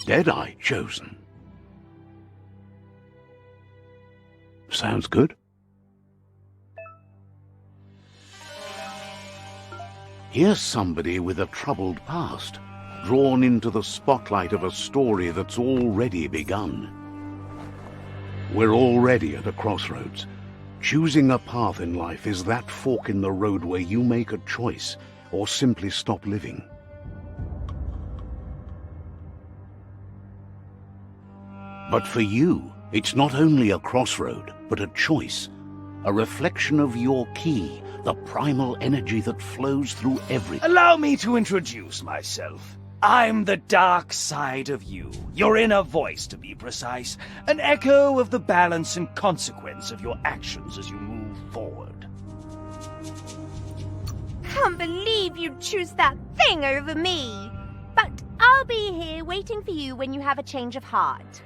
Deadeye chosen. Sounds good. Here's somebody with a troubled past, drawn into the spotlight of a story that's already begun. We're already at a crossroads. Choosing a path in life is that fork in the road where you make a choice or simply stop living. But for you, it's not only a crossroad, but a choice, a reflection of your key, the primal energy that flows through everything. Allow me to introduce myself. I'm the dark side of you, your inner voice to be precise, an echo of the balance and consequence of your actions as you move forward. Can't believe you'd choose that thing over me. But I'll be here waiting for you when you have a change of heart.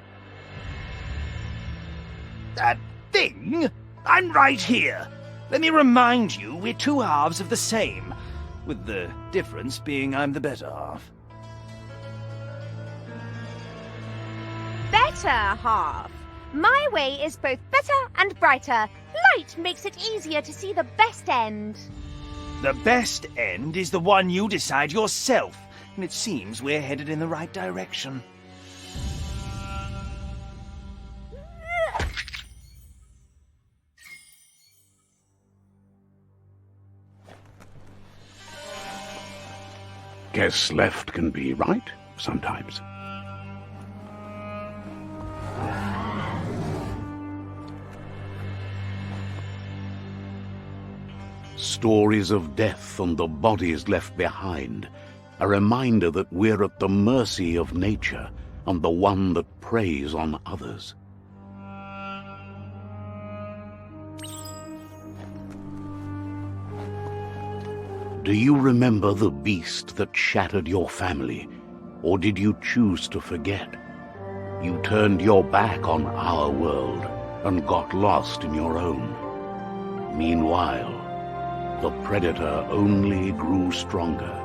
That thing? I'm right here. Let me remind you, we're two halves of the same, with the difference being I'm the better half. Better half. My way is both better and brighter. Light makes it easier to see the best end. The best end is the one you decide yourself, and it seems we're headed in the right direction. Guess left can be right sometimes. Stories of death and the bodies left behind, a reminder that we're at the mercy of nature and the one that preys on others. Do you remember the beast that shattered your family, or did you choose to forget? You turned your back on our world and got lost in your own. Meanwhile, the predator only grew stronger.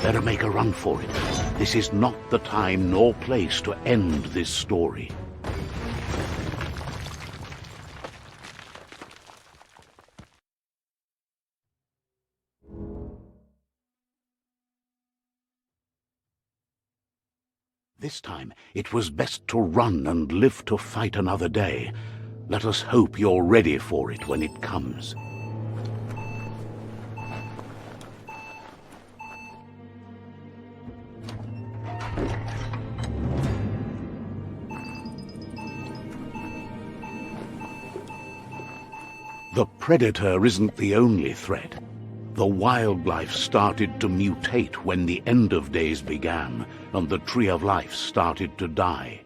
Better make a run for it. This is not the time nor place to end this story. This time, it was best to run and live to fight another day. Let us hope you're ready for it when it comes. The predator isn't the only threat. The wildlife started to mutate when the end of days began, and the tree of life started to die.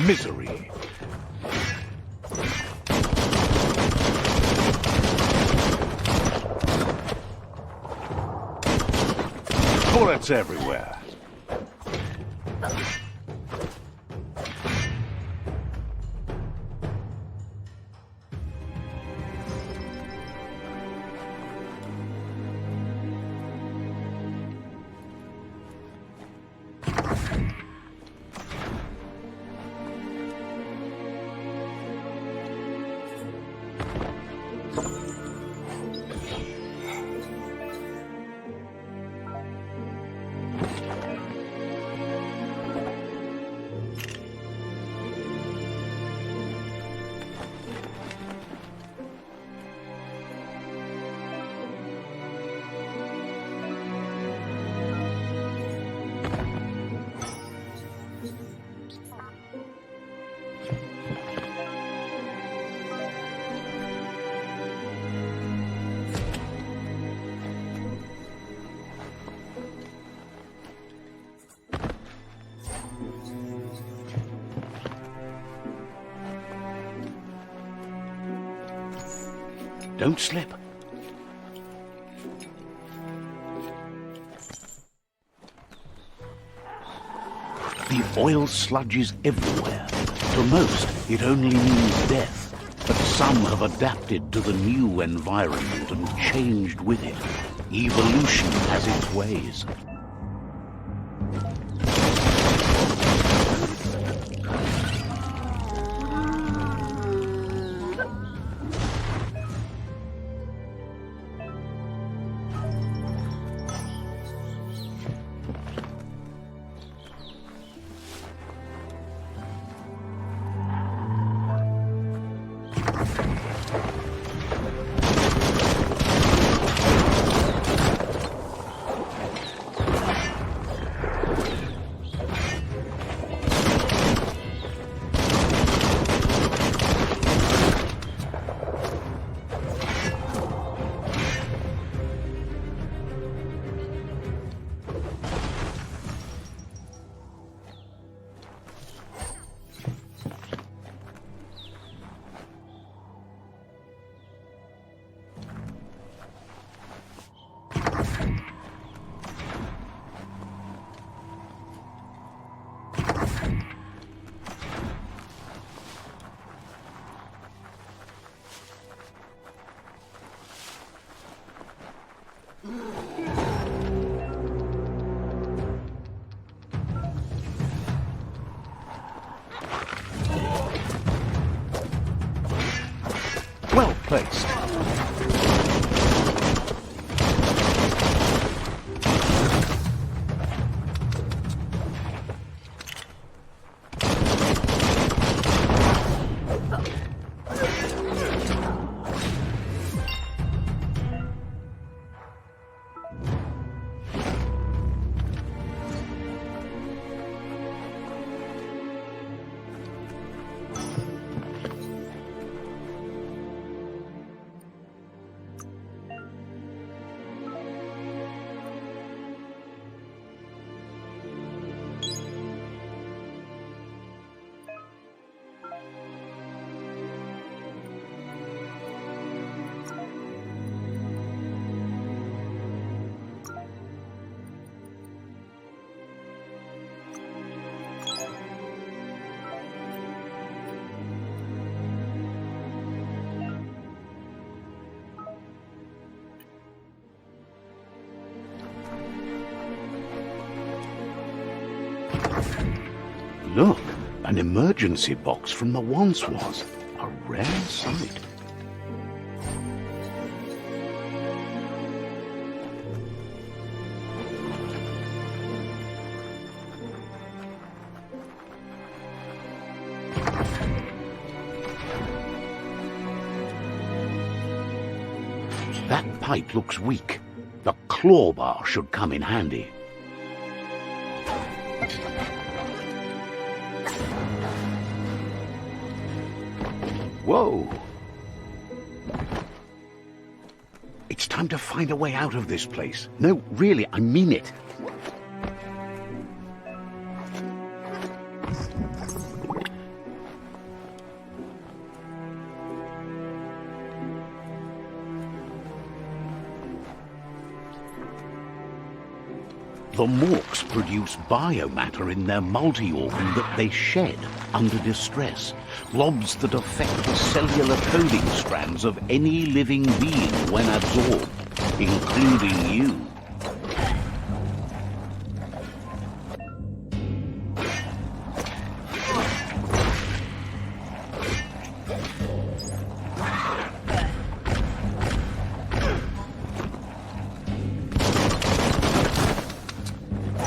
Misery. Bullets everywhere. Don't slip. The oil sludge is everywhere. To most, it only means death. But some have adapted to the new environment and changed with it. Evolution has its ways. Well placed. Look, an emergency box from the once was. A rare sight. That pipe looks weak. The claw bar should come in handy. Whoa! It's time to find a way out of this place. No, really, I mean it. The morks produce biomatter in their multi-organ that they shed under distress, blobs that affect the cellular coding strands of any living being when absorbed, including you.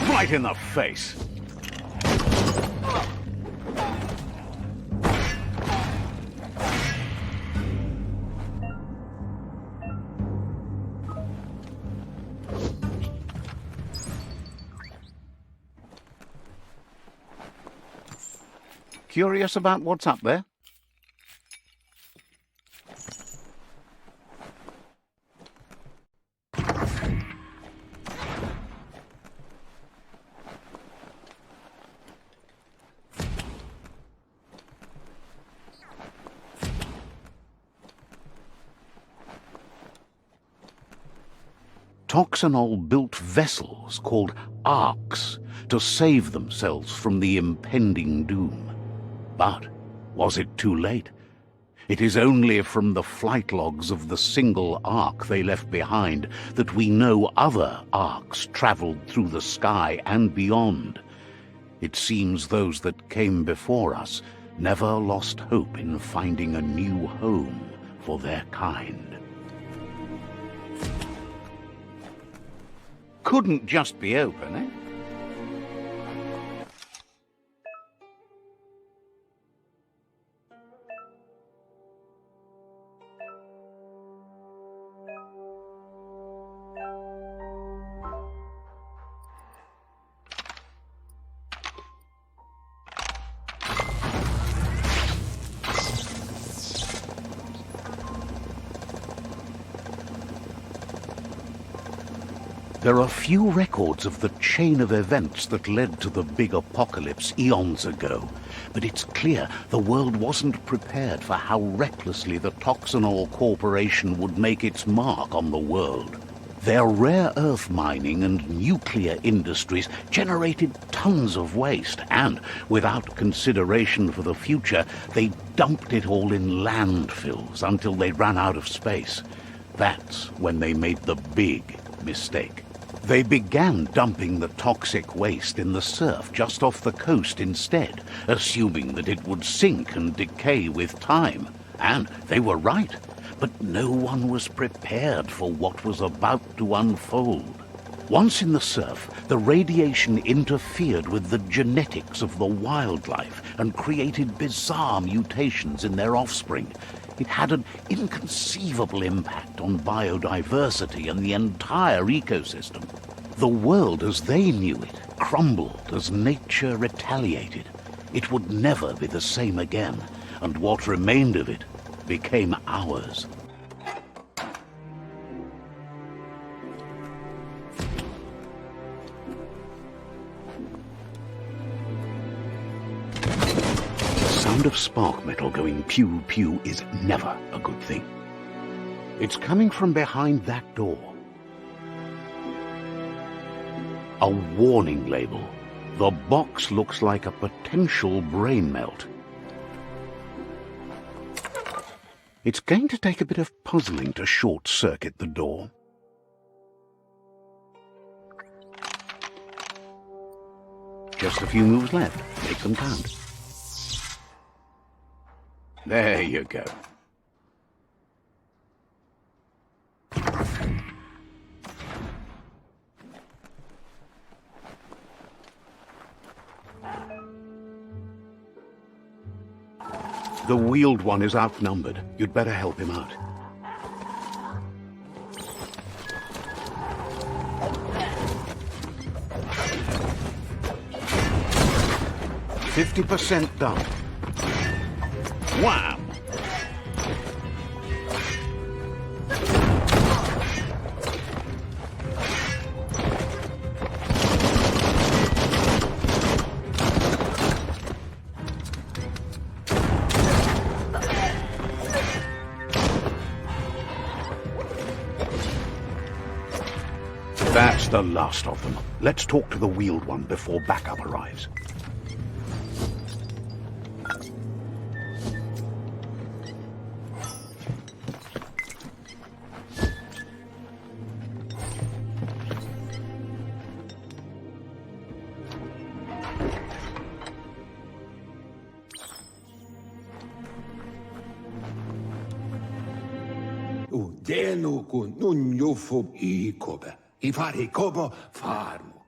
Right in the face. Curious about what's up there? Toxanol built vessels called arks to save themselves from the impending doom. But was it too late? It is only from the flight logs of the single ark they left behind that we know other arks traveled through the sky and beyond. It seems those that came before us never lost hope in finding a new home for their kind. Couldn't just be open, eh? There are few records of the chain of events that led to the big apocalypse eons ago, but it's clear the world wasn't prepared for how recklessly the Toxanol Corporation would make its mark on the world. Their rare earth mining and nuclear industries generated tons of waste, and, without consideration for the future, they dumped it all in landfills until they ran out of space. That's when they made the big mistake. They began dumping the toxic waste in the surf just off the coast instead, assuming that it would sink and decay with time. And they were right, but no one was prepared for what was about to unfold. Once in the surf, the radiation interfered with the genetics of the wildlife and created bizarre mutations in their offspring. It had an inconceivable impact on biodiversity and the entire ecosystem. The world as they knew it crumbled as nature retaliated. It would never be the same again, and what remained of it became ours. The sound of spark metal going pew-pew is never a good thing. It's coming from behind that door. A warning label. The box looks like a potential brain melt. It's going to take a bit of puzzling to short-circuit the door. Just a few moves left. Make them count. There you go. The wheeled one is outnumbered. You'd better help him out. "50% done." Wham! That's the last of them. Let's talk to the wheeled one before backup arrives.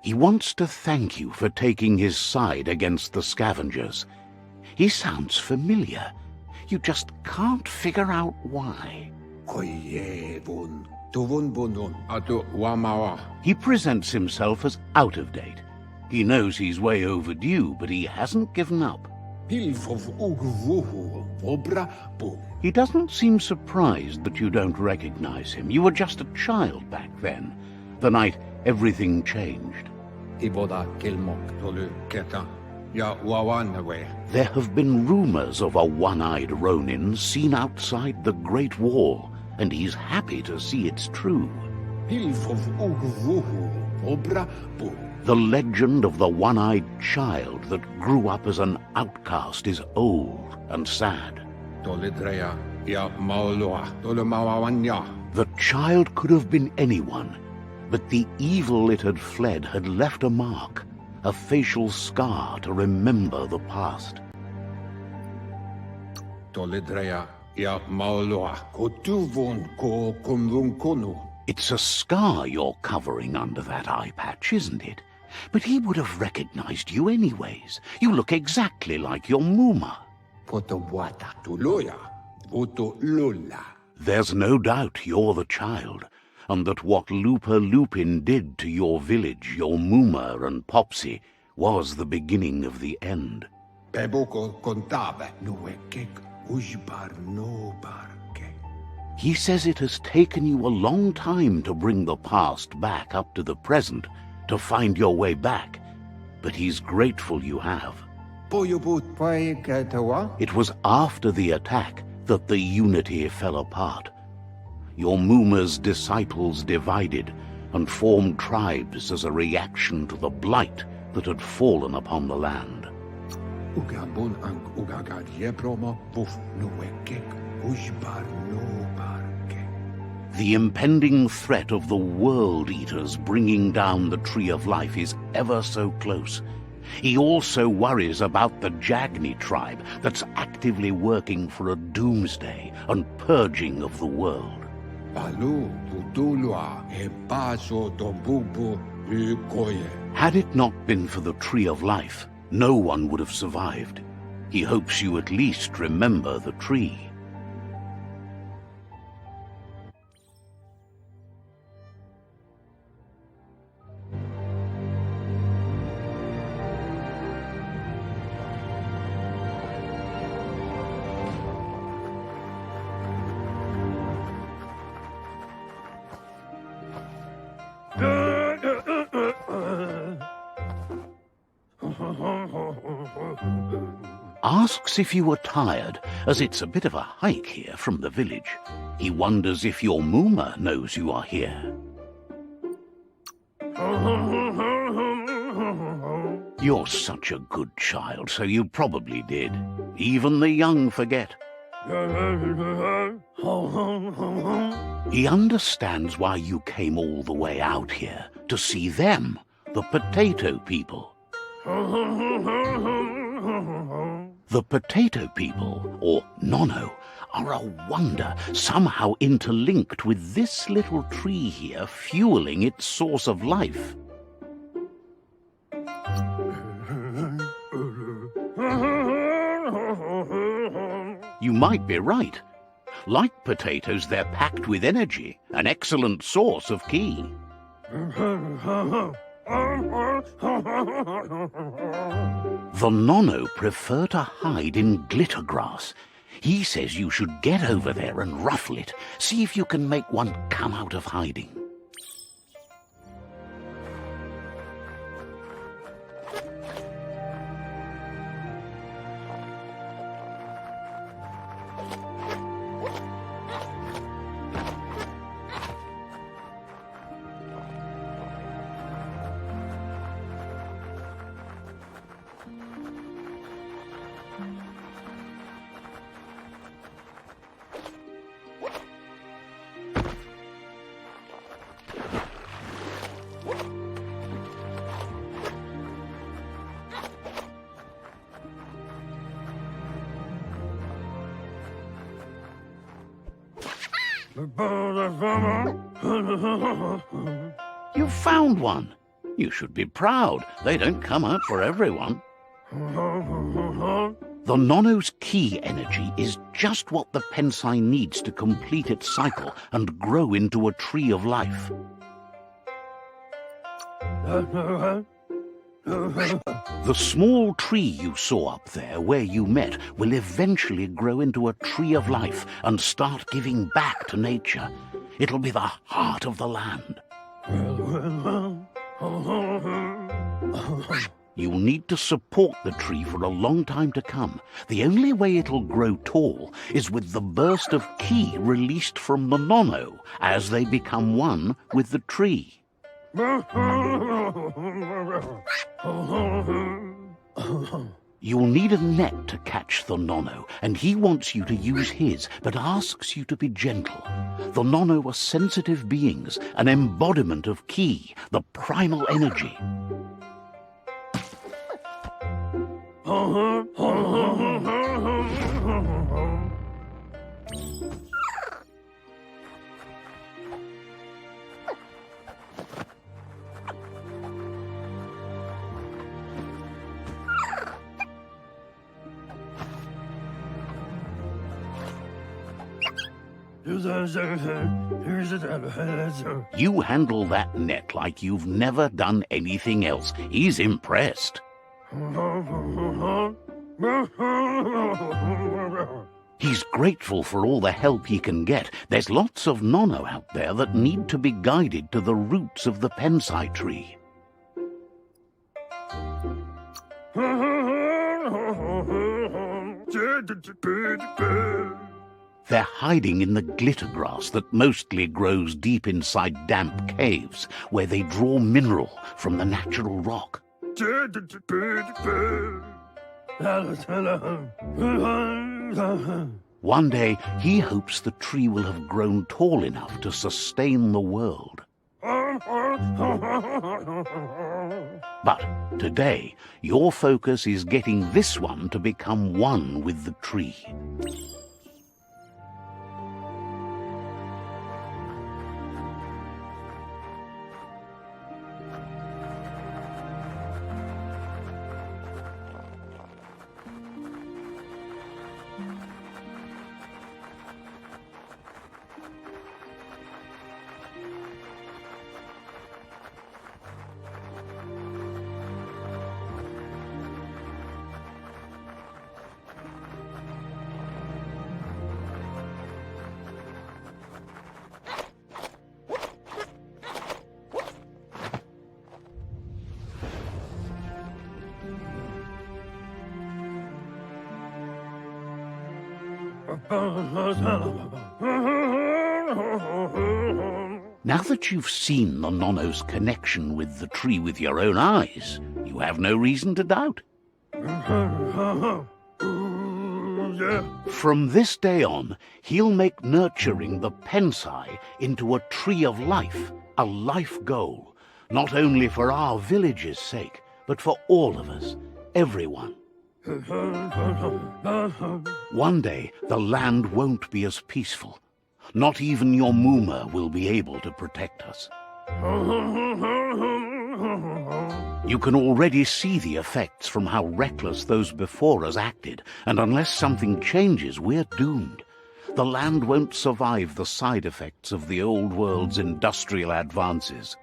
He wants to thank you for taking his side against the scavengers. He sounds familiar. You just can't figure out why. He presents himself as out of date. He knows he's way overdue, but he hasn't given up. He doesn't seem surprised that you don't recognize him. You were just a child back then, the night everything changed. There have been rumors of a one-eyed Ronin seen outside the Great Wall, and he's happy to see it's true. The legend of the one-eyed child that grew up as an outcast is old and sad. The child could have been anyone, but the evil it had fled had left a mark, a facial scar to remember the past. It's a scar you're covering under that eye patch, isn't it? But he would have recognized you anyways. You look exactly like your Muma. There's no doubt you're the child, and that what Lupa Lupin did to your village, your Muma and Popsy, was the beginning of the end. He says it has taken you a long time to bring the past back up to the present, to find your way back, but he's grateful you have. It was after the attack that the unity fell apart. Your Muma's disciples divided and formed tribes as a reaction to the blight that had fallen upon the land. The impending threat of the World Eaters bringing down the Tree of Life is ever so close. He also worries about the Jagni tribe that's actively working for a doomsday and purging of the world. Had it not been for the Tree of Life, no one would have survived. He hopes you at least remember the tree. Asks if you were tired, as it's a bit of a hike here from the village. He wonders if your Muma knows you are here. You're such a good child, so you probably did. Even the young forget. He understands why you came all the way out here, to see them, the potato people. The potato people, or Nono, are a wonder, somehow interlinked with this little tree here fueling its source of life. You might be right. Like potatoes, they're packed with energy, an excellent source of ki. The Nono prefer to hide in glitter grass. He says you should get over there and ruffle it. See if you can make one come out of hiding. You found one. You should be proud. They don't come out for everyone. The Nono's ki energy is just what the Pensai needs to complete its cycle and grow into a tree of life. The small tree you saw up there where you met will eventually grow into a tree of life and start giving back to nature. It'll be the heart of the land. You'll need to support the tree for a long time to come. The only way it'll grow tall is with the burst of ki released from the nono as they become one with the tree. You'll need a net to catch the nono, and he wants you to use his, but asks you to be gentle. The nono are sensitive beings, an embodiment of ki, the primal energy. You handle that net like you've never done anything else. He's impressed. He's grateful for all the help he can get. There's lots of nono out there that need to be guided to the roots of the pensai tree. They're hiding in the glitter grass that mostly grows deep inside damp caves, where they draw mineral from the natural rock. One day, he hopes the tree will have grown tall enough to sustain the world. But today, your focus is getting this one to become one with the tree. Now that you've seen the nono's connection with the tree with your own eyes, you have no reason to doubt. From this day on, he'll make nurturing the pensai into a tree of life, a life goal, not only for our village's sake, but for all of us, everyone. One day, the land won't be as peaceful. Not even your Muma will be able to protect us. You can already see the effects from how reckless those before us acted, and unless something changes, we're doomed. The land won't survive the side effects of the old world's industrial advances.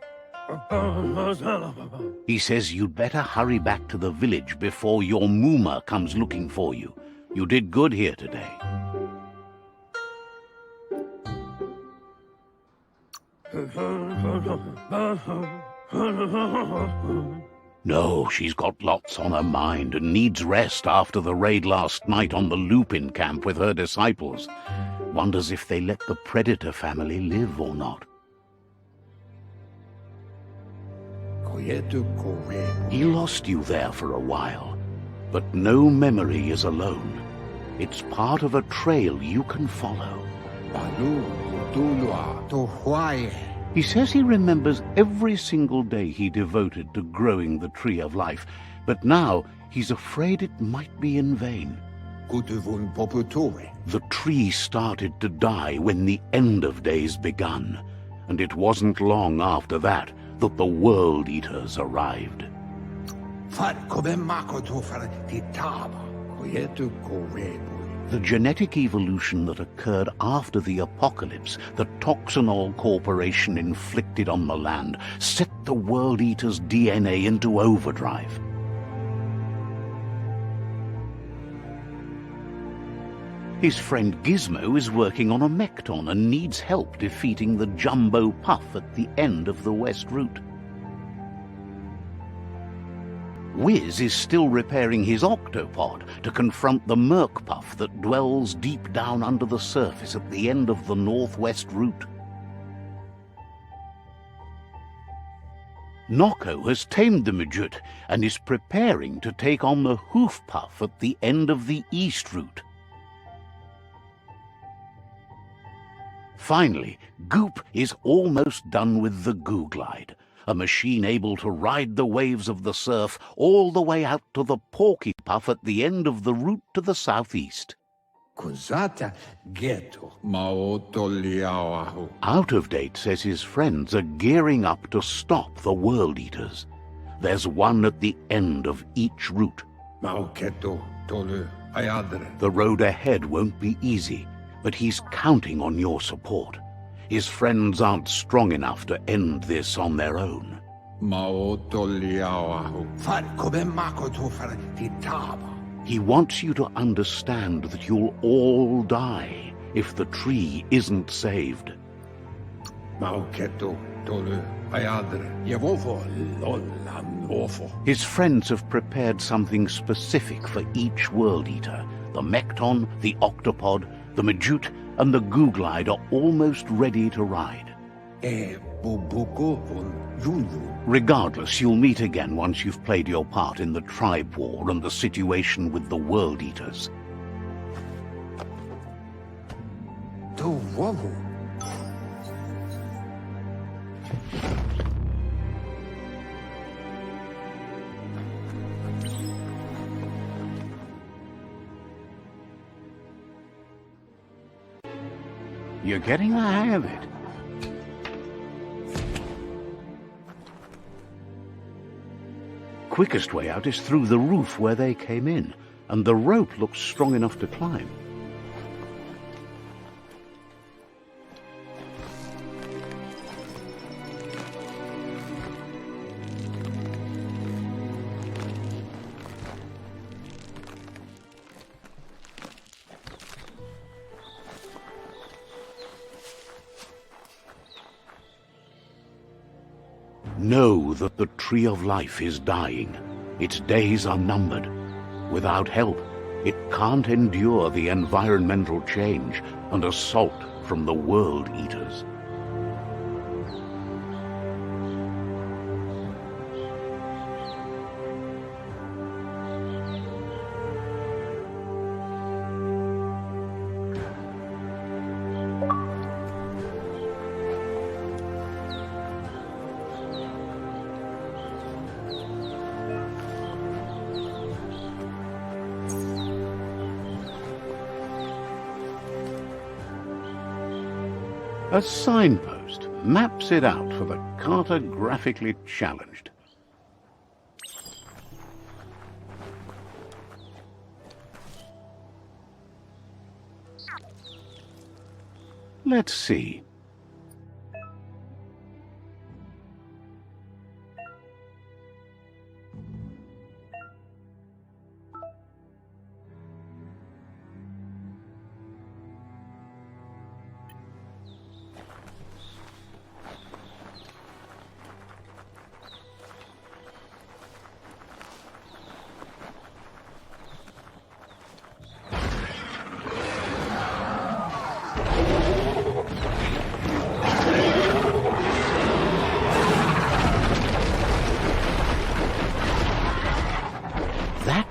He says you'd better hurry back to the village before your Muma comes looking for you. You did good here today. No, she's got lots on her mind and needs rest after the raid last night on the Lupin camp with her disciples. Wonders if they let the Predator family live or not. He lost you there for a while, but no memory is alone. It's part of a trail you can follow. He says he remembers every single day he devoted to growing the tree of life, but now he's afraid it might be in vain. The tree started to die when the end of days begun, and it wasn't long after that that the World Eaters arrived. The genetic evolution that occurred after the apocalypse that Toxanol Corporation inflicted on the land set the World Eater's DNA into overdrive. His friend Gizmo is working on a Mekton and needs help defeating the Jumbo Puff at the end of the West Route. Wiz is still repairing his octopod to confront the merkpuff that dwells deep down under the surface at the end of the northwest route. Nocco has tamed the midget and is preparing to take on the hoofpuff at the end of the east route. Finally, Goop is almost done with the Goo Glide, a machine able to ride the waves of the surf all the way out to the Porky Puff at the end of the route to the southeast. Out of Date says his friends are gearing up to stop the World Eaters. There's one at the end of each route. The road ahead won't be easy, but he's counting on your support. His friends aren't strong enough to end this on their own. He wants you to understand that you'll all die if the tree isn't saved. His friends have prepared something specific for each World Eater. The Mekton, the Octopod, the Majute, and the Goo Glide are almost ready to ride. Regardless, you'll meet again once you've played your part in the tribe war and the situation with the World Eaters. You're getting the hang of it. Quickest way out is through the roof where they came in, and the rope looks strong enough to climb. Know that the Tree of Life is dying. Its days are numbered. Without help, it can't endure the environmental change and assault from the World Eaters. A signpost maps it out for the cartographically challenged. Let's see.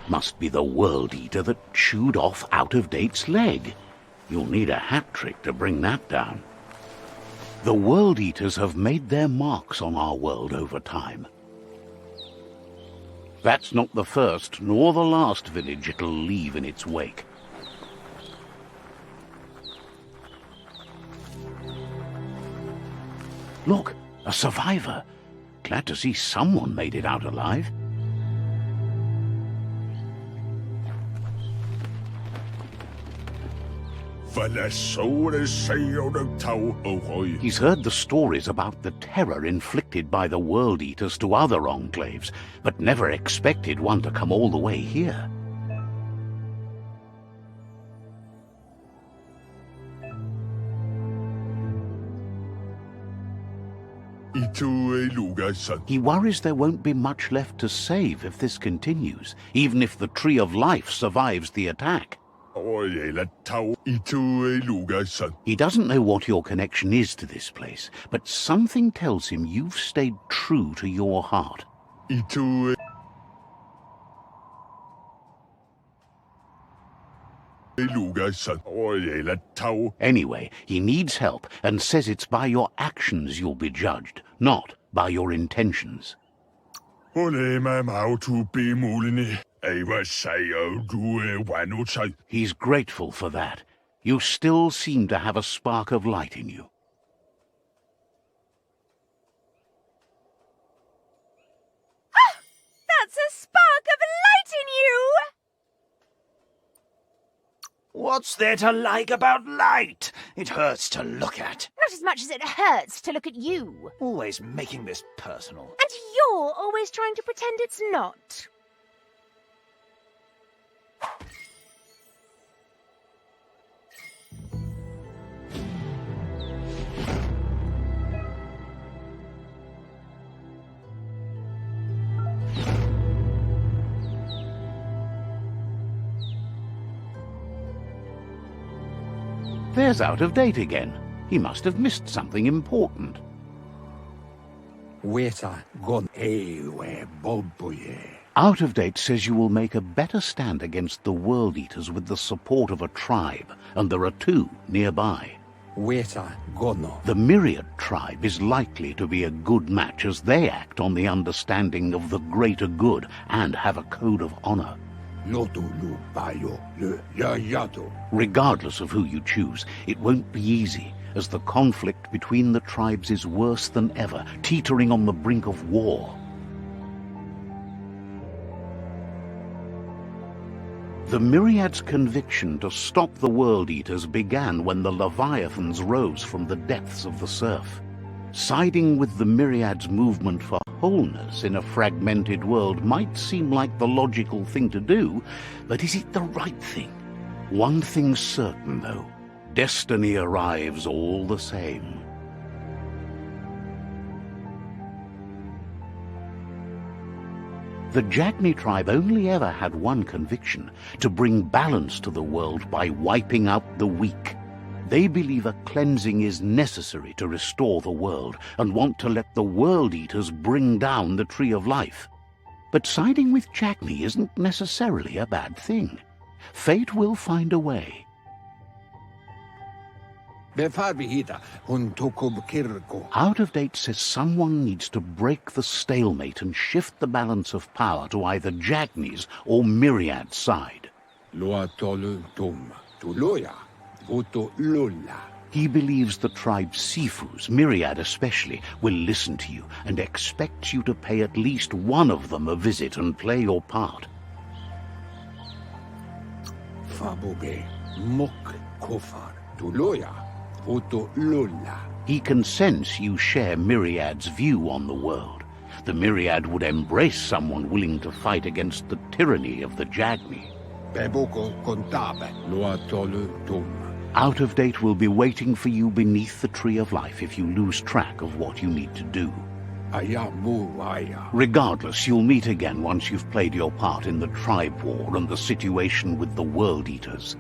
Must be the World Eater that chewed off Out of Date's leg. You'll need a hat trick to bring that down. The World Eaters have made their marks on our world over time. That's not the first nor the last village it'll leave in its wake. Look, a survivor. Glad to see someone made it out alive. He's heard the stories about the terror inflicted by the World Eaters to other enclaves, but never expected one to come all the way here. He worries there won't be much left to save if this continues, even if the Tree of Life survives the attack. He doesn't know what your connection is to this place, but something tells him you've stayed true to your heart. Anyway, he needs help and says it's by your actions you'll be judged, not by your intentions. He's grateful for that. You still seem to have a spark of light in you. That's a spark of light in you! What's there to like about light? It hurts to look at. Not as much as it hurts to look at you. Always making this personal. And you're always trying to pretend it's not. There's Out of Date again. He must have missed something important. Out of Date says you will make a better stand against the World Eaters with the support of a tribe, and there are two nearby. The Myriad tribe is likely to be a good match as they act on the understanding of the greater good and have a code of honor. Regardless of who you choose, it won't be easy, as the conflict between the tribes is worse than ever, teetering on the brink of war. The Myriad's conviction to stop the World Eaters began when the Leviathans rose from the depths of the surf. Siding with the Myriad's movement for wholeness in a fragmented world might seem like the logical thing to do, but is it the right thing? One thing's certain, though. Destiny arrives all the same. The Jagni tribe only ever had one conviction: to bring balance to the world by wiping out the weak. They believe a cleansing is necessary to restore the world and want to let the World Eaters bring down the Tree of Life. But siding with Jagni isn't necessarily a bad thing. Fate will find a way. Out of Date says someone needs to break the stalemate and shift the balance of power to either Jagni's or Myriad's side. He believes the tribe's Sifus, Myriad especially, will listen to you and expects you to pay at least one of them a visit and play your part. He can sense you share Myriad's view on the world. The Myriad would embrace someone willing to fight against the tyranny of the Jagni. Out of Date will be waiting for you beneath the Tree of Life if you lose track of what you need to do. Regardless, you'll meet again once you've played your part in the tribe war and the situation with the World Eaters.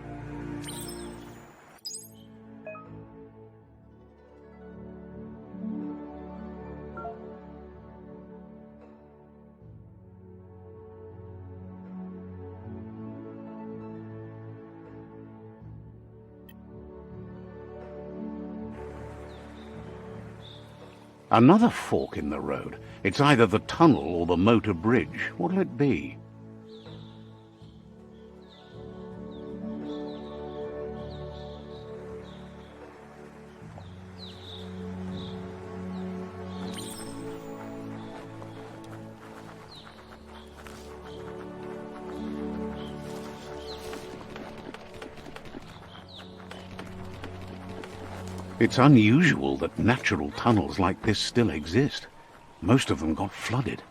Another fork in the road. It's either the tunnel or the motor bridge. What'll it be? It's unusual that natural tunnels like this still exist. Most of them got flooded.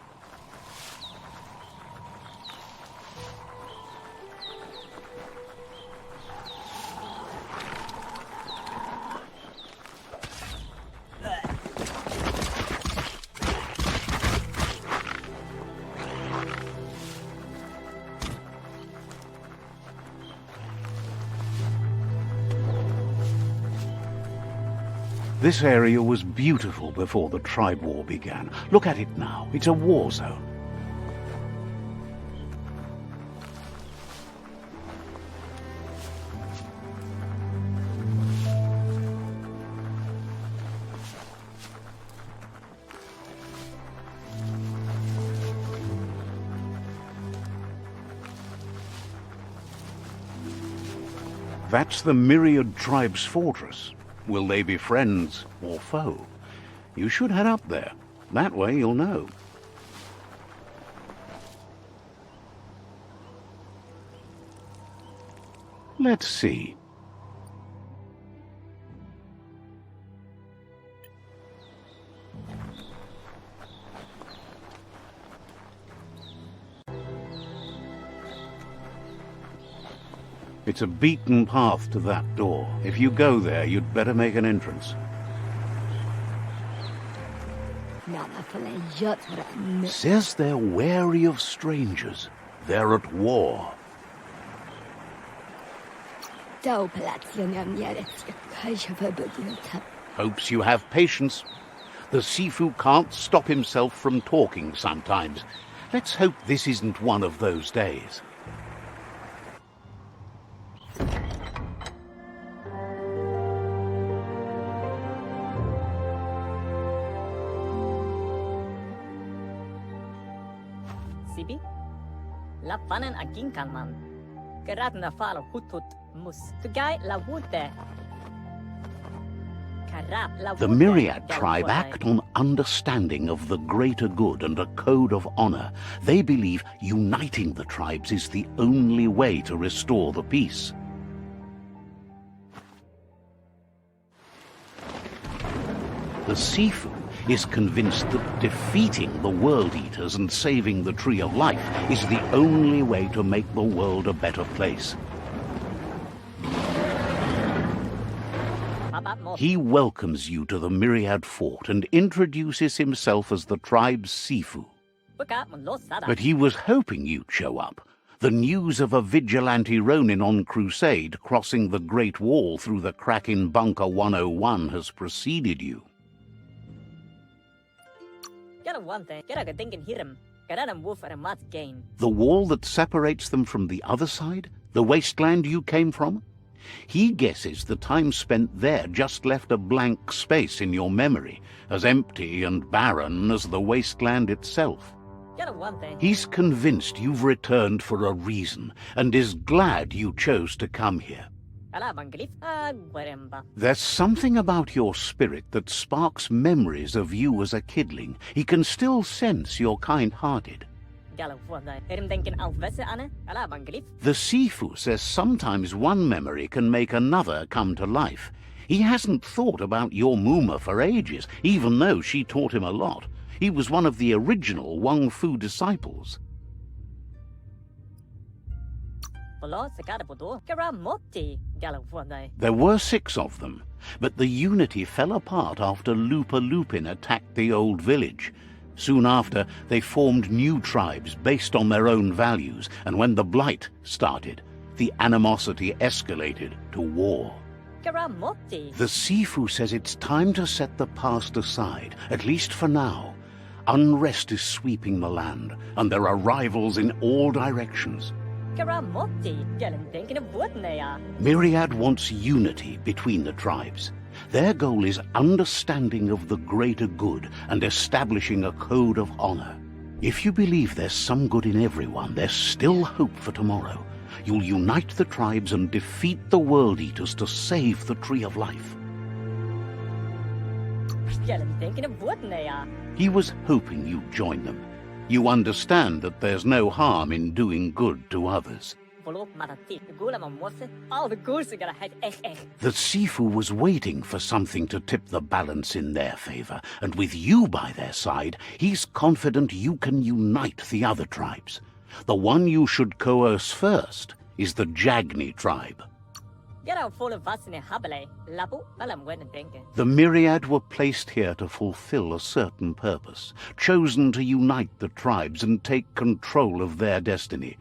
This area was beautiful before the tribe war began. Look at it now. It's a war zone. That's the Myriad Tribe's fortress. Will they be friends or foe? You should head up there. That way you'll know. Let's see. It's a beaten path to that door. If you go there, you'd better make an entrance. Says they're wary of strangers. They're at war. Hopes you have patience. The Sifu can't stop himself from talking sometimes. Let's hope this isn't one of those days. Sibi? La panen agin kalman. Gerad na falo hutut mus. Tugai la wute. The Myriad tribe act on understanding of the greater good and a code of honor. They believe uniting the tribes is the only way to restore the peace. The Sifu is convinced that defeating the World Eaters and saving the Tree of Life is the only way to make the world a better place. He welcomes you to the Myriad Fort and introduces himself as the tribe's Sifu. But he was hoping you'd show up. The news of a vigilante Ronin on crusade crossing the Great Wall through the crack in Bunker 101 has preceded you. The wall that separates them from the other side? The wasteland you came from? He guesses the time spent there just left a blank space in your memory, as empty and barren as the wasteland itself. He's convinced you've returned for a reason, and is glad you chose to come here. There's something about your spirit that sparks memories of you as a kidling. He can still sense you're kind-hearted. The Sifu says sometimes one memory can make another come to life. He hasn't thought about your Muma for ages, even though she taught him a lot. He was one of the original Wang Fu disciples. There were 6 of them, but the unity fell apart after Lupa Lupin attacked the old village. Soon after, they formed new tribes based on their own values, and when the Blight started, the animosity escalated to war. The Sifu says it's time to set the past aside, at least for now. Unrest is sweeping the land, and there are rivals in all directions. Myriad wants unity between the tribes. Their goal is understanding of the greater good and establishing a code of honor. If you believe there's some good in everyone, there's still hope for tomorrow. You'll unite the tribes and defeat the World Eaters to save the Tree of Life. He was hoping you'd join them. You understand that there's no harm in doing good to others. The Sifu was waiting for something to tip the balance in their favor, and with you by their side, he's confident you can unite the other tribes. The one you should coerce first is the Jagni tribe. The Myriad were placed here to fulfill a certain purpose, chosen to unite the tribes and take control of their destiny.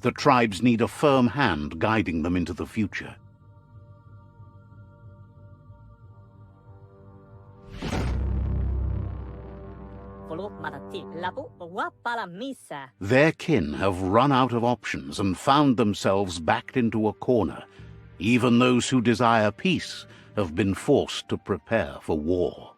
The tribes need a firm hand guiding them into the future. Matati lapu wapala misa. Their kin have run out of options and found themselves backed into a corner. Even those who desire peace have been forced to prepare for war.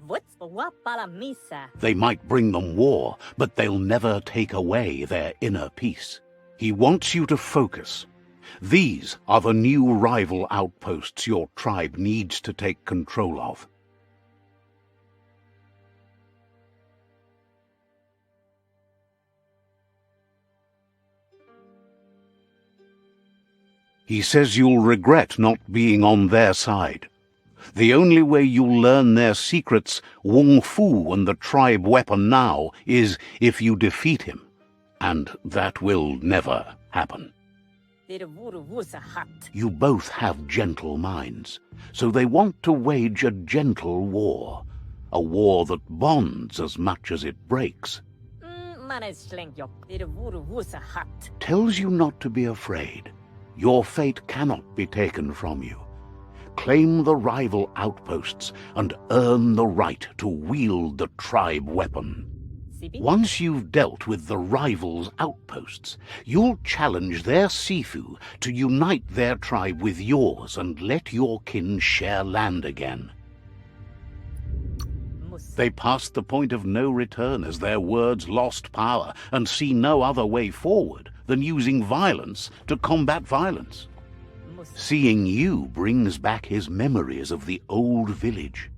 What's wapala misa? They might bring them war, but they'll never take away their inner peace. He wants you to focus. These are the new rival outposts your tribe needs to take control of. He says you'll regret not being on their side. The only way you'll learn their secrets, Wung Fu and the tribe weapon now, is if you defeat him. And that will never happen. You both have gentle minds, so they want to wage a gentle war. A war that bonds as much as it breaks. Tells you not to be afraid. Your fate cannot be taken from you. Claim the rival outposts and earn the right to wield the tribe weapon. Once you've dealt with the rivals' outposts, you'll challenge their Sifu to unite their tribe with yours and let your kin share land again. They passed the point of no return as their words lost power and see no other way forward than using violence to combat violence. Seeing you brings back his memories of the old village.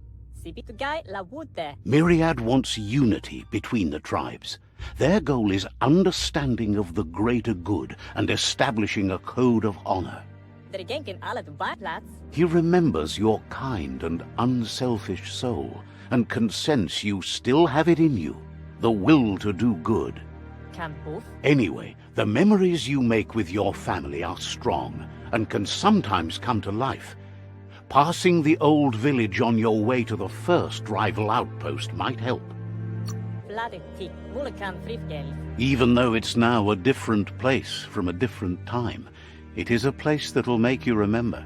Myriad wants unity between the tribes. Their goal is understanding of the greater good and establishing a code of honor. He remembers your kind and unselfish soul and can sense you still have it in you, the will to do good. Anyway, the memories you make with your family are strong and can sometimes come to life. Passing the old village on your way to the first rival outpost might help. Even though it's now a different place from a different time, it is a place that'll make you remember.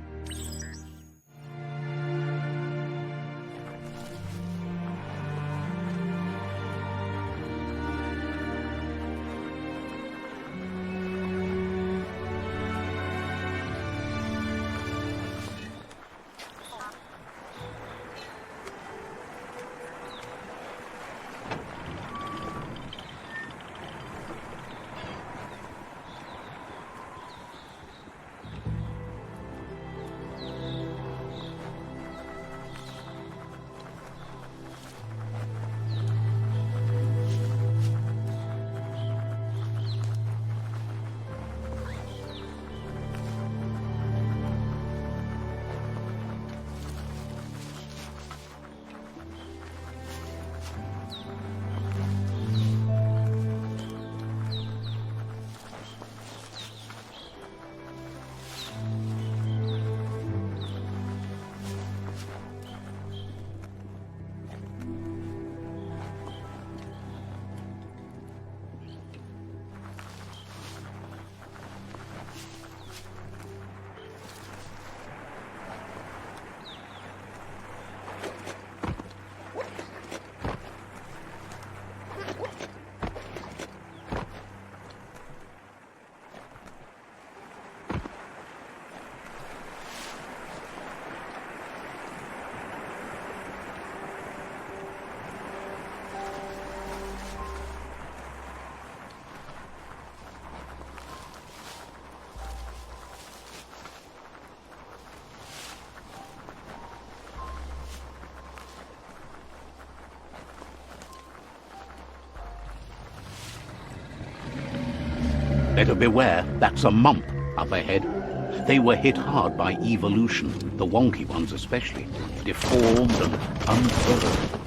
Better beware, that's a mump up ahead. They were hit hard by evolution, the wonky ones especially, deformed and unfurled.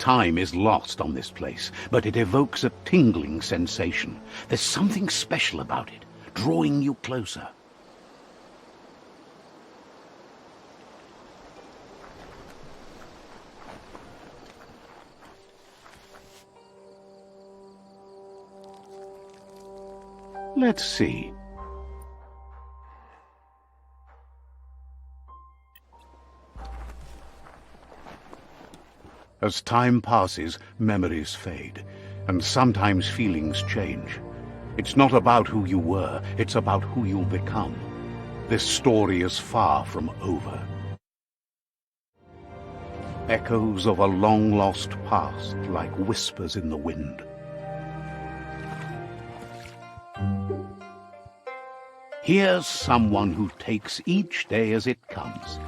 Time is lost on this place, but it evokes a tingling sensation. There's something special about it, drawing you closer. Let's see. As time passes, memories fade, and sometimes feelings change. It's not about who you were, it's about who you'll become. This story is far from over. Echoes of a long-lost past, like whispers in the wind. Here's someone who takes each day as it comes.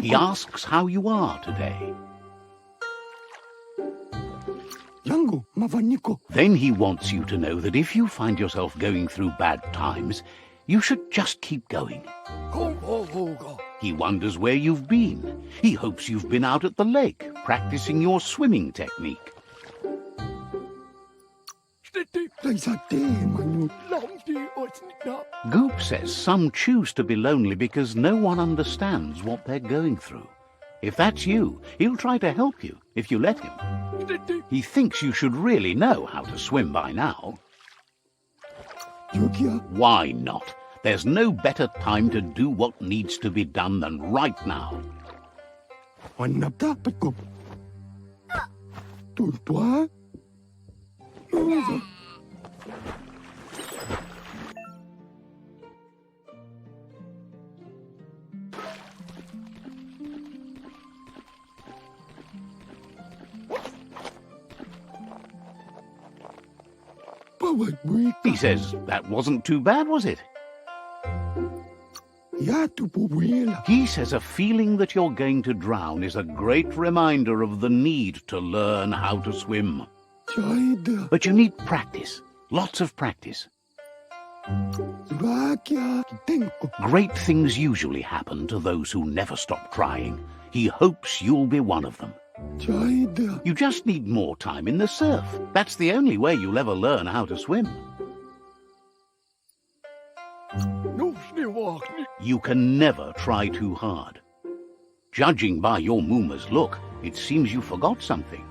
He asks how you are today. Then he wants you to know that if you find yourself going through bad times, you should just keep going. He wonders where you've been. He hopes you've been out at the lake, practicing your swimming technique. Goop says some choose to be lonely because no one understands what they're going through. If that's you, he'll try to help you, if you let him. He thinks you should really know how to swim by now. Why not? There's no better time to do what needs to be done than right now. He says, that wasn't too bad, was it? He says a feeling that you're going to drown is a great reminder of the need to learn how to swim. But you need practice, lots of practice. Great things usually happen to those who never stop trying. He hopes you'll be one of them. You just need more time in the surf. That's the only way you'll ever learn how to swim. You can never try too hard. Judging by your Mooma's look, it seems you forgot something.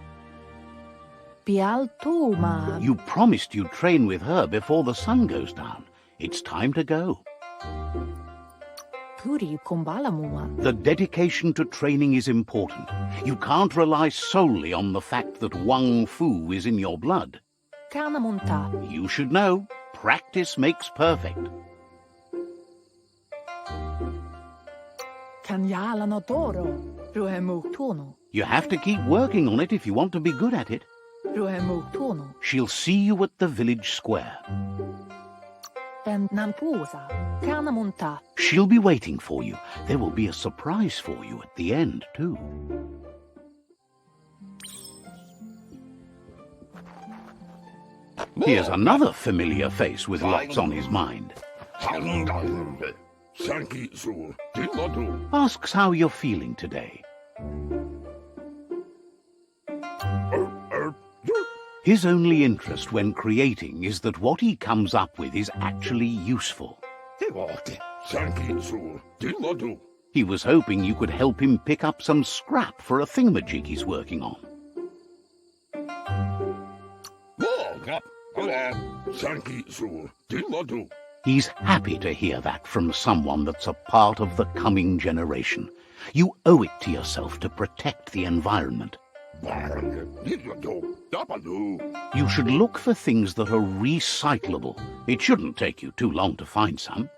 You promised you'd train with her before the sun goes down. It's time to go. The dedication to training is important. You can't rely solely on the fact that Wang Fu is in your blood. You should know, practice makes perfect. You have to keep working on it if you want to be good at it. She'll see you at the village square. She'll be waiting for you. There will be a surprise for you at the end, too. Here's another familiar face with lots on his mind. Asks how you're feeling today. His only interest when creating is that what he comes up with is actually useful. He was hoping you could help him pick up some scrap for a thingamajig he's working on. He's happy to hear that from someone that's a part of the coming generation. You owe it to yourself to protect the environment. You should look for things that are recyclable. It shouldn't take you too long to find some.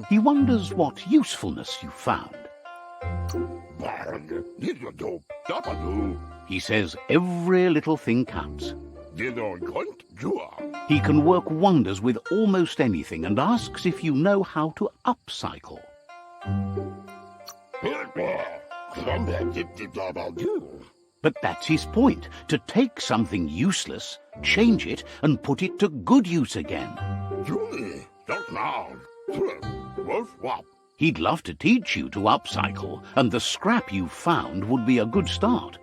He wonders what usefulness you found. He says every little thing counts. He can work wonders with almost anything and asks if you know how to upcycle. But that's his point, to take something useless, change it, and put it to good use again. He'd love to teach you to upcycle, and the scrap you found would be a good start.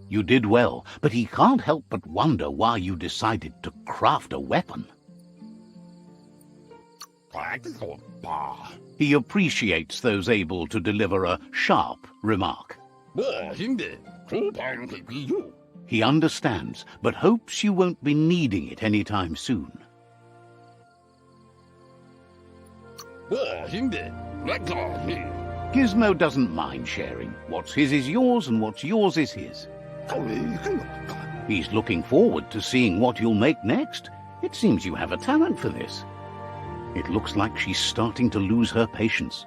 You did well, but he can't help but wonder why you decided to craft a weapon. He appreciates those able to deliver a sharp remark. He understands, but hopes you won't be needing it anytime soon. Gizmo doesn't mind sharing. What's his is yours, and what's yours is his. He's looking forward to seeing what you'll make next. It seems you have a talent for this. It looks like she's starting to lose her patience.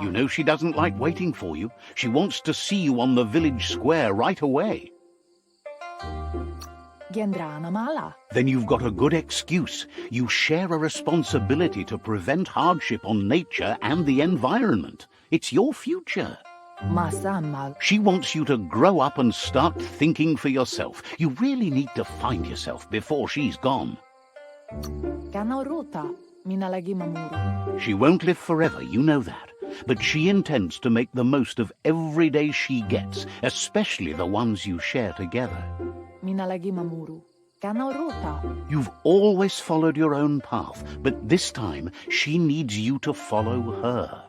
You know she doesn't like waiting for you. She wants to see you on the village square right away. Then you've got a good excuse. You share a responsibility to prevent hardship on nature and the environment. It's your future. She wants you to grow up and start thinking for yourself. You really need to find yourself before she's gone. She won't live forever, you know that. But she intends to make the most of every day she gets, especially the ones you share together. You've always followed your own path, but this time she needs you to follow her.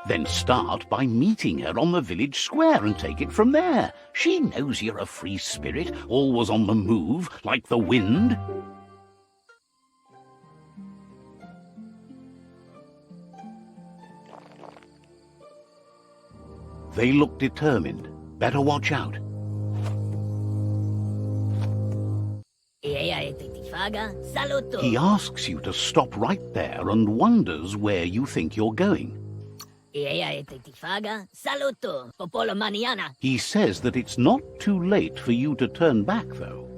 Then start by meeting her on the village square and take it from there. She knows you're a free spirit, always on the move, like the wind. They look determined. Better watch out. He asks you to stop right there and wonders where you think you're going. He says that it's not too late for you to turn back, though.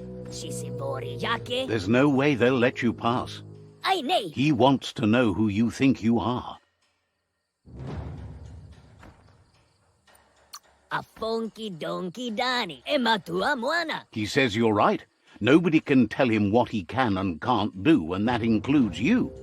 There's no way they'll let you pass. He wants to know who you think you are. He says you're right. Nobody can tell him what he can and can't do, and that includes you.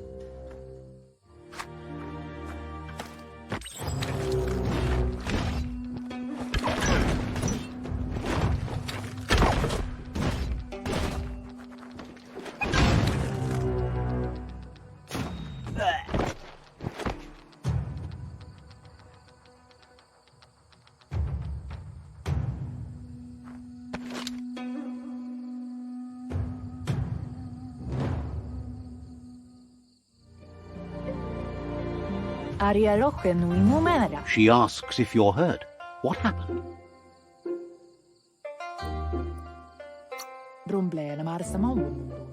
She asks if you're hurt. What happened?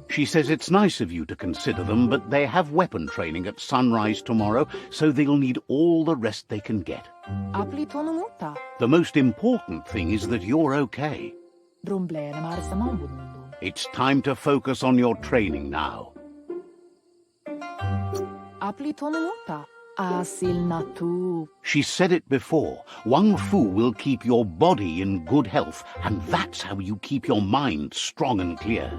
She says it's nice of you to consider them, but they have weapon training at sunrise tomorrow, so they'll need all the rest they can get. The most important thing is that you're okay. It's time to focus on your training now. She said it before. Wang Fu will keep your body in good health, and that's how you keep your mind strong and clear.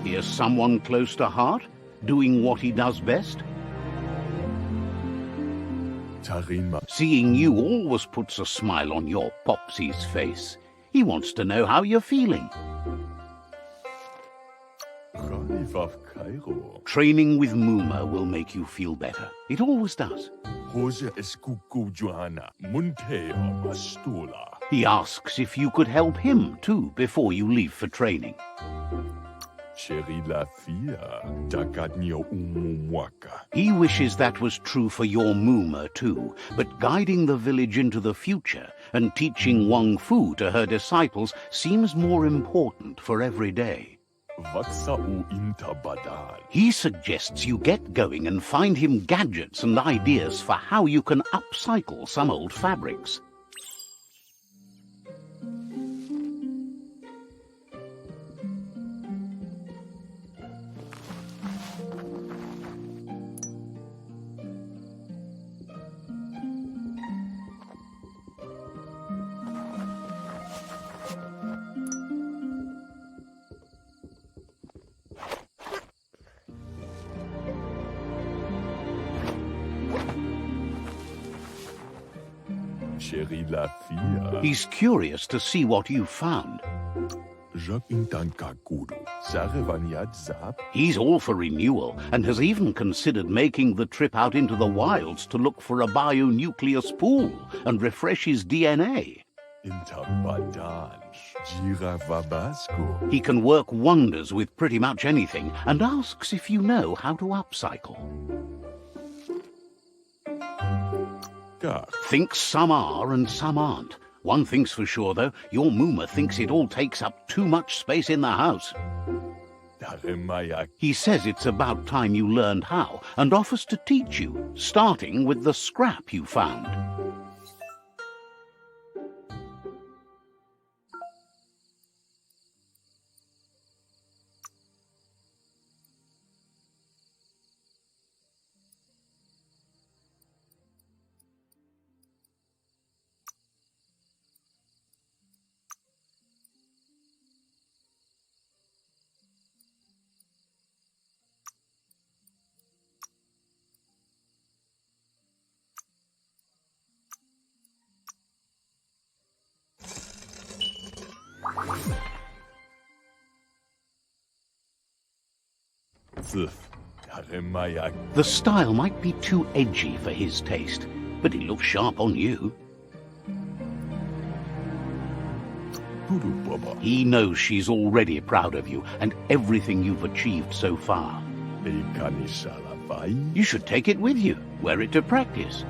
Here's someone close to heart, doing what he does best. Seeing you always puts a smile on your Popsy's face. He wants to know how you're feeling. Training with Muma will make you feel better. It always does. He asks if you could help him too before you leave for training. He wishes that was true for your Muma too, but guiding the village into the future and teaching Wang Fu to her disciples seems more important for every day. He suggests you get going and find him gadgets and ideas for how you can upcycle some old fabrics. He's curious to see what you've found. He's all for renewal and has even considered making the trip out into the wilds to look for a bionucleus pool and refresh his DNA. He can work wonders with pretty much anything and asks if you know how to upcycle. Thinks some are and some aren't. One thing's for sure, though, your Muma thinks it all takes up too much space in the house. He says it's about time you learned how and offers to teach you, starting with the scrap you found. The style might be too edgy for his taste, but it looks sharp on you. He knows she's already proud of you and everything you've achieved so far. You should take it with you, wear it to practice.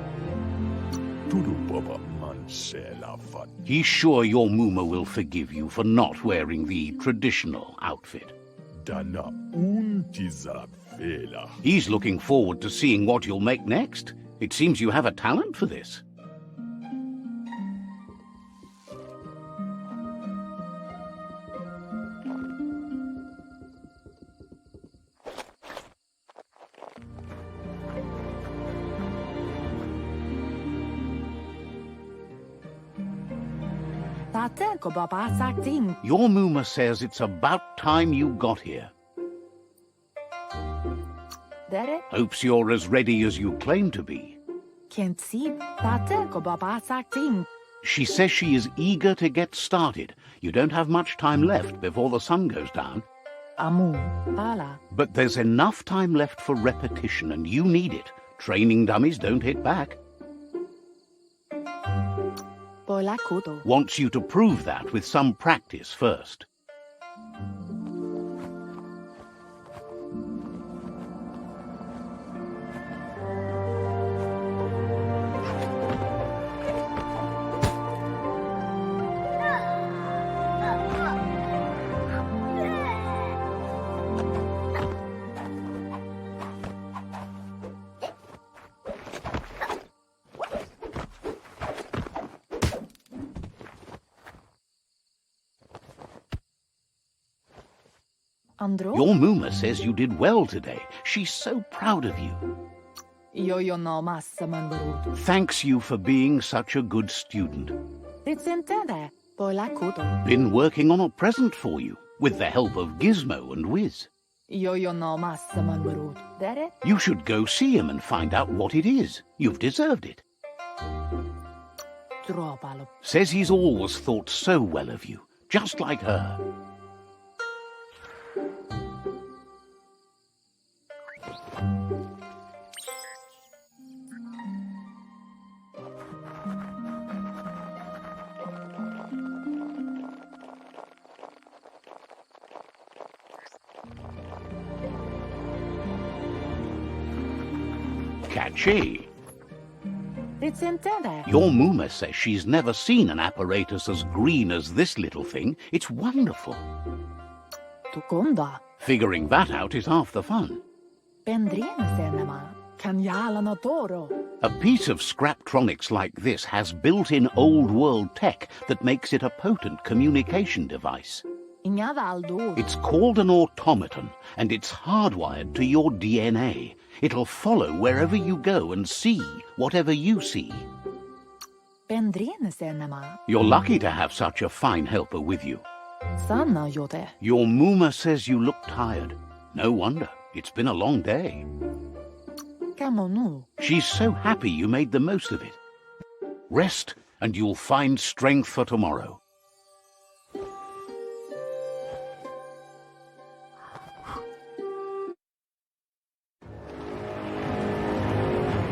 He's sure your Muma will forgive you for not wearing the traditional outfit. He's looking forward to seeing what you'll make next. It seems you have a talent for this. Your Muma says it's about time you got here. Hopes you're as ready as you claim to be. She says she is eager to get started. You don't have much time left before the sun goes down. But there's enough time left for repetition, and you need it. Training dummies don't hit back. Wants you to prove that with some practice first. Your Muma says you did well today. She's so proud of you. Thanks you for being such a good student. Been working on a present for you, with the help of Gizmo and Wiz. Io no massa man brut. Dere? You should go see him and find out what it is. You've deserved it. Tropalo. Says he's always thought so well of you, just like her. Catchy. It's intended. Your Muma says she's never seen an apparatus as green as this little thing. It's wonderful. Tukonda. Figuring that out is half the fun. Pendrine senema. Kanyala no toro. A piece of Scraptronics like this has built-in old-world tech that makes it a potent communication device. Inyada aldo. It's called an automaton, and it's hardwired to your DNA. It'll follow wherever you go and see whatever you see. Pendrine senema. You're lucky to have such a fine helper with you. Sanna yote. Your Muma says you look tired. No wonder. It's been a long day. Kamonu. She's so happy you made the most of it. Rest, and you'll find strength for tomorrow.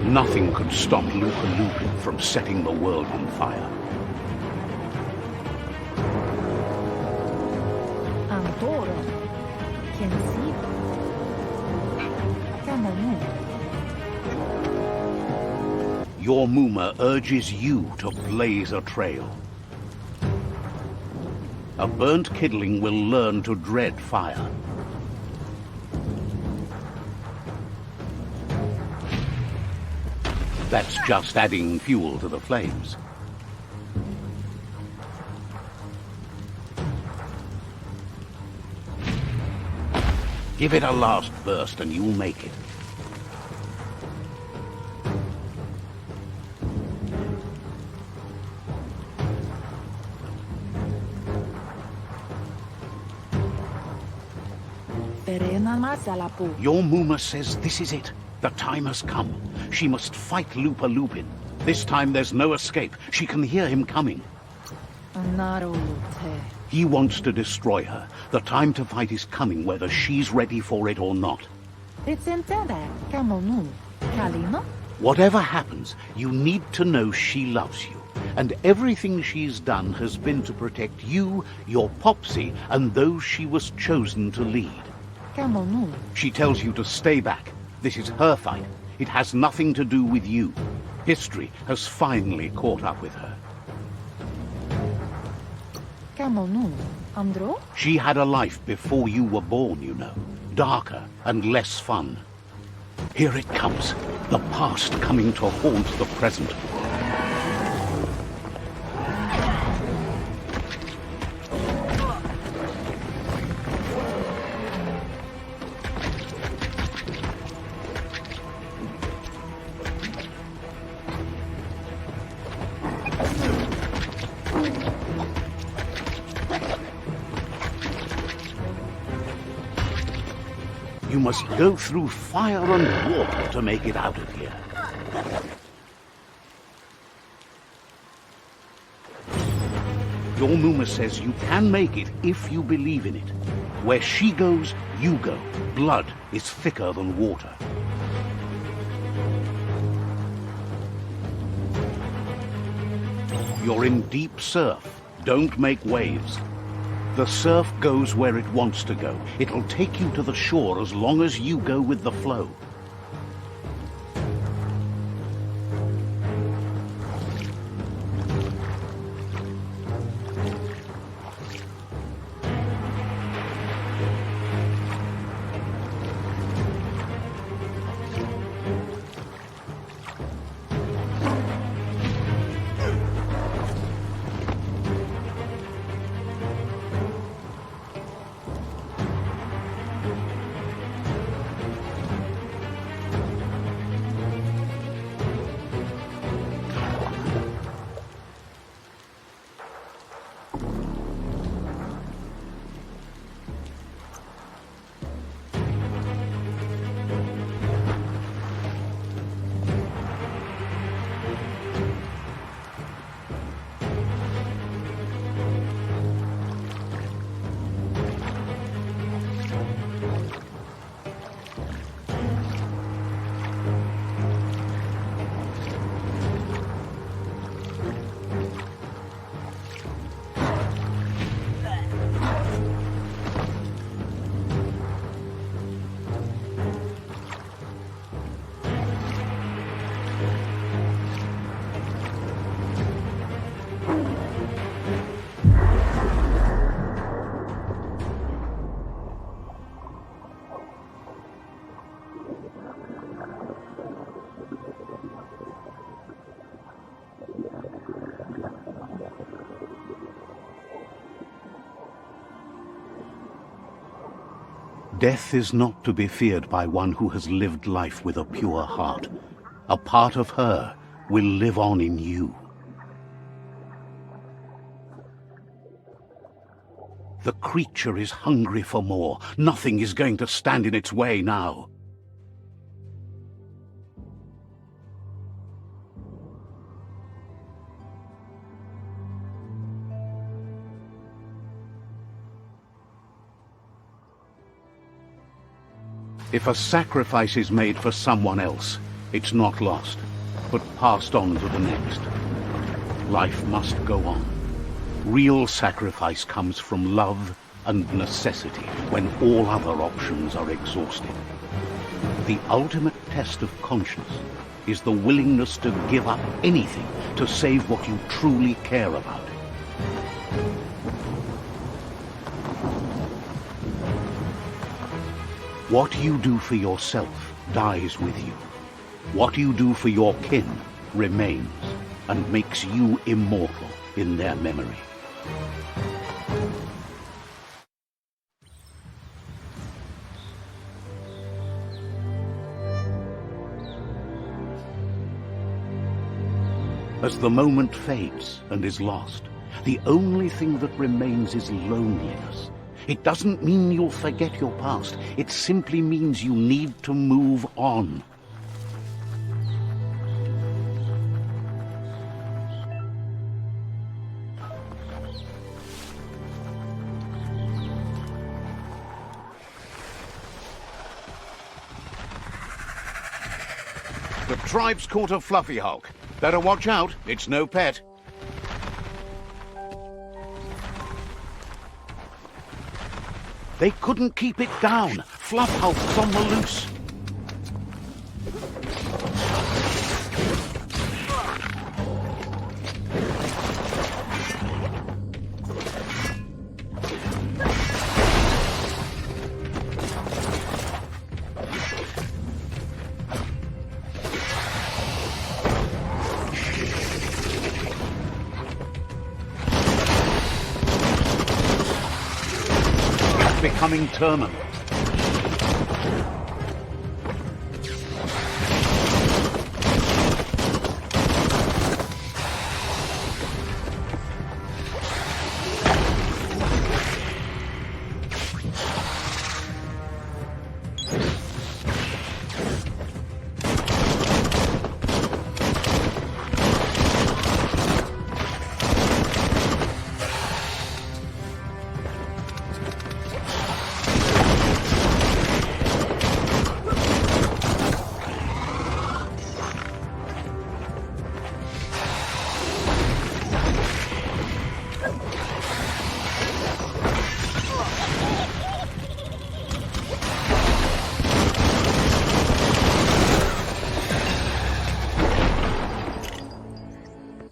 Nothing could stop Lupa Lupin from setting the world on fire. Antoro. Kensi. Kamonu. Your Muma urges you to blaze a trail. A burnt kidling will learn to dread fire. That's just adding fuel to the flames. Give it a last burst and you'll make it. Perena masalapu. Your Muma says this is it. The time has come. She must fight Lupa Lupin. This time there's no escape. She can hear him coming. Anaro lute. He wants to destroy her. The time to fight is coming, whether she's ready for it or not. It's intended. Kamonu. Kalino? Whatever happens, you need to know she loves you. And everything she's done has been to protect you, your Popsy, and those she was chosen to lead. Kamonu. She tells you to stay back. This is her fight. It has nothing to do with you. History has finally caught up with her. Kamonu. Andro? She had a life before you were born, you know. Darker and less fun. Here it comes. The past coming to haunt the present. You must go through fire and water to make it out of here. Your Muma says you can make it if you believe in it. Where she goes, you go. Blood is thicker than water. You're in deep surf. Don't make waves. The surf goes where it wants to go. It'll take you to the shore as long as you go with the flow. Death is not to be feared by one who has lived life with a pure heart. A part of her will live on in you. The creature is hungry for more. Nothing is going to stand in its way now. If a sacrifice is made for someone else, it's not lost, but passed on to the next. Life must go on. Real sacrifice comes from love and necessity when all other options are exhausted. The ultimate test of conscience is the willingness to give up anything to save what you truly care about. What you do for yourself dies with you. What you do for your kin remains and makes you immortal in their memory. As the moment fades and is lost, the only thing that remains is loneliness. It doesn't mean you'll forget your past. It simply means you need to move on. The tribe's caught a fluffy hulk. Better watch out, it's no pet. They couldn't keep it down. Fluff Hulk's on the loose. Becoming terminal.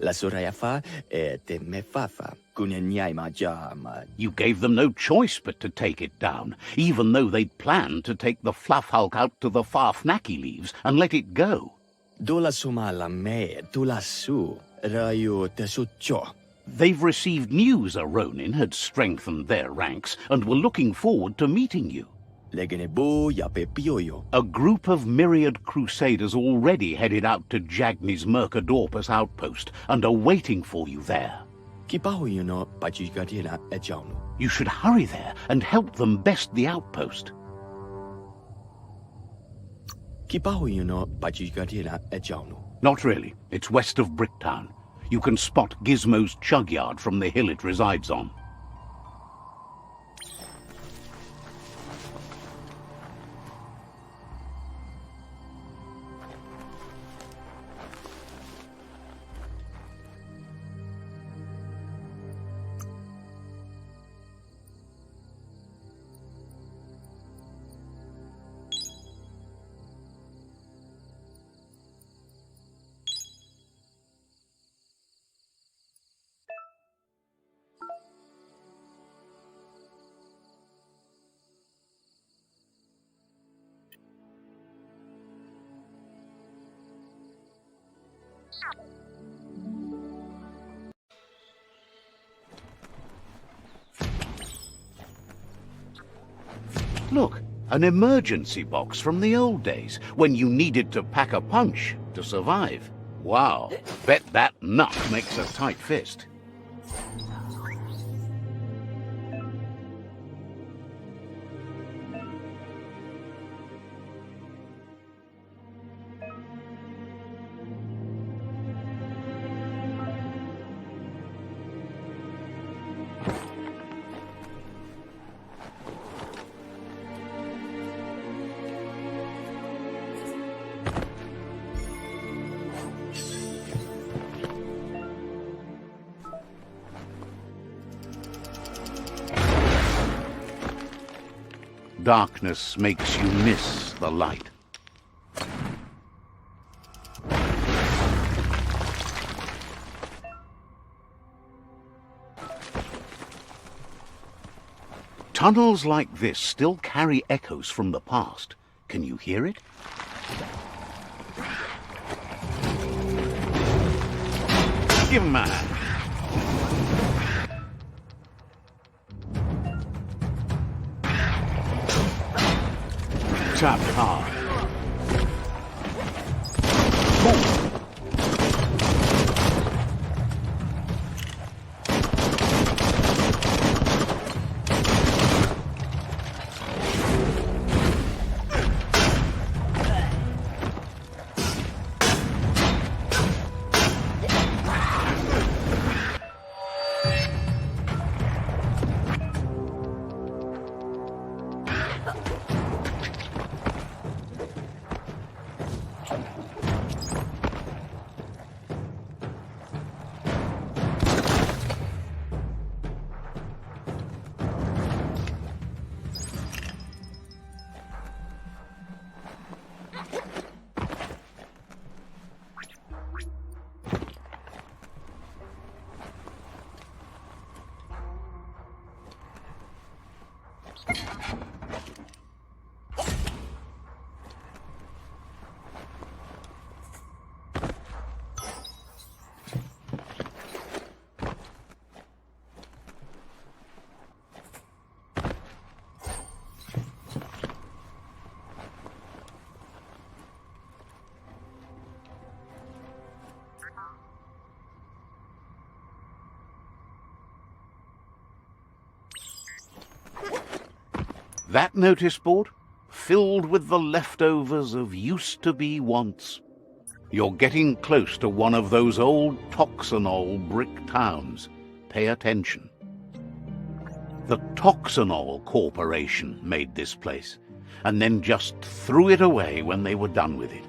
La Sorayafa te mefafa kunenyaima jama. You gave them no choice but to take it down, even though they'd planned to take the Fluff Hulk out to the far Fnacky leaves and let it go. Dola sumala me dula su rayo te sucho. They've received news a Ronin had strengthened their ranks and were looking forward to meeting you. Legenebo yape pioyo. A group of myriad crusaders already headed out to Jagni's Mercadorpus outpost and are waiting for you there. Kipaho yuno pachigatila ejauno. You should hurry there and help them best the outpost. Kipaho yuno pachigatila ejauno. Not really. It's west of Bricktown. You can spot Gizmo's Chugyard from the hill it resides on. Look, An emergency box from the old days, when you needed to pack a punch to survive. Wow, bet that nut makes a tight fist. Darkness makes you miss the light. Tunnels like this still carry echoes from the past. Can you hear it? Give him a hand. Tap hard. Move. That notice board? Filled with the leftovers of used-to-be wants. You're getting close to one of those old Toxanol brick towns. Pay attention. The Toxanol Corporation made this place, and then just threw it away when they were done with it.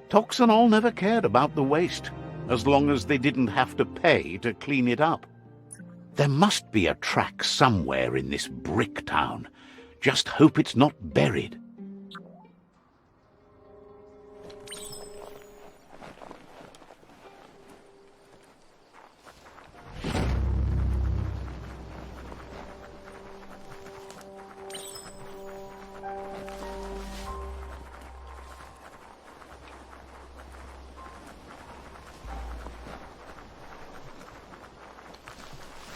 Toxanol never cared about the waste, as long as they didn't have to pay to clean it up. There must be a track somewhere in this brick town. Just hope it's not buried.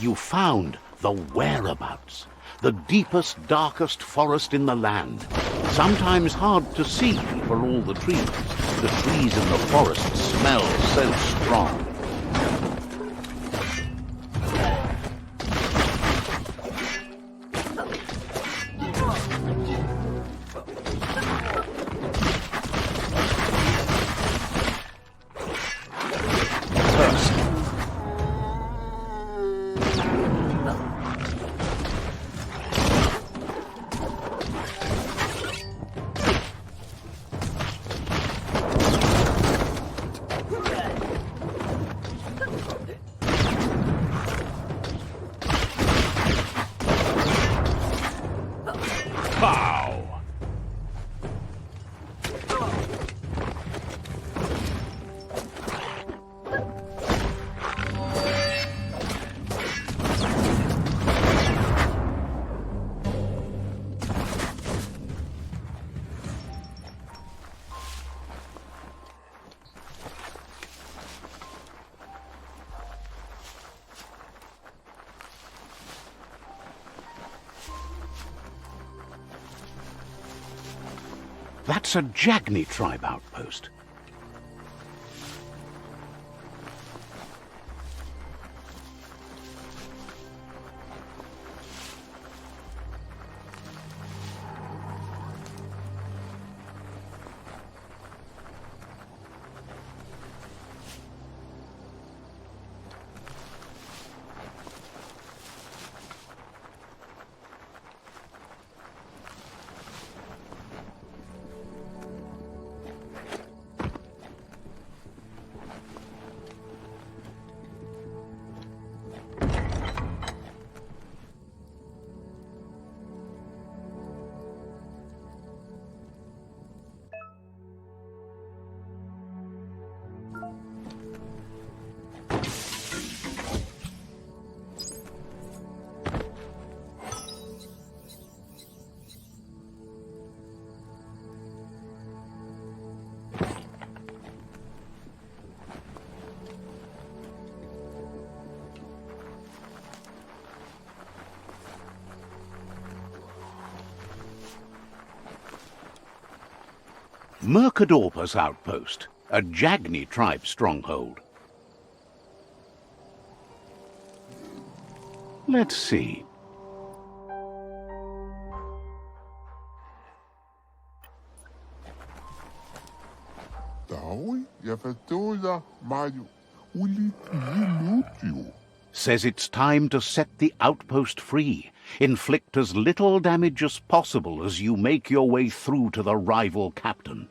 You found the whereabouts, the deepest, darkest forest in the land. Sometimes hard to see for all the trees. The trees in the forest smell so strong. That's a Jagni tribe outpost. Mercadorpus outpost, a Jagni tribe stronghold. Let's see. Says it's time to set the outpost free. Inflict as little damage as possible as you make your way through to the rival captain.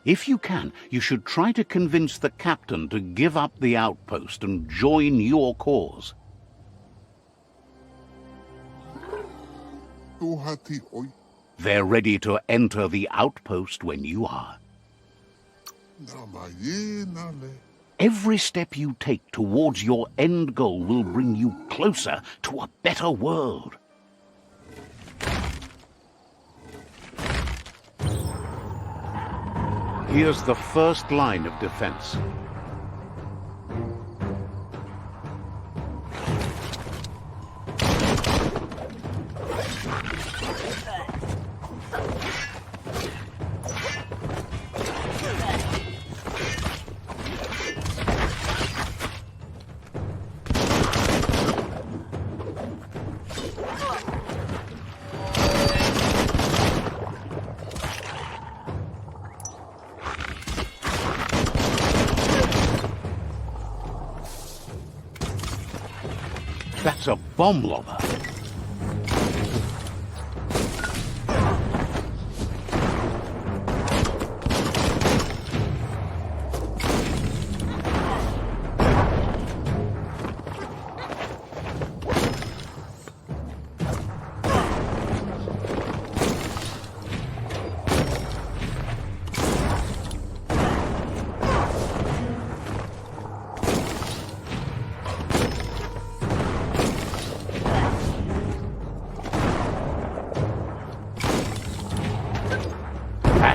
If you can, you should try to convince the captain to give up the outpost and join your cause. They're ready to enter the outpost when you are. Every step you take towards your end goal will bring you closer to a better world. Here's the first line of defense. That's a bomb lobber.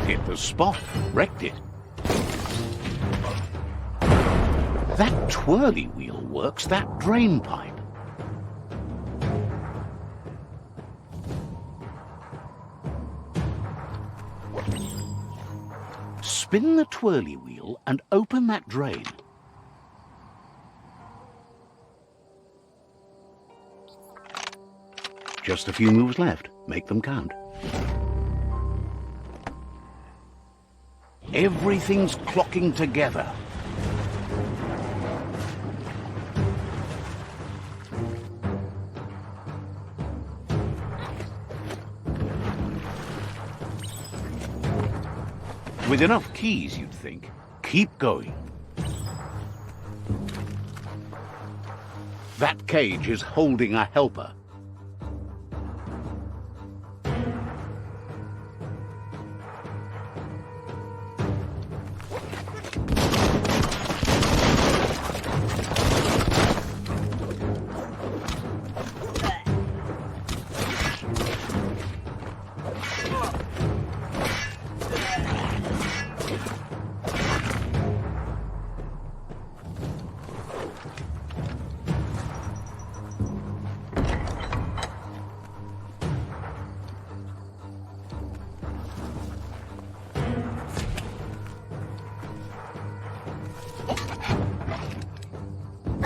Hit the spot, wrecked it. That twirly wheel works that drain pipe. Spin the twirly wheel and open that drain. Just a few moves left. Make them count. Everything's clocking together. With enough keys, you'd think. Keep going. That cage is holding a helper.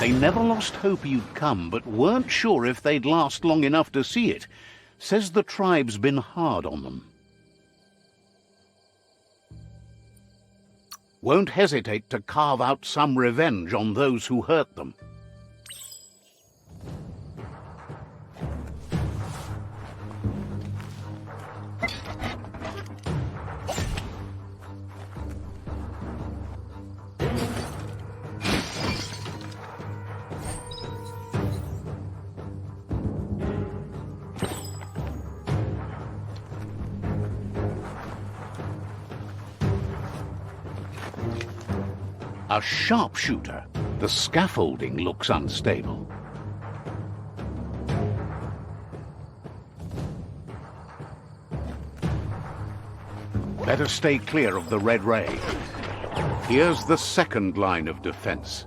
They never lost hope you'd come, but weren't sure if they'd last long enough to see it. Says the tribe's been hard on them. Won't hesitate to carve out some revenge on those who hurt them. A sharpshooter. The scaffolding looks unstable. Better stay clear of the red ray. Here's the second line of defense.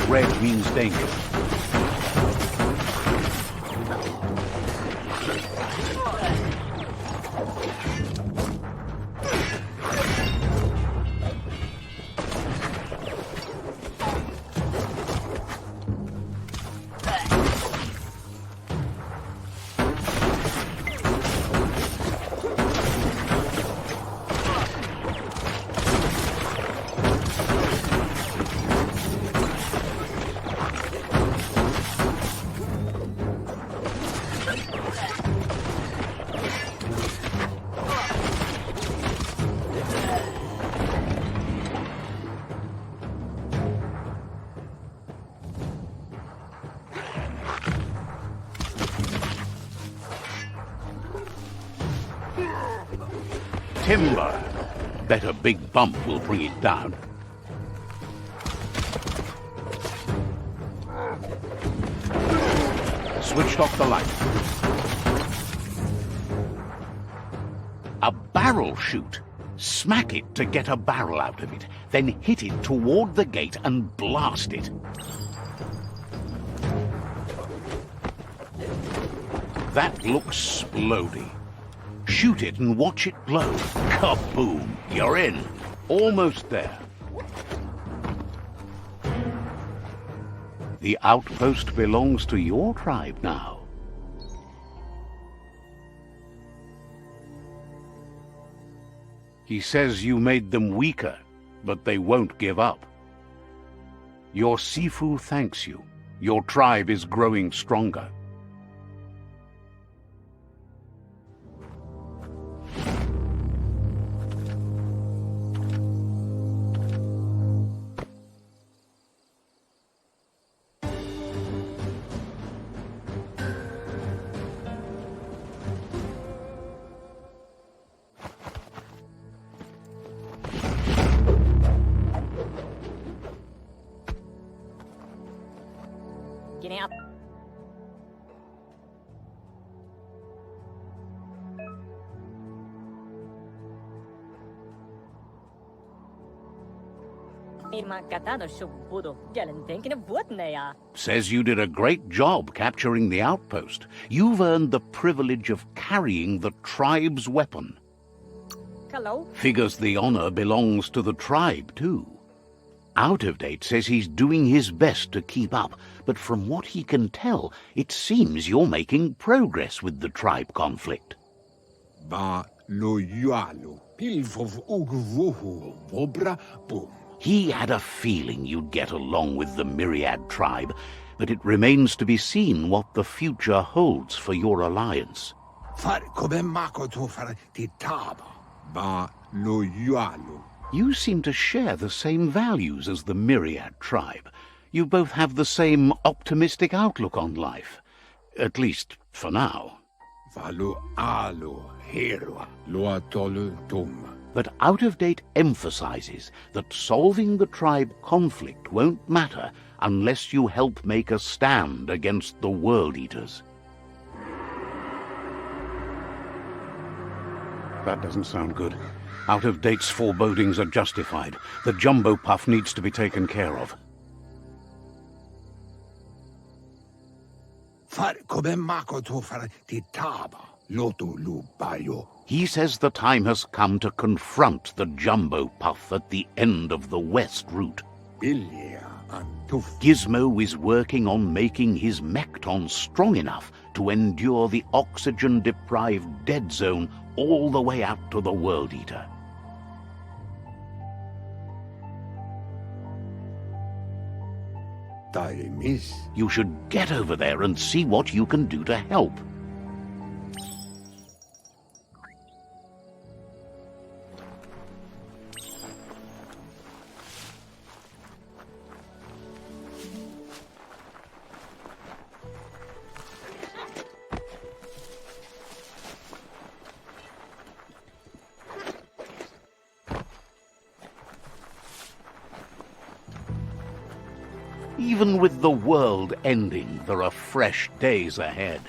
Red means danger. Timber. Bet a big bump will bring it down. Switched off the light. A barrel shoot. Smack it to get a barrel out of it, then hit it toward the gate and blast it. That looks splody. Shoot it and watch it blow. Kaboom! You're in. Almost there. The outpost belongs to your tribe now. He says you made them weaker, but they won't give up. Your Sifu thanks you. Your tribe is growing stronger. Getting up. Says you did a great job capturing the outpost. You've earned the privilege of carrying the tribe's weapon. Hello? Figures the honor belongs to the tribe, too. Out of Date says he's doing his best to keep up, but from what he can tell, it seems you're making progress with the tribe conflict. Ba lo yualo, pilvov ugvuhu, vobra boom. He had a feeling you'd get along with the Myriad tribe, but it remains to be seen what the future holds for your alliance. Far come makoto far titaba. Ba lo yualo. You seem to share the same values as the Myriad tribe. You both have the same optimistic outlook on life. At least, for now. Valu alo hero lo atolu tum. But Out of Date emphasizes that solving the tribe conflict won't matter unless you help make a stand against the World Eaters. That doesn't sound good. Out of Date's forebodings are justified. The jumbo puff needs to be taken care of. Far Come makoto fare ti taba. Lotu lu bayo. He says the time has come to confront the jumbo puff at the end of the west route. Ilia antuf. Gizmo is working on making his mekton strong enough to endure the oxygen-deprived dead zone all the way out to the World Eater. Miss. You should get over there and see what you can do to help. Even with the world ending, there are fresh days ahead.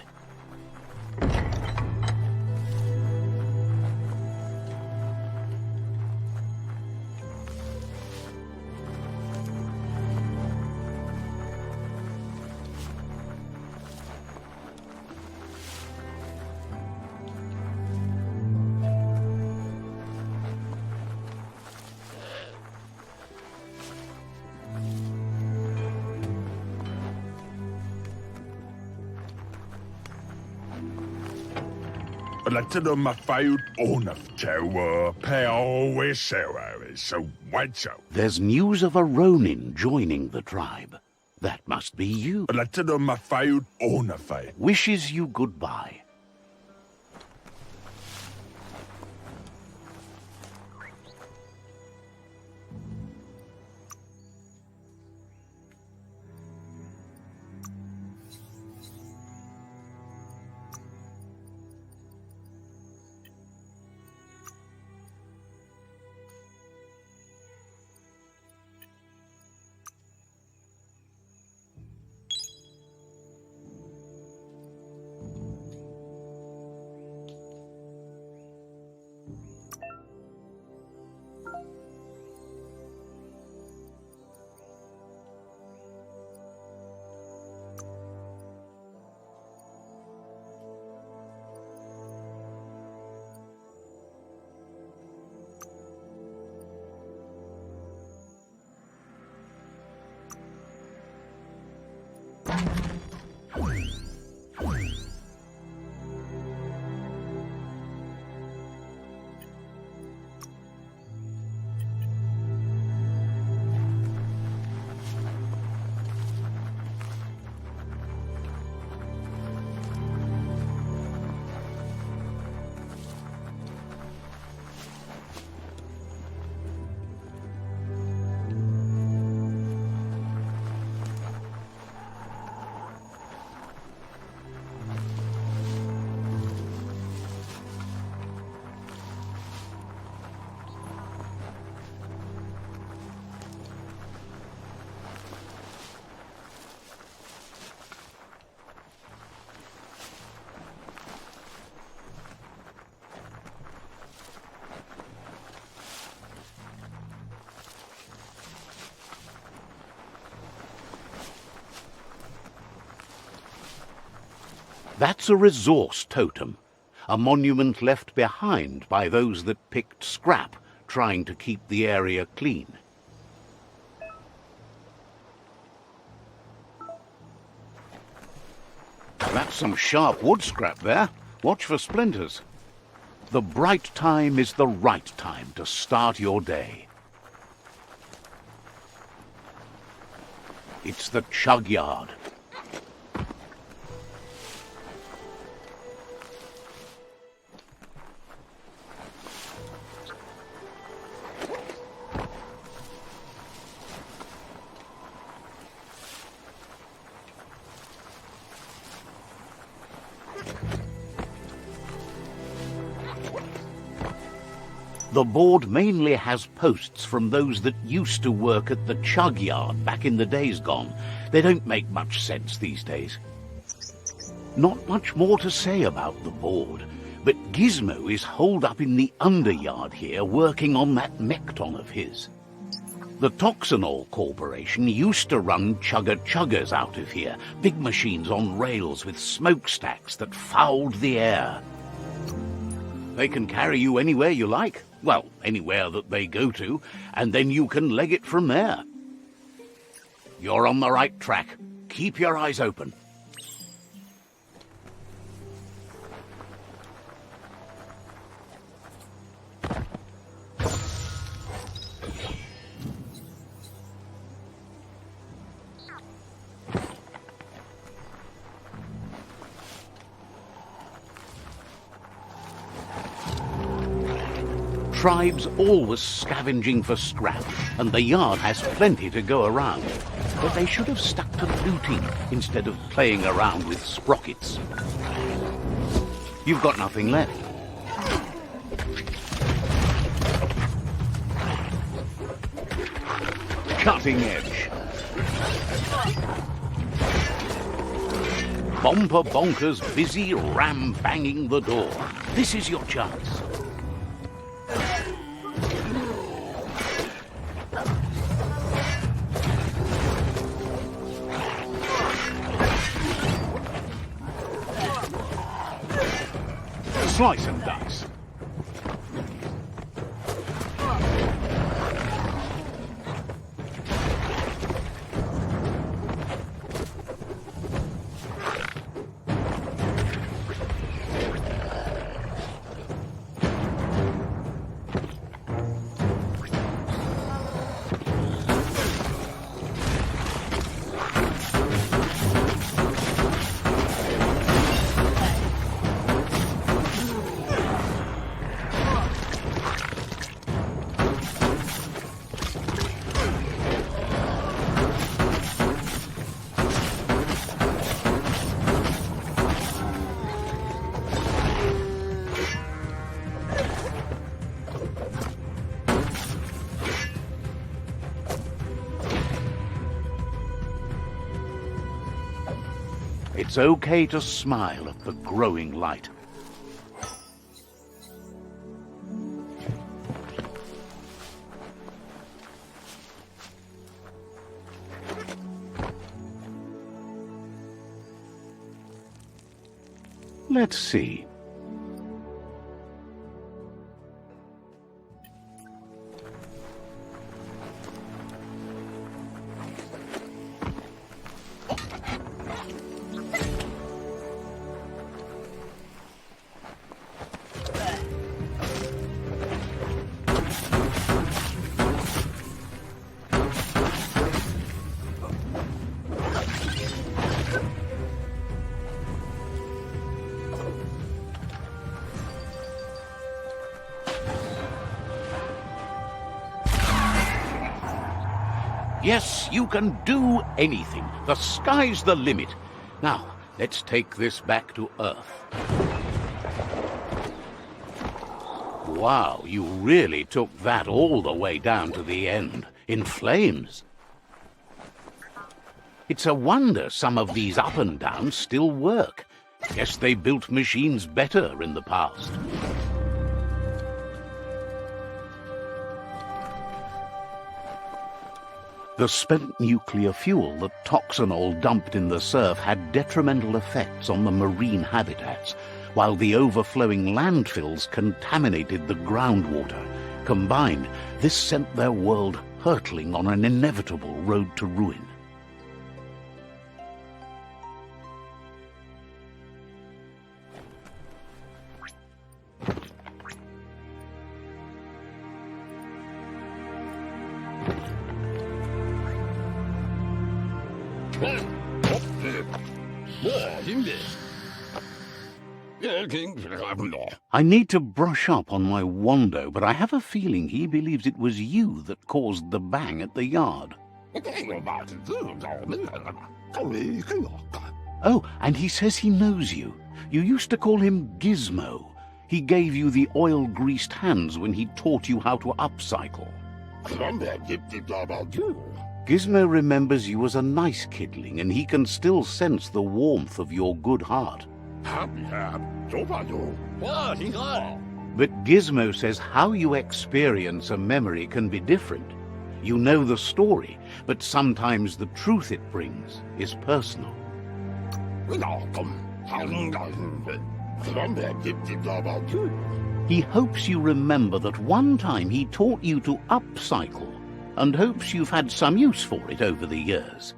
Latino ma fayut onaf tewa peo so white. There's news of a Ronin joining the tribe. That must be you. Latino ma fayut onafay. Wishes you goodbye. That's a resource totem, a monument left behind by those that picked scrap, trying to keep the area clean. That's some sharp wood scrap there. Watch for splinters. The bright time is the right time to start your day. It's the chug yard. The board mainly has posts from those that used to work at the chug yard back in the days gone. They don't make much sense these days. Not much more to say about the board, but Gizmo is holed up in the underyard here working on that mekton of his. The Toxanol Corporation used to run chugger-chuggers out of here, big machines on rails with smokestacks that fouled the air. They can carry you anywhere you like, well, anywhere that they go to, and then you can leg it from there. You're on the right track. Keep your eyes open. Tribes always scavenging for scrap, and the yard has plenty to go around. But they should have stuck to looting instead of playing around with sprockets. You've got nothing left. Cutting edge. Bomper bonkers busy ram-banging the door. This is your chance. Slice and dice. It's okay to smile at the growing light. Let's see. Yes, you can do anything. The sky's the limit. Now, let's take this back to Earth. Wow, you really took that all the way down to the end, in flames. It's a wonder some of these up and downs still work. Guess they built machines better in the past. The spent nuclear fuel that Toxanol dumped in the surf had detrimental effects on the marine habitats, while the overflowing landfills contaminated the groundwater. Combined, this sent their world hurtling on an inevitable road to ruin. I need to brush up on my Wando, but I have a feeling he believes it was you that caused the bang at the yard. Oh, and he says he knows you. You used to call him Gizmo. He gave you the oil-greased hands when he taught you how to upcycle. Gizmo remembers you as a nice kidling, and he can still sense the warmth of your good heart. But Gizmo says how you experience a memory can be different. You know the story, but sometimes the truth it brings is personal. He hopes you remember that one time he taught you to upcycle, and hopes you've had some use for it over the years.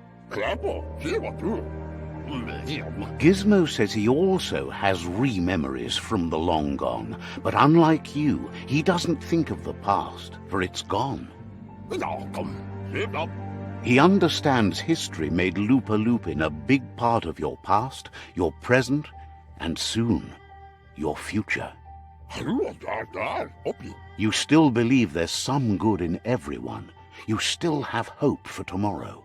Gizmo says he also has re-memories from the long gone, but unlike you, he doesn't think of the past, for it's gone. He understands history made Lupa Lupin a big part of your past, your present, and soon, your future. You still believe there's some good in everyone. You still have hope for tomorrow.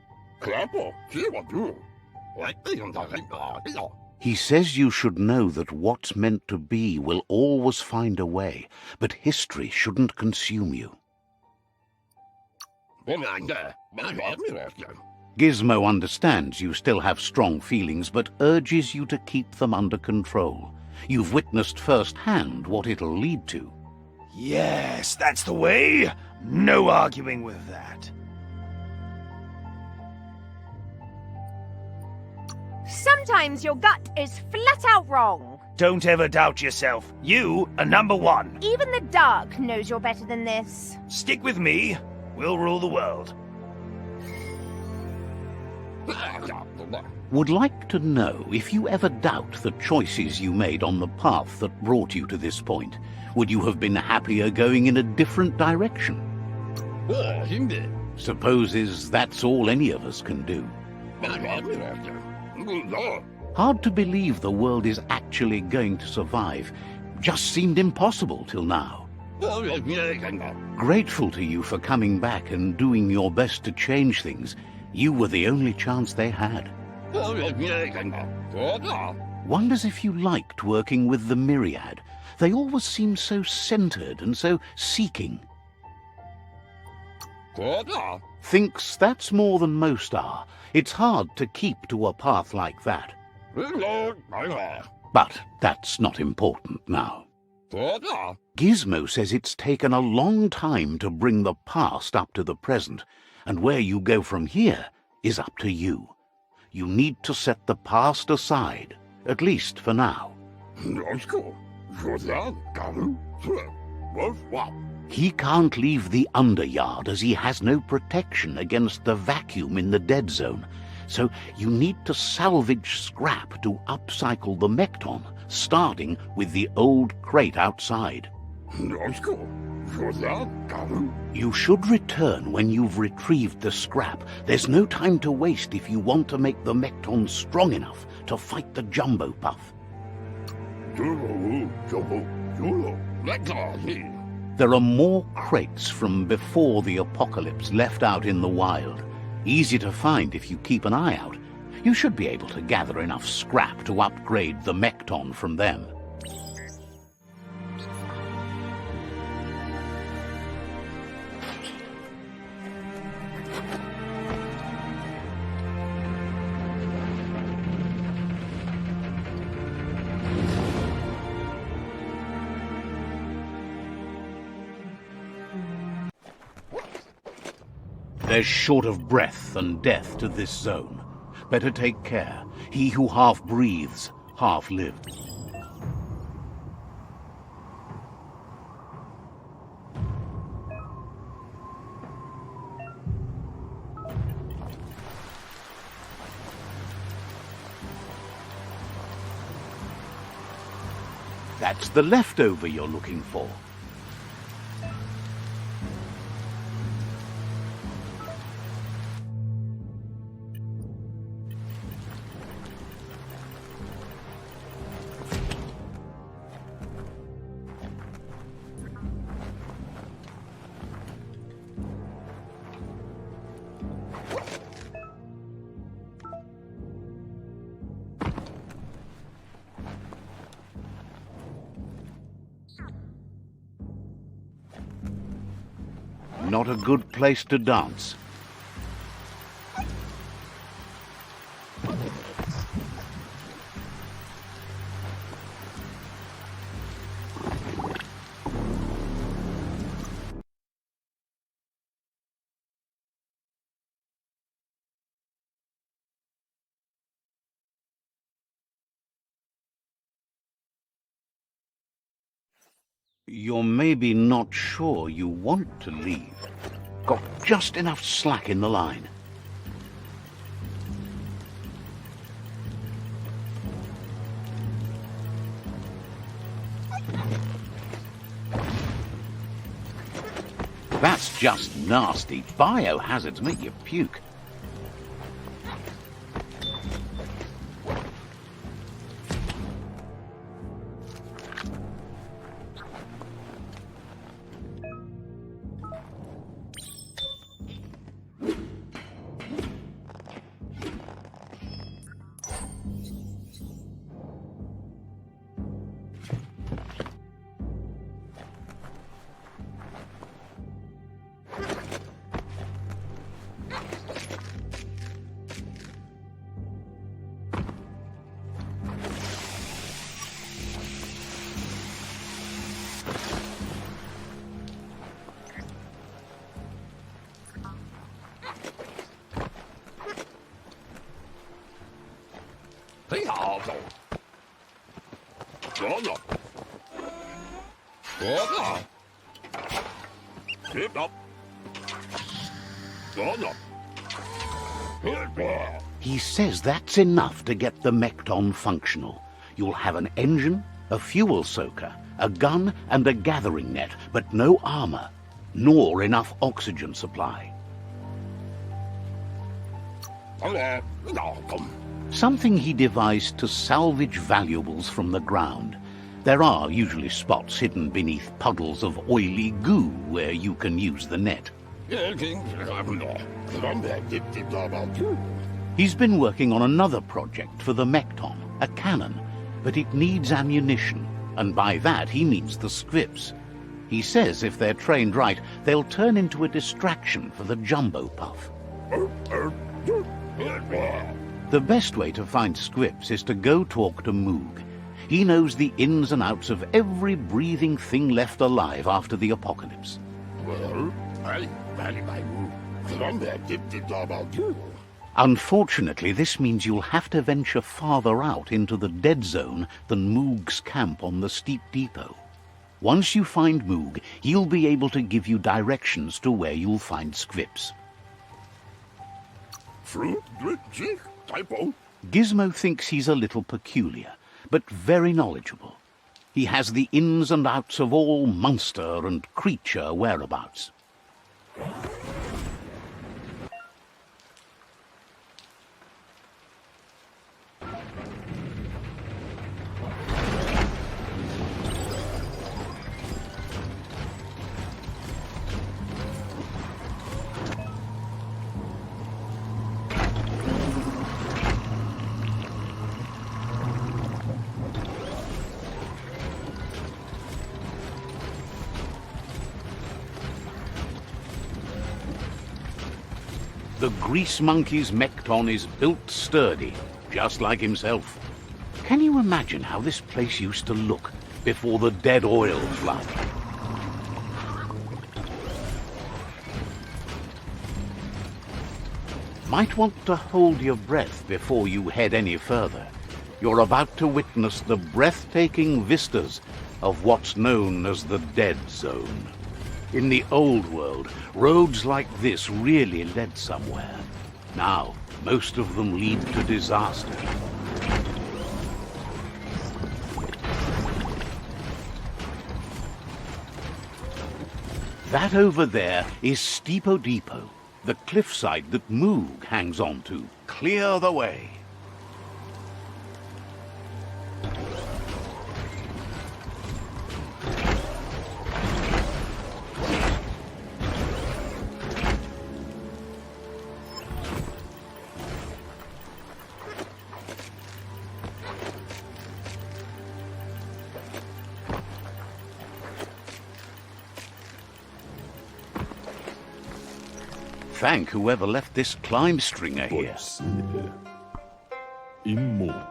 He says you should know that what's meant to be will always find a way, but history shouldn't consume you. Gizmo understands you still have strong feelings, but urges you to keep them under control. You've witnessed firsthand what it'll lead to. Yes, that's the way. No arguing with that. Sometimes your gut is flat out wrong. Don't ever doubt yourself. You are number one. Even the dark knows you're better than this. Stick with me. We'll rule the world. Would like to know if you ever doubt the choices you made on the path that brought you to this point. Would you have been happier going in a different direction? Supposes that's all any of us can do. Hard to believe the world is actually going to survive. Just seemed impossible till now. Grateful to you for coming back and doing your best to change things. You were the only chance they had. Wonders if you liked working with the Myriad. They always seem so centered and so seeking. Thinks that's more than most are. It's hard to keep to a path like that. But that's not important now. Gizmo says it's taken a long time to bring the past up to the present, and where you go from here is up to you. You need to set the past aside, at least for now. He can't leave the Underyard as he has no protection against the vacuum in the dead zone, so you need to salvage scrap to upcycle the Mekton, starting with the old crate outside. You should return when you've retrieved the scrap. There's no time to waste if you want to make the Mekton strong enough to fight the Jumbo Puff. There are more crates from before the apocalypse left out in the wild. Easy to find if you keep an eye out. You should be able to gather enough scrap to upgrade the Mekton from them. There's short of breath and death to this zone. Better take care. He who half breathes, half lives. That's the leftover you're looking for. Not a good place to dance. You're maybe not sure you want to leave. Got just enough slack in the line. That's just nasty. Biohazards make you puke. He says that's enough to get the Mekton functional. You'll have an engine, a fuel soaker, a gun, and a gathering net, but no armor, nor enough oxygen supply. Something he devised to salvage valuables from the ground. There are usually spots hidden beneath puddles of oily goo where you can use the net. He's been working on another project for the Mekton, a cannon, but it needs ammunition, and by that he means the scripts. He says if they're trained right, they'll turn into a distraction for the jumbo puff. The best way to find scripts is to go talk to Moog. He knows the ins and outs of every breathing thing left alive after the apocalypse. Unfortunately, this means you'll have to venture farther out into the dead zone than Moog's camp on the steep depot. Once you find Moog, he'll be able to give you directions to where you'll find scripts. Gizmo thinks he's a little peculiar, but very knowledgeable. He has the ins and outs of all monster and creature whereabouts. The grease monkey's Mekton is built sturdy, just like himself. Can you imagine how this place used to look before the dead oil flood? Might want to hold your breath before you head any further. You're about to witness the breathtaking vistas of what's known as the Dead Zone. In the old world, roads like this really led somewhere. Now, most of them lead to disaster. That over there is Steepo Depot, the cliffside that Moog hangs on to. Clear the way. Thank whoever left this climb stringer here. Immo.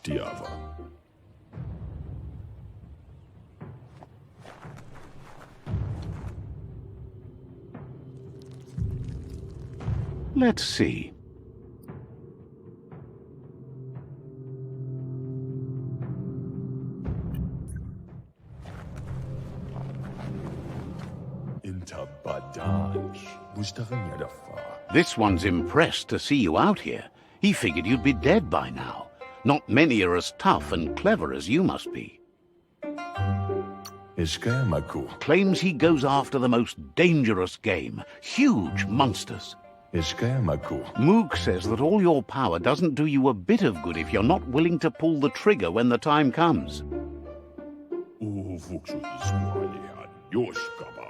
Diava. Let's see. Inta badanj. Bustaranadafa. This one's impressed to see you out here. He figured you'd be dead by now. Not many are as tough and clever as you must be. Iskamaku. Claims he goes after the most dangerous game, huge monsters. Iskamaku. Moog says that all your power doesn't do you a bit of good if you're not willing to pull the trigger when the time comes.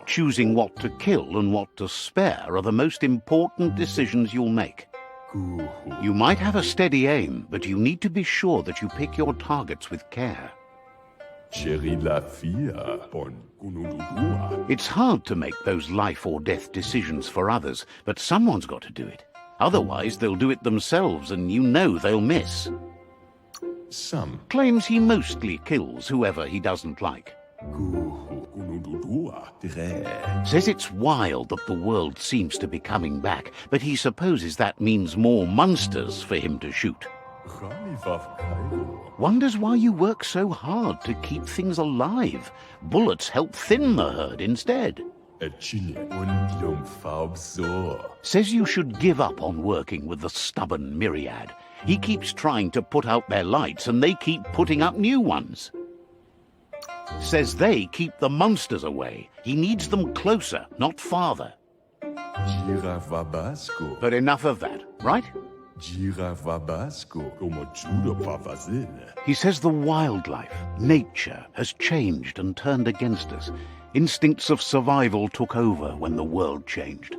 Choosing what to kill and what to spare are the most important decisions you'll make. You might have a steady aim, but you need to be sure that you pick your targets with care. It's hard to make those life or death decisions for others, but someone's got to do it. Otherwise, they'll do it themselves, and you know they'll miss. Some. Claims he mostly kills whoever he doesn't like. Says it's wild that the world seems to be coming back, but he supposes that means more monsters for him to shoot. Wonders why you work so hard to keep things alive. Bullets help thin the herd instead. Says you should give up on working with the stubborn myriad. He keeps trying to put out their lights and they keep putting up new ones. Says they keep the monsters away. He needs them closer, not farther. But enough of that, right? He says the wildlife, nature, has changed and turned against us. Instincts of survival took over when the world changed.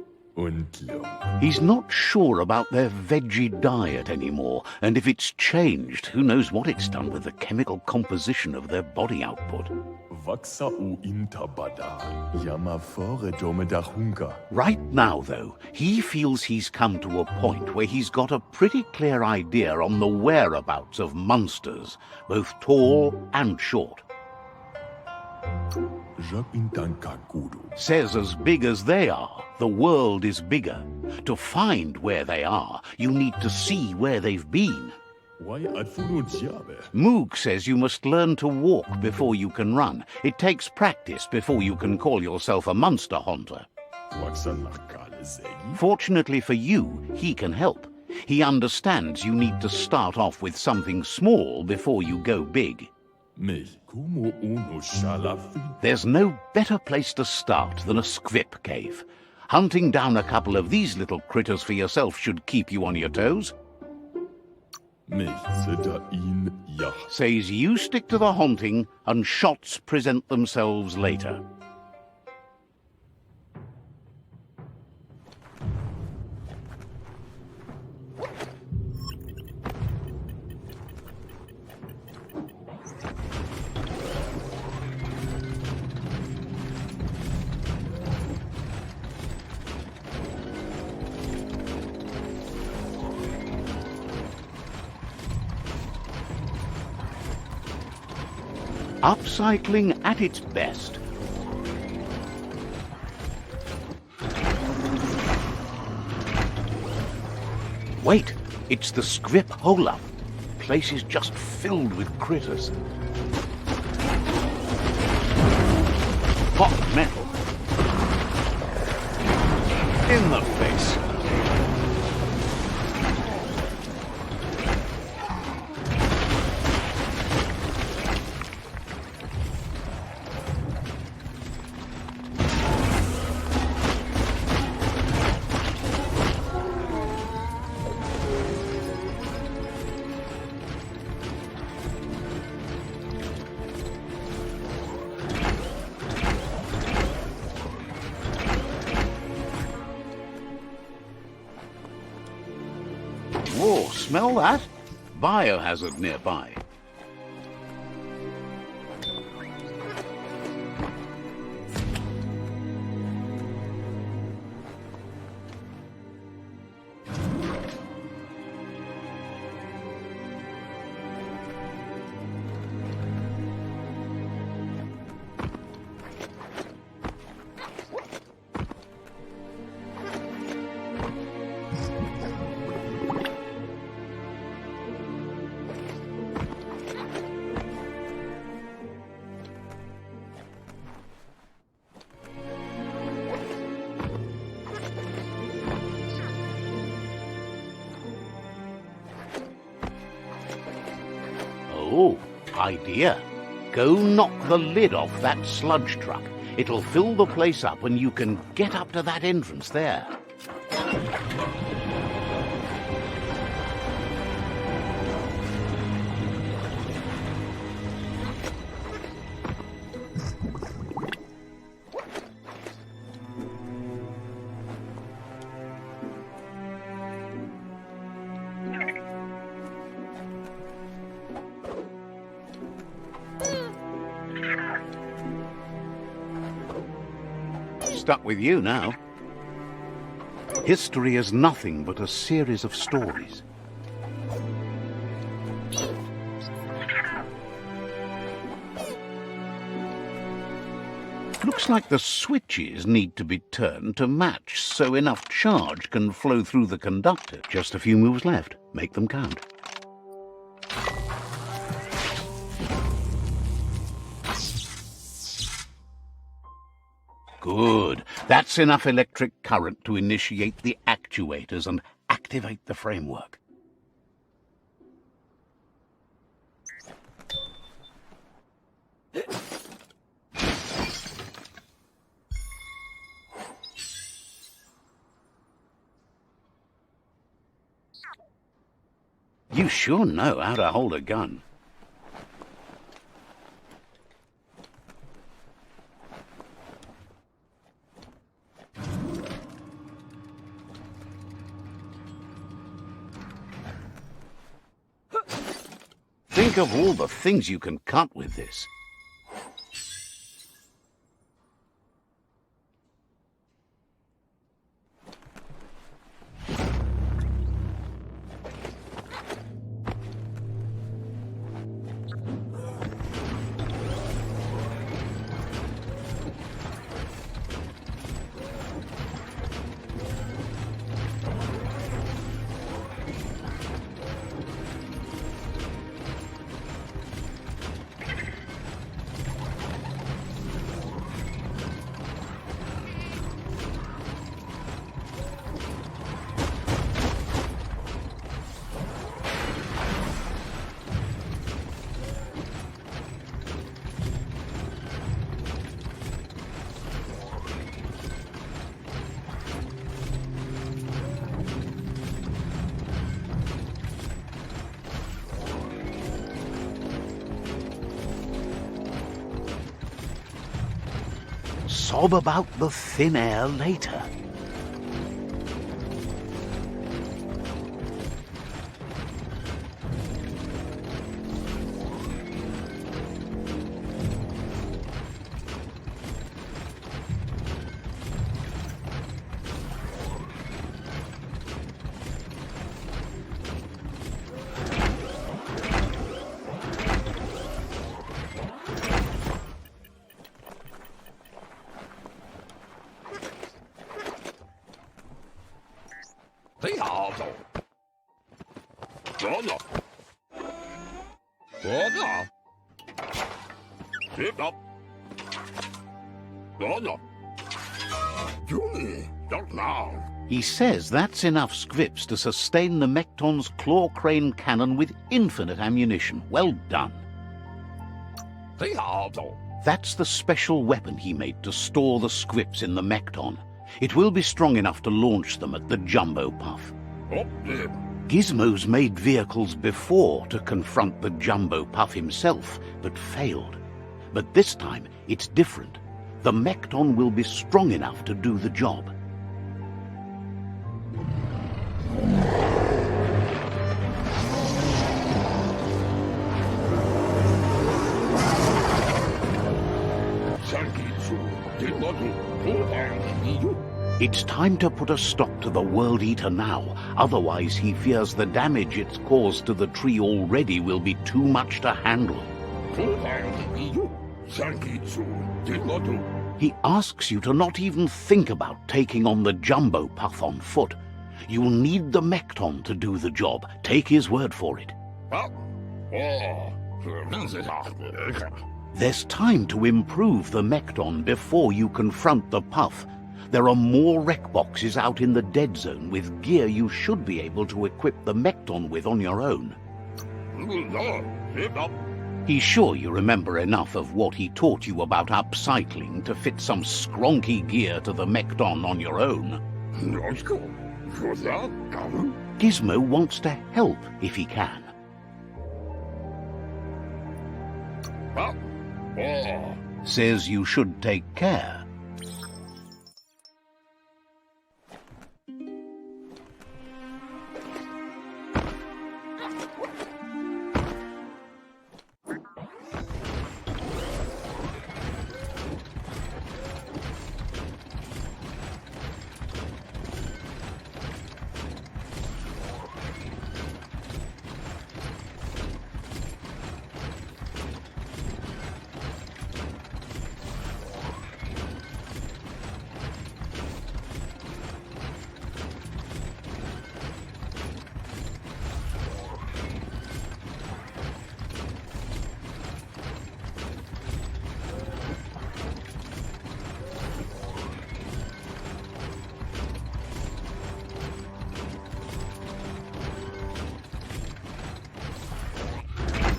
He's not sure about their veggie diet anymore, and if it's changed, who knows what it's done with the chemical composition of their body output. Right now, though, he feels he's come to a point where he's got a pretty clear idea on the whereabouts of monsters, both tall and short. Says as big as they are, the world is bigger. To find where they are, you need to see where they've been. Moog says you must learn to walk before you can run. It takes practice before you can call yourself a monster hunter. Fortunately for you, he can help. He understands you need to start off with something small before you go big. There's no better place to start than a squip cave. Hunting down a couple of these little critters for yourself should keep you on your toes. Says you stick to the hunting and shots present themselves later. Upcycling at its best. Wait, it's the scrip hole-up. Place is just filled with critters. Hot metal. In the face. Whoa, smell that? Biohazard nearby. Oh, idea. Go knock the lid off that sludge truck. It'll fill the place up and you can get up to that entrance there. Stuck with you now. History is nothing but a series of stories. Looks like the switches need to be turned to match so enough charge can flow through the conductor. Just a few moves left. Make them count. Good. That's enough electric current to initiate the actuators and activate the framework. You sure know how to hold a gun. Think of all the things you can cut with this. Sob about the thin air later. He says that's enough scripts to sustain the Mekton's claw crane cannon with infinite ammunition. Well done. That's the special weapon he made to store the scripts in the Mekton. It will be strong enough to launch them at the Jumbo Puff. Gizmo's made vehicles before to confront the Jumbo Puff himself, but failed. But this time, it's different. The Mekton will be strong enough to do the job. It's time to put a stop to the World Eater now, otherwise he fears the damage it's caused to the tree already will be too much to handle. He asks you to not even think about taking on the Jumbo Puff on foot. You'll need the Mekton to do the job. Take his word for it. There's time to improve the Mekton before you confront the Puff. There are more wreck boxes out in the dead zone with gear you should be able to equip the Mekton with on your own. He's sure you remember enough of what he taught you about upcycling to fit some skronky gear to the Mekton on your own. Gizmo wants to help if he can. Says you should take care.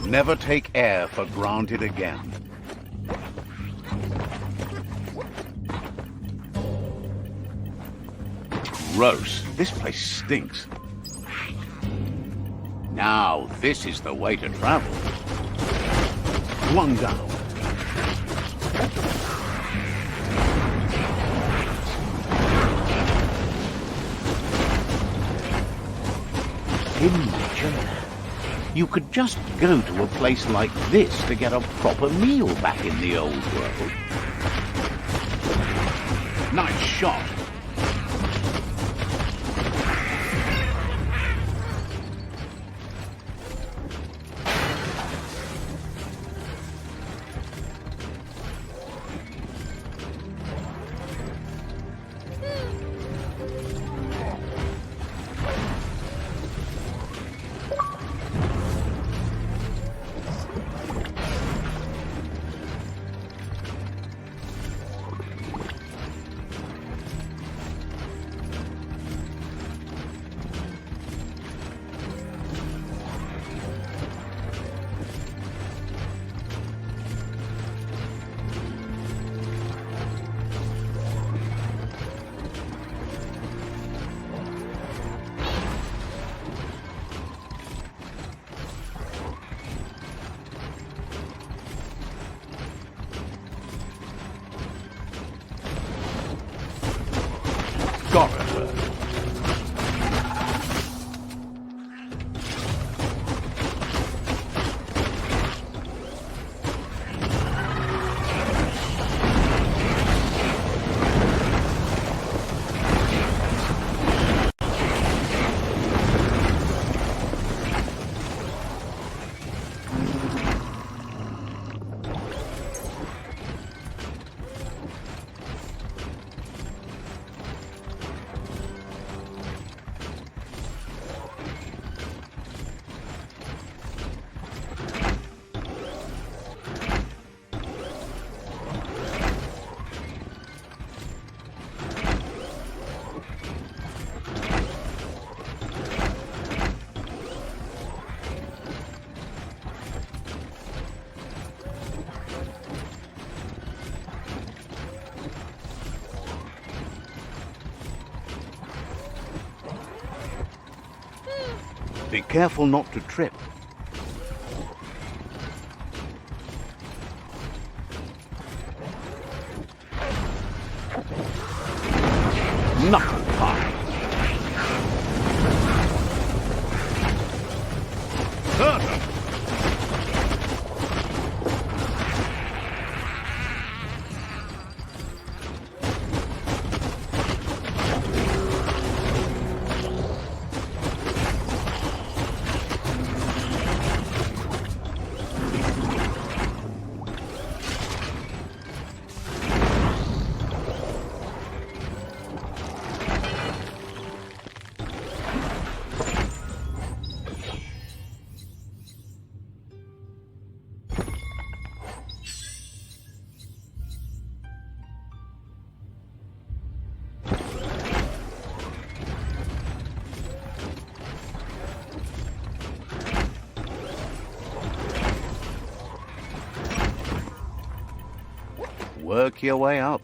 Never take air for granted again. Gross. This place stinks. Now, this is the way to travel. One down. Imagine. You could just go to a place like this to get a proper meal back in the old world. Nice shot. Got it. Be careful not to trip. Knuckle pie. Certain. Work your way up.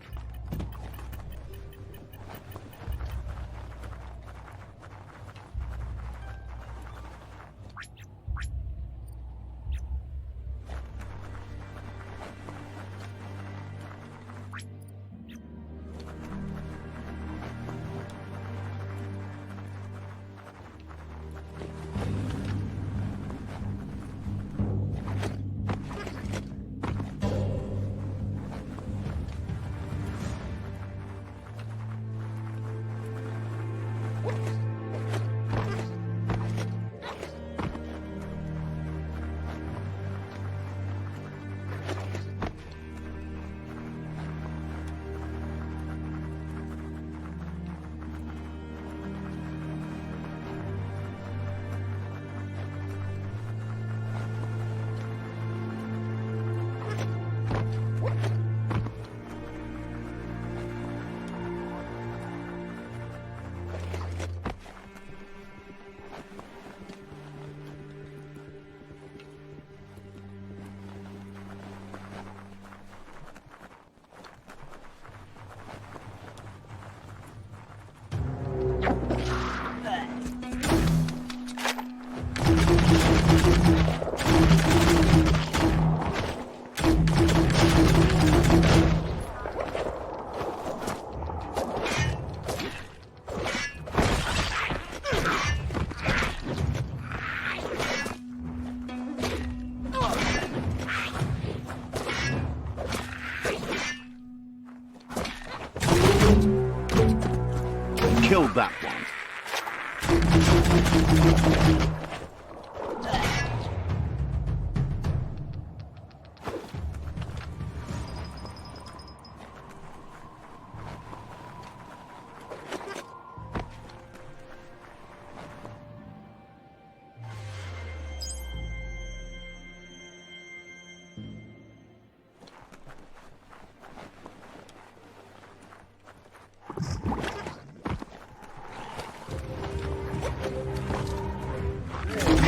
Killed that one.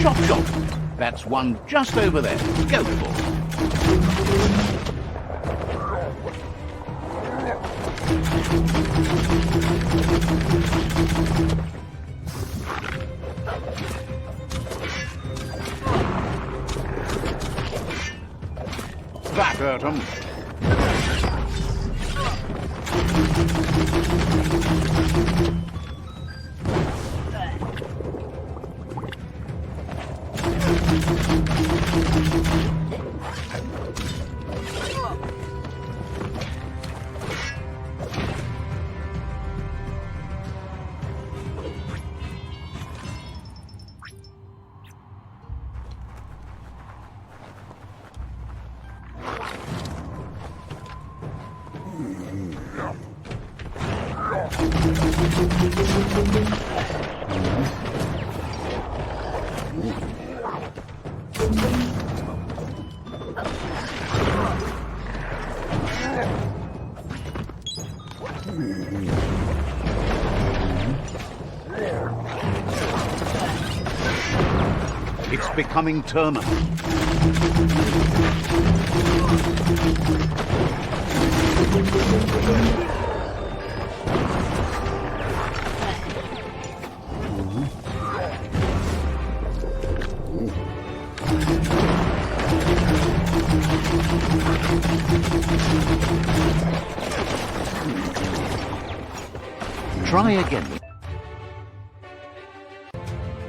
Shot, shot. That's one just over there. Go for it. That hurt him. It's becoming terminal. Try again.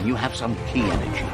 You have some key energy.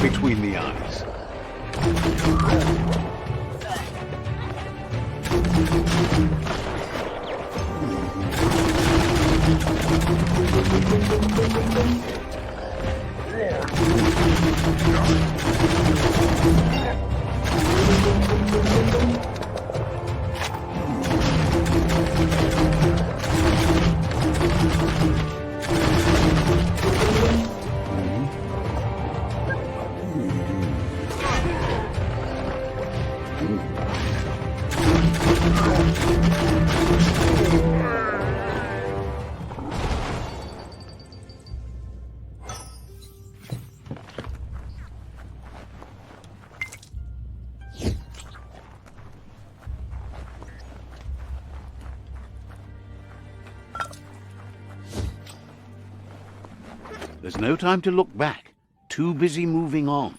between the eyes. There's no time to look back. Too busy moving on.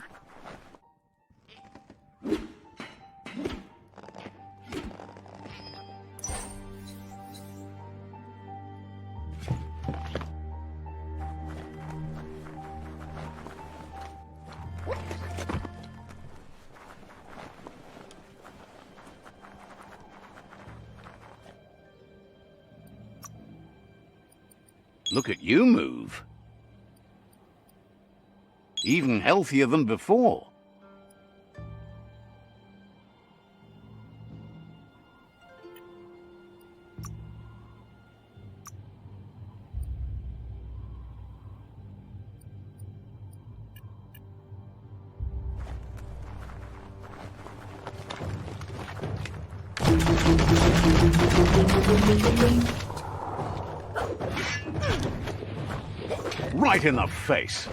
Look at you move. Even healthier than before. Right in the face.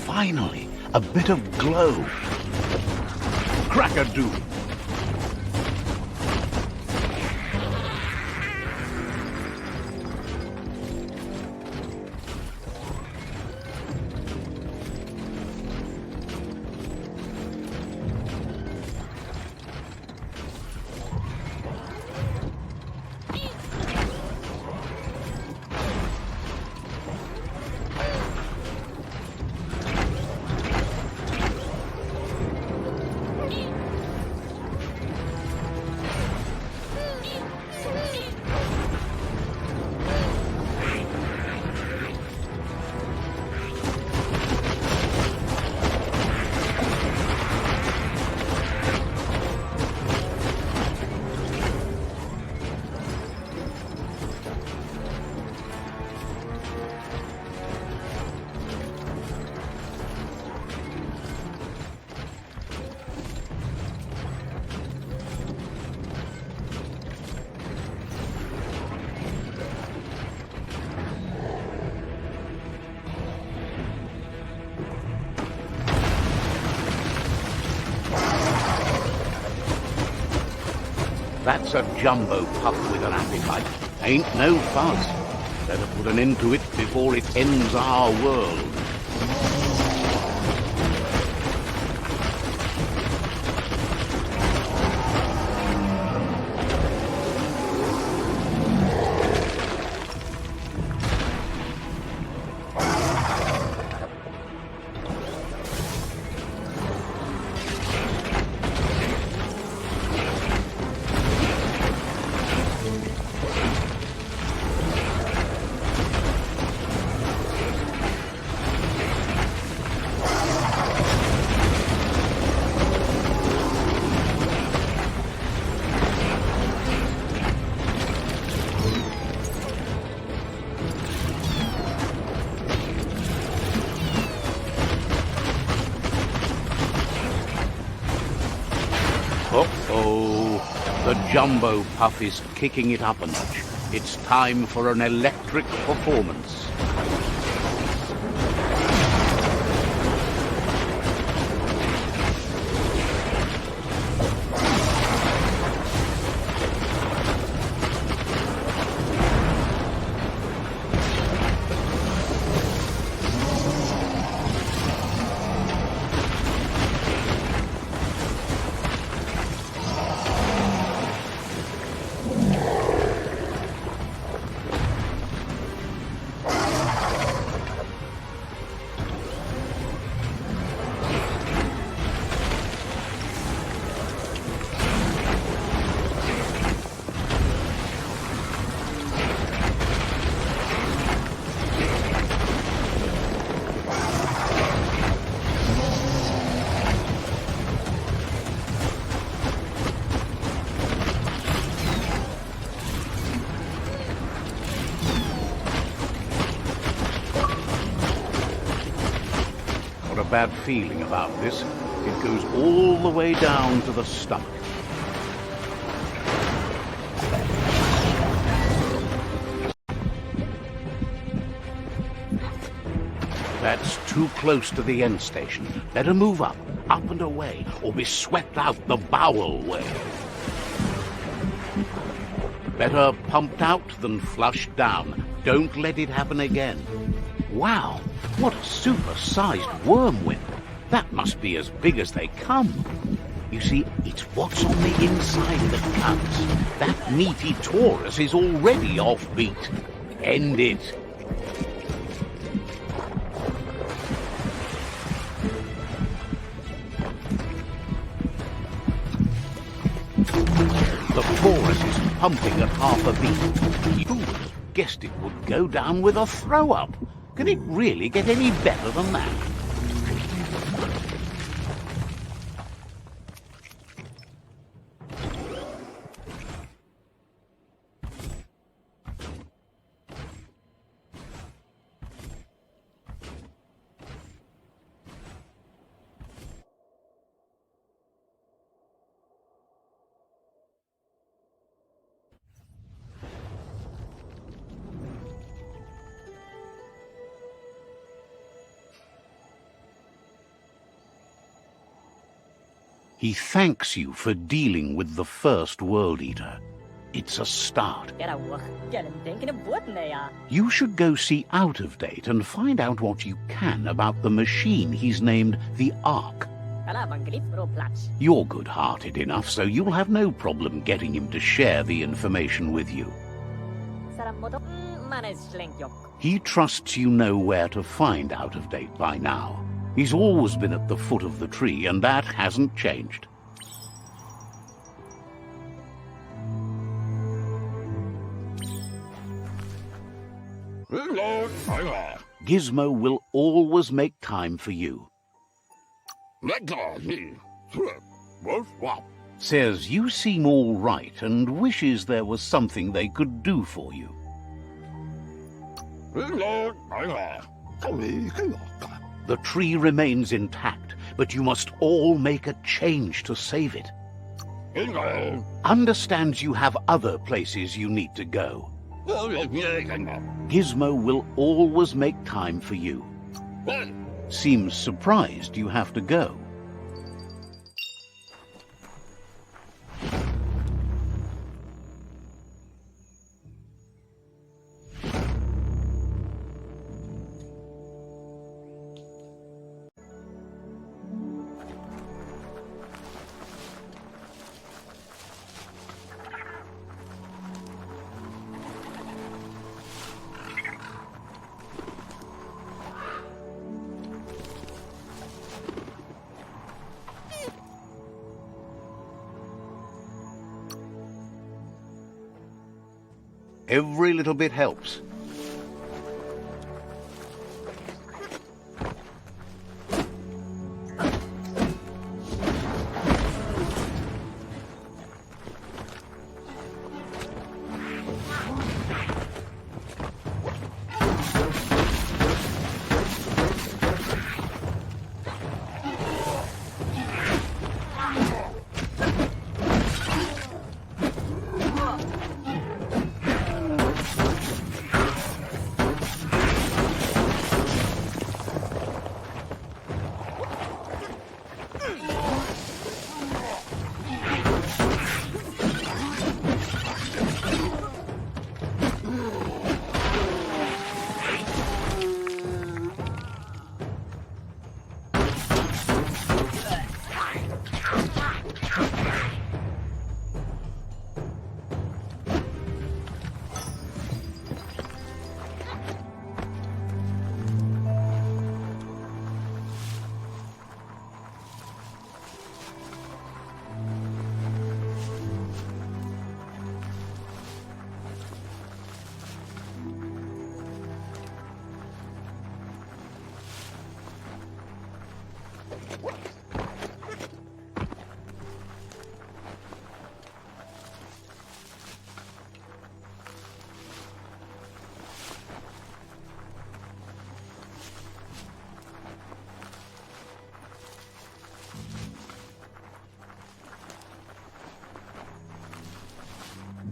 Finally, a bit of glow. Crack-a-doo. That's a jumbo pup with an appetite. Ain't no fuss. Better put an end to it before it ends our world. Uh-oh. The Jumbo Puff is kicking it up a notch. It's time for an electric performance. Bad feeling about this. It goes all the way down to the stomach. That's too close to the end station. Better move up and away, or be swept out the bowel way. Better pumped out than flushed down. Don't let it happen again. Wow, what a super-sized wormwhip. That must be as big as they come. You see, it's what's on the inside that counts. That meaty Taurus is already offbeat. End it. The Taurus is pumping at half a beat. You guessed it would go down with a throw-up. Can it really get any better than that? He thanks you for dealing with the first World Eater. It's a start. You should go see Out of Date and find out what you can about the machine he's named the Ark. You're good-hearted enough, so you'll have no problem getting him to share the information with you. He trusts you know where to find Out of Date by now. He's always been at the foot of the tree, and that hasn't changed. Gizmo will always make time for you. Says you seem all right and wishes there was something they could do for you. The tree remains intact, but you must all make a change to save it. Understands you have other places you need to go. Gizmo will always make time for you. Seems surprised you have to go. Every little bit helps.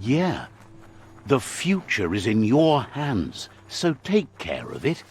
Yeah. The future is in your hands, so take care of it.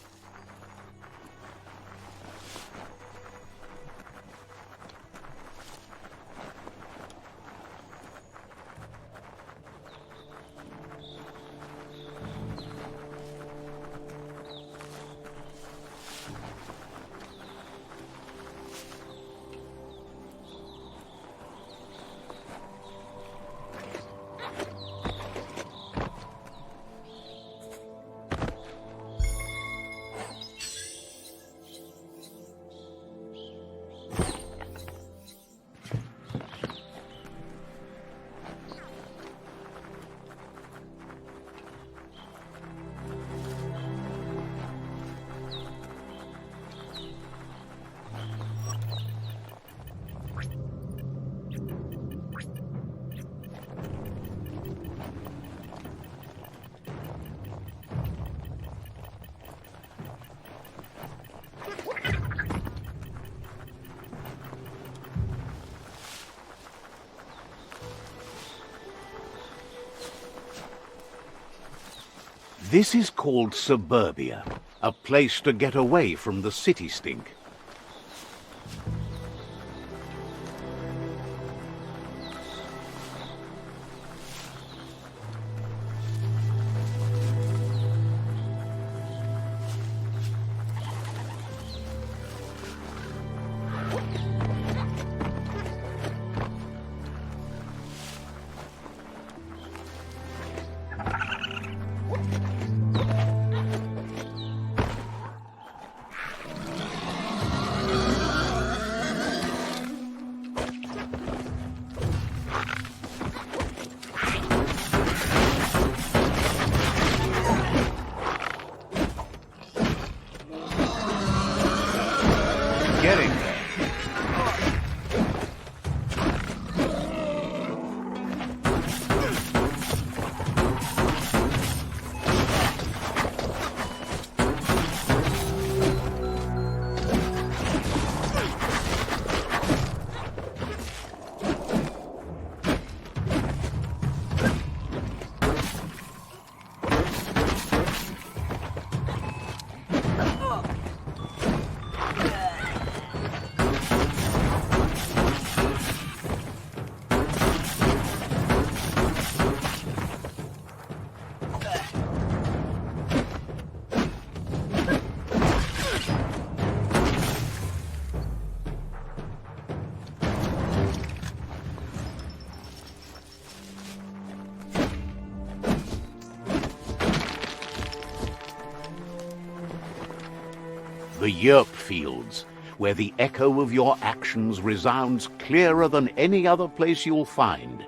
This is called suburbia, a place to get away from the city stink. Getting there. The yerp fields, where the echo of your actions resounds clearer than any other place you'll find,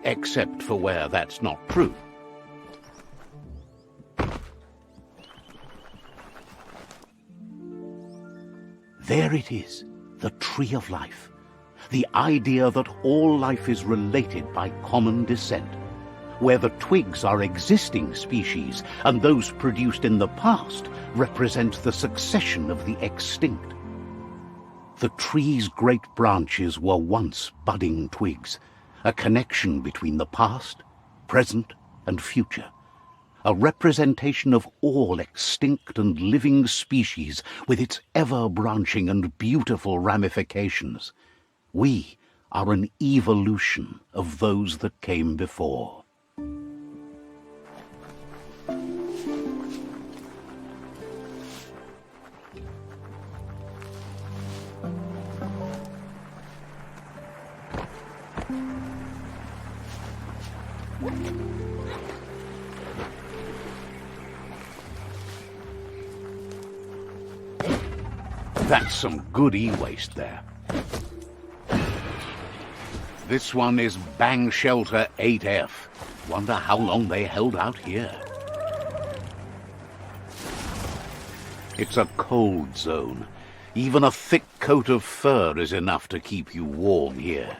except for where that's not true. There it is, the tree of life, the idea that all life is related by common descent, where the twigs are existing species and those produced in the past represent the succession of the extinct. The tree's great branches were once budding twigs, a connection between the past, present, and future, a representation of all extinct and living species with its ever-branching and beautiful ramifications. We are an evolution of those that came before. That's some good e-waste there. This one is Bang Shelter 8F. Wonder how long they held out here. It's a cold zone. Even a thick coat of fur is enough to keep you warm here.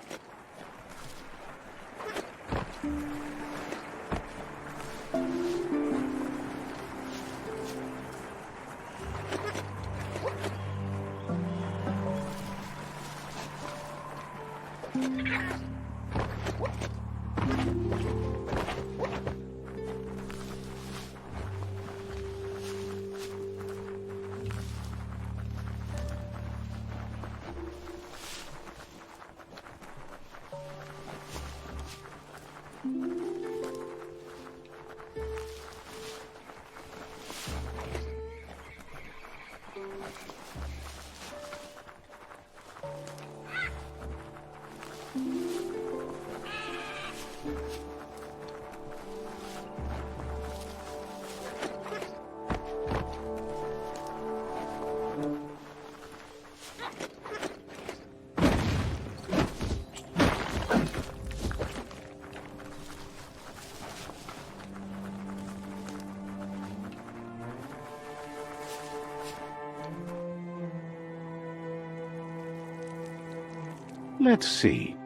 Let's see.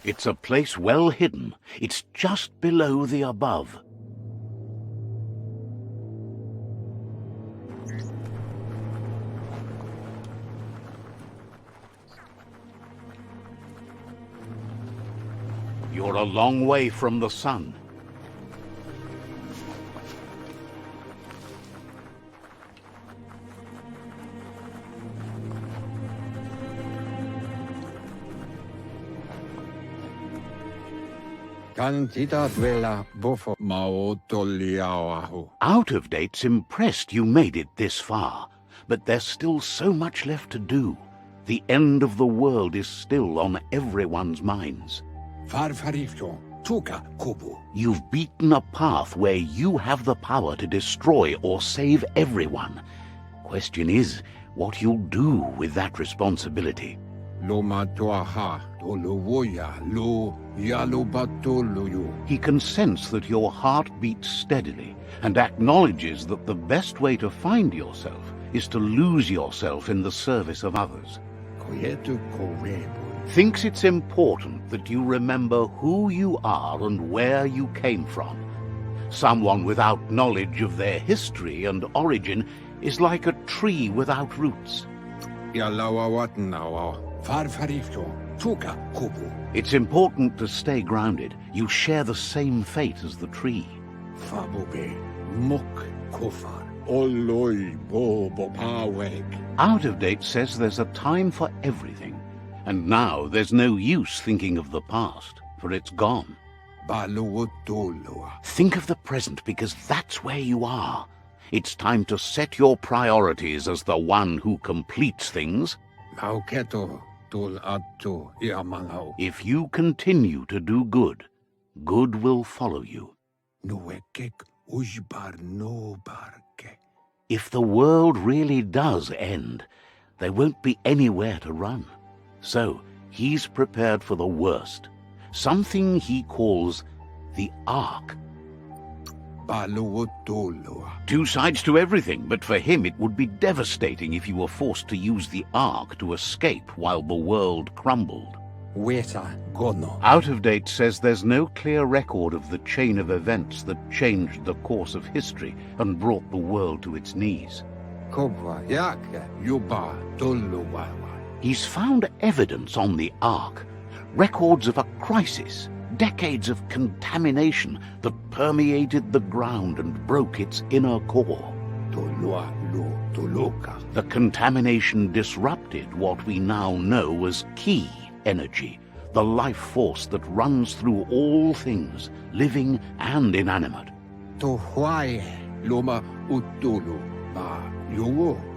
It's a place well hidden. It's just below the above. You're a long way from the sun. Out of Date's impressed you made it this far, but there's still so much left to do. The end of the world is still on everyone's minds. You've beaten a path where you have the power to destroy or save everyone. Question is, what you'll do with that responsibility. He can sense that your heart beats steadily and acknowledges that the best way to find yourself is to lose yourself in the service of others. Thinks it's important that you remember who you are and where you came from. Someone without knowledge of their history and origin is like a tree without roots. It's important to stay grounded. You share the same fate as the tree. Out of Date says there's a time for everything, and now there's no use thinking of the past, for it's gone. Think of the present, because that's where you are. It's time to set your priorities as the one who completes things. If you continue to do good, good will follow you. If the world really does end, there won't be anywhere to run. So he's prepared for the worst, something he calls the Ark. Two sides to everything, but for him it would be devastating if you were forced to use the Ark to escape while the world crumbled. Out of Date says there's no clear record of the chain of events that changed the course of history and brought the world to its knees. He's found evidence on the Ark, records of a crisis, decades of contamination that permeated the ground and broke its inner core. The contamination disrupted what we now know as Ki energy, the life force that runs through all things, living and inanimate.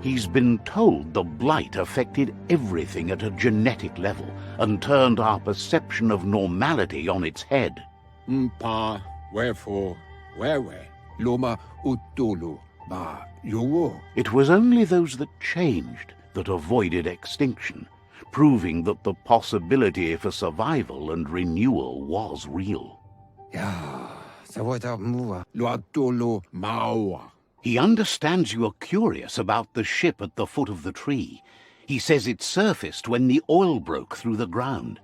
He's been told the blight affected everything at a genetic level and turned our perception of normality on its head. It was only those that changed that avoided extinction, proving that the possibility for survival and renewal was real. He understands you are curious about the ship at the foot of the tree. He says it surfaced when the oil broke through the ground.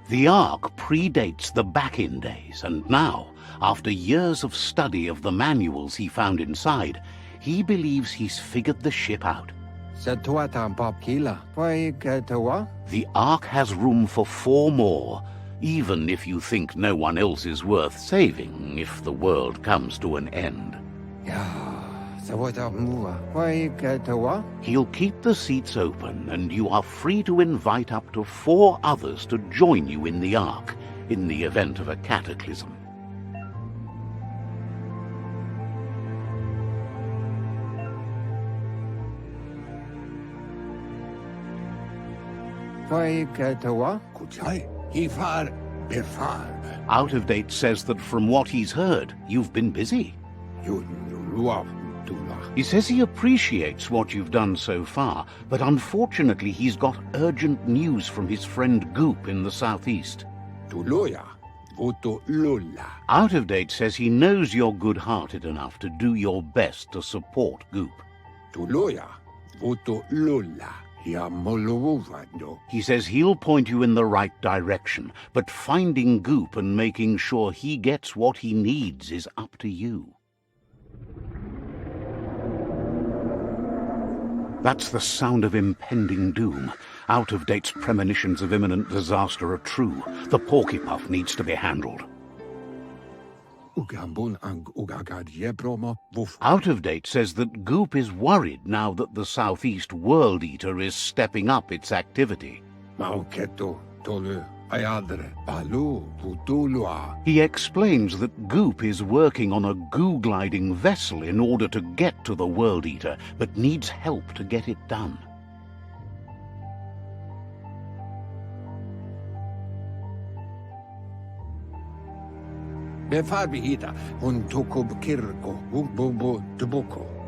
The Ark predates the back-in days, and now, after years of study of the manuals he found inside, he believes he's figured the ship out. The Ark has room for 4 more, even if you think no one else is worth saving if the world comes to an end. He'll keep the seats open, and you are free to invite up to 4 others to join you in the Ark in the event of a cataclysm. Out of Date says that from what he's heard, you've been busy. He says he appreciates what you've done so far, but unfortunately he's got urgent news from his friend Goop in the southeast. Out of Date says he knows you're good-hearted enough to do your best to support Goop. He says he'll point you in the right direction, but finding Goop and making sure he gets what he needs is up to you. That's the sound of impending doom. Out of Date's premonitions of imminent disaster are true. The Porkypuff needs to be handled. Out of Date says that Goop is worried now that the Southeast World Eater is stepping up its activity. He explains that Goop is working on a goo-gliding vessel in order to get to the World Eater, but needs help to get it done.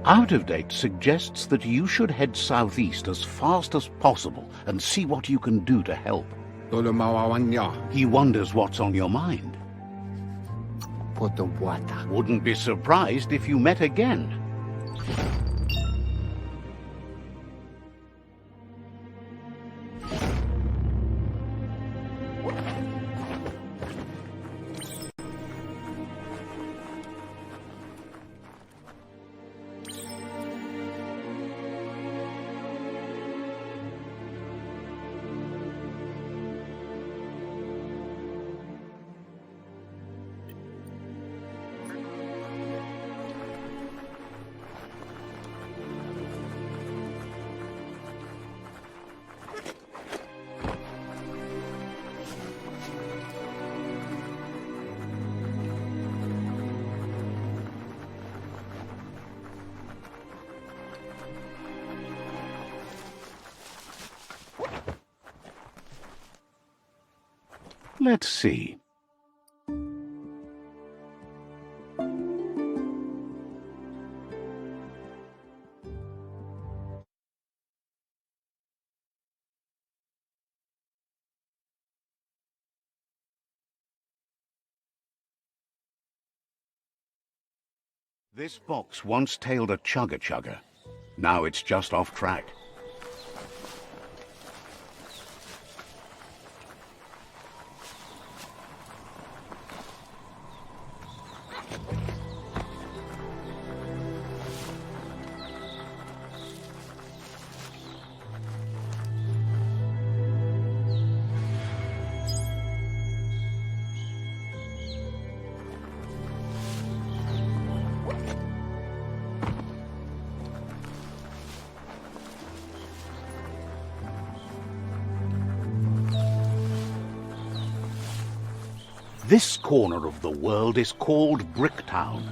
Out of Date suggests that you should head southeast as fast as possible and see what you can do to help. He wonders what's on your mind. Wouldn't be surprised if you met again. Let's see. This box once tailed a chugga-chugga. Now it's just off track. This corner of the world is called Bricktown.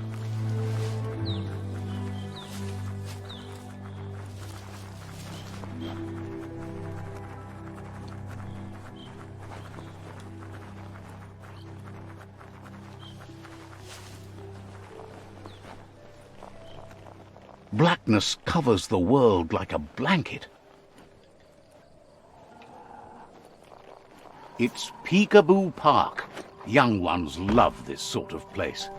Blackness covers the world like a blanket. It's Peekaboo Park. Young ones love this sort of place.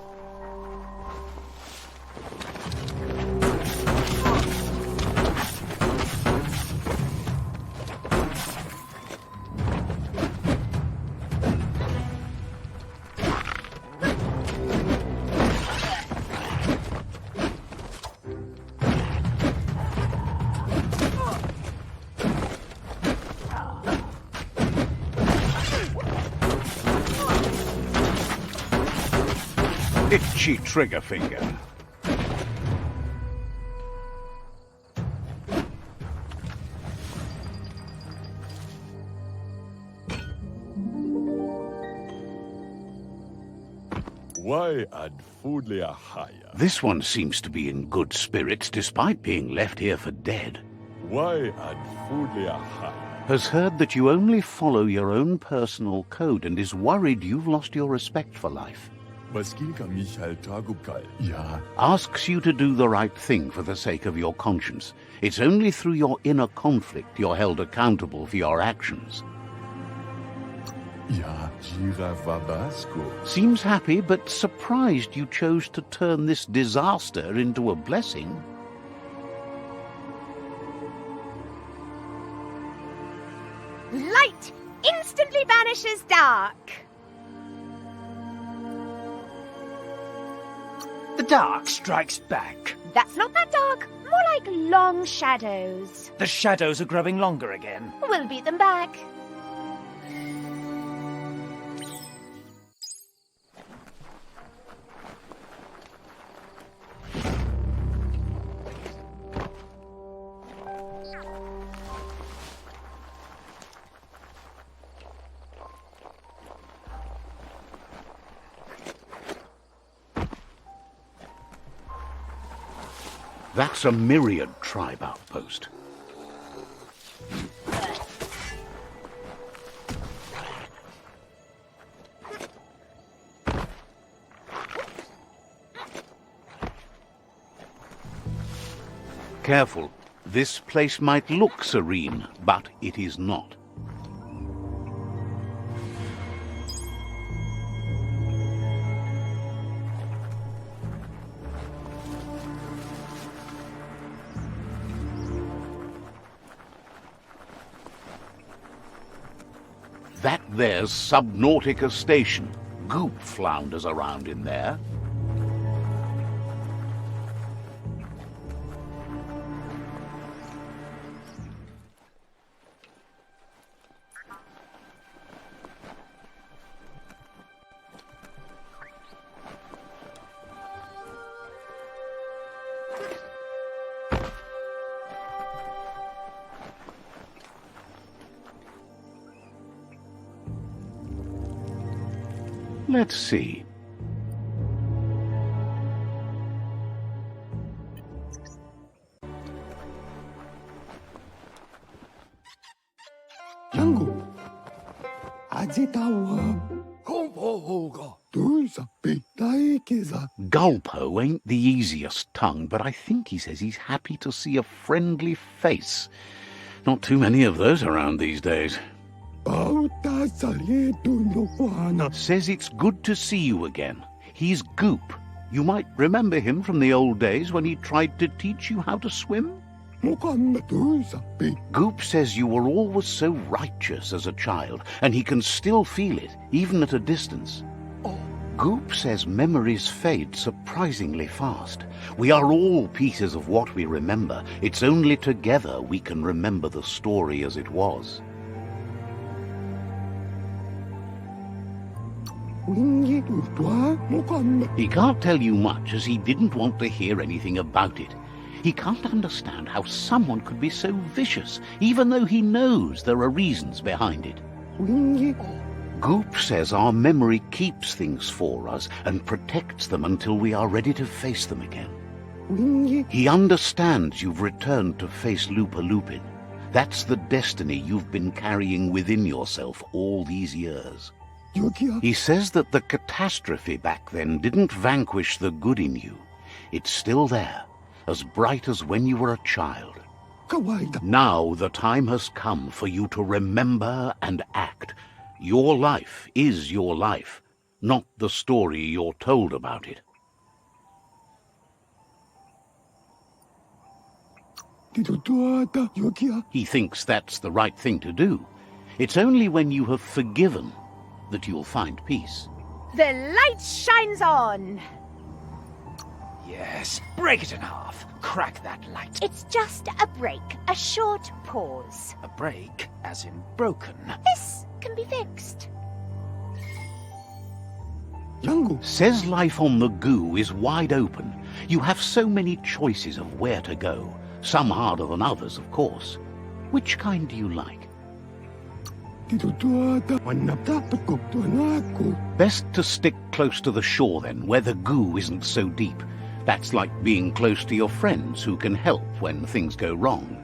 Itchy trigger finger. Why ad foodlia haya? This one seems to be in good spirits despite being left here for dead. Why ad foodlia haya? Has heard that you only follow your own personal code and is worried you've lost your respect for life. Maskinka Michael Tagukal. Ja. Asks you to do the right thing for the sake of your conscience. It's only through your inner conflict you're held accountable for your actions. Ja, Jira Vabasco. Seems happy, but surprised you chose to turn this disaster into a blessing. Light instantly banishes dark. The dark strikes back. That's not that dark, more like long shadows. The shadows are growing longer again. We'll beat them back. That's a myriad tribe outpost. Careful. This place might look serene, but it is not. That there's Subnautica Station. Goop flounders around in there. Let's see. Jango. Ajitawa. Kompohoga. Duisa pitaikeza. Gulpo ain't the easiest tongue, but I think he says he's happy to see a friendly face. Not too many of those around these days. Says it's good to see you again. He's Goop. You might remember him from the old days when he tried to teach you how to swim. Goop says you were always so righteous as a child, and he can still feel it, even at a distance. Goop says memories fade surprisingly fast. We are all pieces of what we remember. It's only together we can remember the story as it was. He can't tell you much as he didn't want to hear anything about it. He can't understand how someone could be so vicious, even though he knows there are reasons behind it. Goop says our memory keeps things for us and protects them until we are ready to face them again. He understands you've returned to face Lupa Lupin. That's the destiny you've been carrying within yourself all these years. He says that the catastrophe back then didn't vanquish the good in you. It's still there, as bright as when you were a child. Now the time has come for you to remember and act. Your life is your life, not the story you're told about it. He thinks that's the right thing to do. It's only when you have forgiven that you'll find peace. The light shines on. Yes, break it in half. Crack that light. It's just a break, a short pause. A break, as in broken. This can be fixed. Says life on the goo is wide open. You have so many choices of where to go. Some harder than others, of course. Which kind do you like? Best to stick close to the shore then, where the goo isn't so deep. That's like being close to your friends who can help when things go wrong.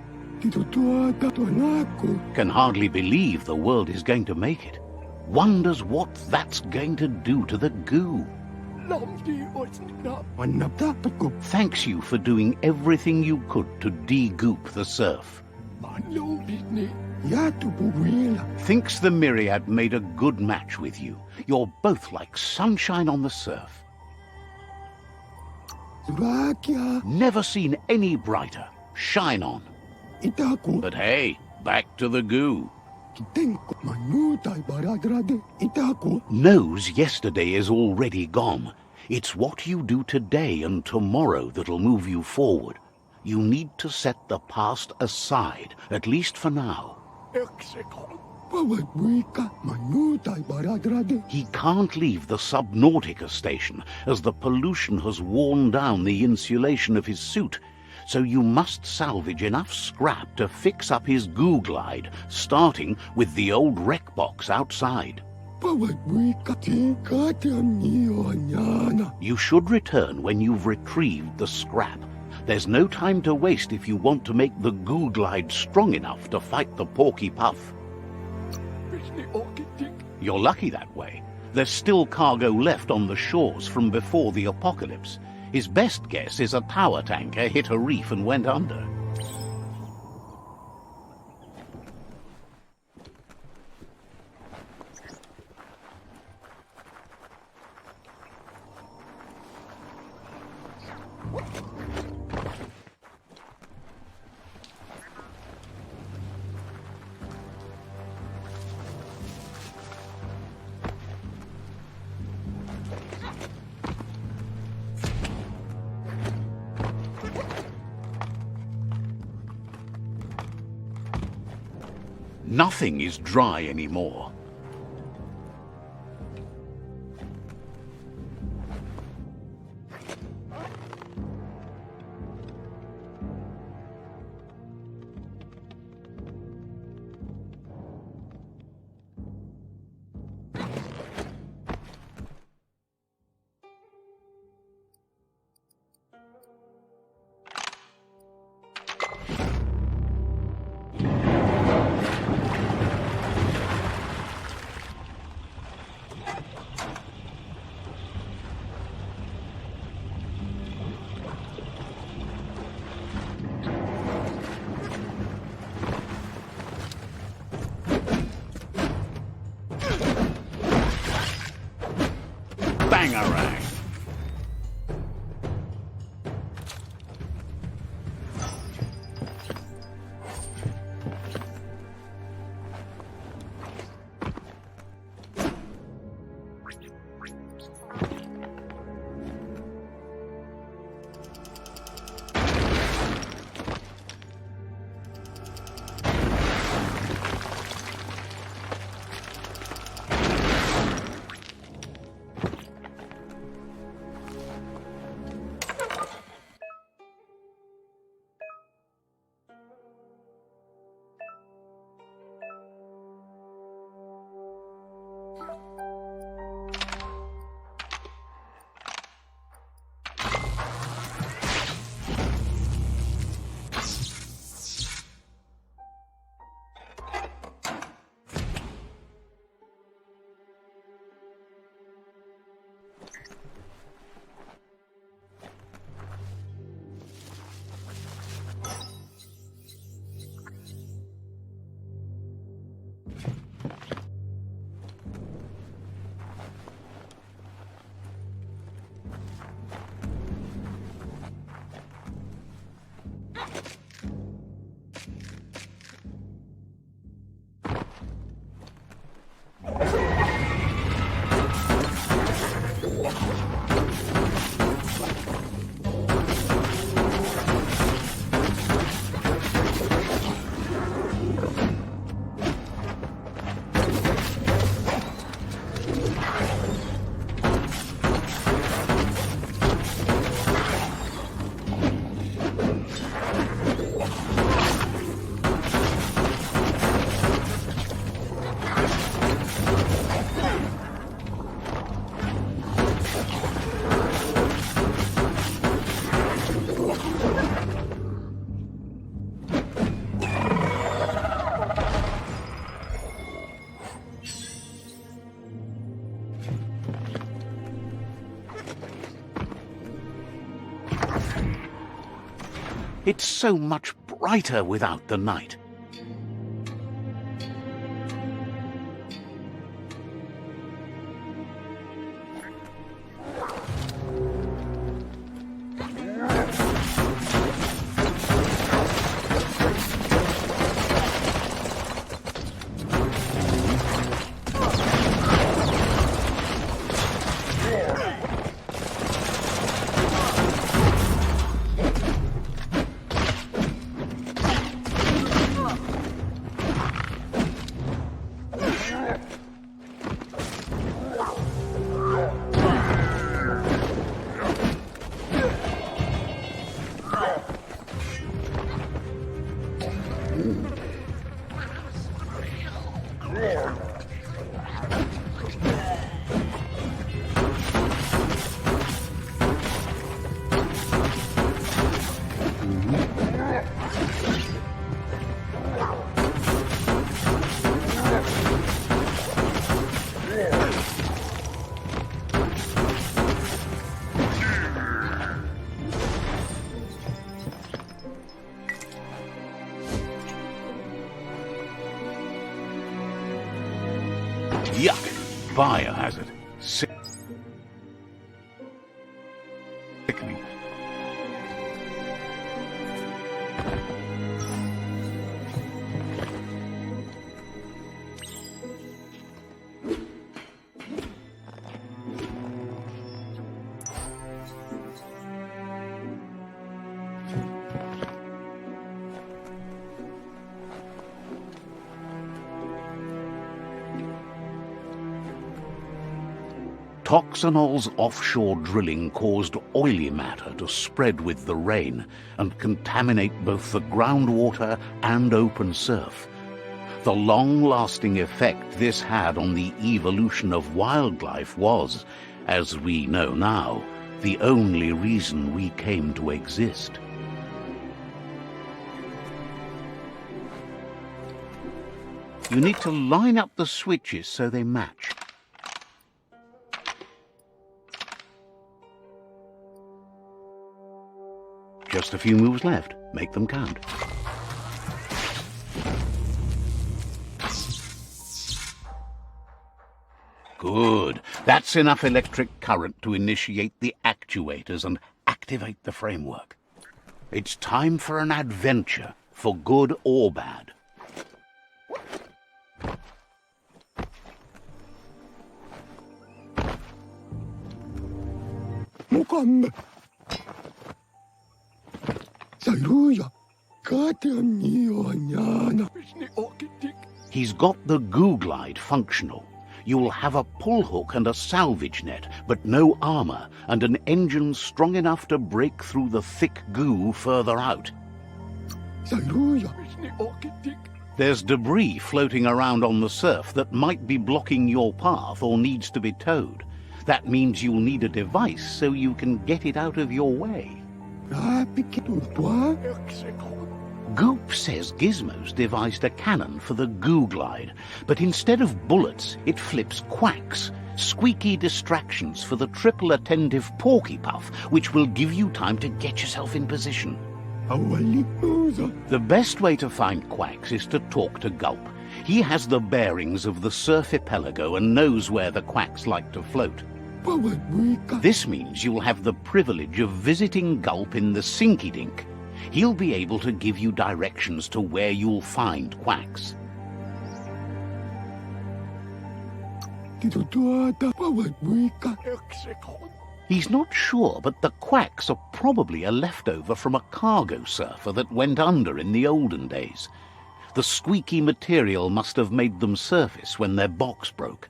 Can hardly believe the world is going to make it. Wonders what that's going to do to the goo. Thanks you for doing everything you could to de-goop the surf. Thinks the Myriad made a good match with you. You're both like sunshine on the surf. Never seen any brighter. Shine on. But hey, back to the goo. Knows yesterday is already gone. It's what you do today and tomorrow that'll move you forward. You need to set the past aside, at least for now. He can't leave the Subnautica station, as the pollution has worn down the insulation of his suit. So you must salvage enough scrap to fix up his goo glide, starting with the old wreck box outside. You should return when you've retrieved the scrap. There's no time to waste if you want to make the goo glide strong enough to fight the Porky Puff. You're lucky that way. There's still cargo left on the shores from before the apocalypse. His best guess is a power tanker hit a reef and went under. Nothing is dry anymore. Bangarang! It's so much brighter without the night. Yuck! Biohazard. Sickening. Toxanol's offshore drilling caused oily matter to spread with the rain and contaminate both the groundwater and open surf. The long-lasting effect this had on the evolution of wildlife was, as we know now, the only reason we came to exist. You need to line up the switches so they match. Just a few moves left. Make them count. Good. That's enough electric current to initiate the actuators and activate the framework. It's time for an adventure, for good or bad. He's got the goo glide functional. You'll have a pull hook and a salvage net, but no armor, and an engine strong enough to break through the thick goo further out. There's debris floating around on the surf that might be blocking your path or needs to be towed. That means you'll need a device so you can get it out of your way. Goop says Gizmo's devised a cannon for the goo glide, but instead of bullets, it flips quacks, squeaky distractions for the triple attentive porky puff, which will give you time to get yourself in position. The best way to find quacks is to talk to Gulp. He has the bearings of the surf archipelago and knows where the quacks like to float. This means you'll have the privilege of visiting Gulp in the Sinky Dink. He'll be able to give you directions to where you'll find quacks. He's not sure, but the quacks are probably a leftover from a cargo surfer that went under in the olden days. The squeaky material must have made them surface when their box broke.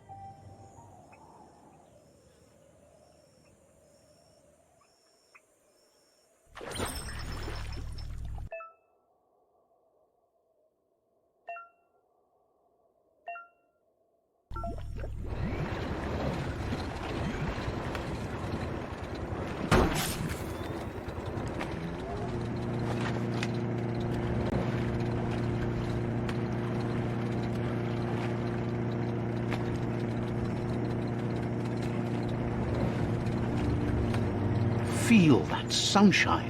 Feel that sunshine.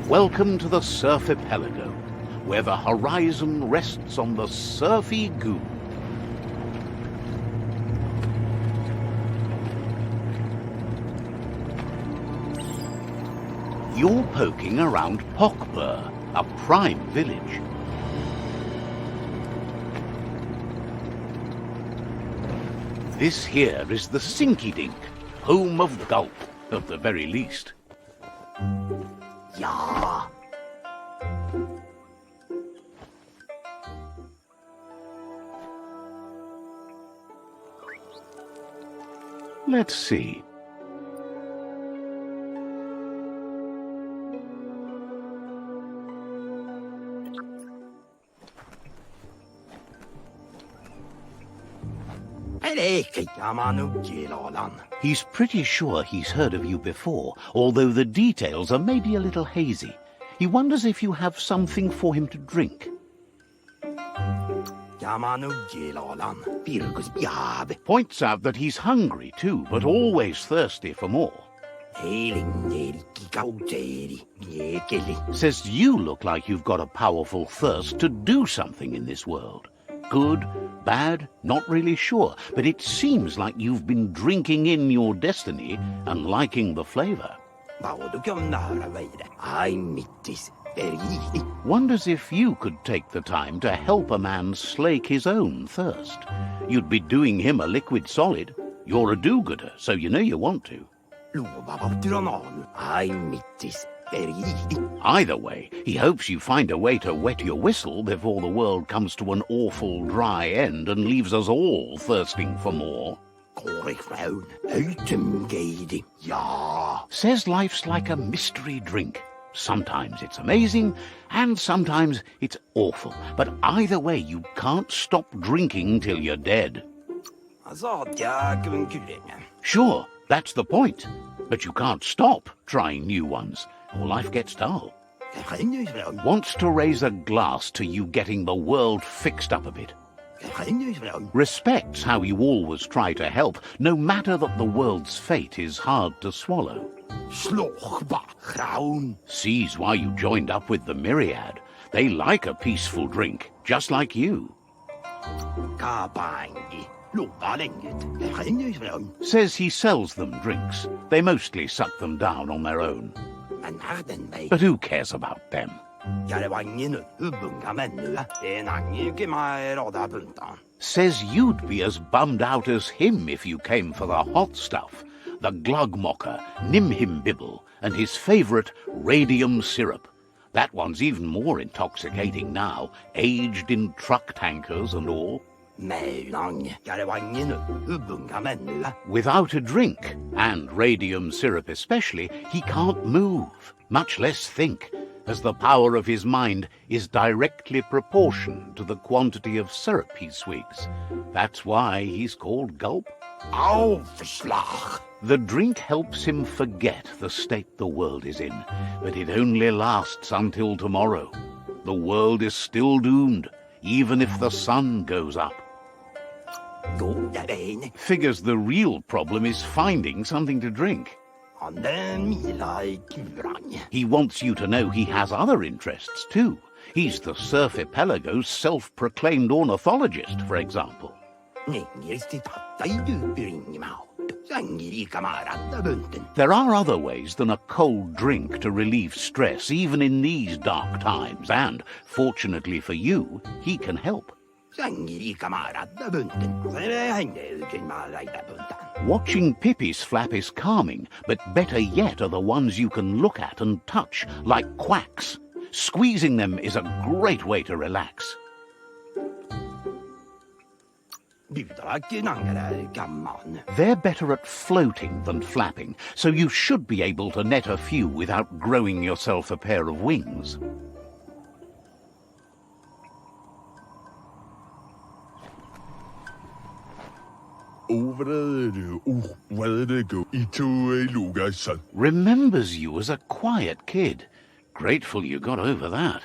Welcome to the Surfipelago, where the horizon rests on the surfy goo. You're poking around Pockbur, a prime village. This here is the Sinky Dink, home of Gulp, at the very least. Yeah. Let's see. He's pretty sure he's heard of you before, although the details are maybe a little hazy. He wonders if you have something for him to drink. Points out that he's hungry too, but always thirsty for more. Says you look like you've got a powerful thirst to do something in this world. Good, bad, not really sure, but it seems like you've been drinking in your destiny and liking the flavor. Wonders if you could take the time to help a man slake his own thirst. You'd be doing him a liquid solid. You're a do-gooder, so you know you want to. Either way, he hopes you find a way to wet your whistle before the world comes to an awful dry end and leaves us all thirsting for more. Says life's like a mystery drink. Sometimes it's amazing, and sometimes it's awful. But either way, you can't stop drinking till you're dead. Sure, that's the point. But you can't stop trying new ones, or life gets dull. Wants to raise a glass to you getting the world fixed up a bit. Respects how you always try to help, no matter that the world's fate is hard to swallow. Sees why you joined up with the Myriad. They like a peaceful drink, just like you. Says he sells them drinks. They mostly suck them down on their own. But who cares about them? Says you'd be as bummed out as him if you came for the hot stuff. The Glugmocker, Nimhimbibble, and his favourite radium syrup. That one's even more intoxicating now, aged in truck tankers and all. Without a drink, and radium syrup especially, he can't move, much less think, as the power of his mind is directly proportioned to the quantity of syrup he swigs. That's why he's called Gulp. The drink helps him forget the state the world is in, but it only lasts until tomorrow. The world is still doomed, even if the sun goes up. Figures the real problem is finding something to drink. He wants you to know he has other interests too. He's the Surfipelago's self-proclaimed ornithologist, for example. There are other ways than a cold drink to relieve stress, even in these dark times, and, fortunately for you, he can help. Watching Pippi's flap is calming, but better yet are the ones you can look at and touch, like quacks. Squeezing them is a great way to relax. They're better at floating than flapping, so you should be able to net a few without growing yourself a pair of wings. Remembers you as a quiet kid. Grateful you got over that.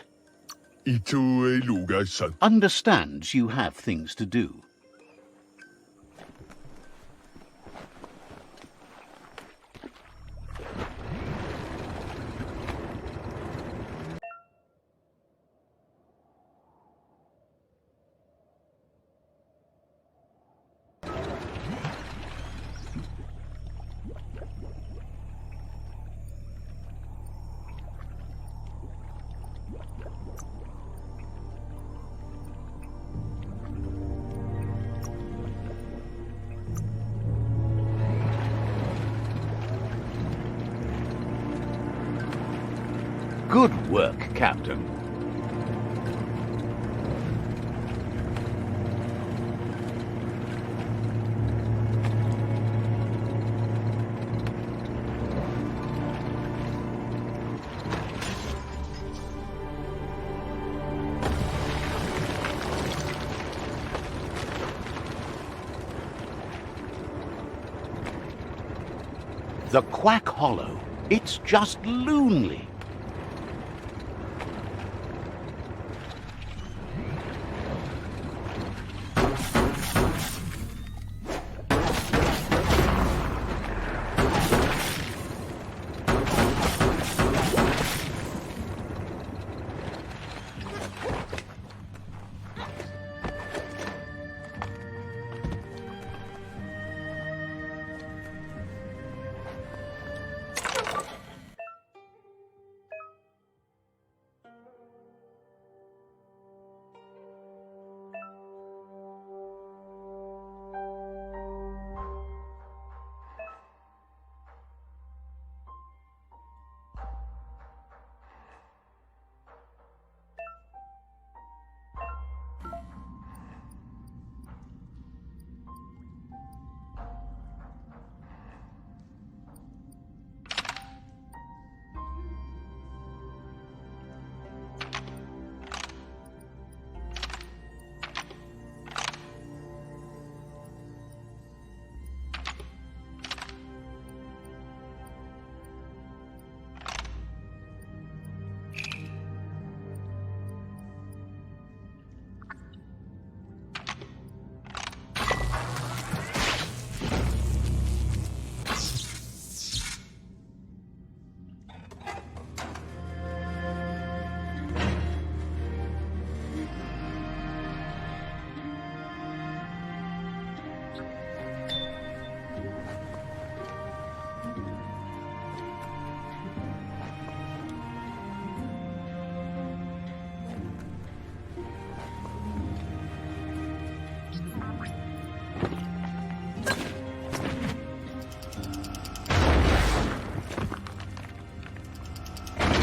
Understands you have things to do. Good work, Captain. The Quack Hollow. It's just lonely.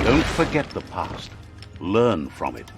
Don't forget the past. Learn from it.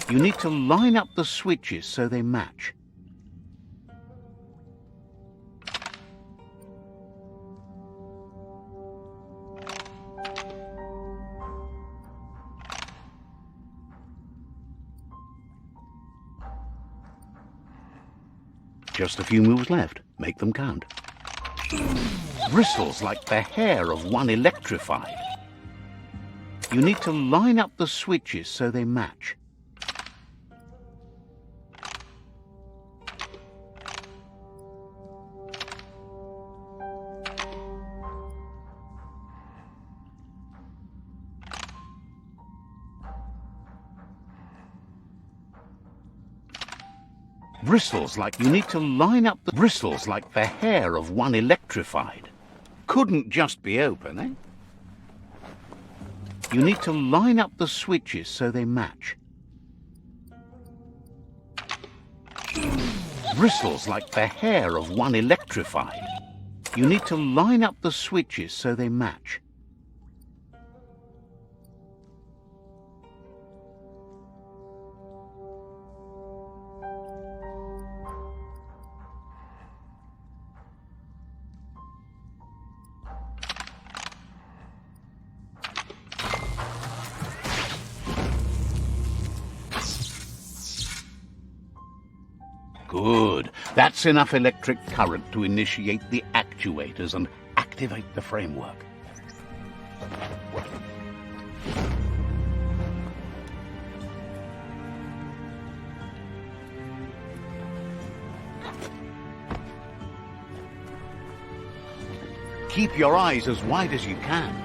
You need to line up the switches so they match. Just a few moves left. Make them count. Bristles like the hair of one electrified. You need to line up the switches so they match. Bristles like you need to line up the bristles like the hair of one electrified. Couldn't just be open, eh? You need to line up the switches so they match. Bristles like the hair of one electrified. You need to line up the switches so they match. Good. That's enough electric current to initiate the actuators and activate the framework. Keep your eyes as wide as you can.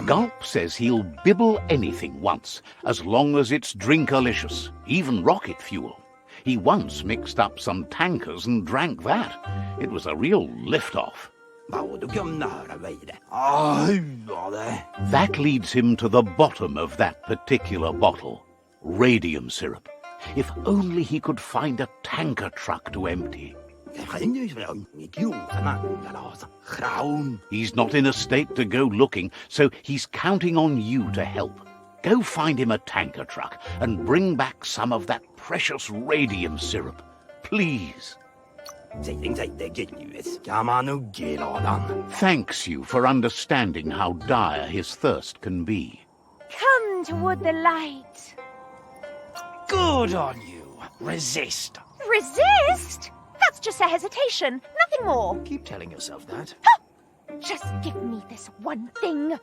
Gulp says he'll bibble anything once, as long as it's drinkalicious, even rocket fuel. He once mixed up some tankers and drank that. It was a real lift-off. That leads him to the bottom of that particular bottle. Radium syrup. If only he could find a tanker truck to empty. He's not in a state to go looking, so he's counting on you to help. Go find him a tanker truck and bring back some of that precious radium syrup. Please. Thanks you for understanding how dire his thirst can be. Come toward the light. Good on you. Resist. Resist? That's just a hesitation, nothing more. Keep telling yourself that. Ha! Just give me this one thing.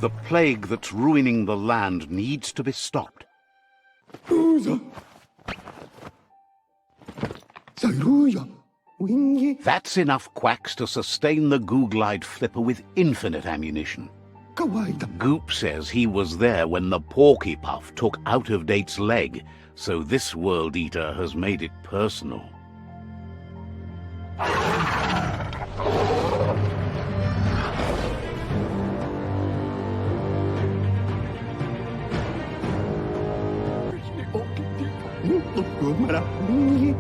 The plague that's ruining the land needs to be stopped. That's enough quacks to sustain the Googlide flipper with infinite ammunition. Goop says he was there when the Porky Puff took Out-of-Date's leg, so this World Eater has made it personal.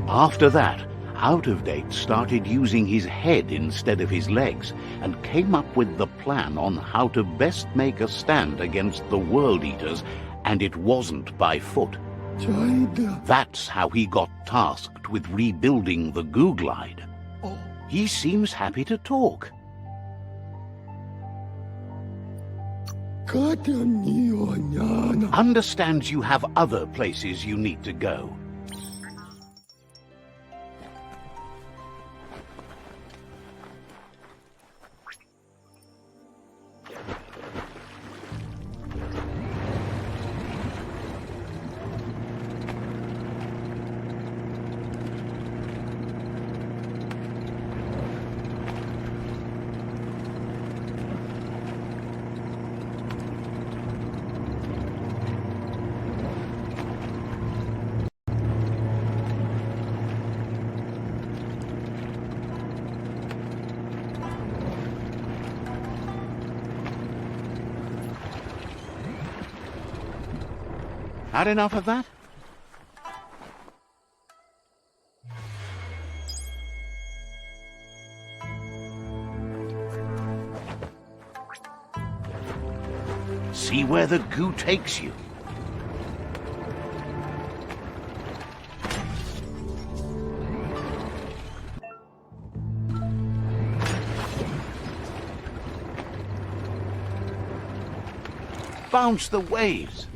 After that, Out-of-Date started using his head instead of his legs and came up with the plan on how to best make a stand against the World Eaters, and it wasn't by foot. That's how he got tasked with rebuilding the Googlide. He seems happy to talk. Understands you have other places you need to go. Had enough of that? See where the goo takes you. Bounce the waves.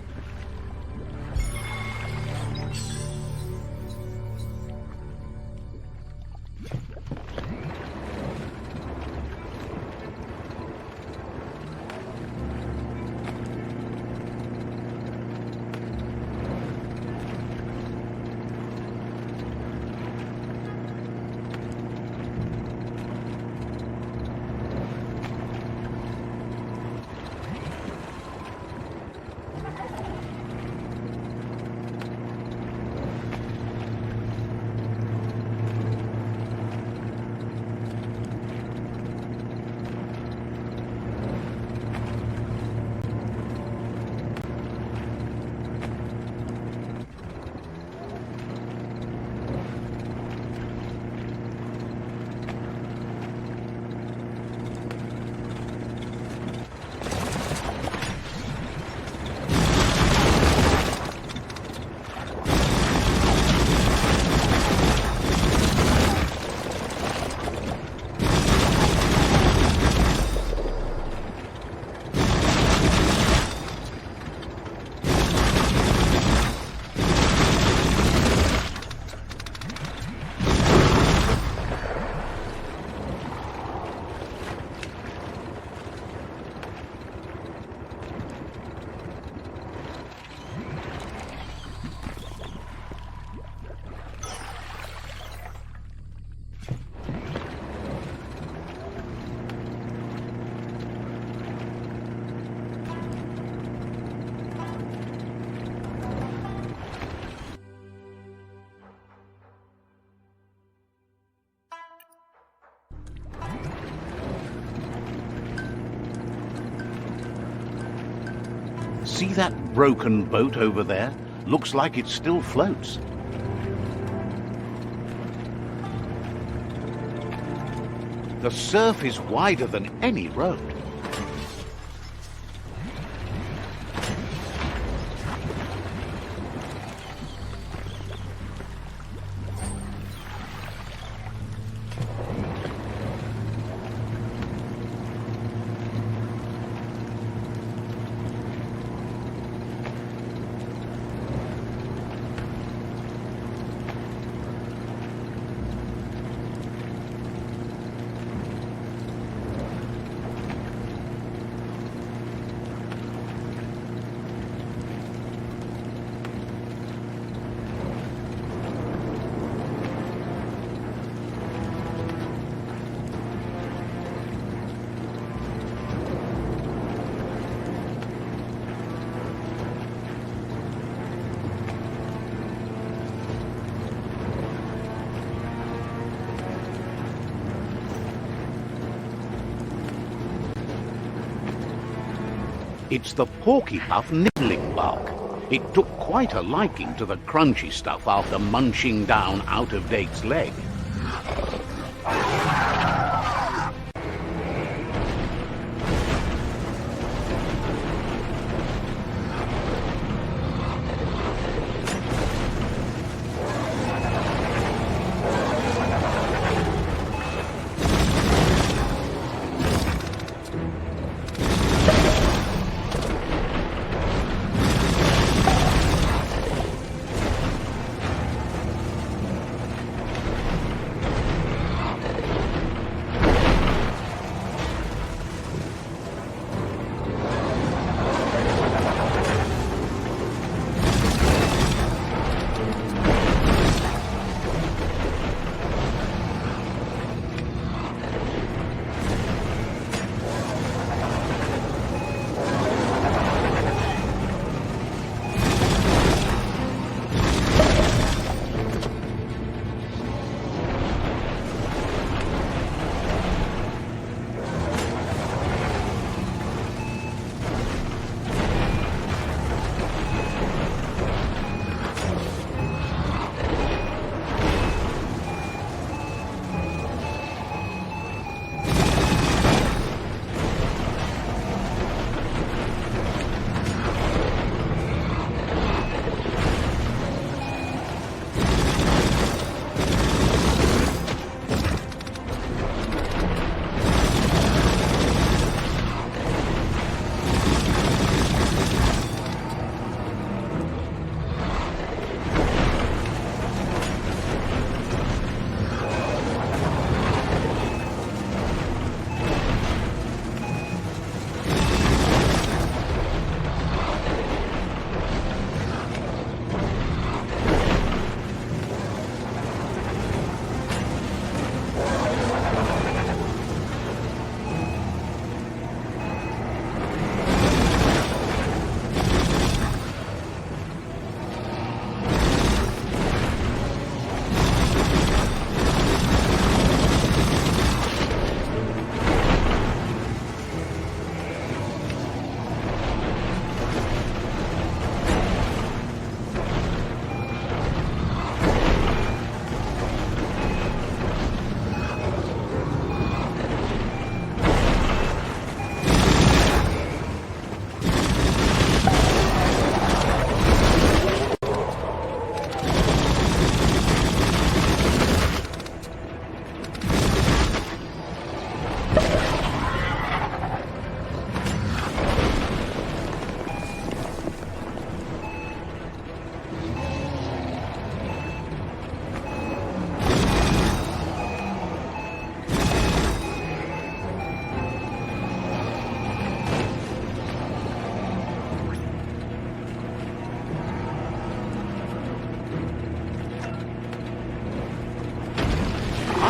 See that broken boat over there? Looks like it still floats. The surf is wider than any road. It's the porky-puff nibbling bug. It took quite a liking to the crunchy stuff after munching down out-of-date's leg.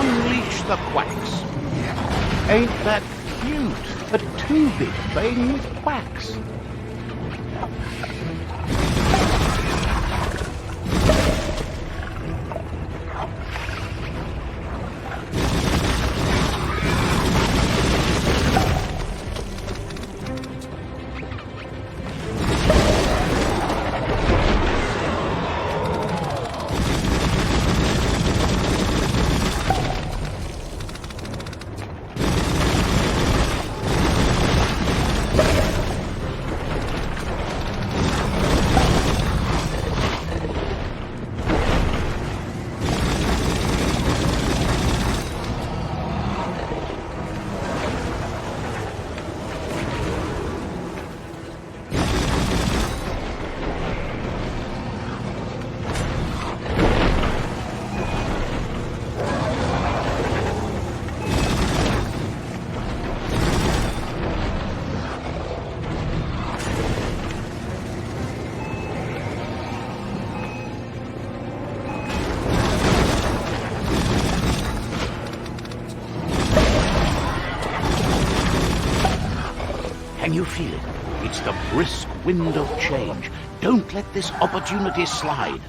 Unleash the quacks. Ain't that cute? A two-bit playing with quacks. Can you feel it? It's the brisk wind of change. Don't let this opportunity slide.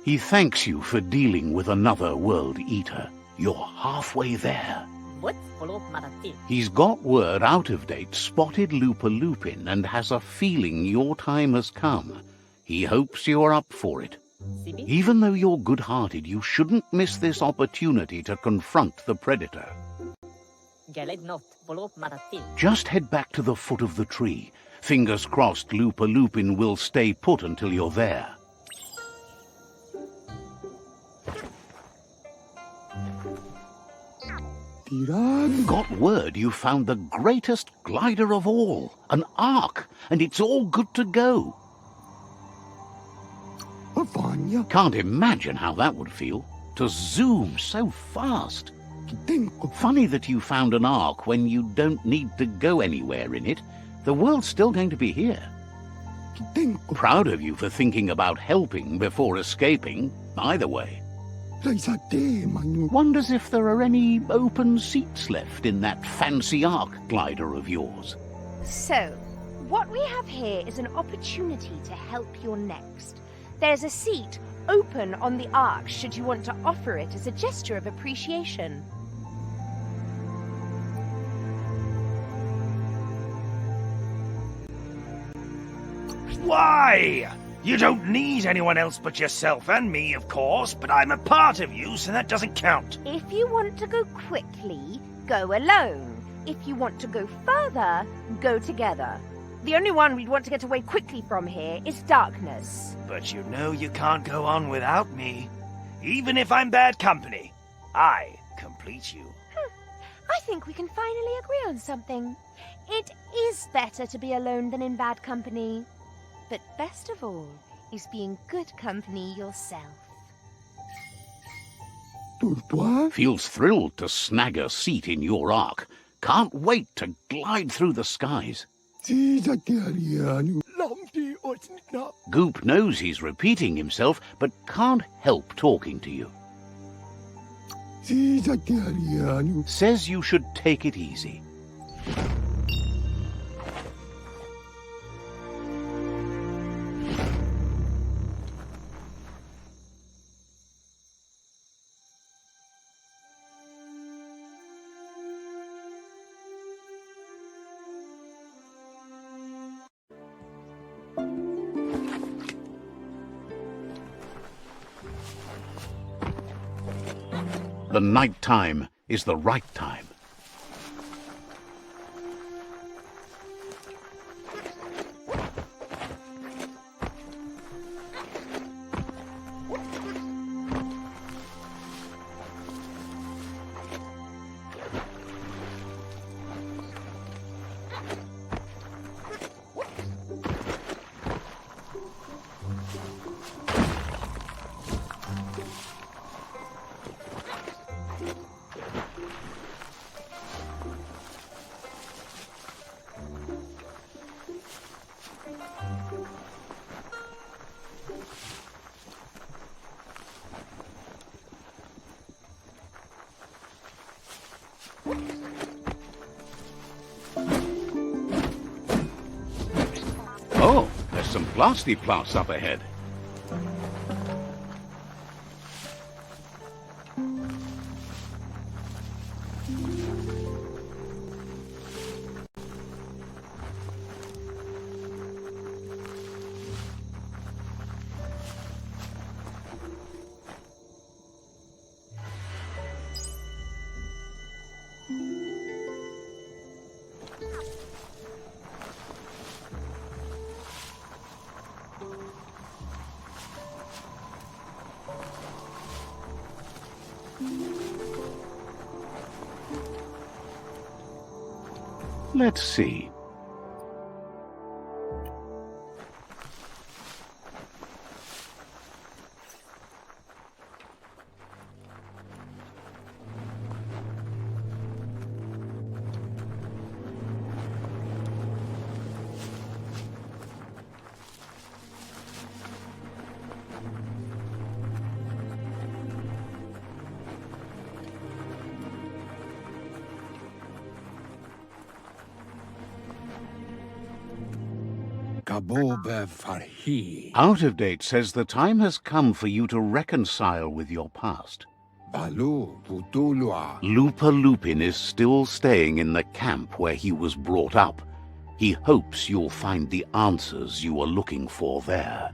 He thanks you for dealing with another world eater. You're halfway there. What follow Marati? He's got word out of date spotted Lupin and has a feeling your time has come. He hopes you are up for it. Sibi? Even though you're good-hearted, you shouldn't miss this opportunity to confront the predator. Galed not follow Marati. Just head back to the foot of the tree. Fingers crossed Lupin will stay put until you're there. Got word you found the greatest glider of all, an ark, and it's all good to go. Can't imagine how that would feel, to zoom so fast. Funny that you found an ark when you don't need to go anywhere in it. The world's still going to be here. Proud of you for thinking about helping before escaping, either way. Wonders if there are any open seats left in that fancy ark glider of yours. So, what we have here is an opportunity to help your next. There's a seat open on the ark should you want to offer it as a gesture of appreciation. Why? You don't need anyone else but yourself and me, of course, but I'm a part of you, so that doesn't count. If you want to go quickly, go alone. If you want to go further, go together. The only one we'd want to get away quickly from here is darkness. But you know you can't go on without me. Even if I'm bad company, I complete you. I think we can finally agree on something. It is better to be alone than in bad company. But best of all is being good company yourself. Feels thrilled to snag a seat in your ark. Can't wait to glide through the skies. Goop knows he's repeating himself, but can't help talking to you. Says you should take it easy. The night time is the right time. Oh, there's some plasty plots up ahead. Let's see. Gabobe farhi. Out of Date says the time has come for you to reconcile with your past. Balu Budulua. Lupa Lupin is still staying in the camp where he was brought up. He hopes you'll find the answers you are looking for there.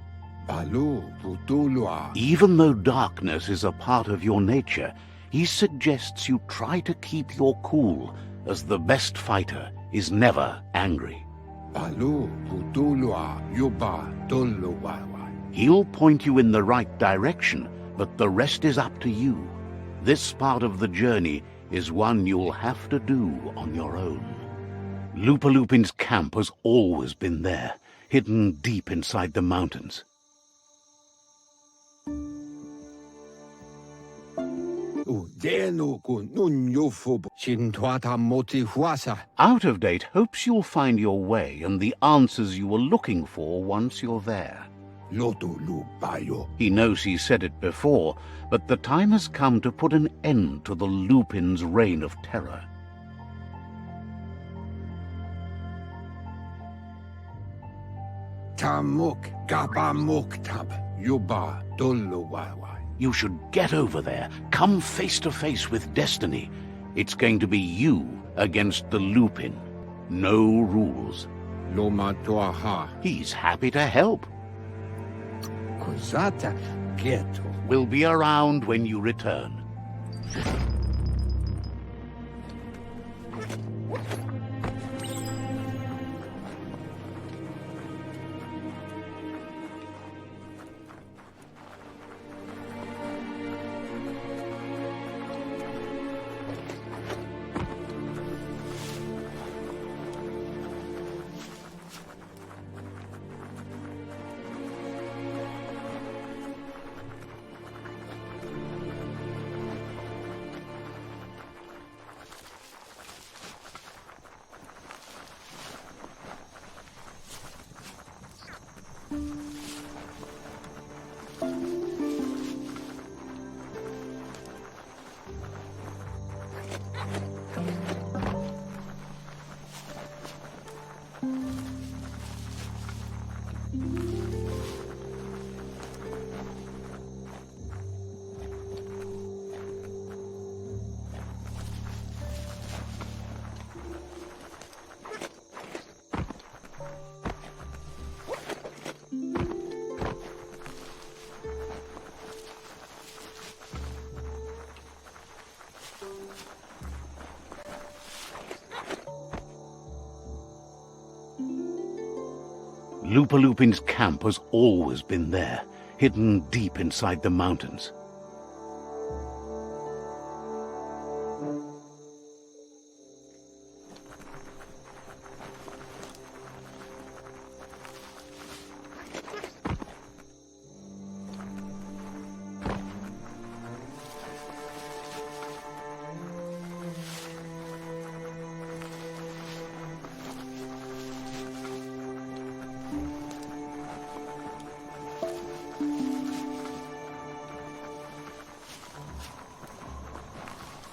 Balu Budulua. Even though darkness is a part of your nature, he suggests you try to keep your cool, as the best fighter is never angry. Balu Budulua Yuba Duluwawa. He'll point you in the right direction, but the rest is up to you. This part of the journey is one you'll have to do on your own. Lupa Lupin's camp has always been there, hidden deep inside the mountains. Out of Date hopes you'll find your way and the answers you were looking for once you're there. He knows he said it before, but the time has come to put an end to the Lupin's reign of terror. Tamuk Gabamuktab Yuba Duluwawa. You should get over there, come face to face with destiny. It's going to be you against the Lupin. No rules. Loma Tuaha. He's happy to help. Kozata Ghetto. We'll be around when you return. Lupa Lupin's camp has always been there, hidden deep inside the mountains.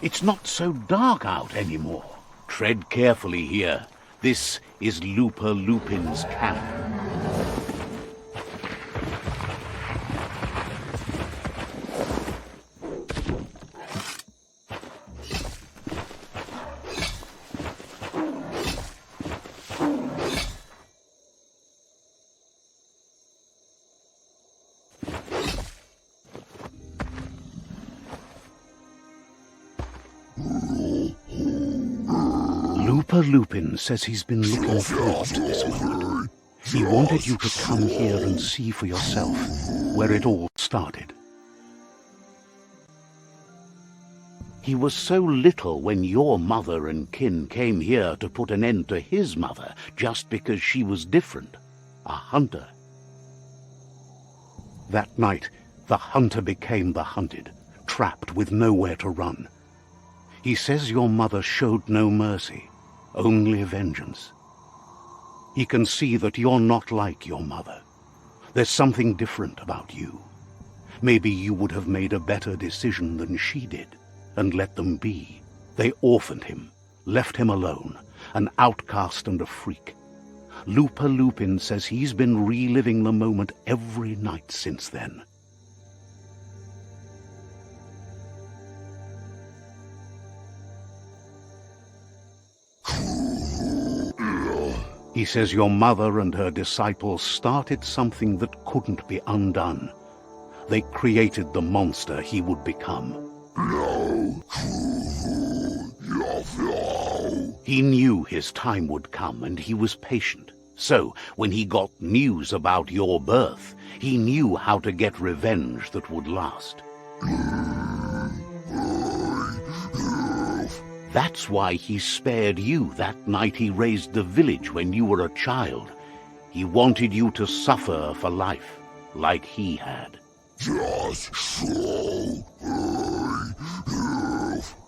It's not so dark out anymore. Tread carefully here. This is Lupa Lupin's camp. Lupa Lupin says he's been looking forward to this moment. He wanted you to come here and see for yourself where it all started. He was so little when your mother and kin came here to put an end to his mother just because she was different, a hunter. That night, the hunter became the hunted, trapped with nowhere to run. He says your mother showed no mercy, only vengeance. He can see that you're not like your mother. There's something different about you. Maybe you would have made a better decision than she did, and let them be. They orphaned him, left him alone, an outcast and a freak. Lupa Lupin says he's been reliving the moment every night since then. He says your mother and her disciples started something that couldn't be undone. They created the monster he would become. He knew his time would come, and he was patient. So, when he got news about your birth, he knew how to get revenge that would last. That's why he spared you that night he raised the village when you were a child. He wanted you to suffer for life, like he had.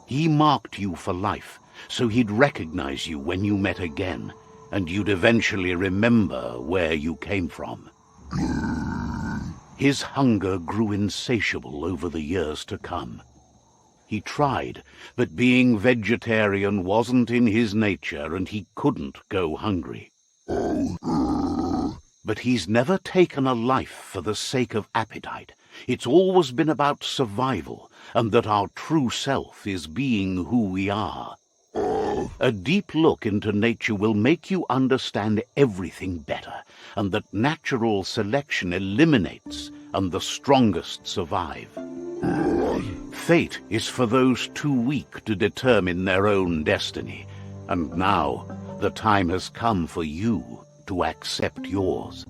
He marked you for life, so he'd recognize you when you met again, and you'd eventually remember where you came from. His hunger grew insatiable over the years to come. He tried, but being vegetarian wasn't in his nature, and he couldn't go hungry. But he's never taken a life for the sake of appetite. It's always been about survival, and that our true self is being who we are. A deep look into nature will make you understand everything better, and that natural selection eliminates, and the strongest survive. Fate is for those too weak to determine their own destiny, and now the time has come for you to accept yours.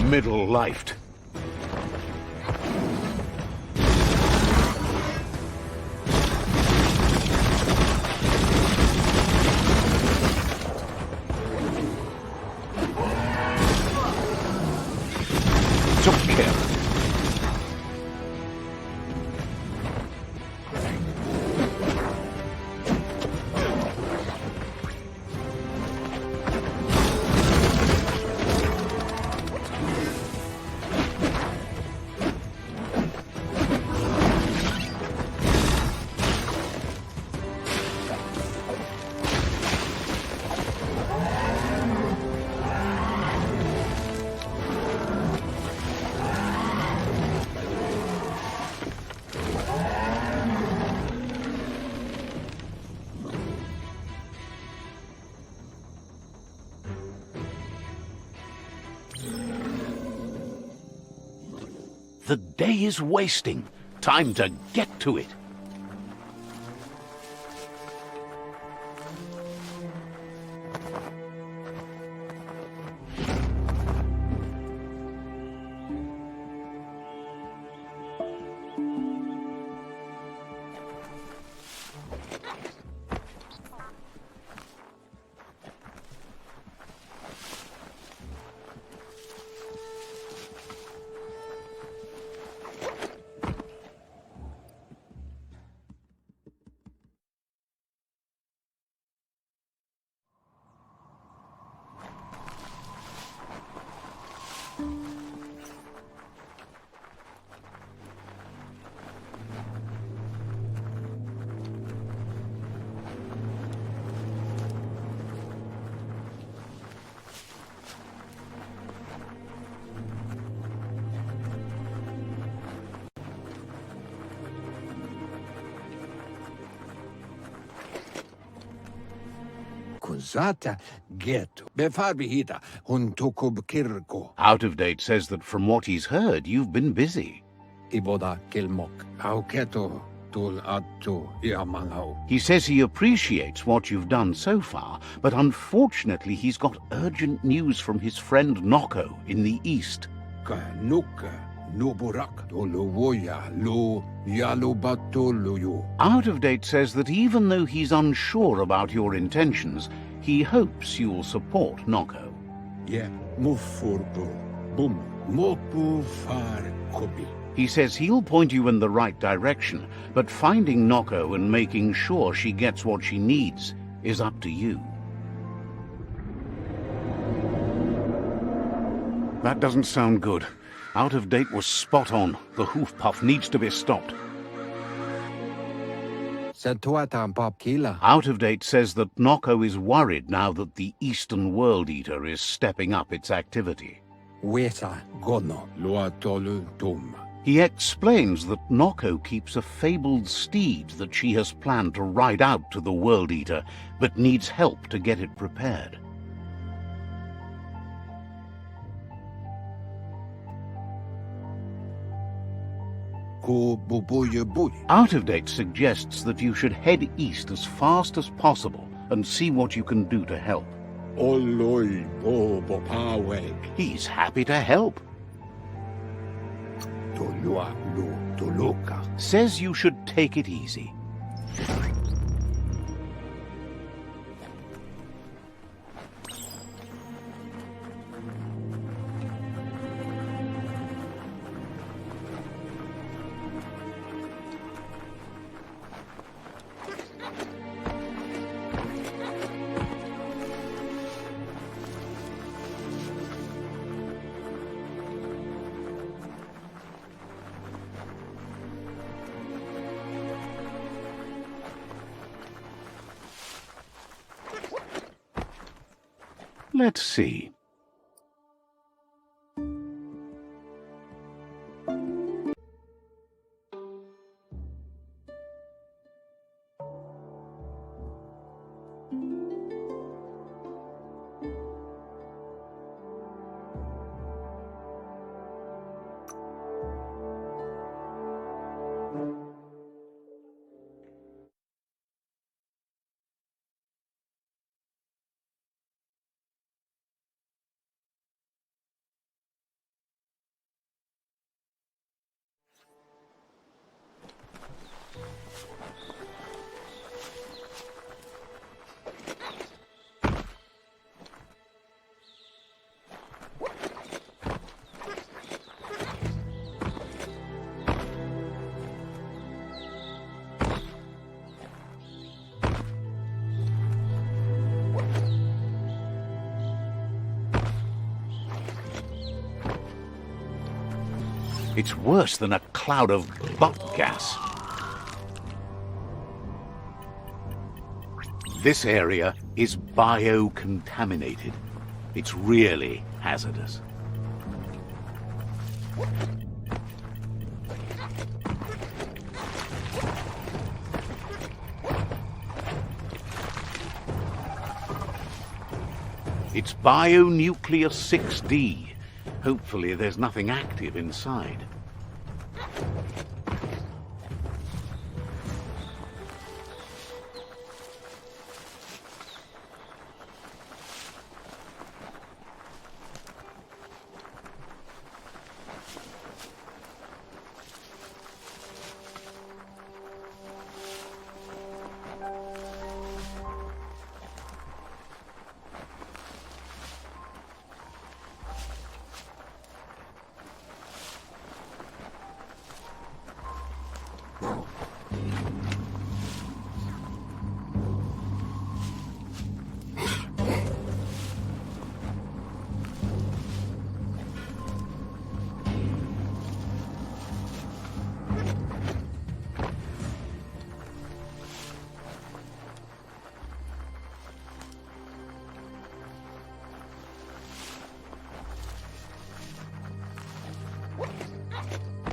Middle-lifed. Took care. The day is wasting. Time to get to it. Zata get Befarbihita Huntukub Kirko. Out of Date says that from what he's heard, you've been busy. Iboda Kilmok. Auketo Tul Atu Iamanau. He says he appreciates what you've done so far, but unfortunately he's got urgent news from his friend Noko in the east. Kanuka. Nuburak Toluwoya Lu Yalubatoluyu. Out of Date says that even though he's unsure about your intentions, he hopes you'll support Noko. Yeah, Mufurbu. Boom. Mopu Far Kobi. He says he'll point you in the right direction, but finding Noko and making sure she gets what she needs is up to you. That doesn't sound good. Out of Date was spot on. The hoof puff needs to be stopped. Satuatan Popkila. Out of Date says that Noko is worried now that the Eastern World Eater is stepping up its activity. Weta Gono Luatolu Tum. He explains that Noko keeps a fabled steed that she has planned to ride out to the World Eater, but needs help to get it prepared. Out of Date suggests that you should head east as fast as possible and see what you can do to help. He's happy to help. Says you should take it easy. Let's see. It's worse than a cloud of butt gas. This area is biocontaminated. It's really hazardous. It's Bionuclear 6D. Hopefully there's nothing active inside.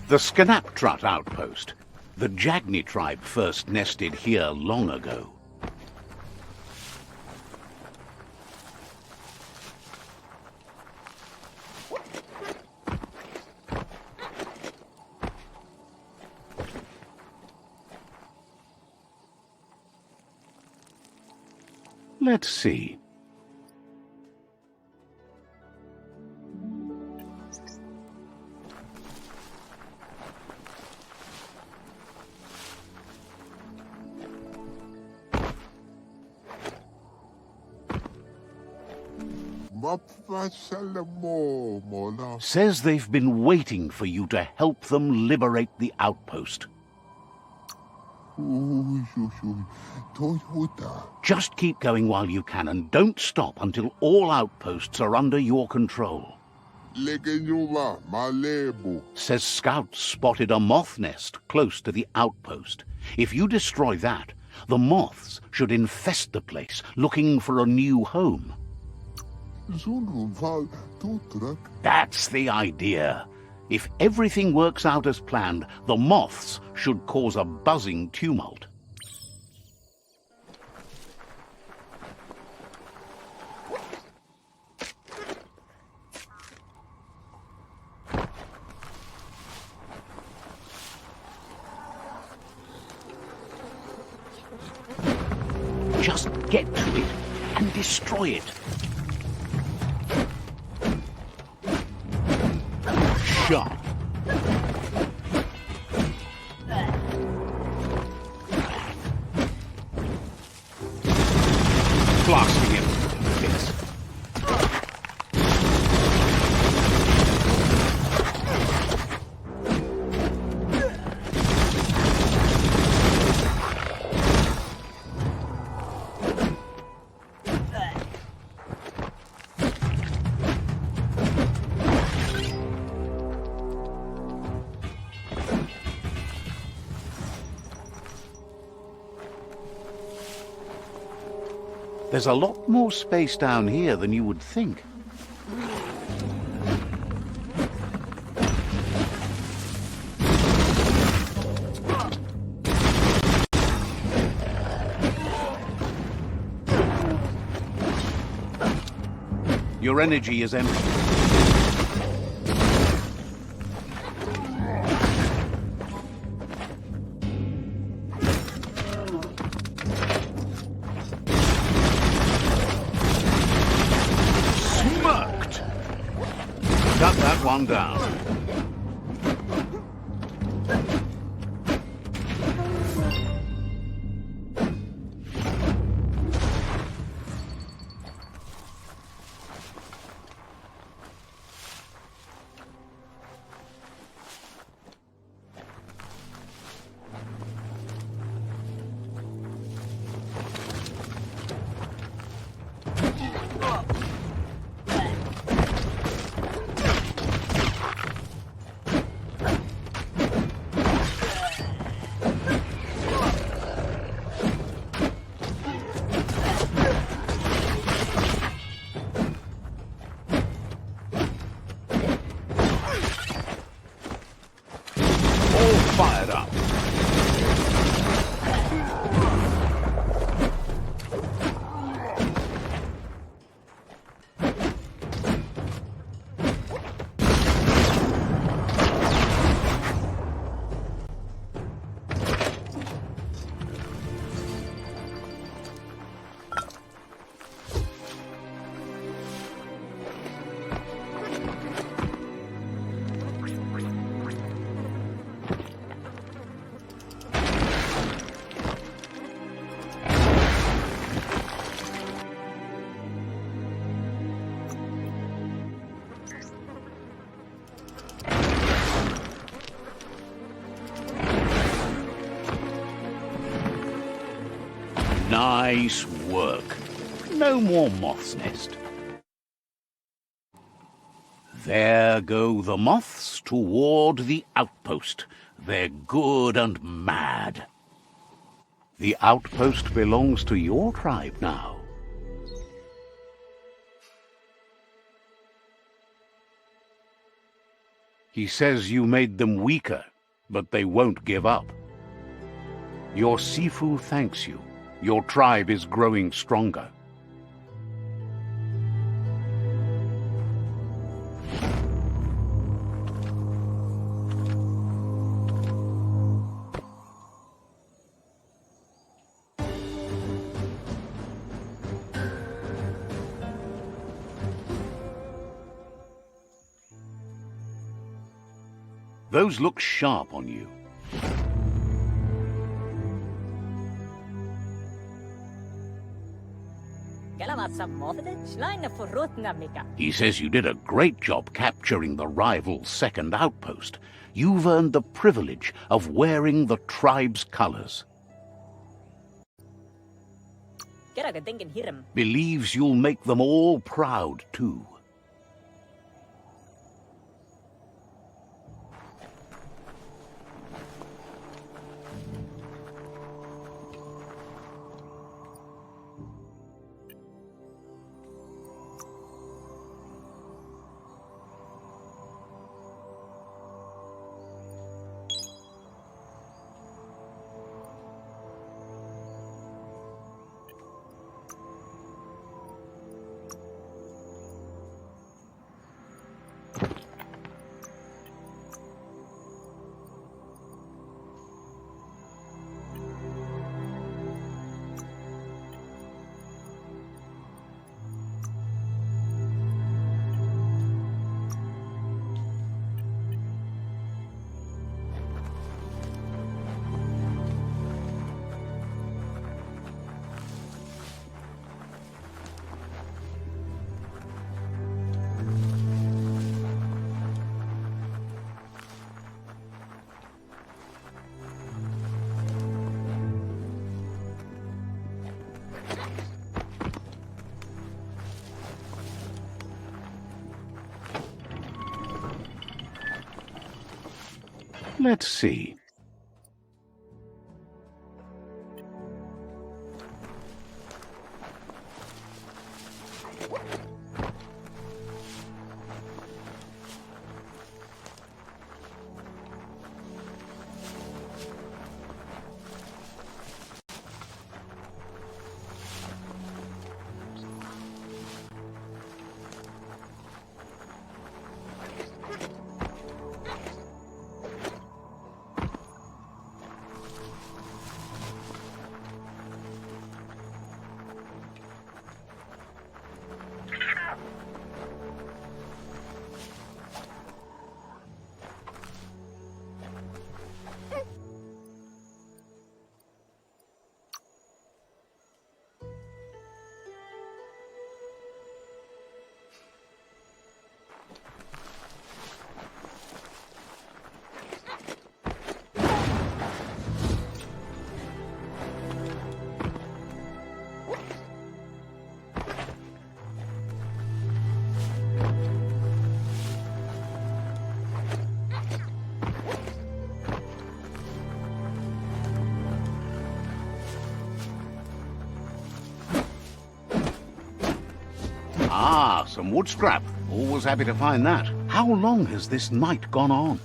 The Skanaptrut outpost. The Jagni tribe first nested here long ago. Let's see. Says they've been waiting for you to help them liberate the outpost. Just keep going while you can, and don't stop until all outposts are under your control. Says scouts spotted a moth nest close to the outpost. If you destroy that, the moths should infest the place, looking for a new home. That's the idea. If everything works out as planned, the moths should cause a buzzing tumult. Just get to it and destroy it. Shot. Blasting him. Yes. There's a lot more space down here than you would think. Your energy is empty. Shut that one down. Fired up. Nice work. No more moth's nest. There go the moths toward the outpost. They're good and mad. The outpost belongs to your tribe now. He says you made them weaker, but they won't give up. Your Sifu thanks you. Your tribe is growing stronger. Those look sharp on you. He says you did a great job capturing the rival second outpost. You've earned the privilege of wearing the tribe's colors. Believes you'll make them all proud, too. Let's see. Ah, some wood scrap. Always happy to find that. How long has this night gone on?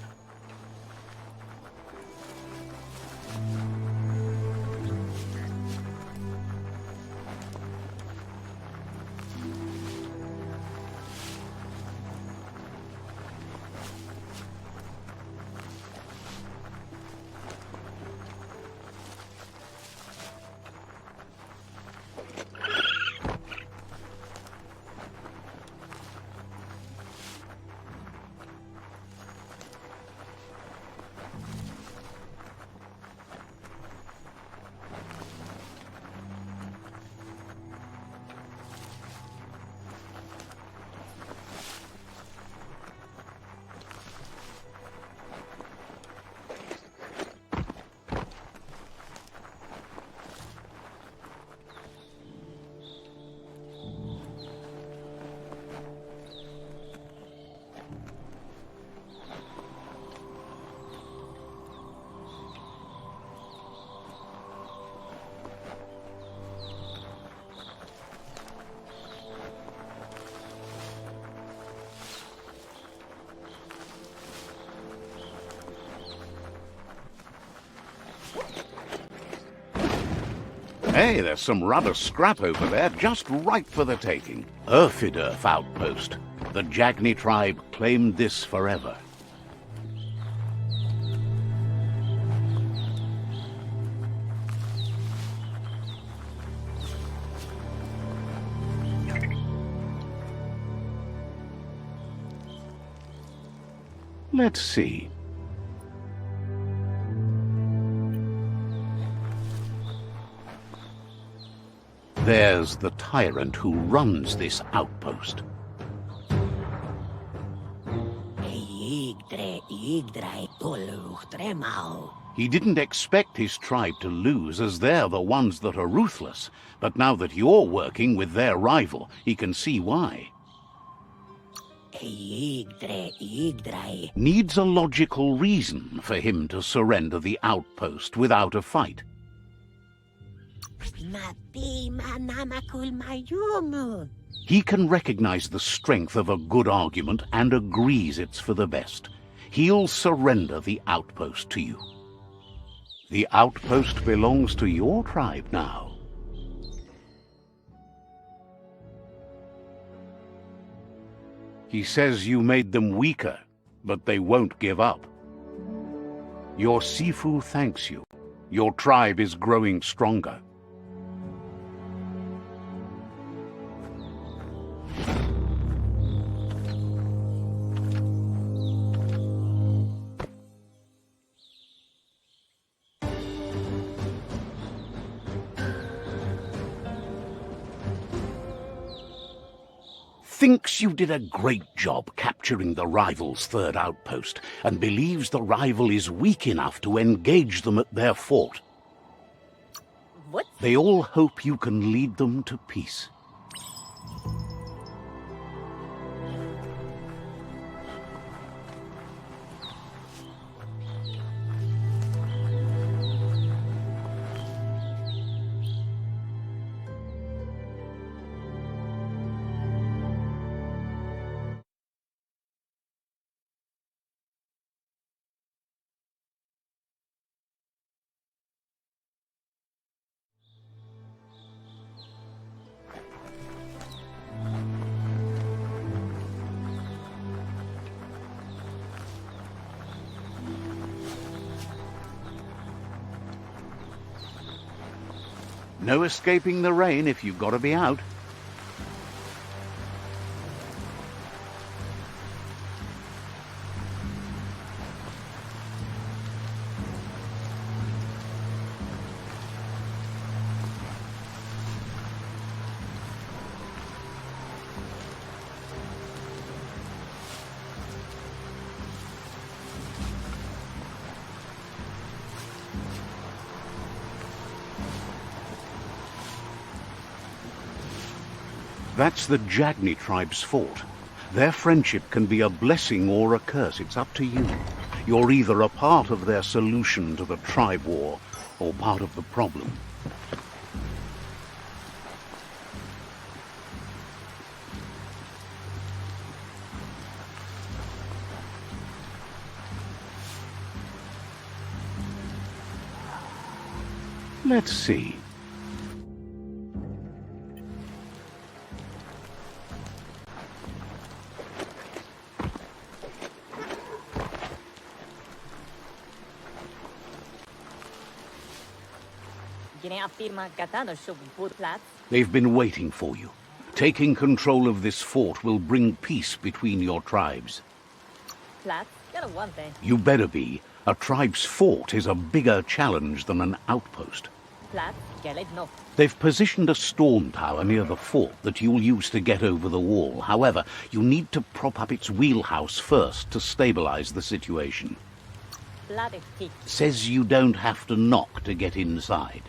Hey, there's some rubber scrap over there, just right for the taking. Earth outpost. The Jagni tribe claimed this forever. Let's see. There's the tyrant who runs this outpost. He didn't expect his tribe to lose, as they're the ones that are ruthless. But now that you're working with their rival, he can see why. Needs a logical reason for him to surrender the outpost without a fight. He can recognize the strength of a good argument and agrees it's for the best. He'll surrender the outpost to you. The outpost belongs to your tribe now. He says you made them weaker, but they won't give up. Your Sifu thanks you. Your tribe is growing stronger. Thinks you did a great job capturing the rival's third outpost, and believes the rival is weak enough to engage them at their fort. What? They all hope you can lead them to peace. No escaping the rain if you've got to be out. That's the Jagni tribe's fort. Their friendship can be a blessing or a curse. It's up to you. You're either a part of their solution to the tribe war, or part of the problem. Let's see. They've been waiting for you. Taking control of this fort will bring peace between your tribes. You better be. A tribe's fort is a bigger challenge than an outpost. They've positioned a storm tower near the fort that you'll use to get over the wall. However, you need to prop up its wheelhouse first to stabilize the situation. Says you don't have to knock to get inside.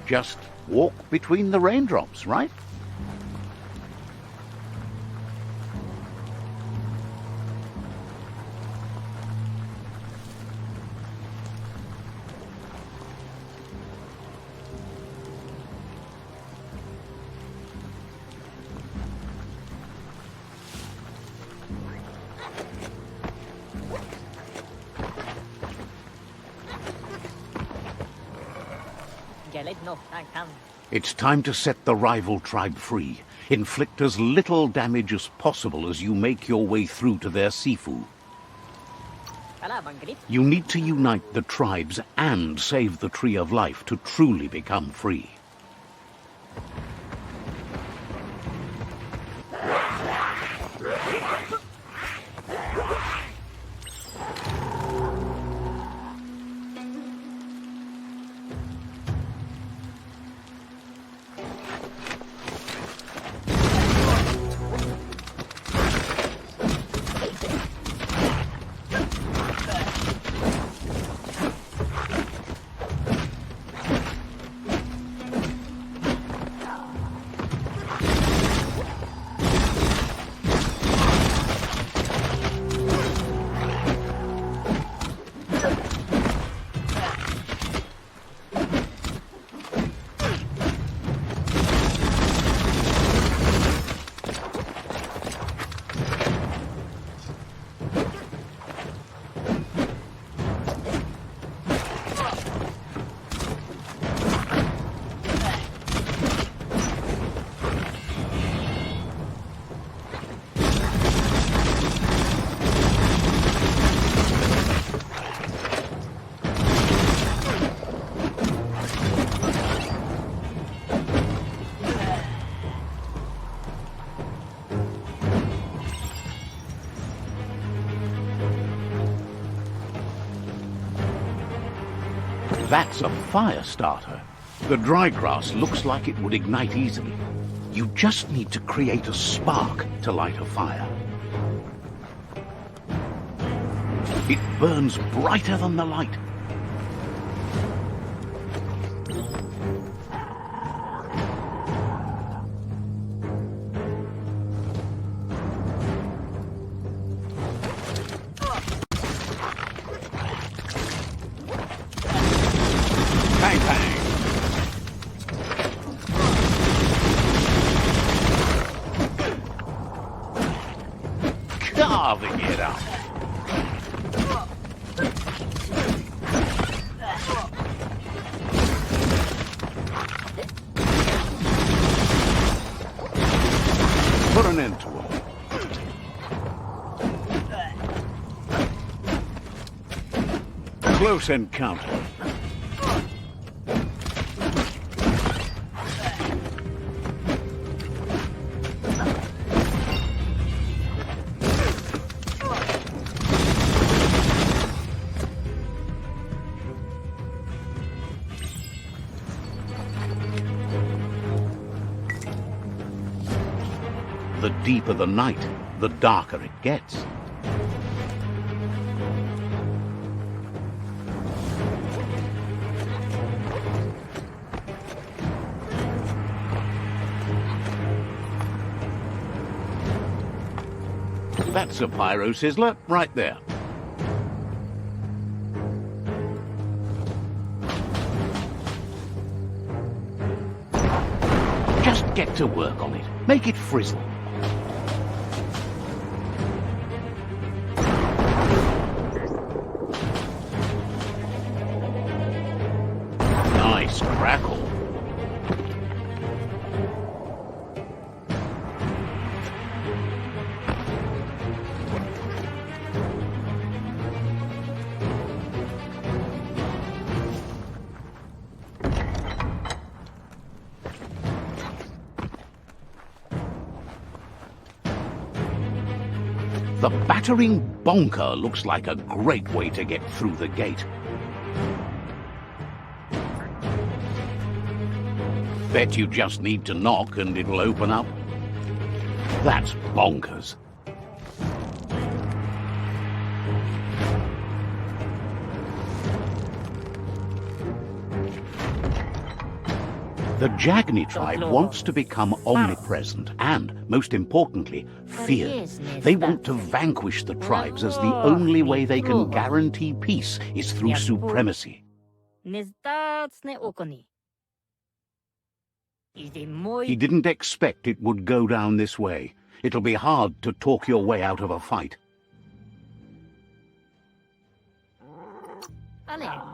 Just walk between the raindrops, right? It's time to set the rival tribe free. Inflict as little damage as possible as you make your way through to their sifu. You need to unite the tribes and save the Tree of Life to truly become free. That's a fire starter. The dry grass looks like it would ignite easily. You just need to create a spark to light a fire. It burns brighter than the light. Bang, bang. Carving it up. Put an end to it. Close encounter. The deeper the night, the darker it gets. That's a pyro sizzler right there. Just get to work on it. Make it frizzle. Nice crackle. The battering bonker looks like a great way to get through the gate. Bet you just need to knock and it'll open up. That's bonkers. The Jagni tribe wants to become omnipresent and, most importantly, feared. They want to vanquish the tribes as the only way they can guarantee peace is through supremacy. He didn't expect it would go down this way. It'll be hard to talk your way out of a fight.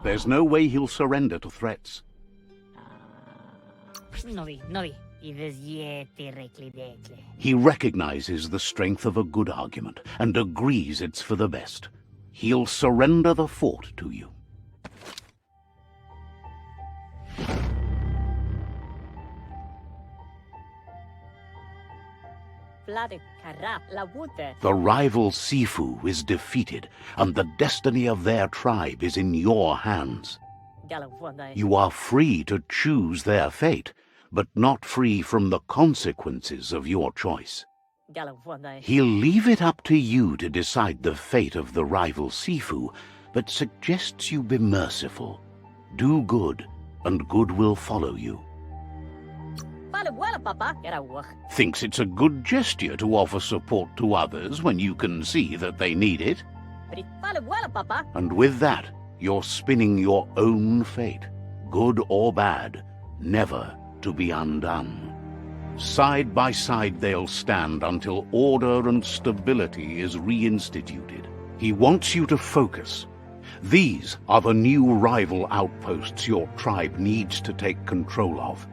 There's no way he'll surrender to threats. He recognizes the strength of a good argument and agrees it's for the best. He'll surrender the fort to you. The rival Sifu is defeated, and the destiny of their tribe is in your hands. You are free to choose their fate, but not free from the consequences of your choice. He'll leave it up to you to decide the fate of the rival Sifu, but suggests you be merciful. Do good, and good will follow you. Thinks it's a good gesture to offer support to others when you can see that they need it. And with that, you're spinning your own fate, good or bad, never to be undone. Side by side they'll stand until order and stability is reinstituted. He wants you to focus. These are the new rival outposts your tribe needs to take control of.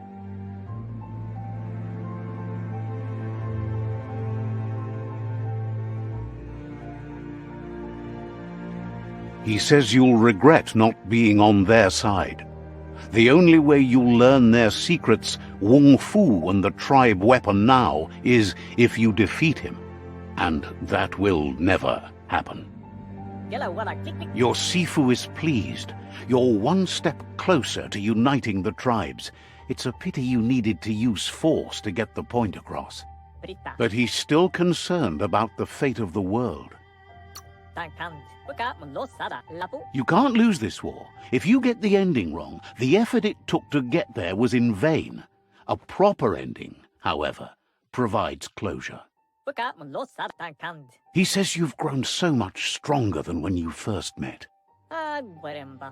He says you'll regret not being on their side. The only way you'll learn their secrets, Wung Fu and the tribe weapon now, is if you defeat him. And that will never happen. Your Sifu is pleased. You're one step closer to uniting the tribes. It's a pity you needed to use force to get the point across. But he's still concerned about the fate of the world. You can't lose this war. If you get the ending wrong, the effort it took to get there was in vain. A proper ending, however, provides closure. He says you've grown so much stronger than when you first met.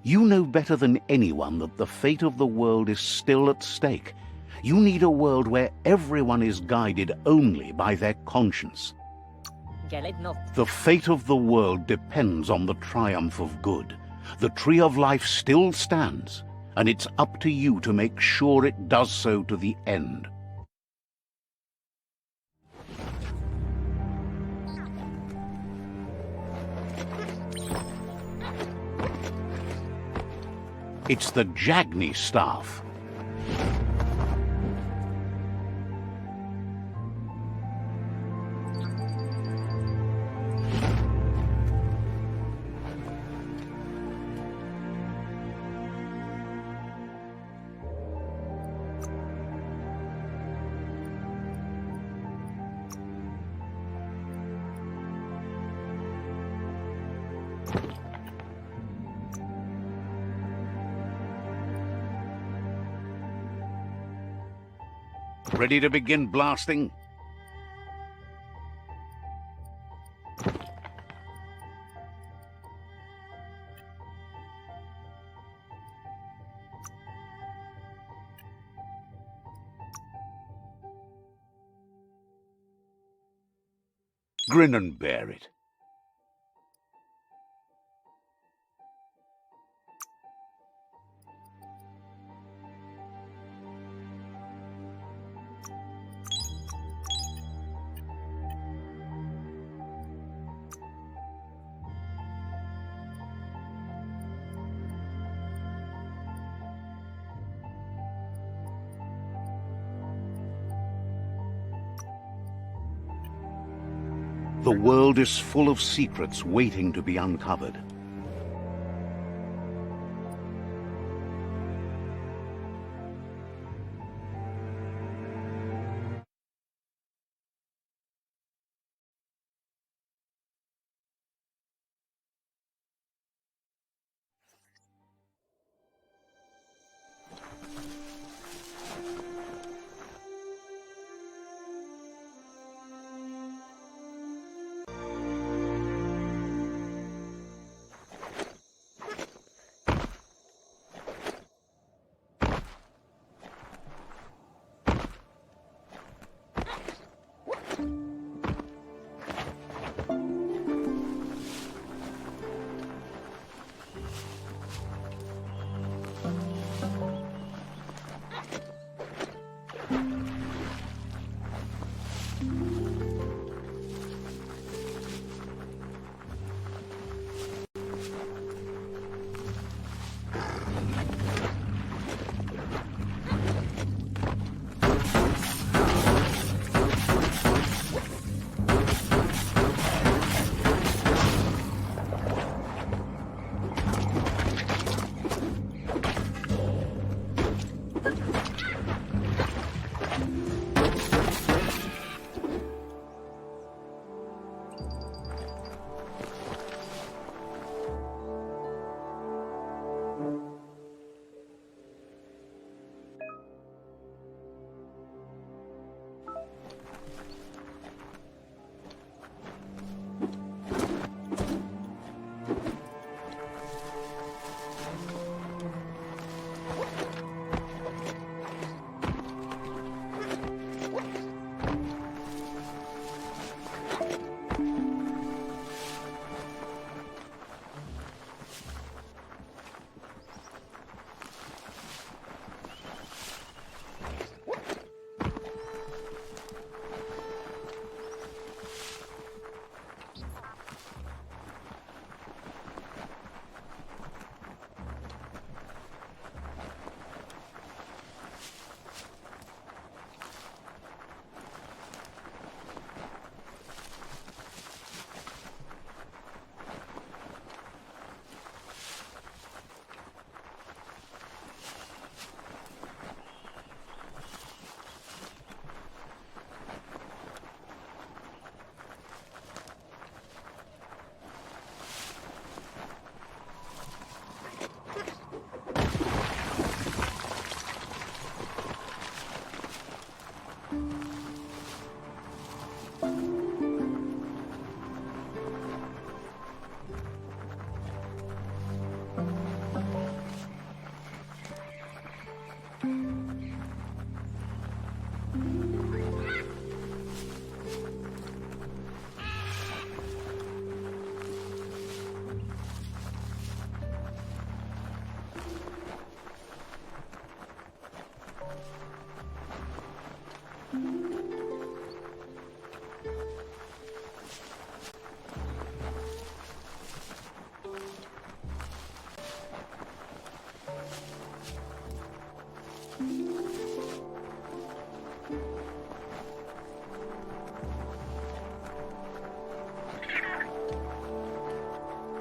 You know better than anyone that the fate of the world is still at stake. You need a world where everyone is guided only by their conscience. The fate of the world depends on the triumph of good. The tree of life still stands, and it's up to you to make sure it does so to the end. It's the Jagni staff. Ready to begin blasting? Grin and bear it. The world is full of secrets waiting to be uncovered.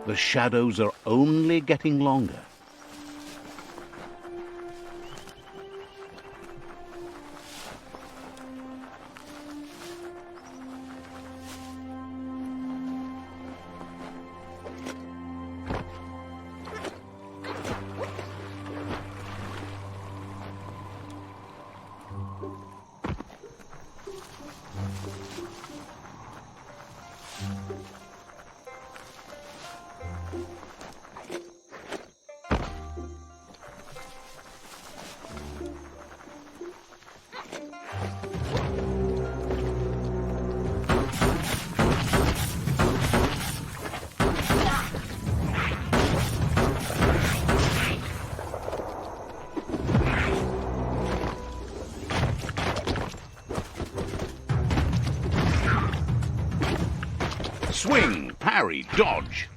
The shadows are only getting longer. Swing, parry, dodge.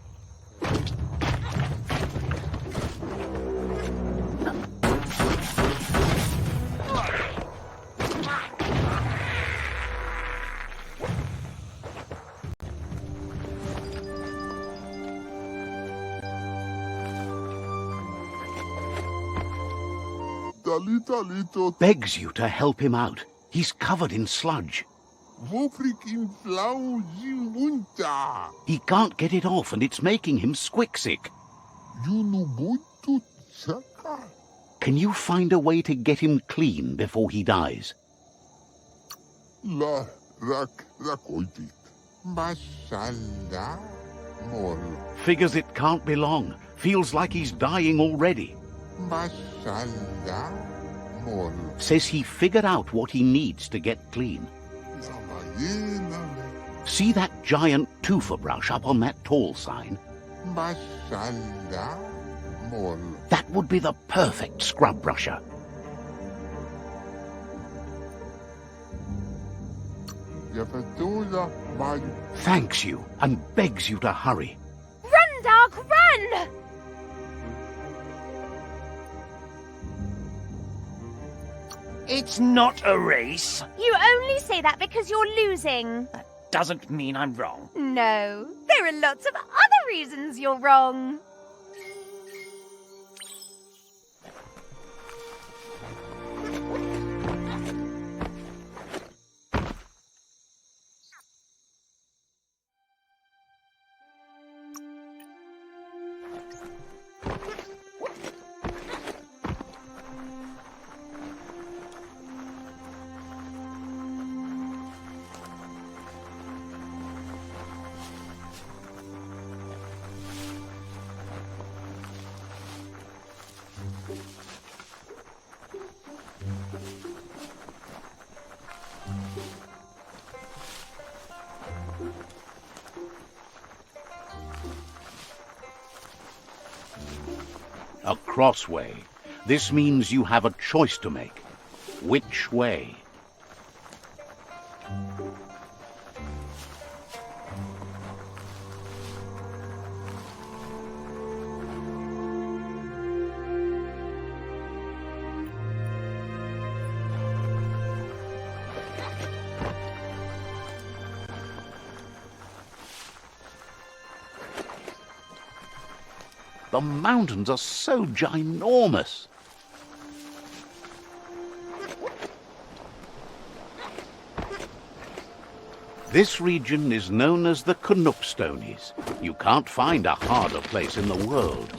Begs you to help him out. He's covered in sludge. He can't get it off, and it's making him squick-sick. Can you find a way to get him clean before he dies? Figures it can't be long. Feels like he's dying already. Says he figured out what he needs to get clean. See that giant tufa brush up on that tall sign? That would be the perfect scrub brusher. Thanks you and begs you to hurry. Run, Dark, run! It's not a race. You only say that because you're losing. That doesn't mean I'm wrong. No, there are lots of other reasons you're wrong. A crossway. This means you have a choice to make. Which way? The mountains are so ginormous. This region is known as the Canuckstonies. You can't find a harder place in the world.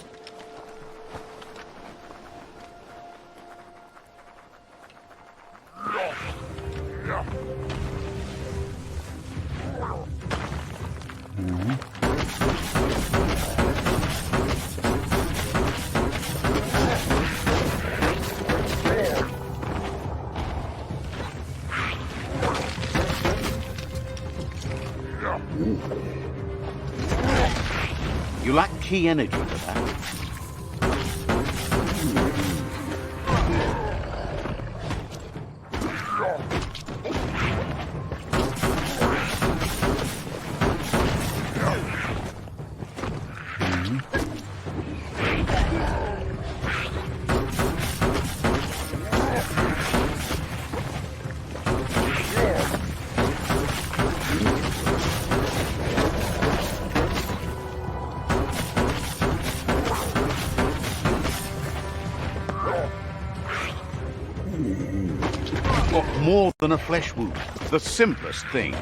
You lack key energy for that. What more than a flesh wound? The simplest thing.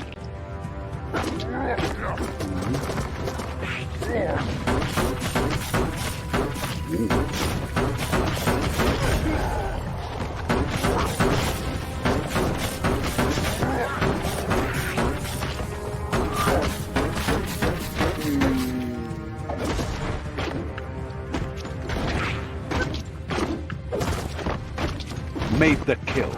Made the kill.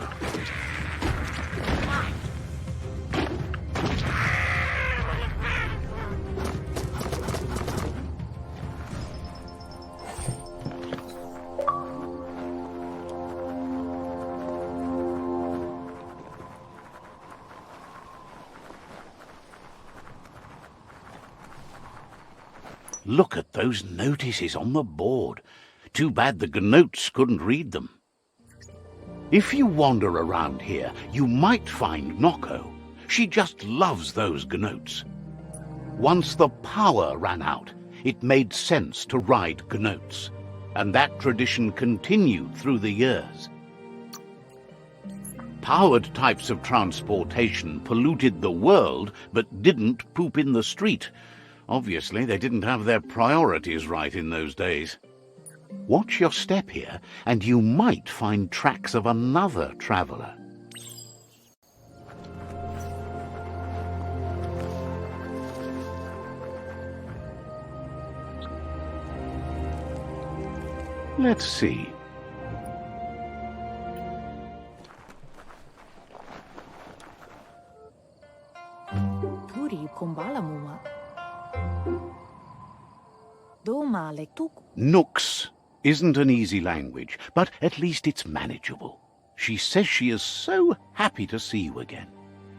Look at those notices on the board. Too bad the gnotes couldn't read them. If you wander around here, you might find Noko. She just loves those gnotes. Once the power ran out, it made sense to ride gnotes, and that tradition continued through the years. Powered types of transportation polluted the world, but didn't poop in the street. Obviously, they didn't have their priorities right in those days. Watch your step here, and you might find tracks of another traveler. Let's see. Turi kumbala muma. Doma lektuk. Nooks isn't an easy language, but at least it's manageable. She says she is so happy to see you again.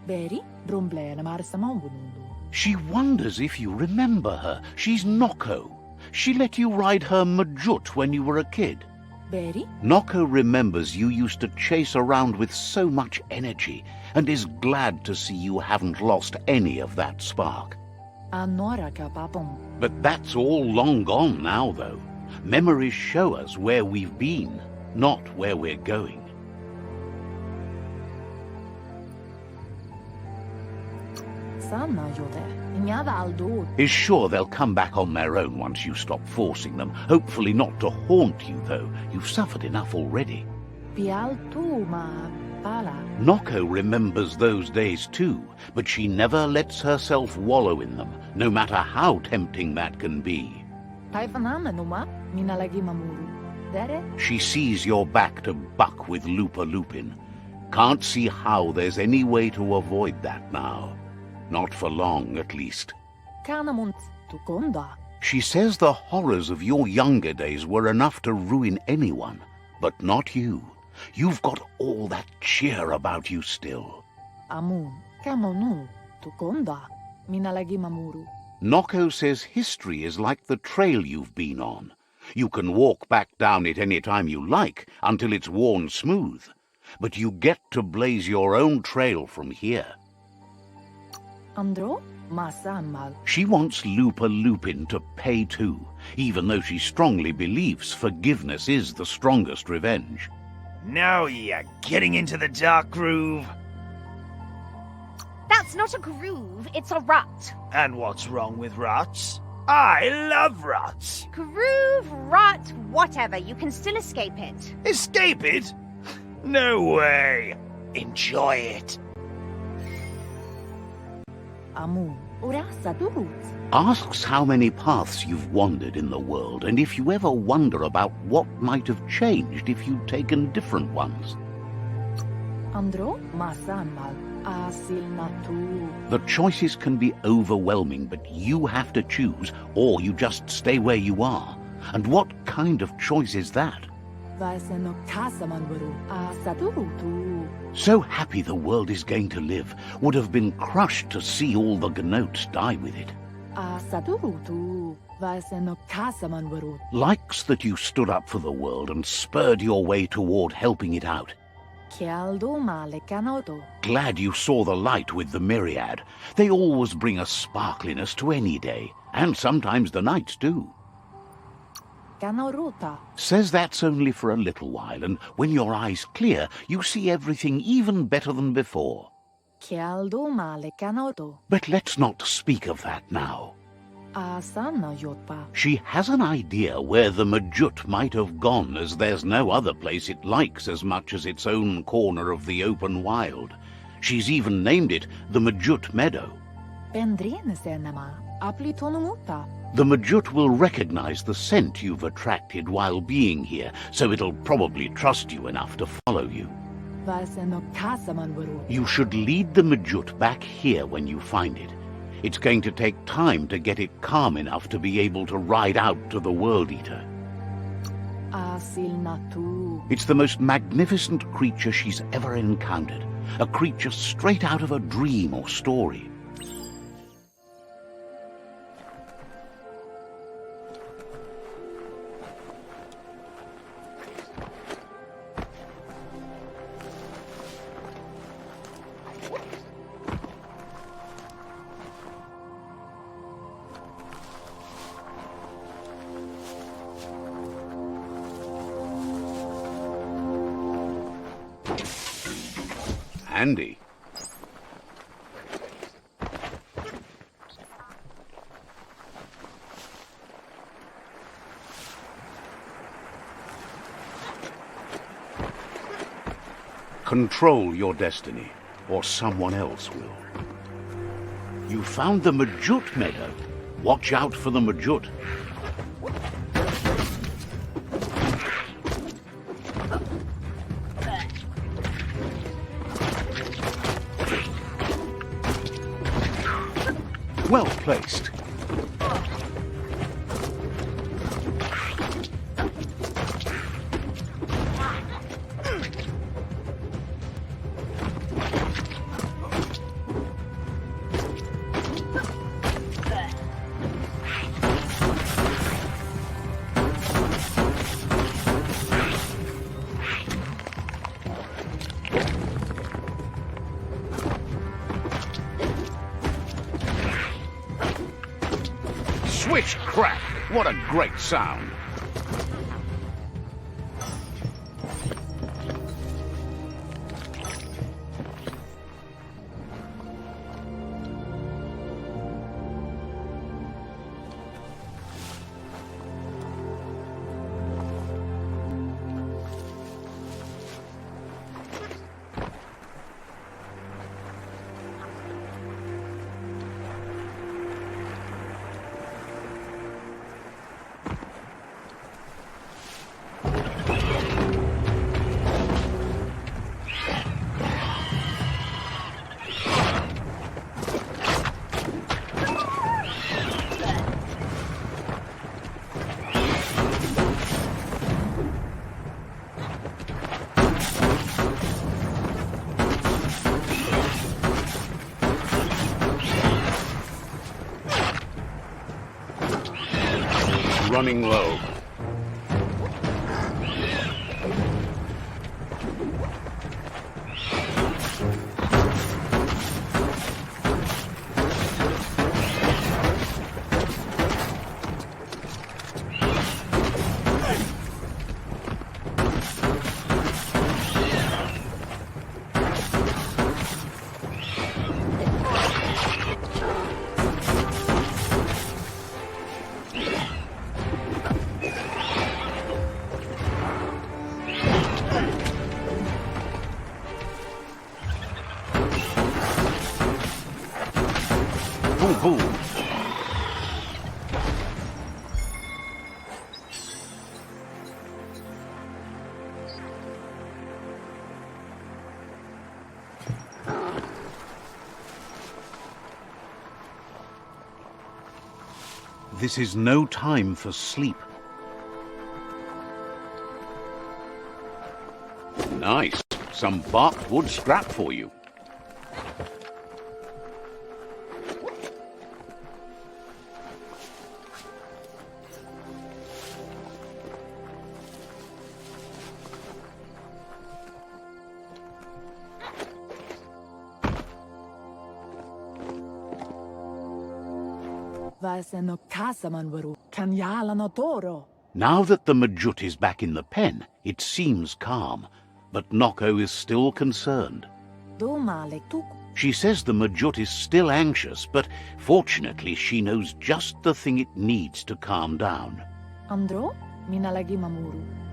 Beri, dromblene marsamambunundu. She wonders if you remember her. She's Noko. She let you ride her Majut when you were a kid. Beri, Noko remembers you used to chase around with so much energy and is glad to see you haven't lost any of that spark. anora kapapom. But that's all long gone now, though. Memories show us where we've been, not where we're going. Sanna jode, nyada aldo. Is sure they'll come back on their own once you stop forcing them. Hopefully not to haunt you, though. You've suffered enough already. Pial tu ma pala. Noko remembers those days too, but she never lets herself wallow in them, no matter how tempting that can be. Taifanana numa, minalagi mamuru. Dere? She sees you're back to buck with Lupa Lupin. Can't see how there's any way to avoid that now. Not for long, at least. Kanamunt tukonda. She says the horrors of your younger days were enough to ruin anyone, but not you. You've got all that cheer about you still. Amun, kamonu, tukonda, minalagi mamuru. Noko says history is like the trail you've been on. You can walk back down it any time you like, until it's worn smooth. But you get to blaze your own trail from here. Andro, masamal. She wants Lupa Lupin to pay too, even though she strongly believes forgiveness is the strongest revenge. Now you're getting into the dark groove. That's not a groove, it's a rut. And what's wrong with ruts? I love ruts. Groove, rut, whatever, you can still escape it. Escape it? No way. Enjoy it. Amun, urasa durut. Asks how many paths you've wandered in the world, and if you ever wonder about what might have changed if you'd taken different ones. Andro, masamal, asil natu. The choices can be overwhelming, but you have to choose, or you just stay where you are. And what kind of choice is that? Vaiseno kasamanwaru, asadurutu. So happy the world is going to live, would have been crushed to see all the Gnotes die with it. Asadurutu, vaiseno kasamanwaru. Likes that you stood up for the world and spurred your way toward helping it out. Kialdo male kanoto. Glad you saw the light with the myriad. They always bring a sparkliness to any day, and sometimes the nights too. Kanoruta. Says that's only for a little while, and when your eyes clear, you see everything even better than before. Kialdo male kanoto. But let's not speak of that now. Asana yotpa. She has an idea where the Majut might have gone, as there's no other place it likes as much as its own corner of the open wild. She's even named it the Majut Meadow. Pendrine senema, aplitonumuta. The Majut will recognize the scent you've attracted while being here, so it'll probably trust you enough to follow you. Vaiseno kasamanwaru. You should lead the Majut back here when you find it. It's going to take time to get it calm enough to be able to ride out to the World Eater. Asil natu. It's the most magnificent creature she's ever encountered. A creature straight out of a dream or story. Handy. Control your destiny, or someone else will. You found the Majut Meadow. Watch out for the Majut. Well placed. Swish crack! What a great sound! Running low. Boom, boom. This is no time for sleep. Nice. Some barked wood scrap for you. Now that the Majut is back in the pen, it seems calm, but Noko is still concerned. She says the Majut is still anxious, but fortunately she knows just the thing it needs to calm down.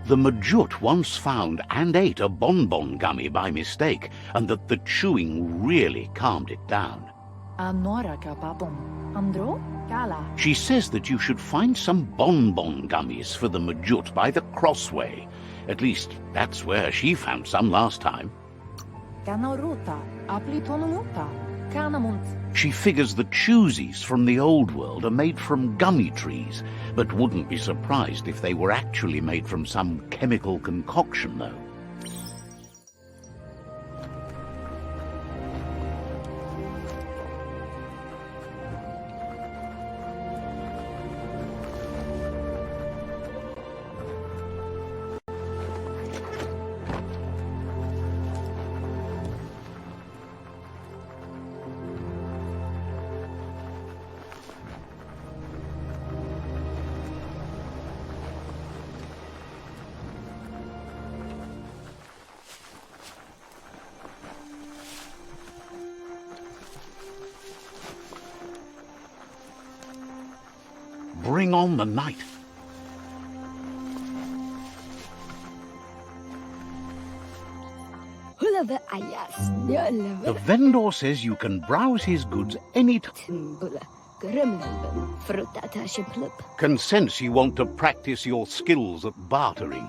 The Majut once found and ate a bonbon gummy by mistake, and that the chewing really calmed it down. She says that you should find some bonbon gummies for the Majut by the crossway. At least, that's where she found some last time. She figures the choosies from the old world are made from gummy trees, but wouldn't be surprised if they were actually made from some chemical concoction, though. Bring on the night. The vendor says you can browse his goods anytime. Can sense you want to practice your skills at bartering.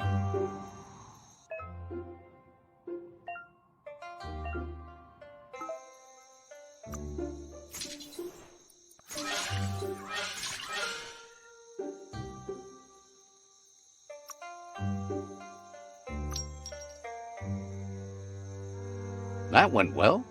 That went well.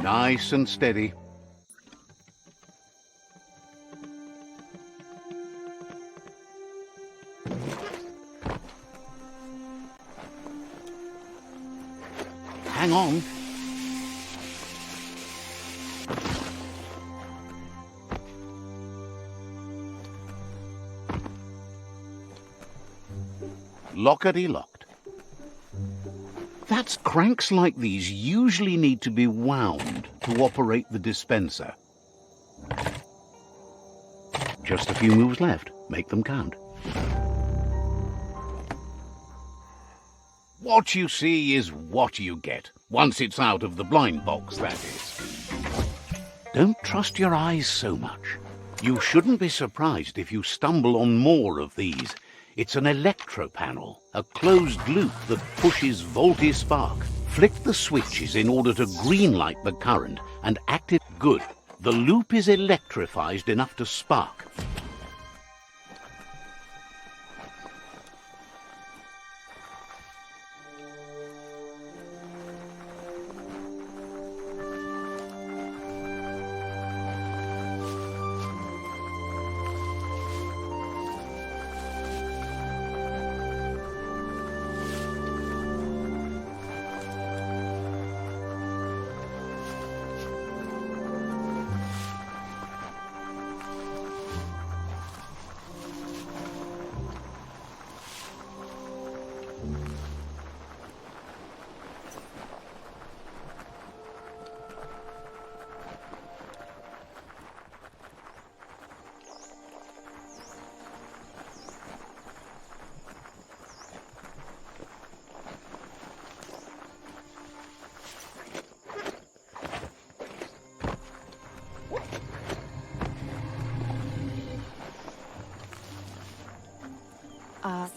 Nice and steady. Hang on. Lockety-locked. That's cranks like these usually need to be wound to operate the dispenser. Just a few moves left. Make them count. What you see is what you get. Once it's out of the blind box, that is. Don't trust your eyes so much. You shouldn't be surprised if you stumble on more of these. It's an electro panel, a closed loop that pushes voltage spark. Flick the switches in order to greenlight the current and active good. The loop is electrified enough to spark.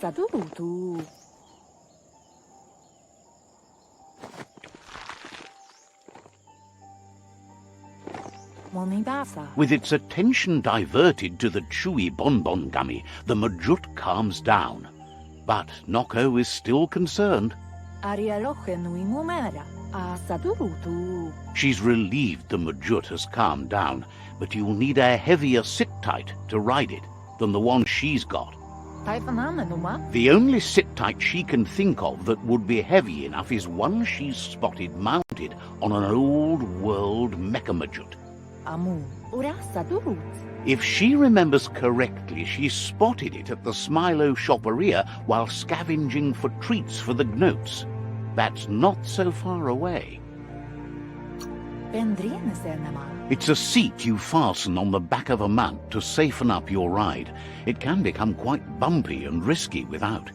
Sadurutu. Monibasa. With its attention diverted to the chewy bonbon gummy, the Majut calms down. But Noko is still concerned. Arialoche nui mumera. Sadurutu. She's relieved the Majut has calmed down, but you'll need a heavier sit-tight to ride it than the one she's got. The only sit-tight she can think of that would be heavy enough is one she's spotted mounted on an old-world Mechamajut. If she remembers correctly, she spotted it at the Smilo Shopperia while scavenging for treats for the Gnotes. That's not so far away. It's a seat you fasten on the back of a mount to safeten up your ride. It can become quite bumpy and risky without.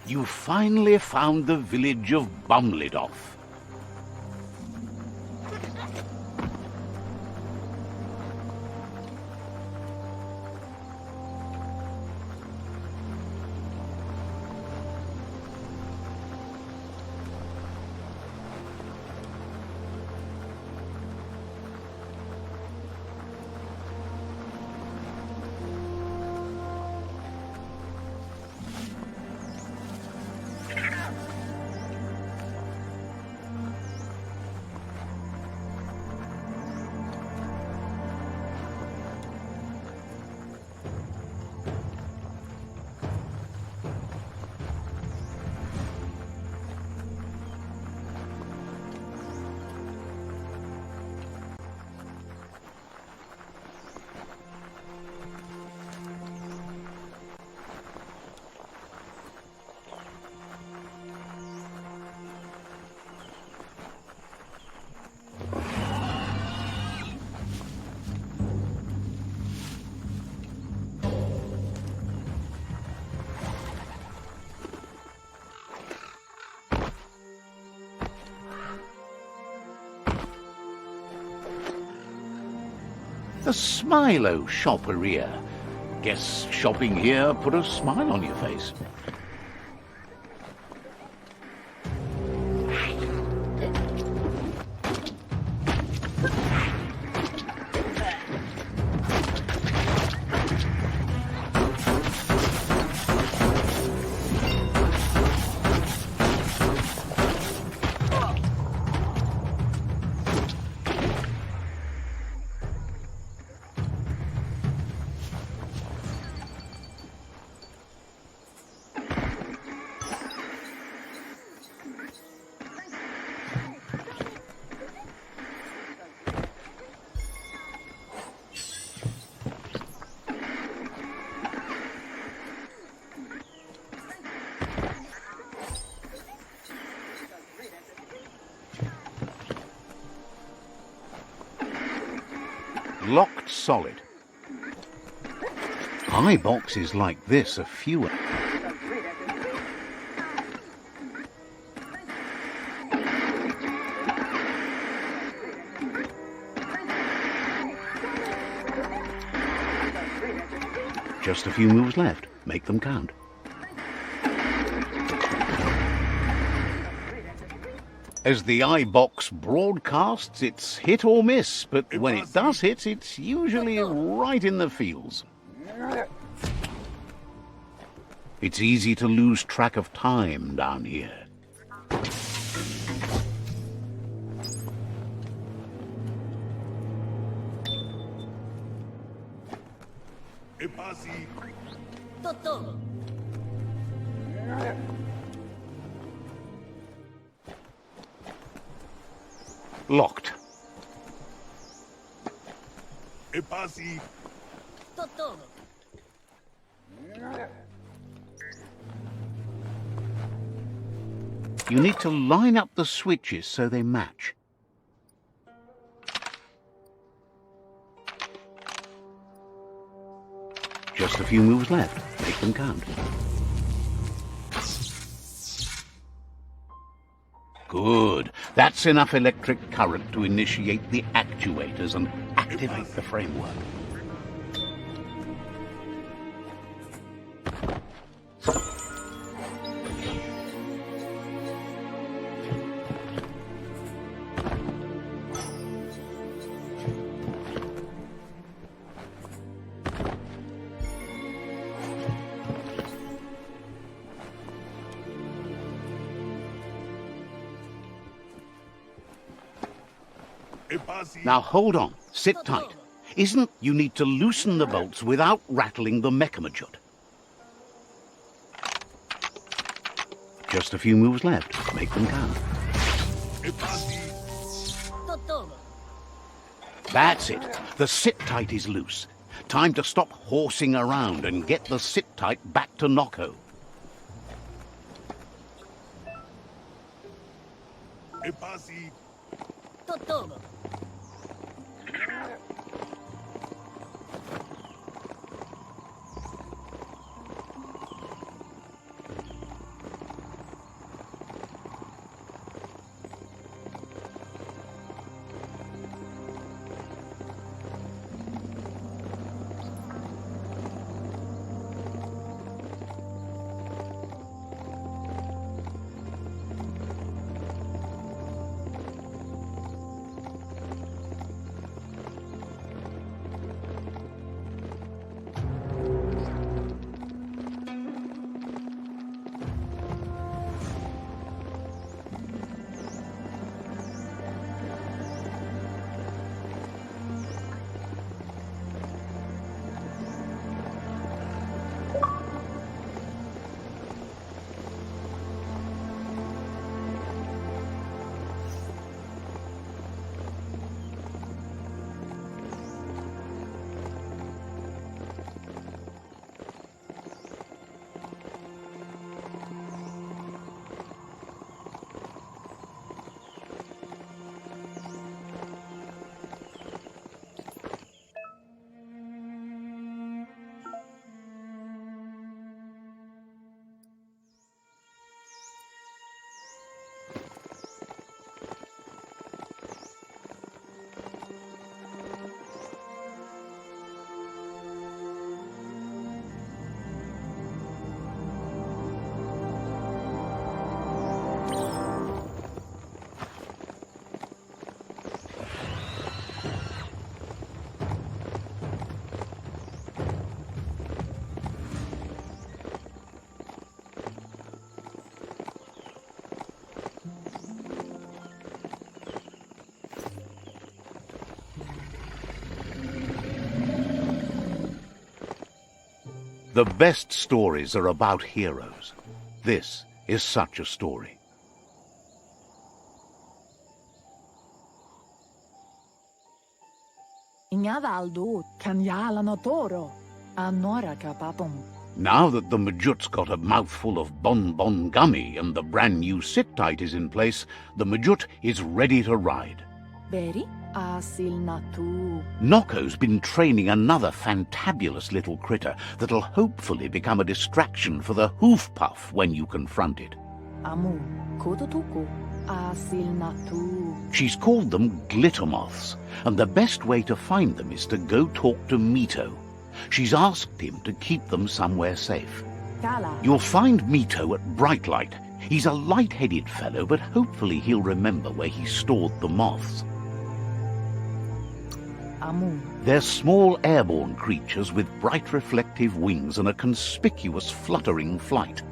You finally found the village of Bumlidoff. A smilo shopperia. Guess shopping here put a smile on your face. Locked solid. High boxes like this are fewer. Just a few moves left. Make them count. As the iBox broadcasts, it's hit or miss, but when it does hit, it's usually right in the feels. It's easy to lose track of time down here. Locked. You need to line up the switches so they match. Just a few moves left. Make them count. Good. That's enough electric current to initiate the actuators and activate the framework. Now hold on, sit tight. Isn't you need to loosen the bolts without rattling the mechamajut. Just a few moves left. Make them count. That's it. The sit tight is loose. Time to stop horsing around and get the sit tight back to Nocco. The best stories are about heroes. This is such a story. Ingavaldo, Kanyala Notoro, Anora Kapapum. Now that the Majut's got a mouthful of bonbon gummy and the brand new sit-tight is in place, the Majut is ready to ride. Beri, Asil Natu. Nocco's been training another fantabulous little critter that'll hopefully become a distraction for the hoof puff when you confront it. Amu, Kototuku, Asil Natu. She's called them glitter moths, and the best way to find them is to go talk to Mito. She's asked him to keep them somewhere safe. Kala. You'll find Mito at Brightlight. He's a light-headed fellow, but hopefully he'll remember where he stored the moths. Amu. They're small airborne creatures with bright reflective wings and a conspicuous fluttering flight.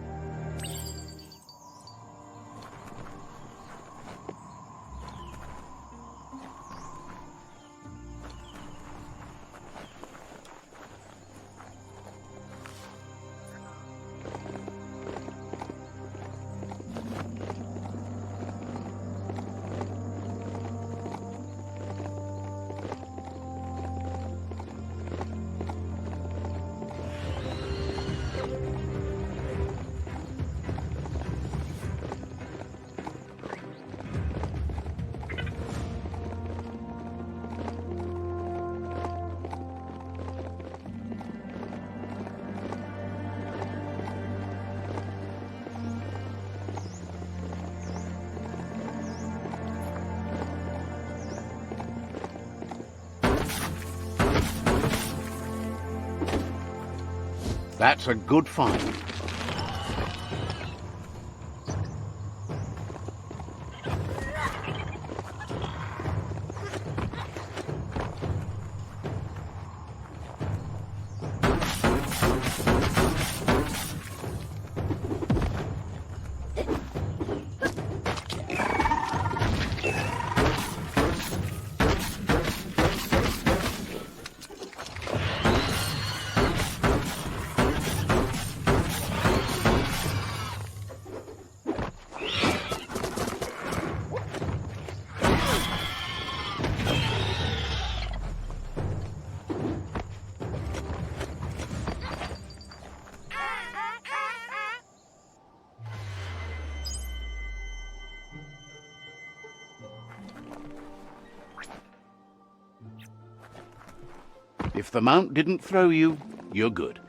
That's a good find. If the mount didn't throw you, you're good.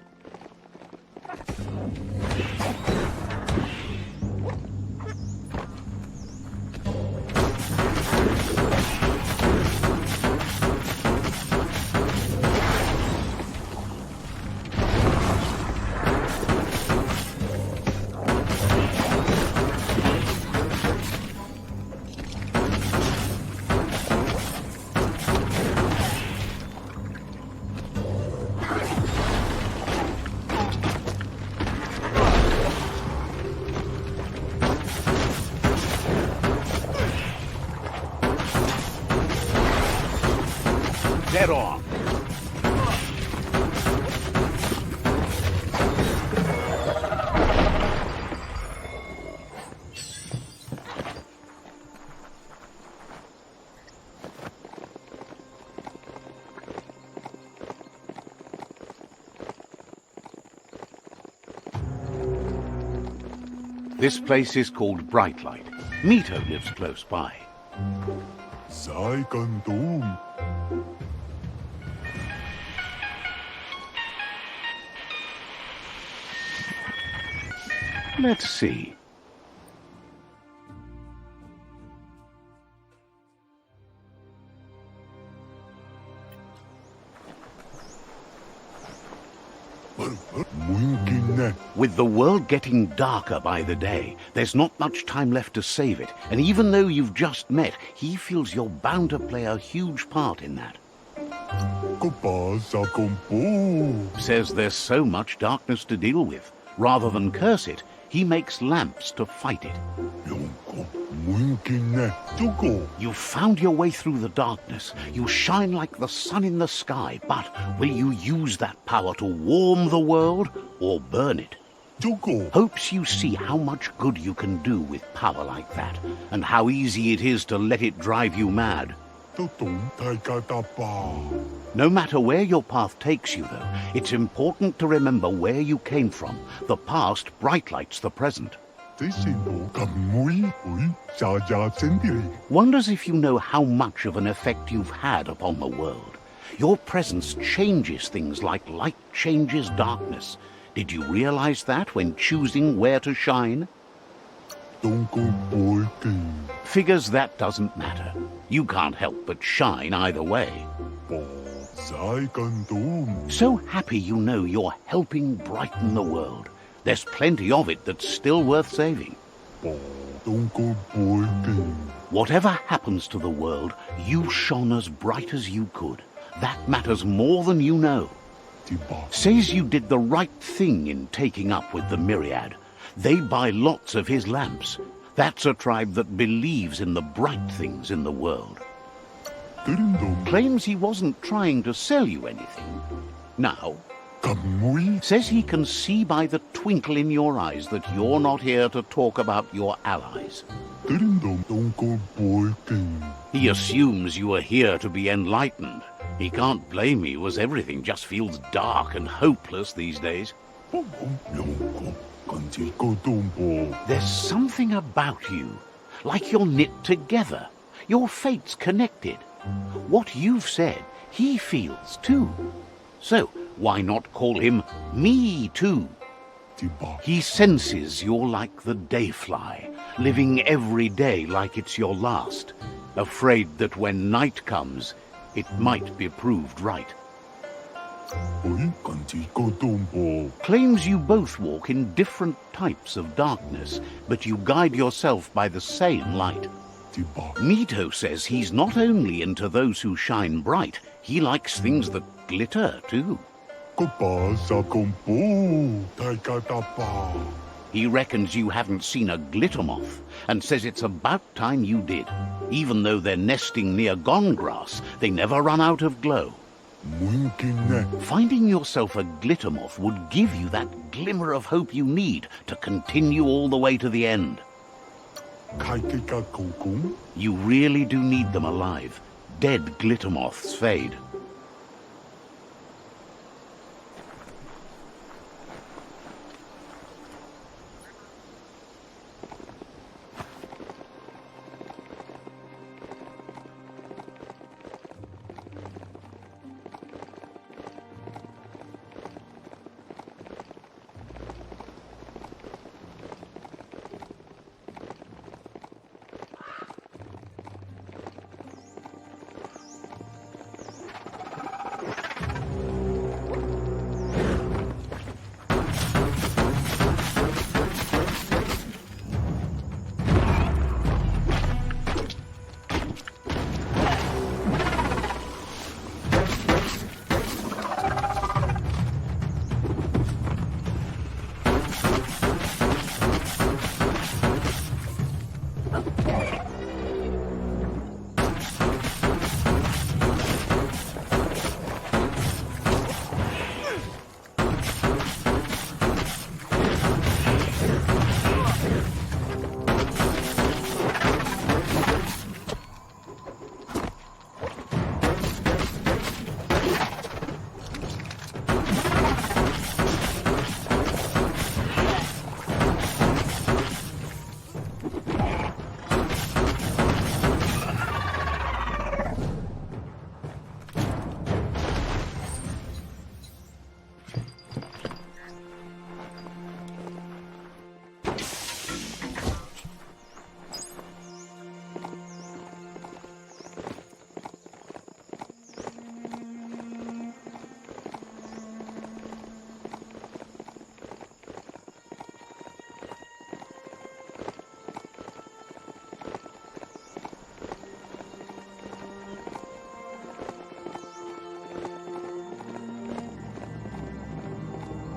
Dead on. This place is called Brightlight. Mito lives close by. Sai Kantum. Let's see. With the world getting darker by the day, there's not much time left to save it. And even though you've just met, he feels you're bound to play a huge part in that. Says there's so much darkness to deal with. Rather than curse it, he makes lamps to fight it. Mungkin Tuko. You've found your way through the darkness. You shine like the sun in the sky, but will you use that power to warm the world or burn it? Tuko. Hopes you see how much good you can do with power like that, and how easy it is to let it drive you mad. Totum Taikatapa. No matter where your path takes you, though, it's important to remember where you came from. The past bright lights the present. Tisindo Kamui Ui Saja Sendiri. Wonders if you know how much of an effect you've had upon the world. Your presence changes things like light changes darkness. Did you realize that when choosing where to shine? Donko Boykin. Figures that doesn't matter. You can't help but shine either way. Sai Kantum. So happy you know you're helping brighten the world. There's plenty of it that's still worth saving. Donko Boykin. Whatever happens to the world, you shone as bright as you could. That matters more than you know. Says you did the right thing in taking up with the Myriad. They buy lots of his lamps. That's a tribe that believes in the bright things in the world. Claims he wasn't trying to sell you anything. Now, says he can see by the twinkle in your eyes that you're not here to talk about your allies. He assumes you are here to be enlightened. He can't blame you, as everything just feels dark and hopeless these days. There's something about you, like you're knit together. Your fate's connected. What you've said, he feels too. So, why not call him Me Too? He senses you're like the dayfly, living every day like it's your last, afraid that when night comes, it might be proved right. Claims you both walk in different types of darkness, but you guide yourself by the same light. Mito says he's not only into those who shine bright, he likes things that glitter too. He reckons you haven't seen a glitter moth, and says it's about time you did. Even though they're nesting near gone grass, they never run out of glow. Finding yourself a glitter moth would give you that glimmer of hope you need to continue all the way to the end. You really do need them alive. Dead glitter moths fade.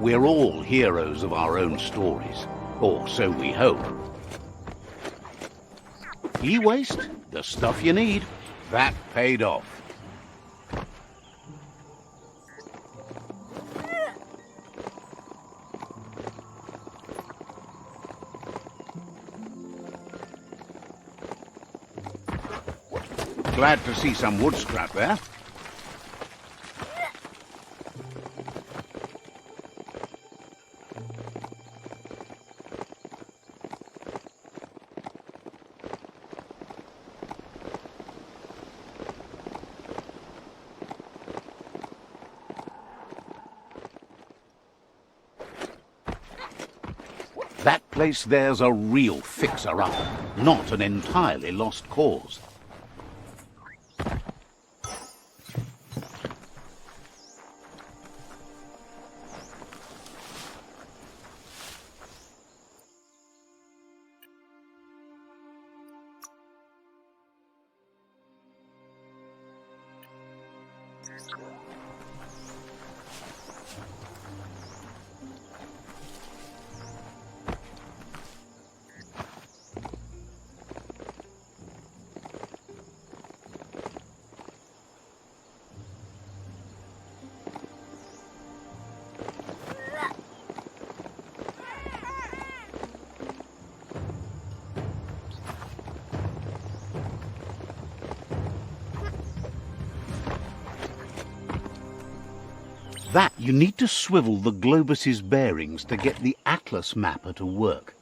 We're all heroes of our own stories, or so we hope. E-waste, the stuff you need. That paid off. Glad to see some wood scrap there. That place there's a real fixer-up, not an entirely lost cause. That, you need to swivel the globus's bearings to get the atlas mapper to work.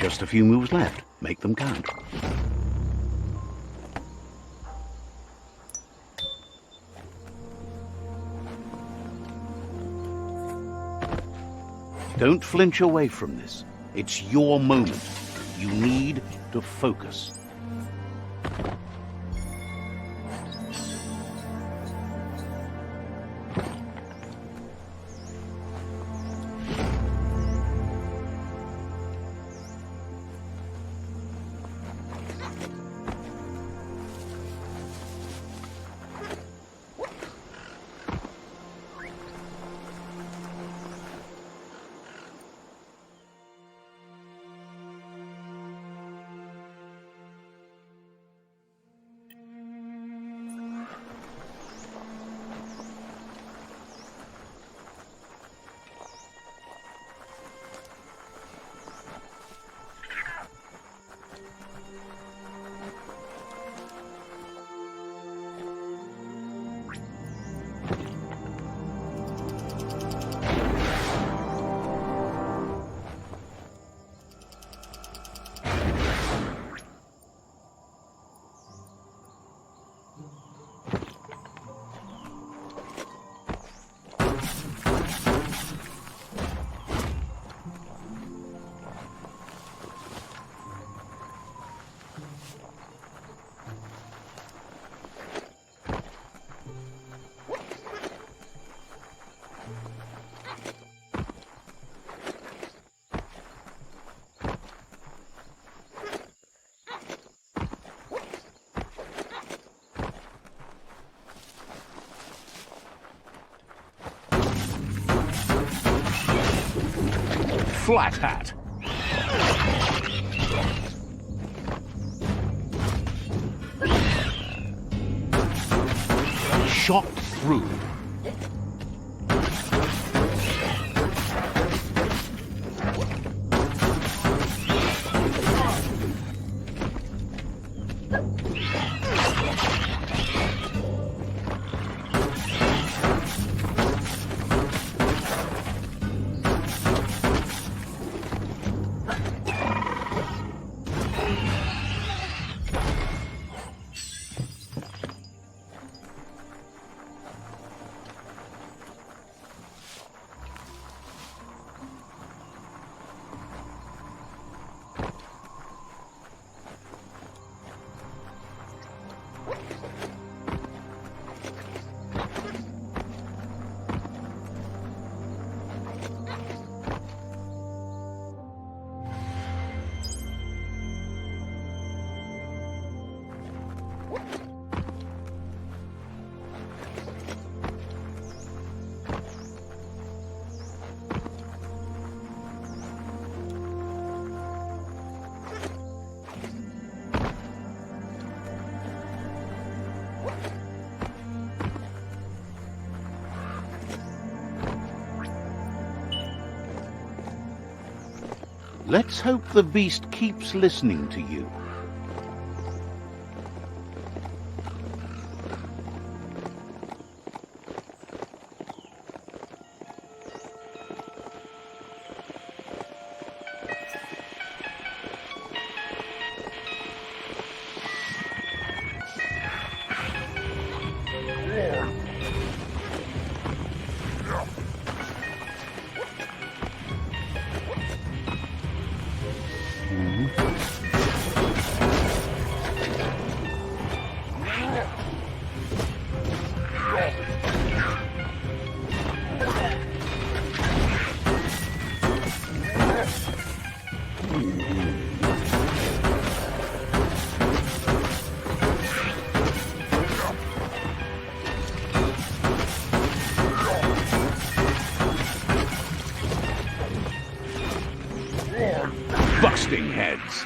Just a few moves left. Make them count. Don't flinch away from this. It's your moment. You need to focus. Flat hat. Shot through. Let's hope the beast keeps listening to you. Busting heads.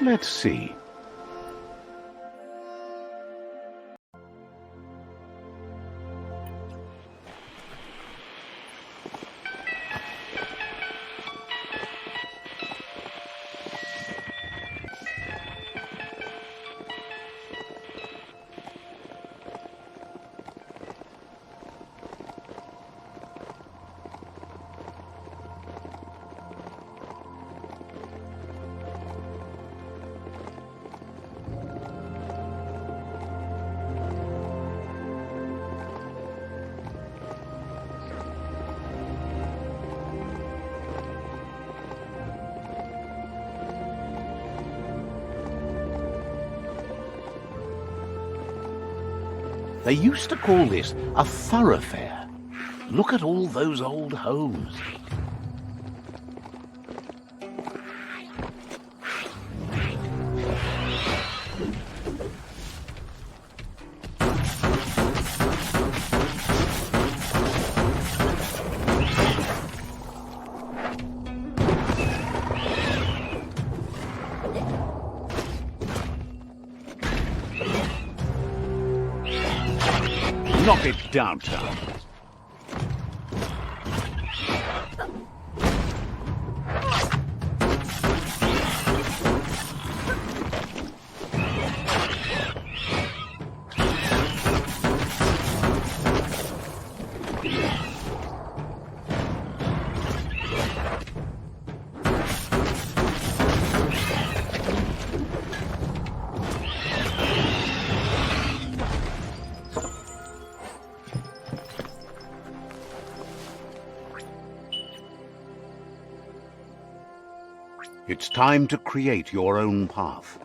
Let's see. They used to call this a thoroughfare. Look at all those old homes. Knock it down, son. It's time to create your own path.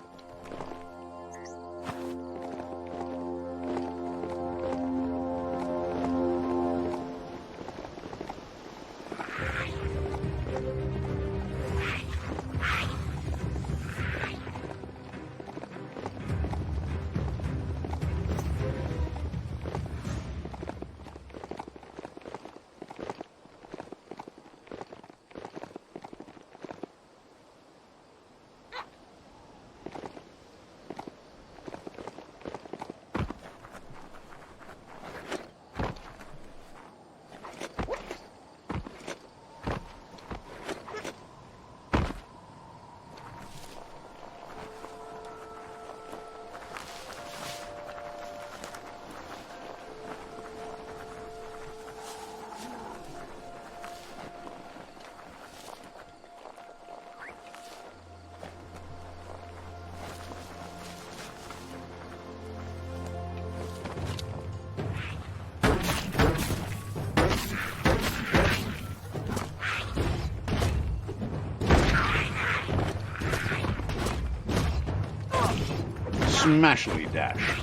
Smashly dash.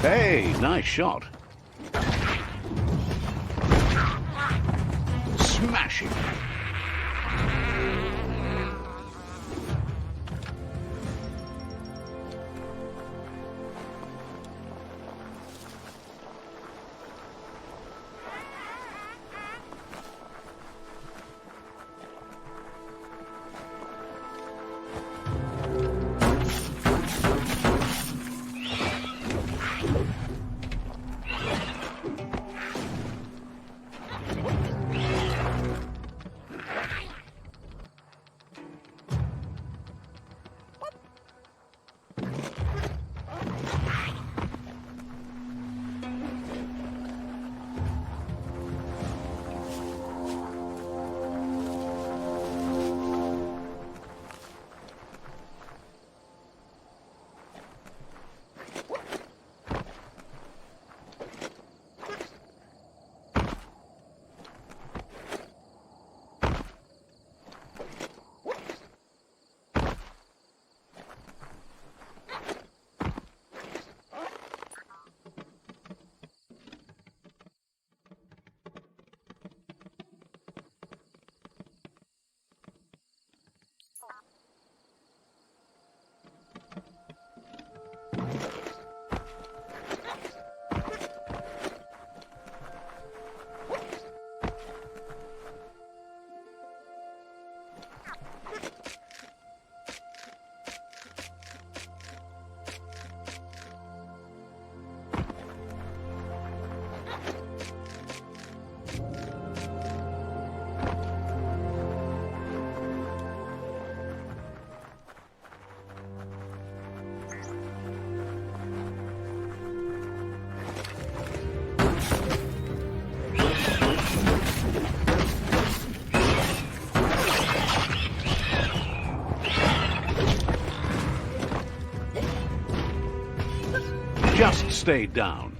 Hey, nice shot. Smashing. Just stay down.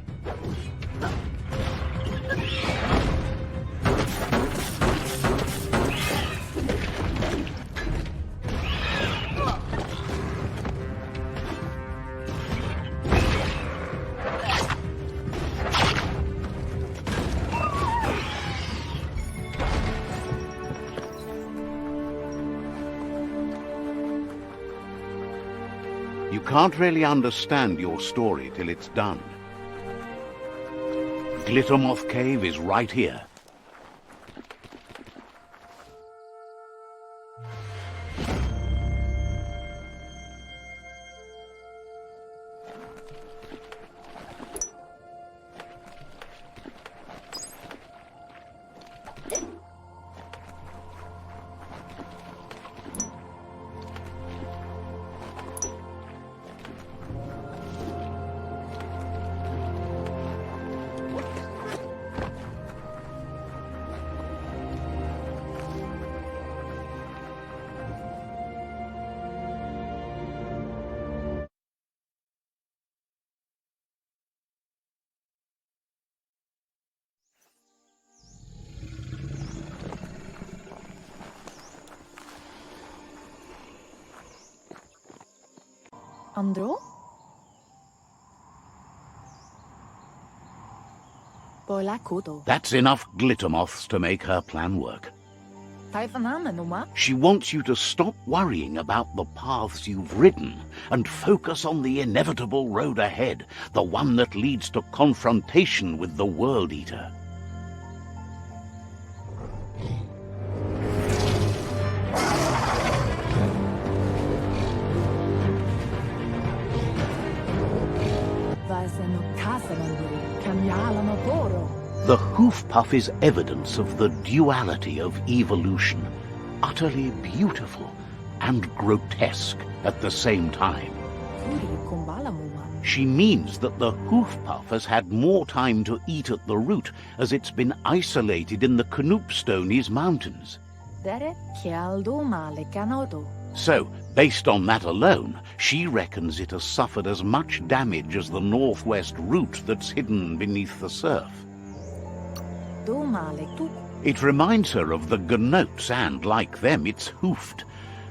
You can't really understand your story till it's done. Glittermoth Cave is right here. Andro? That's enough glittermoths to make her plan work. She wants you to stop worrying about the paths you've ridden and focus on the inevitable road ahead, the one that leads to confrontation with the World Eater. The hoof puff is evidence of the duality of evolution, utterly beautiful and grotesque at the same time. She means that the hoof puff has had more time to eat at the root, as it's been isolated in the Knoopstonies mountains. Dere chialdo male canodo. So, based on that alone, she reckons it has suffered as much damage as the northwest root that's hidden beneath the surf. Do male tu. It reminds her of the gnotes, and, like them, it's hoofed.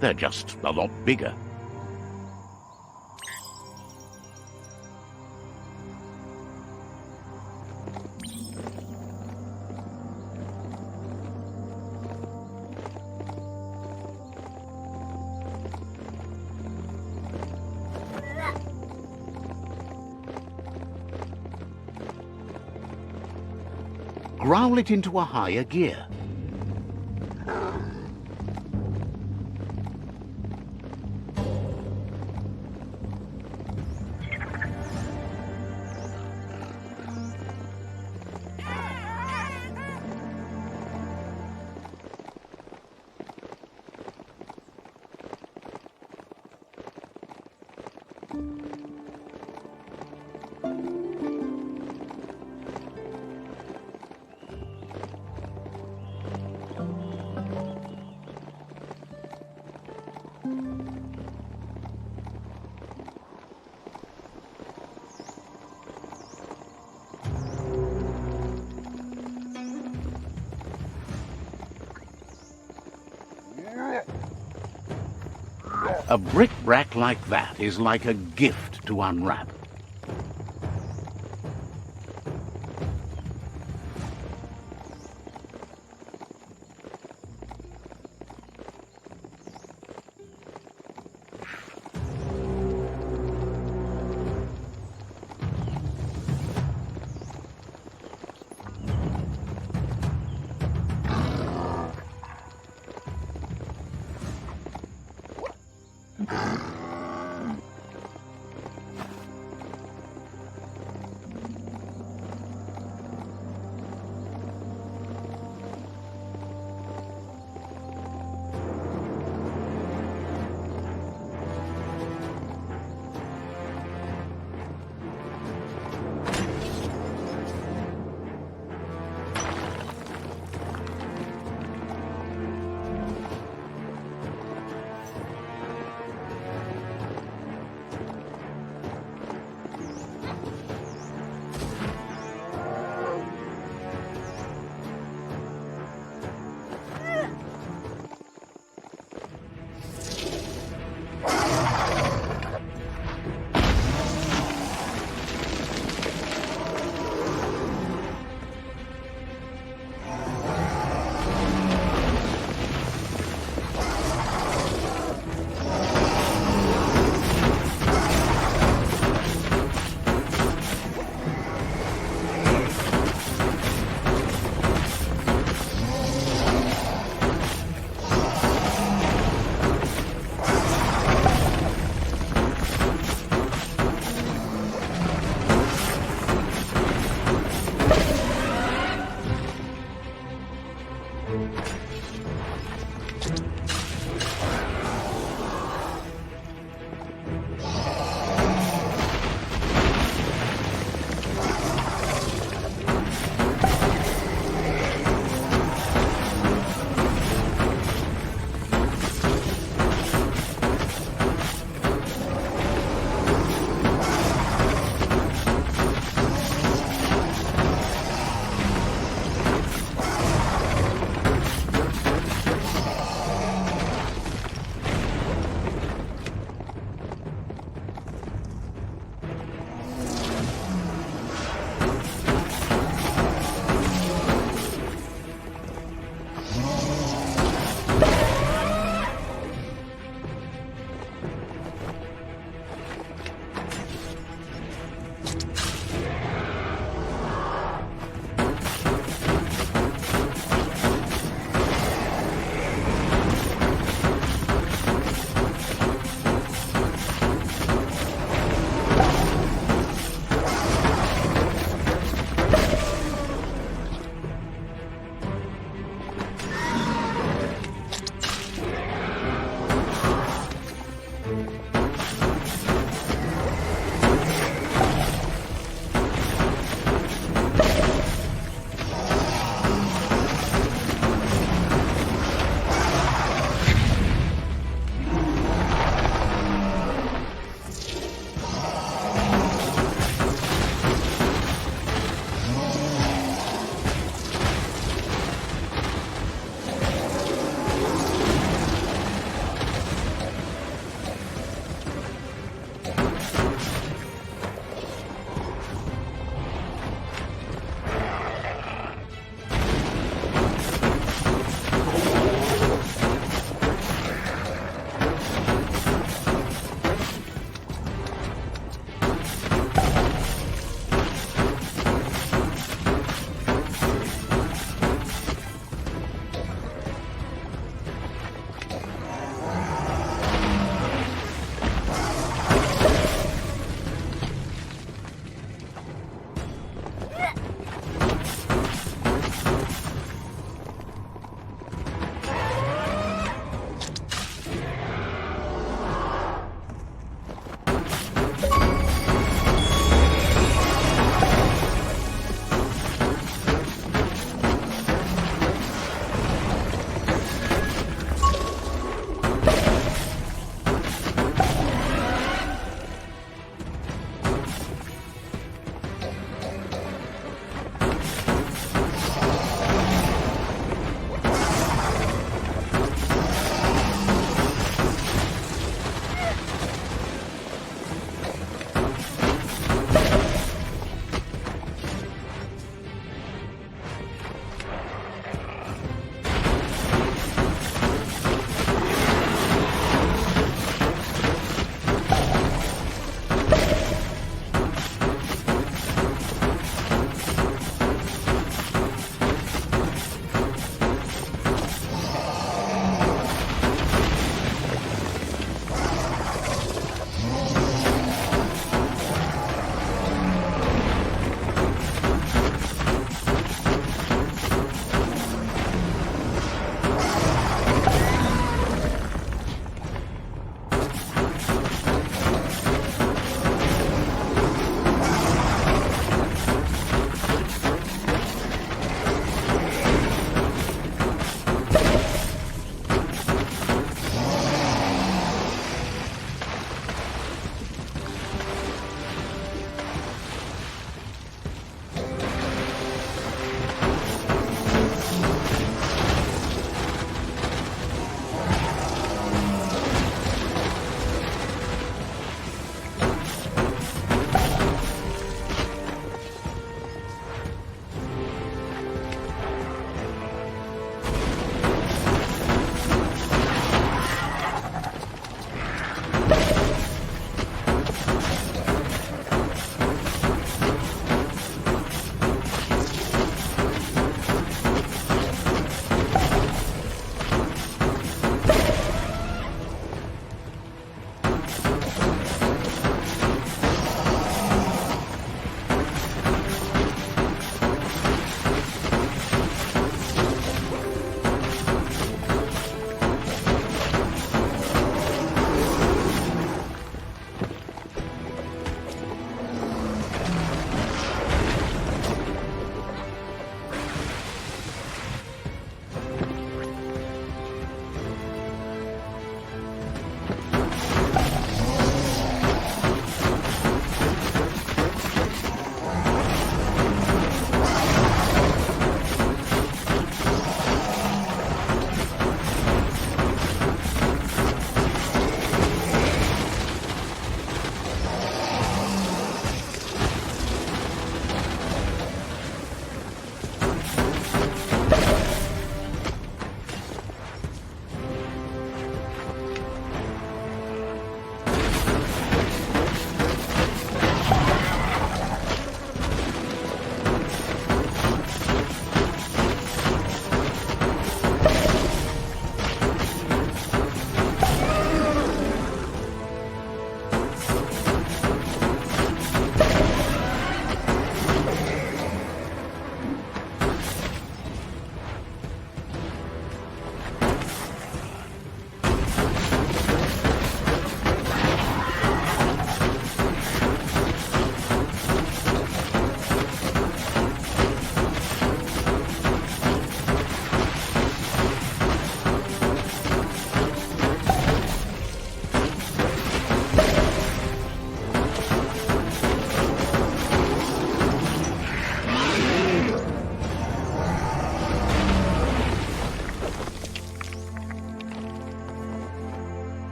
They're just a lot bigger. Growl it into a higher gear. A bric-brac like that is like a gift to unwrap.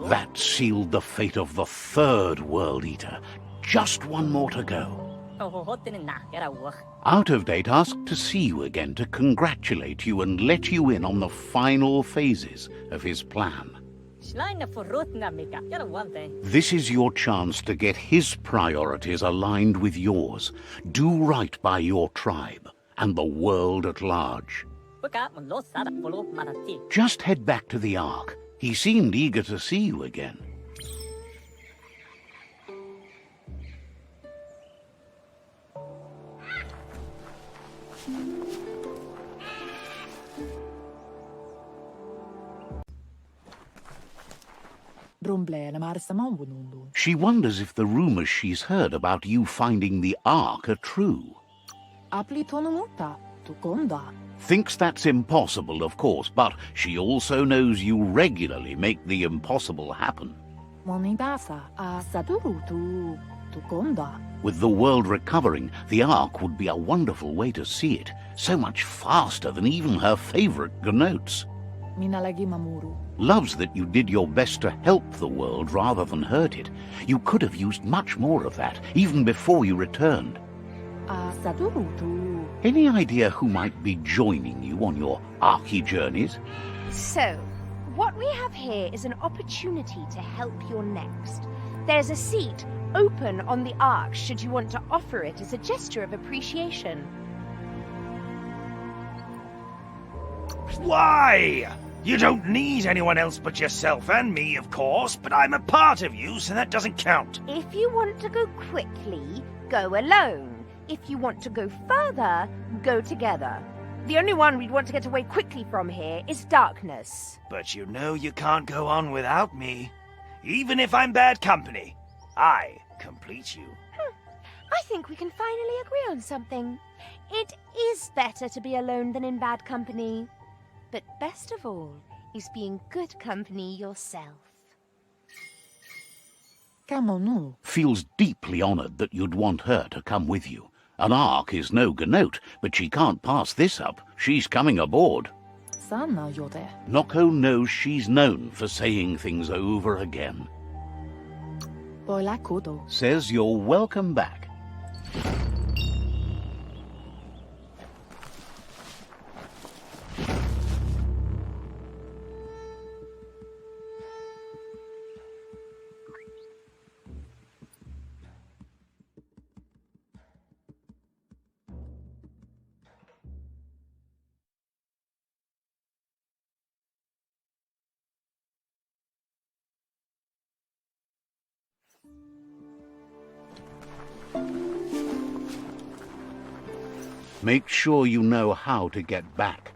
That sealed the fate of the third World Eater. Just one more to go. Out of Date asked to see you again to congratulate you and let you in on the final phases of his plan. This is your chance to get his priorities aligned with yours. Do right by your tribe and the world at large. Just head back to the Ark. He seemed eager to see you again. She wonders if the rumors she's heard about you finding the Ark are true. Thinks that's impossible, of course, but she also knows you regularly make the impossible happen. With the world recovering, the Ark would be a wonderful way to see it, so much faster than even her favorite gnotes. Loves that you did your best to help the world rather than hurt it. You could have used much more of that, even before you returned. Any idea who might be joining you on your Arky journeys? So, what we have here is an opportunity to help your next. There's a seat open on the Ark should you want to offer it as a gesture of appreciation. Why? You don't need anyone else but yourself and me, of course, but I'm a part of you, so that doesn't count. If you want to go quickly, go alone. If you want to go further, go together. The only one we'd want to get away quickly from here is darkness. But you know you can't go on without me. Even if I'm bad company, I complete you. I think we can finally agree on something. It is better to be alone than in bad company. But best of all is being good company yourself. Feels deeply honored that you'd want her to come with you. An Ark is no gnote, but she can't pass this up. She's coming aboard. Noko knows she's known for saying things over again. Says you're welcome back. Make sure you know how to get back.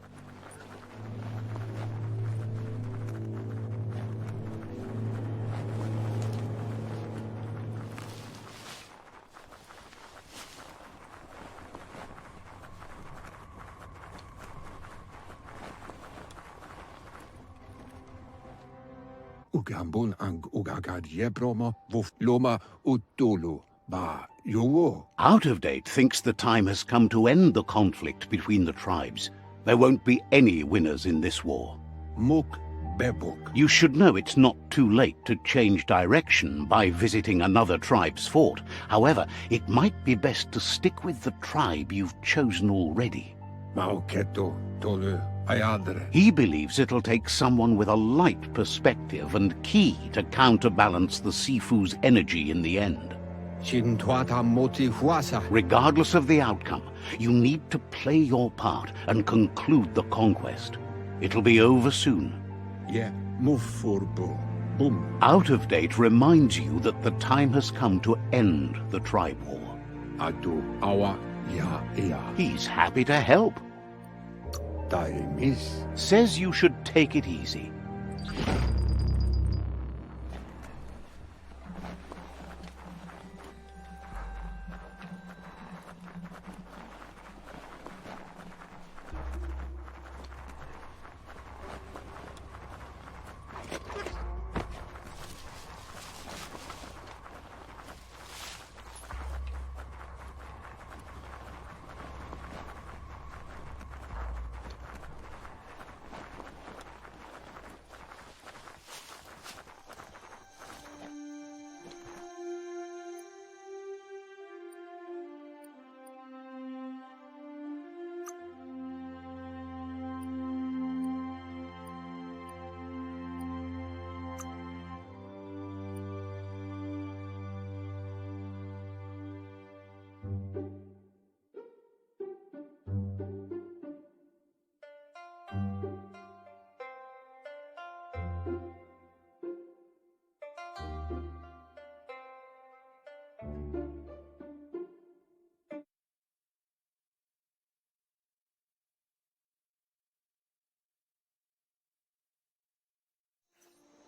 Ugambun ang ugagad yebroma wuf loma utulu ba yowo. Out of Date thinks the time has come to end the conflict between the tribes. There won't be any winners in this war. Muk bebuk. You should know it's not too late to change direction by visiting another tribe's fort. However, it might be best to stick with the tribe you've chosen already. Mauketo tolu ayadre. He believes it'll take someone with a light perspective and key to counterbalance the Sifu's energy in the end. Chintuata moti huasa. Regardless of the outcome, you need to play your part and conclude the conquest. It'll be over soon. Yeah, mufurbu. Boom. Out of Date reminds you that the time has come to end the tribe war. Adu awa ya ya. He's happy to help. Daimis. Says you should take it easy.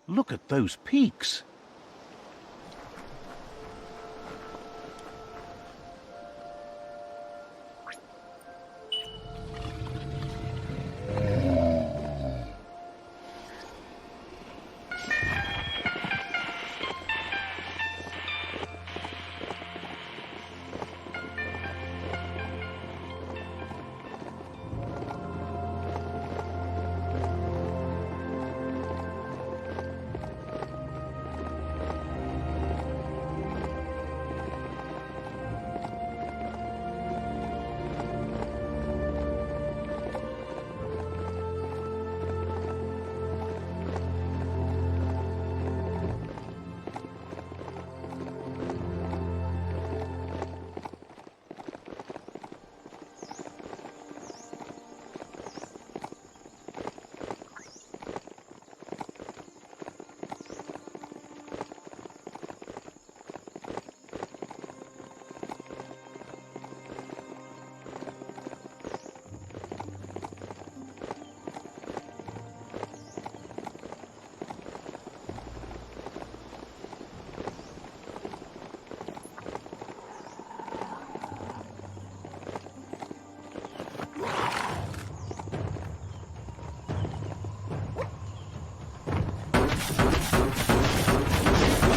Look at those peaks.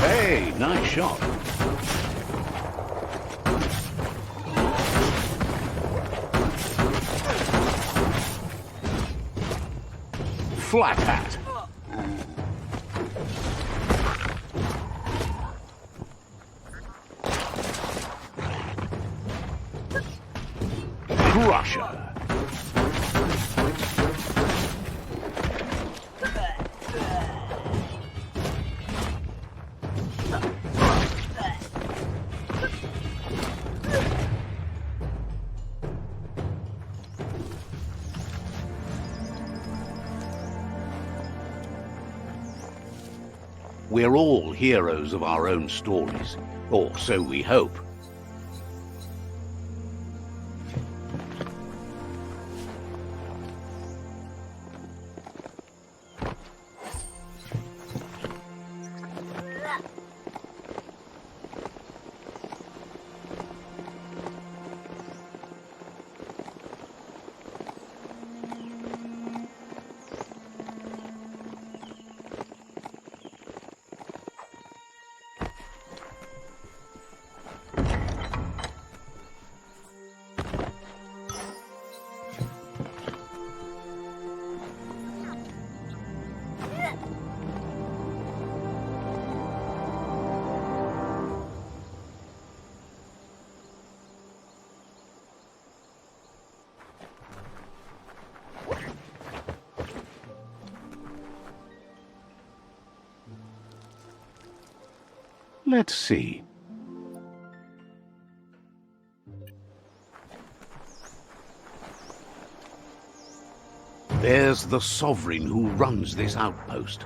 Hey, nice shot. Flat hat. Crusher. We're all heroes of our own stories, or so we hope. Let's see. There's the sovereign who runs this outpost.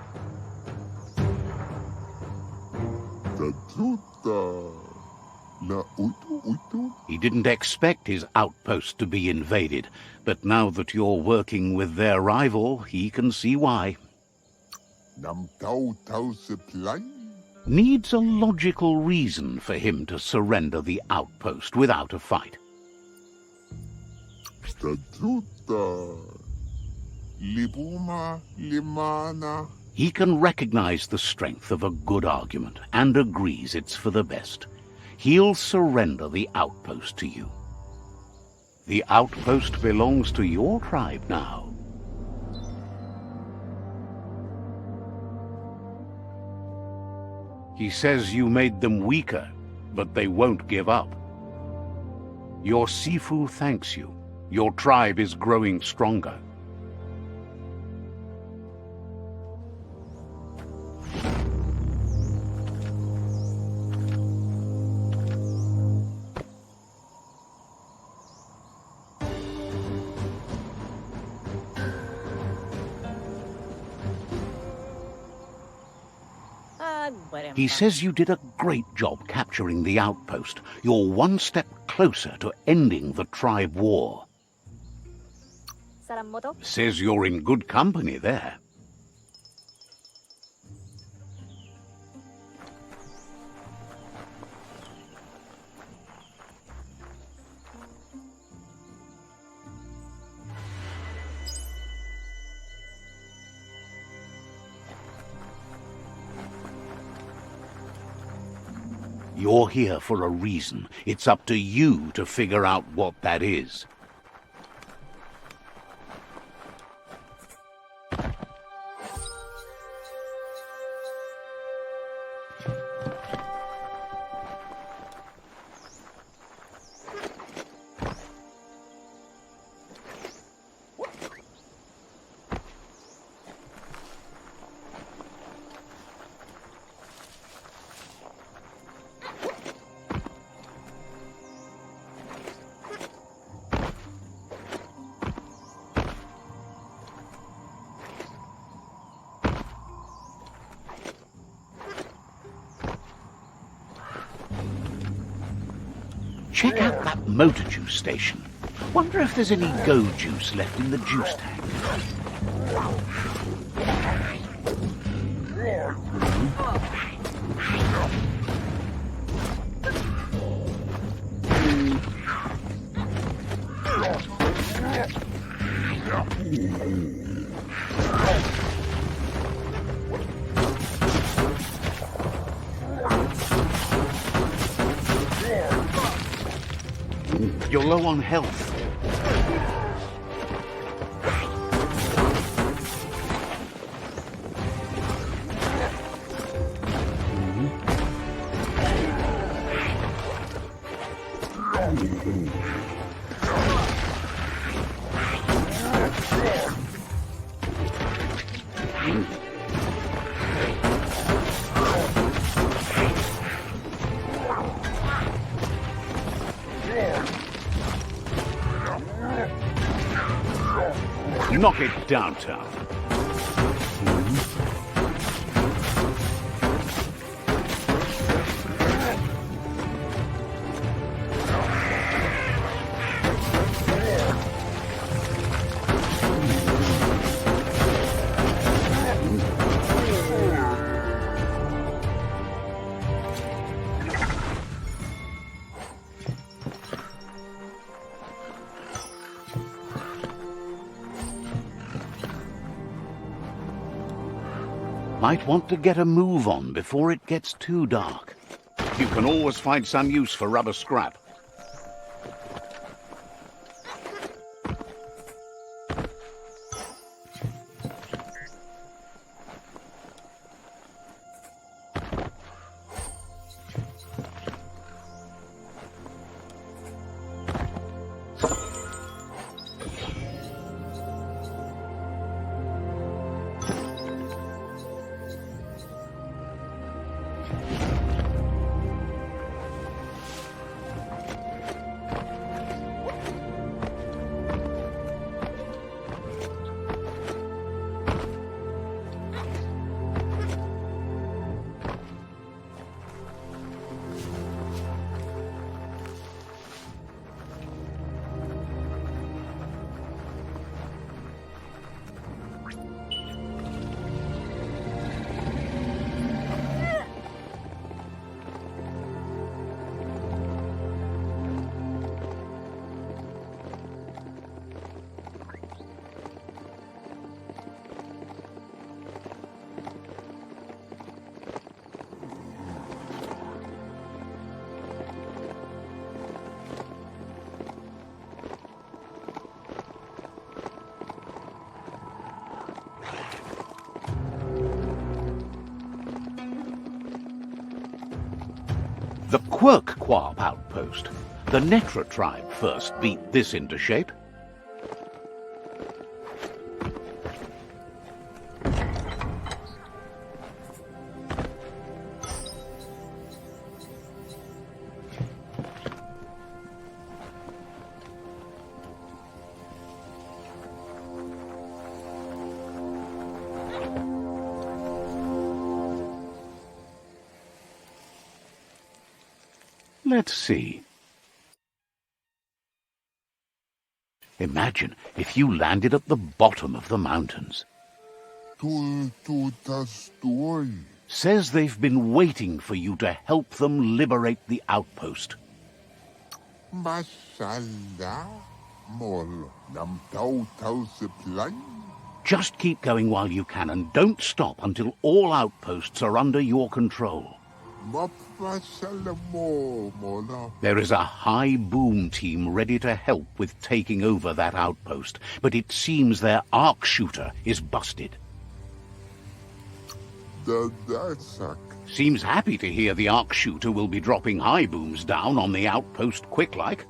He didn't expect his outpost to be invaded, but now that you're working with their rival, he can see why. Needs a logical reason for him to surrender the outpost without a fight. He can recognize the strength of a good argument and agrees it's for the best. He'll surrender the outpost to you. The outpost belongs to your tribe now. He says you made them weaker, but they won't give up. Your Sifu thanks you. Your tribe is growing stronger. He says you did a great job capturing the outpost. You're one step closer to ending the tribe war. Says you're in good company there. You're here for a reason. It's up to you to figure out what that is. Check out that motor juice station. Wonder if there's any go juice left in the juice tank. You're low on health. Knock it downtown. Might want to get a move on before it gets too dark. You can always find some use for rubber scrap. The Quirk-Quarp outpost. The Netra tribe first beat this into shape. Let's see. Imagine if you landed at the bottom of the mountains. Says they've been waiting for you to help them liberate the outpost. Just keep going while you can, and don't stop until all outposts are under your control. There is a high boom team ready to help with taking over that outpost, but it seems their arc shooter is busted. Seems happy to hear the arc shooter will be dropping high booms down on the outpost quick-like.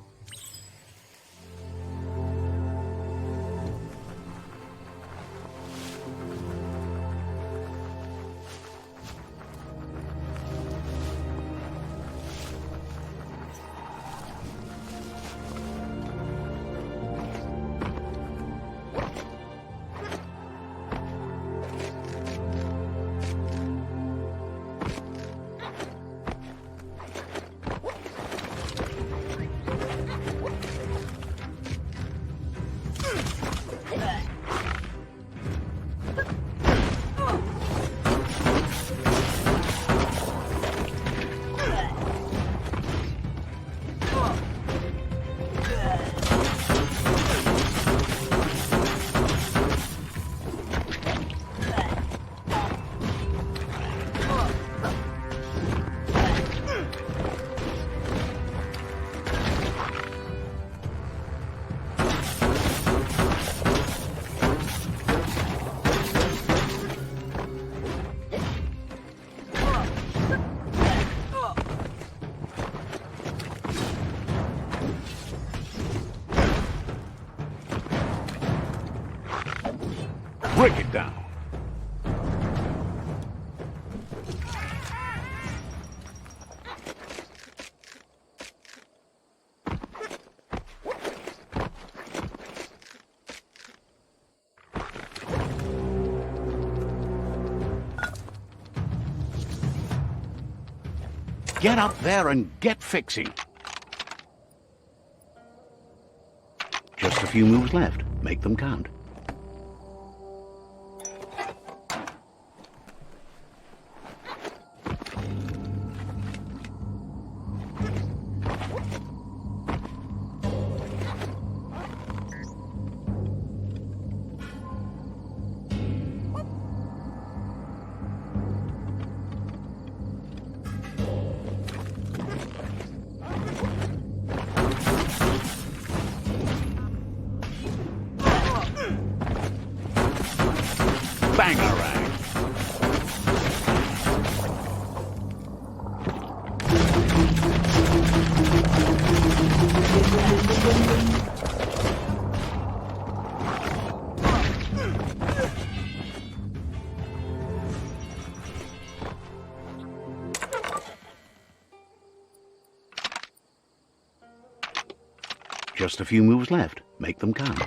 Break it down. Get up there and get fixing. Just a few moves left. Make them count. Bangarang. Just a few moves left. Make them count.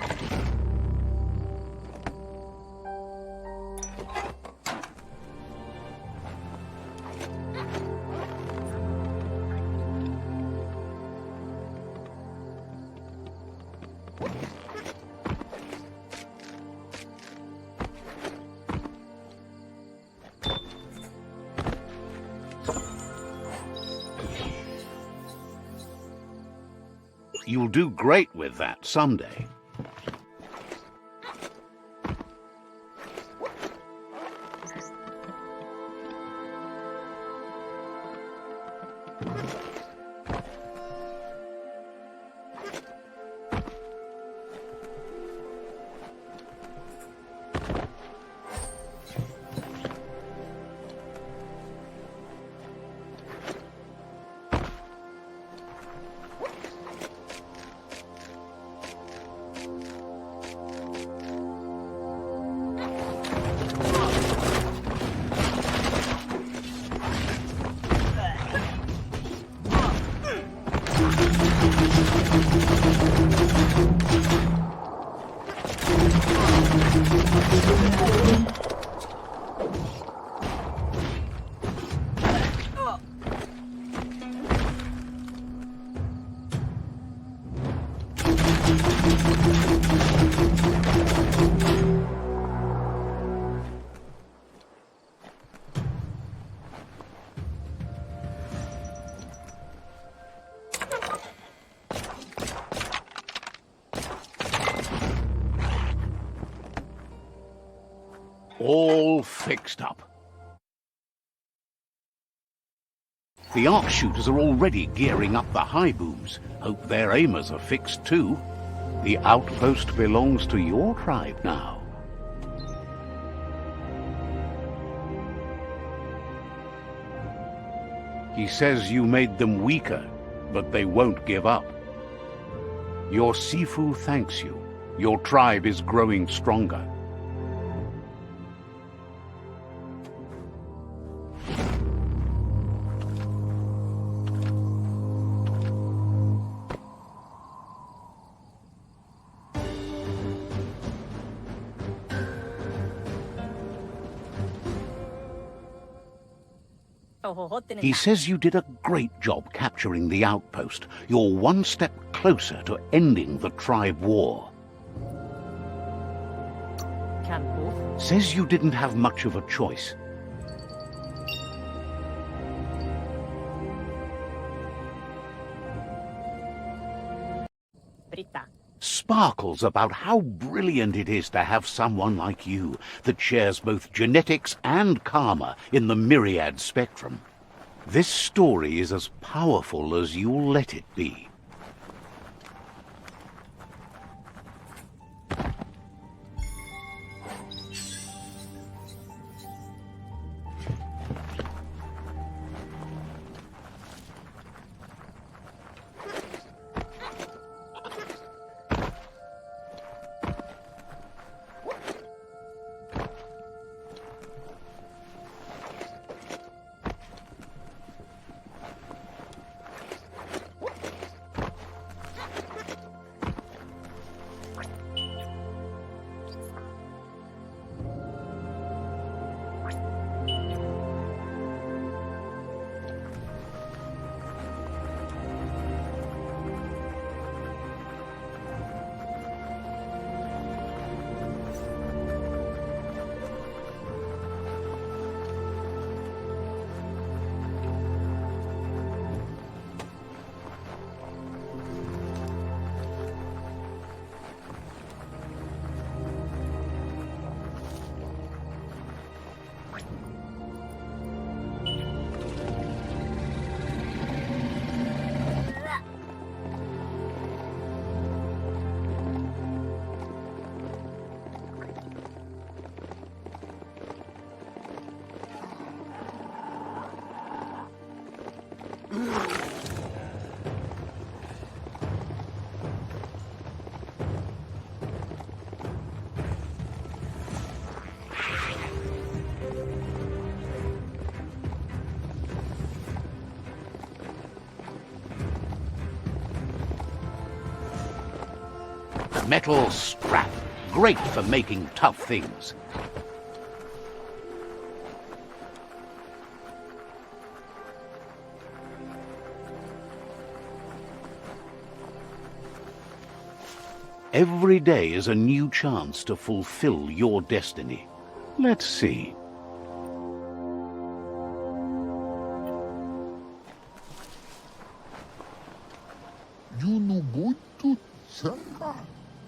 You'll do great with that someday. All fixed up. The arc shooters are already gearing up the high booms. Hope their aimers are fixed too. The outpost belongs to your tribe now. He says you made them weaker, but they won't give up. Your Sifu thanks you. Your tribe is growing stronger. He says you did a great job capturing the outpost. You're one step closer to ending the tribe war. Says you didn't have much of a choice. Sparkles about how brilliant it is to have someone like you that shares both genetics and karma in the myriad spectrum. This story is as powerful as you'll let it be. Metal strap, great for making tough things. Every day is a new chance to fulfill your destiny. Let's see. You know what to saga.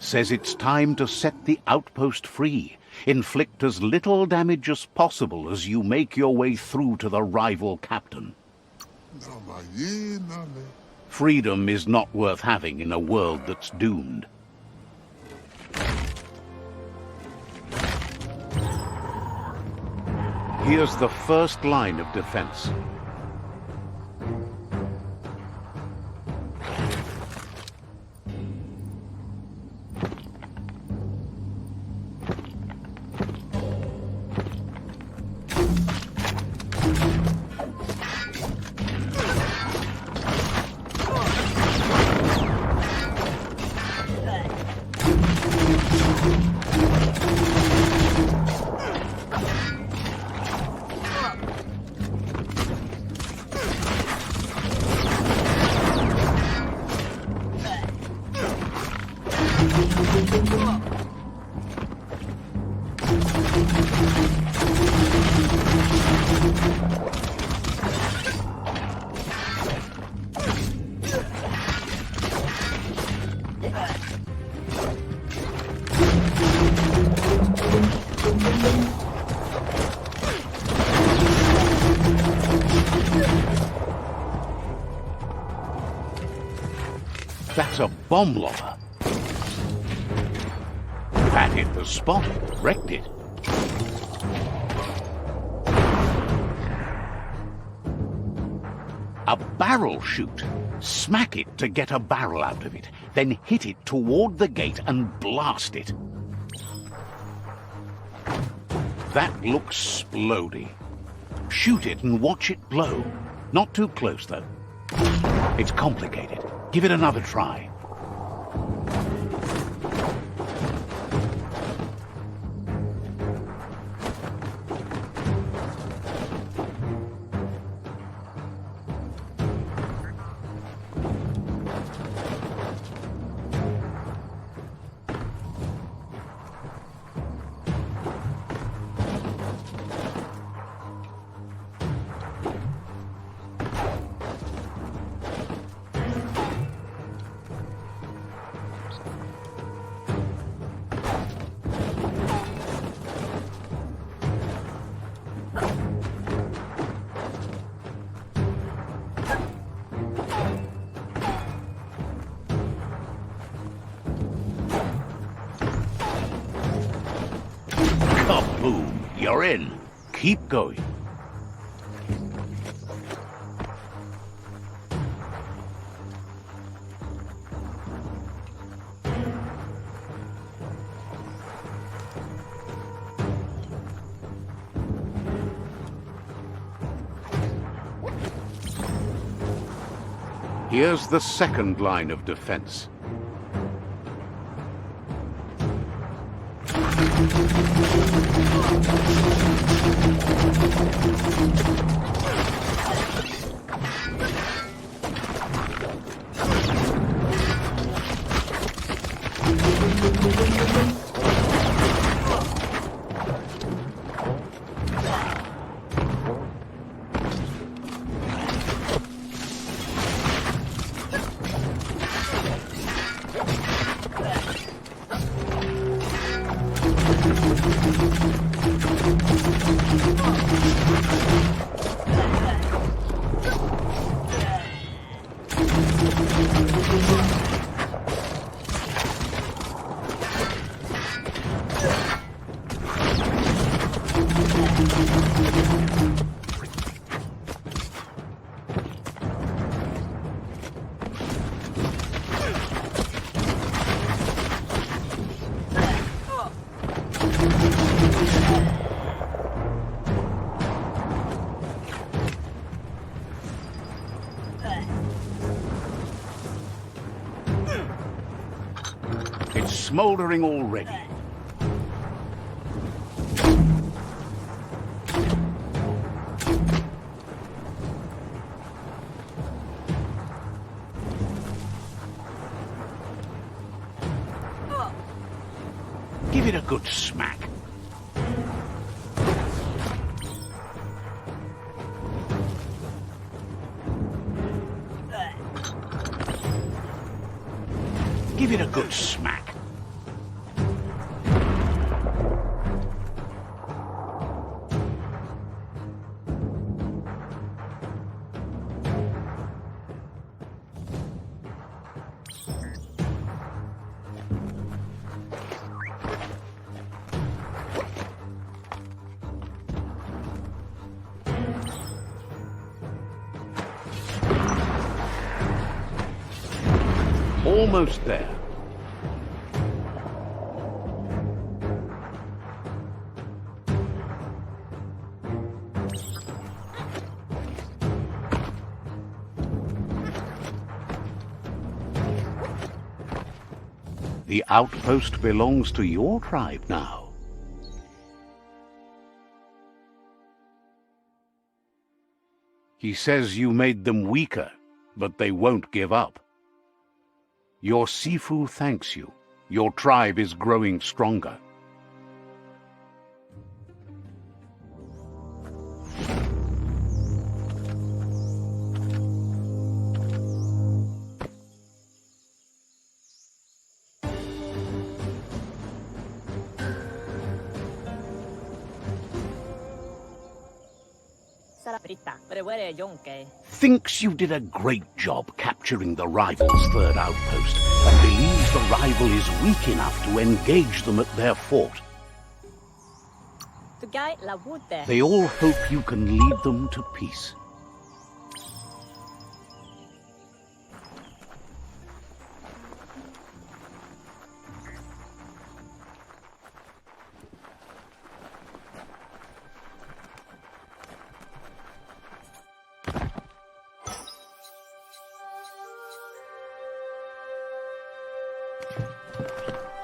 Says it's time to set the outpost free. Inflict as little damage as possible as you make your way through to the rival captain. Freedom is not worth having in a world that's doomed. Here's the first line of defense. a bomb lobber. That hit the spot, wrecked it. A barrel shoot. Smack it to get a barrel out of it, then hit it toward the gate and blast it. That looks splody. Shoot it and watch it blow. Not too close, though. It's complicated. Give it another try. Kaboom! You're in. Keep going. Here's the second line of defense. It's smoldering already. Give it a good smack. Give it a good smack. Almost there. The outpost belongs to your tribe now. He says you made them weaker, but they won't give up. Your Sifu thanks you. Your tribe is growing stronger. Thinks you did a great job capturing the rival's third outpost, and believes the rival is weak enough to engage them at their fort. They all hope you can lead them to peace.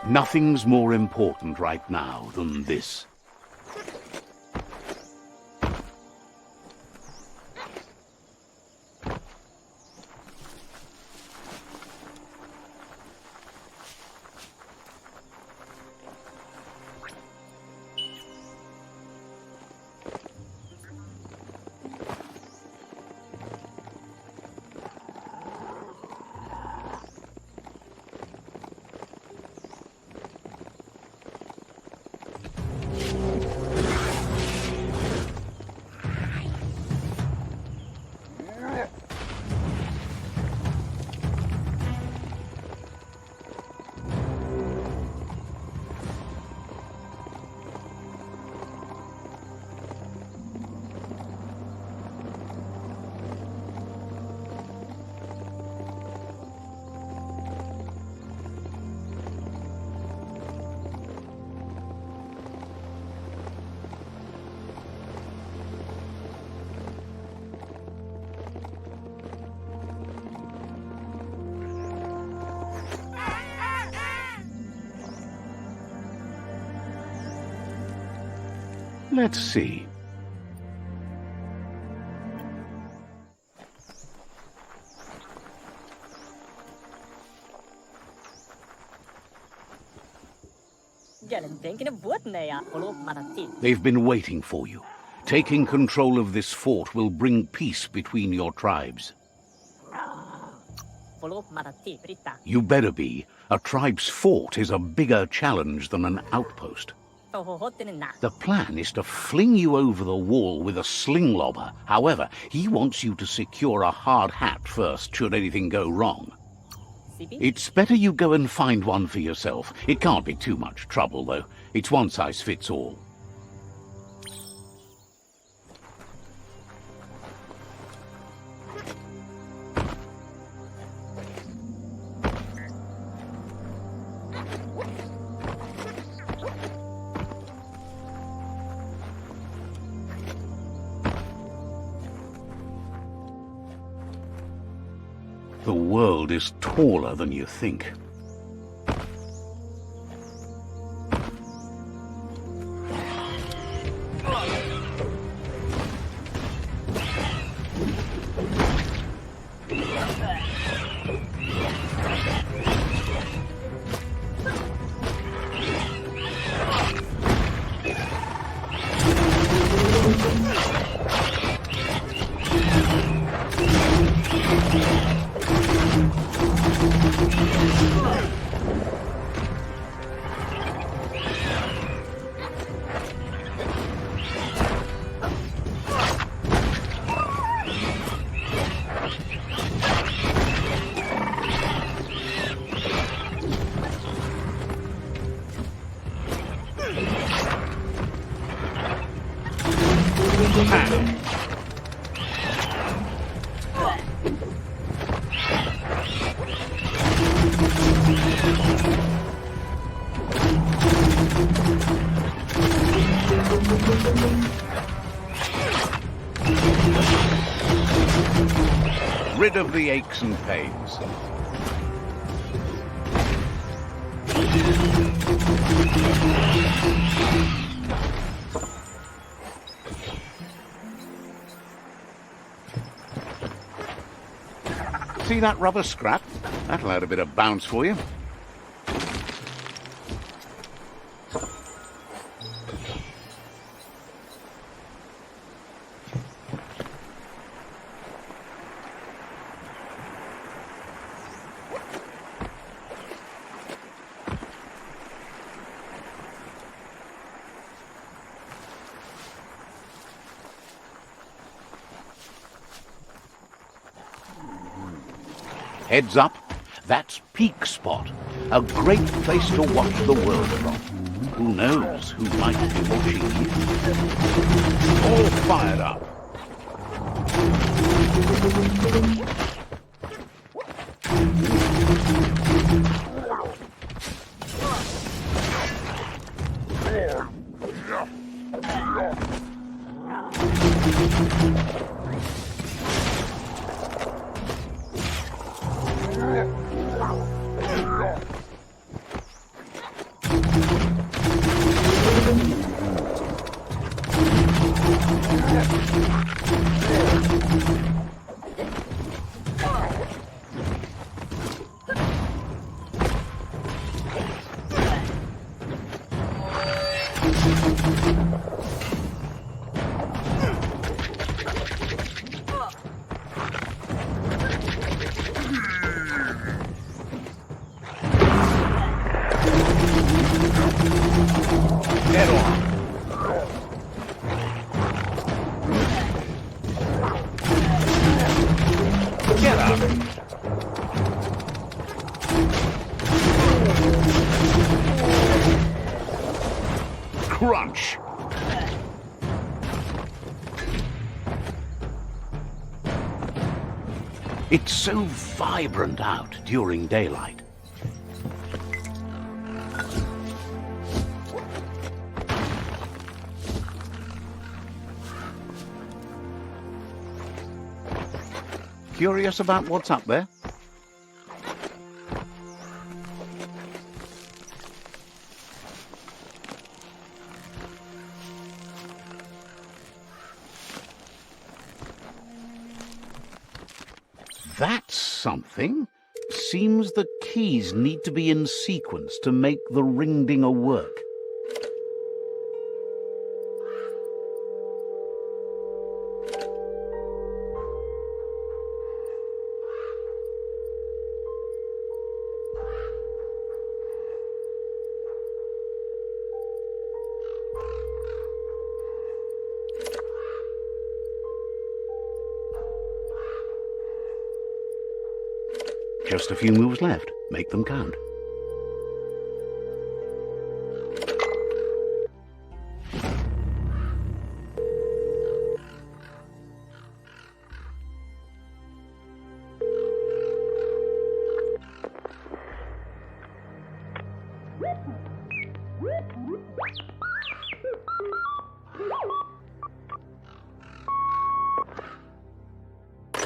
Nothing's more important right now than this. Let's see. They've been waiting for you. Taking control of this fort will bring peace between your tribes. You better be. A tribe's fort is a bigger challenge than an outpost. The plan is to fling you over the wall with a sling lobber. However, he wants you to secure a hard hat first, should anything go wrong. It's better you go and find one for yourself. It can't be too much trouble, though. It's one size fits all. The world is taller than you think. Rid of the aches and pains. See that rubber scrap? That'll add a bit of bounce for you. Heads up, that's Peak Spot, a great place to watch the world from. Who knows who might be watching you? All fired up. Get on. Get up. Crunch. It's so vibrant out during daylight. Curious about what's up there? That's something. Seems the keys need to be in sequence to make the ring-dinger work. Just a few moves left. Make them count.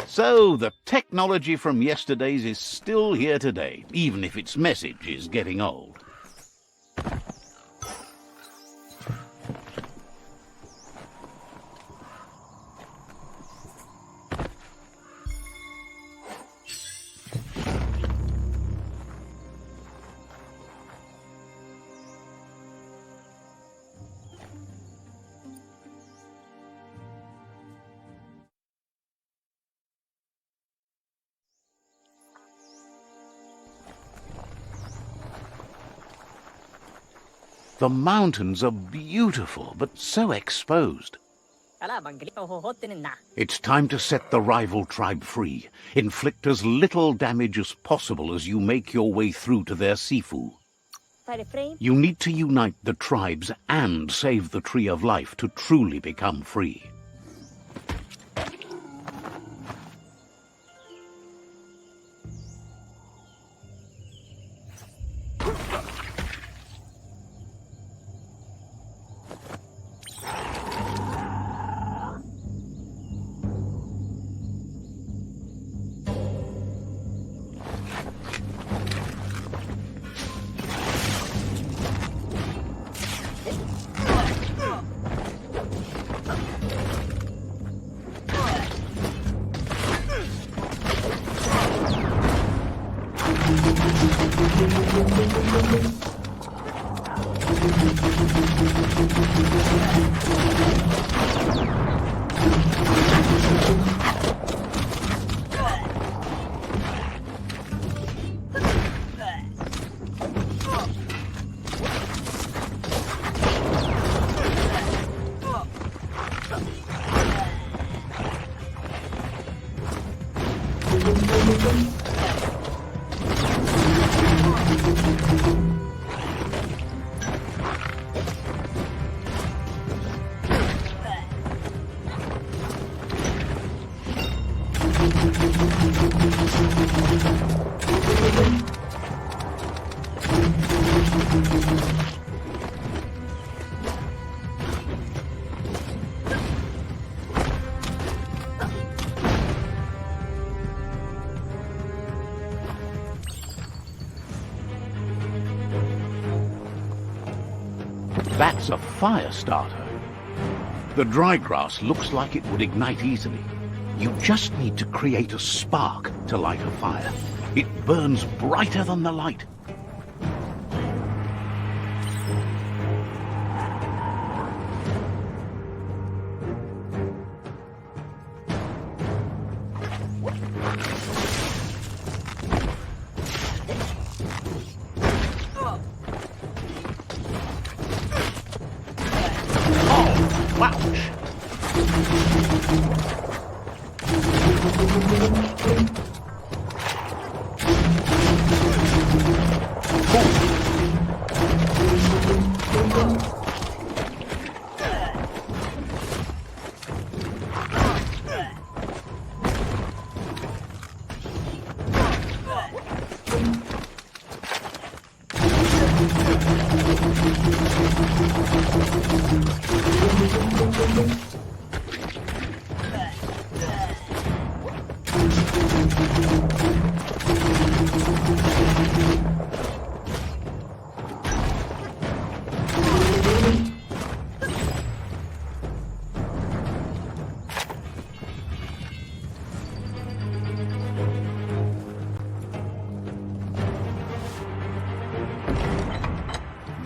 So, the technology from yesterday's is still here today, even if its message is getting old. The mountains are beautiful, but so exposed. It's time to set the rival tribe free. Inflict as little damage as possible as you make your way through to their Sifu. You need to unite the tribes and save the Tree of Life to truly become free. That's a fire starter. The dry grass looks like it would ignite easily. You just need to create a spark to light a fire. It burns brighter than the light.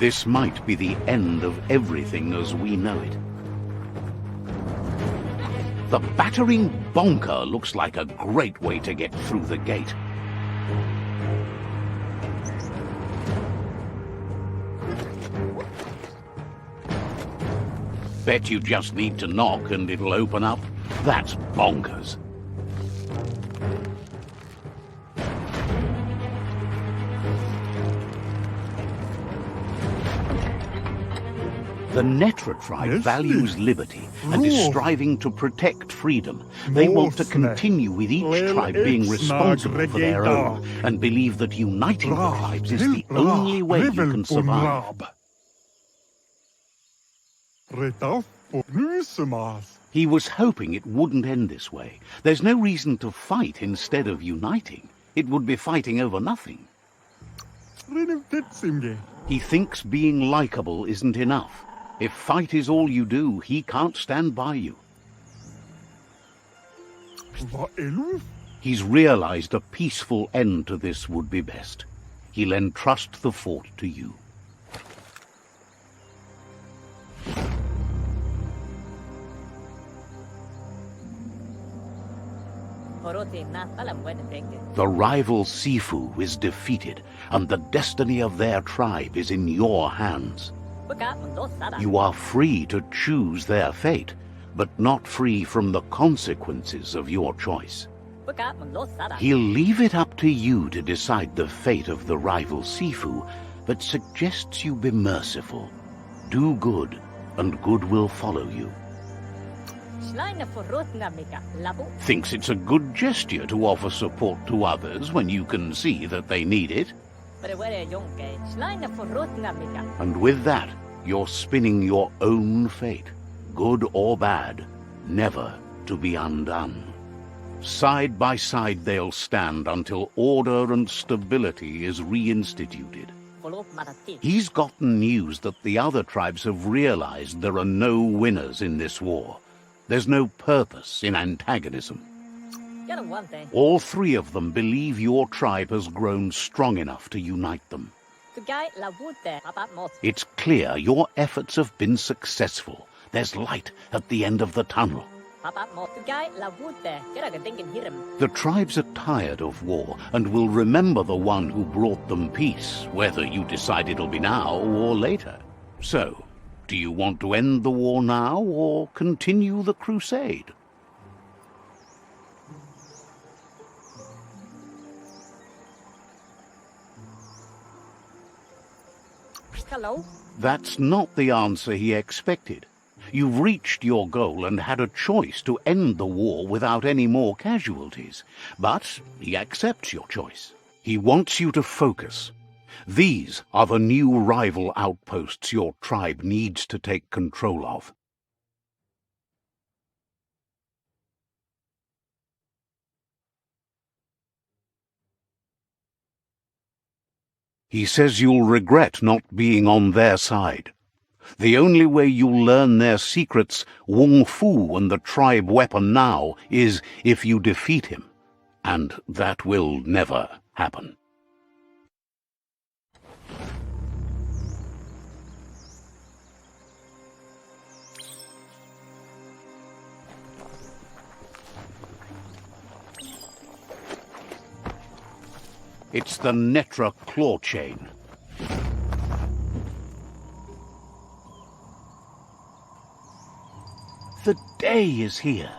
This might be the end of everything as we know it. The battering bonker looks like a great way to get through the gate. Bet you just need to knock and it'll open up. That's bonkers. The Netra tribe values liberty and is striving to protect freedom. They want to continue with each tribe being responsible for their own and believe that uniting the tribes is the only way you can survive. He was hoping it wouldn't end this way. There's no reason to fight instead of uniting. It would be fighting over nothing. He thinks being likable isn't enough. If fight is all you do, he can't stand by you. He's realized a peaceful end to this would be best. He'll entrust the fort to you. The rival Sifu is defeated, and the destiny of their tribe is in your hands. You are free to choose their fate, but not free from the consequences of your choice. He'll leave it up to you to decide the fate of the rival Sifu, but suggests you be merciful. Do good, and good will follow you. Thinks it's a good gesture to offer support to others when you can see that they need it. And with that, you're spinning your own fate, good or bad, never to be undone. Side by side they'll stand until order and stability is reinstituted. He's gotten news that the other tribes have realized there are no winners in this war. There's no purpose in antagonism. All three of them believe your tribe has grown strong enough to unite them. It's clear your efforts have been successful. There's light at the end of the tunnel. The tribes are tired of war and will remember the one who brought them peace, whether you decide it'll be now or later. So, do you want to end the war now or continue the crusade? Hello? That's not the answer he expected. You've reached your goal and had a choice to end the war without any more casualties. But he accepts your choice. He wants you to focus. These are the new rival outposts your tribe needs to take control of. He says you'll regret not being on their side. The only way you'll learn their secrets, Wung Fu and the tribe weapon now, is if you defeat him. And that will never happen. It's the Netra claw chain. The day is here.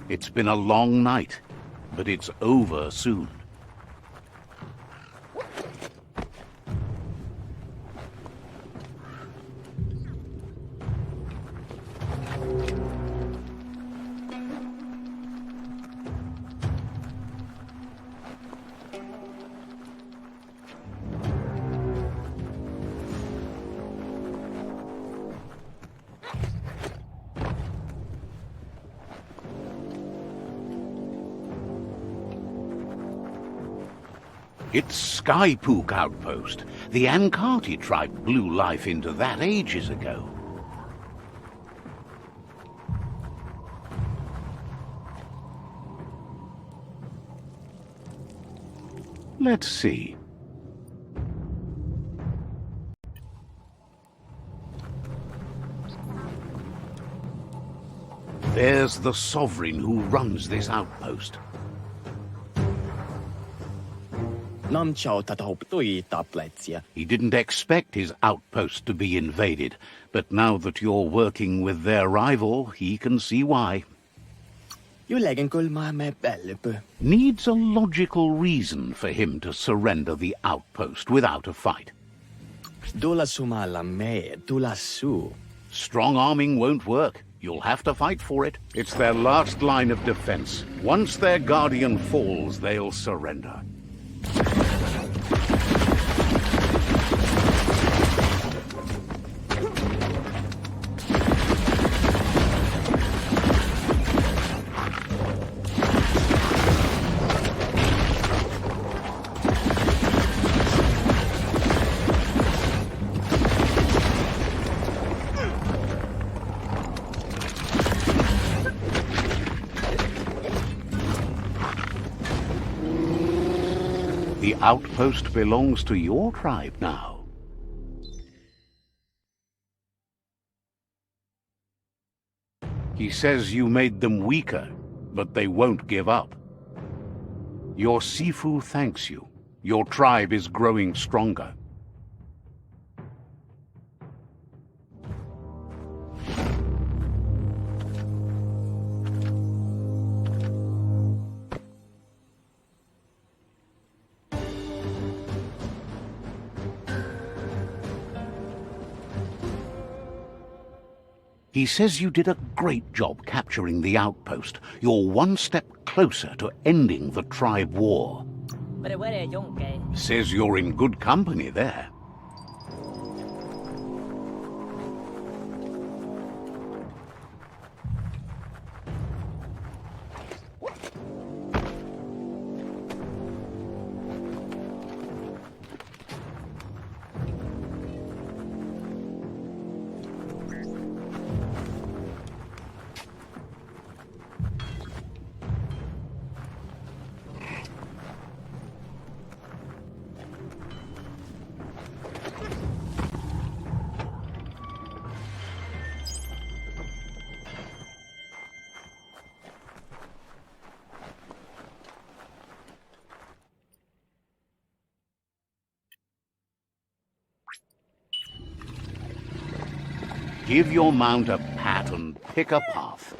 It's been a long night, but it's over soon. It's Skypook Outpost. The Ankati tribe blew life into that ages ago. Let's see. There's the sovereign who runs this outpost. He didn't expect his outpost to be invaded, but now that you're working with their rival, he can see why. Needs a logical reason for him to surrender the outpost without a fight. Strong arming won't work. You'll have to fight for it. It's their last line of defense. Once their guardian falls, they'll surrender. The outpost belongs to your tribe now. He says you made them weaker, but they won't give up. Your Sifu thanks you. Your tribe is growing stronger. He says you did a great job capturing the outpost. You're one step closer to ending the tribe war. Says you're in good company there. Give your mount a pat and pick a path.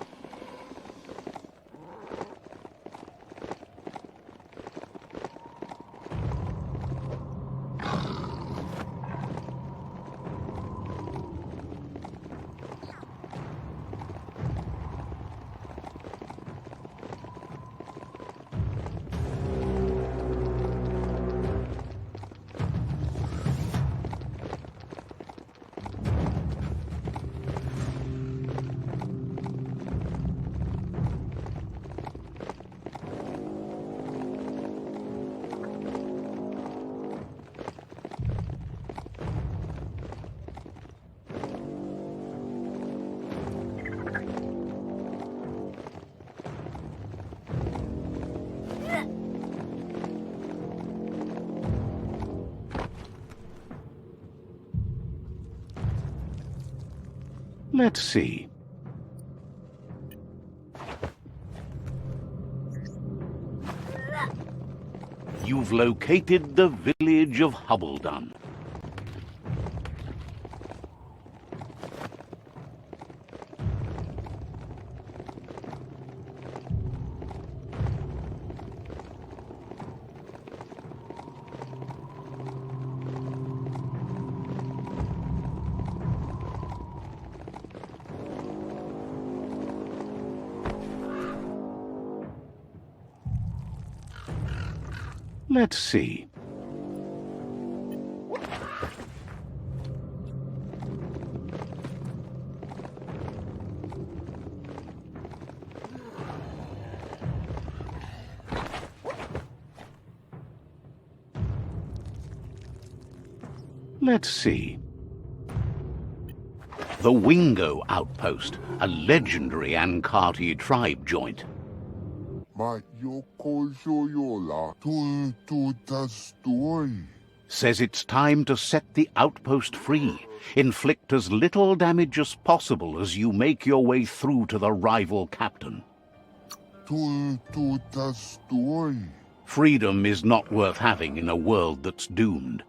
Let's see. You've located the village of Hubbledon. Let's see. Let's see. The Wingo Outpost, a legendary Ankati tribe joint. Says it's time to set the outpost free. Inflict as little damage as possible as you make your way through to the rival captain. Freedom is not worth having in a world that's doomed.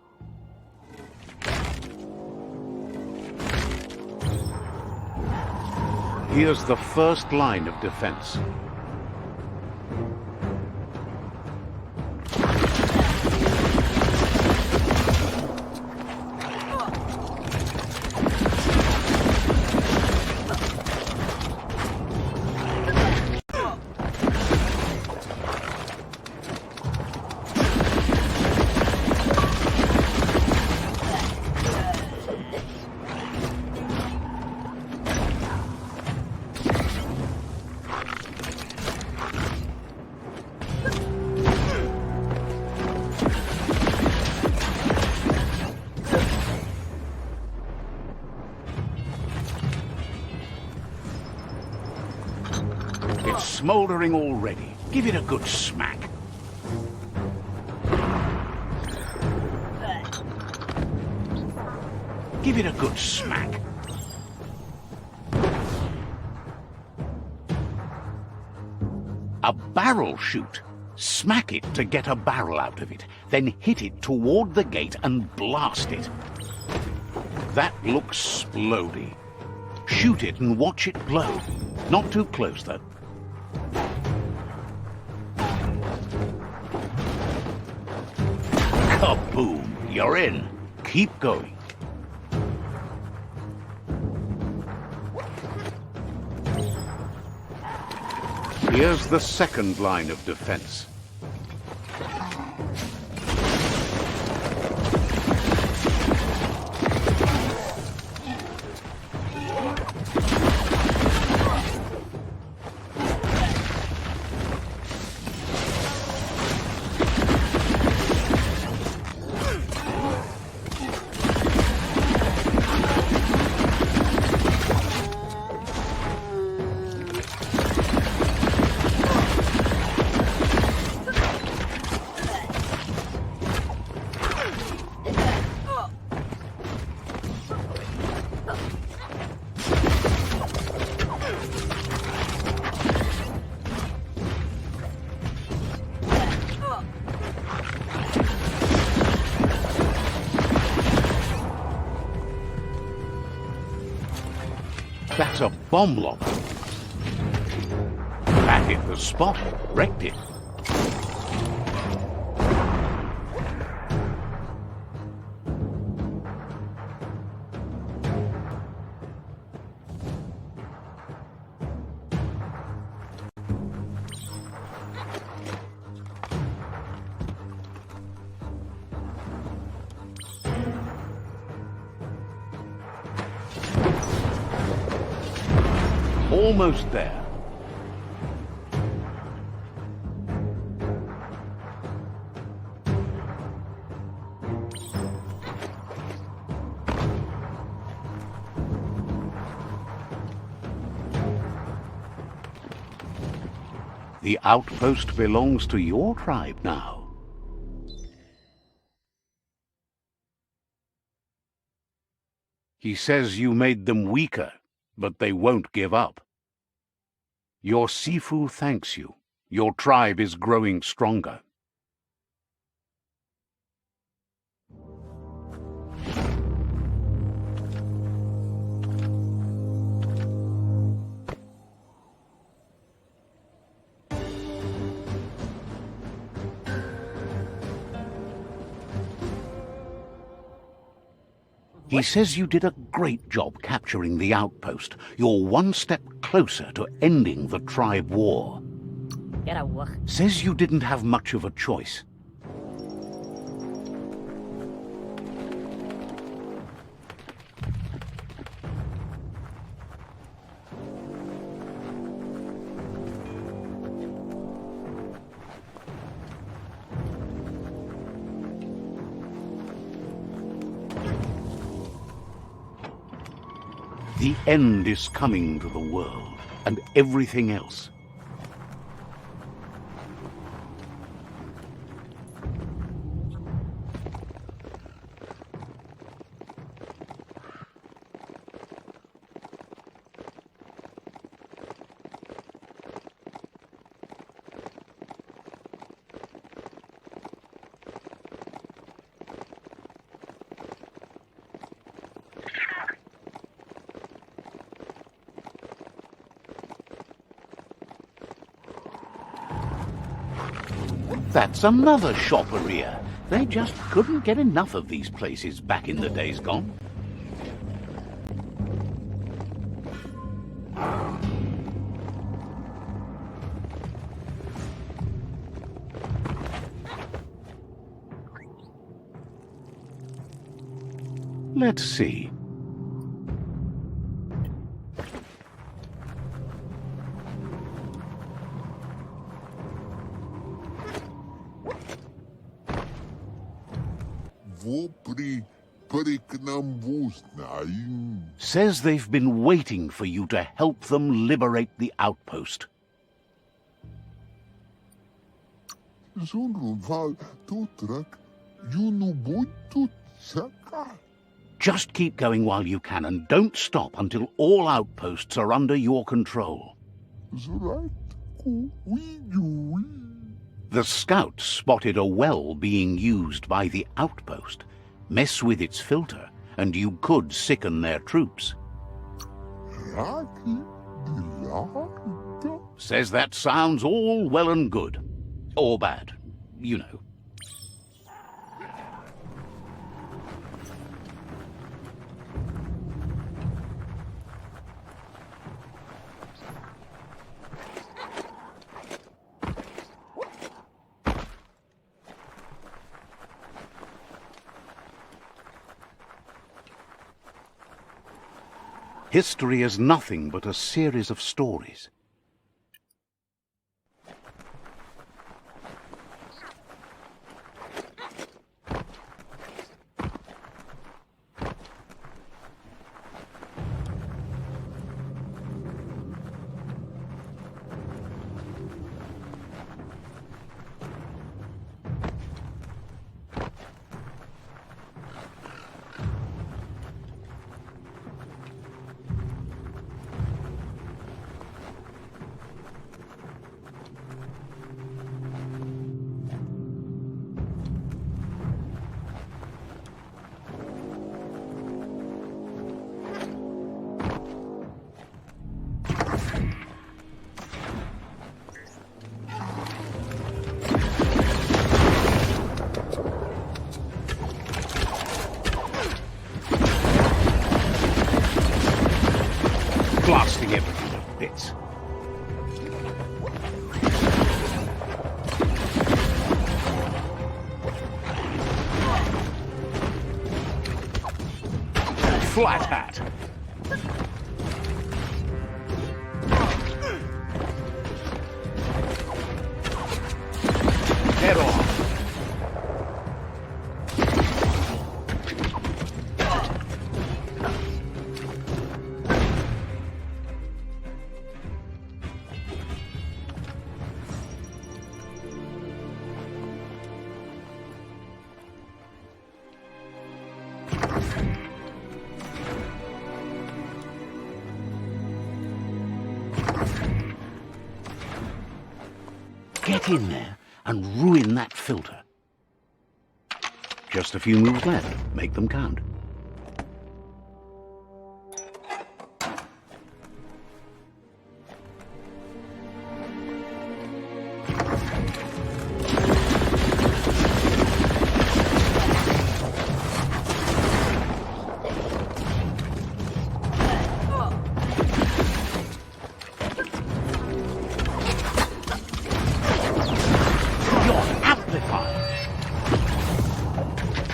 Here's the first line of defense. It's smoldering already. Give it a good smack. Give it a good smack. A barrel shoot. Smack it to get a barrel out of it. Then hit it toward the gate and blast it. That looks splody. Shoot it and watch it glow. Not too close, though. Kaboom! You're in. Keep going. Here's the second line of defense. That's a bomb lobber. That hit the spot, wrecked it. Almost there. The outpost belongs to your tribe now. He says you made them weaker, but they won't give up. Your Sifu thanks you. Your tribe is growing stronger. He says you did a great job capturing the outpost. You're one step closer to ending the tribe war. Says you didn't have much of a choice. The end is coming to the world, and everything else. That's another shopperia. They just couldn't get enough of these places back in the days gone. Let's see. Says they've been waiting for you to help them liberate the outpost. Just keep going while you can, and don't stop until all outposts are under your control. The scouts spotted a well being used by the outpost. Mess with its filter, and you could sicken their troops. Says that sounds all well and good. Or bad, you know. History is nothing but a series of stories. Flat hat! Head off! Get in there and ruin that filter. Just a few moves left. Make them count.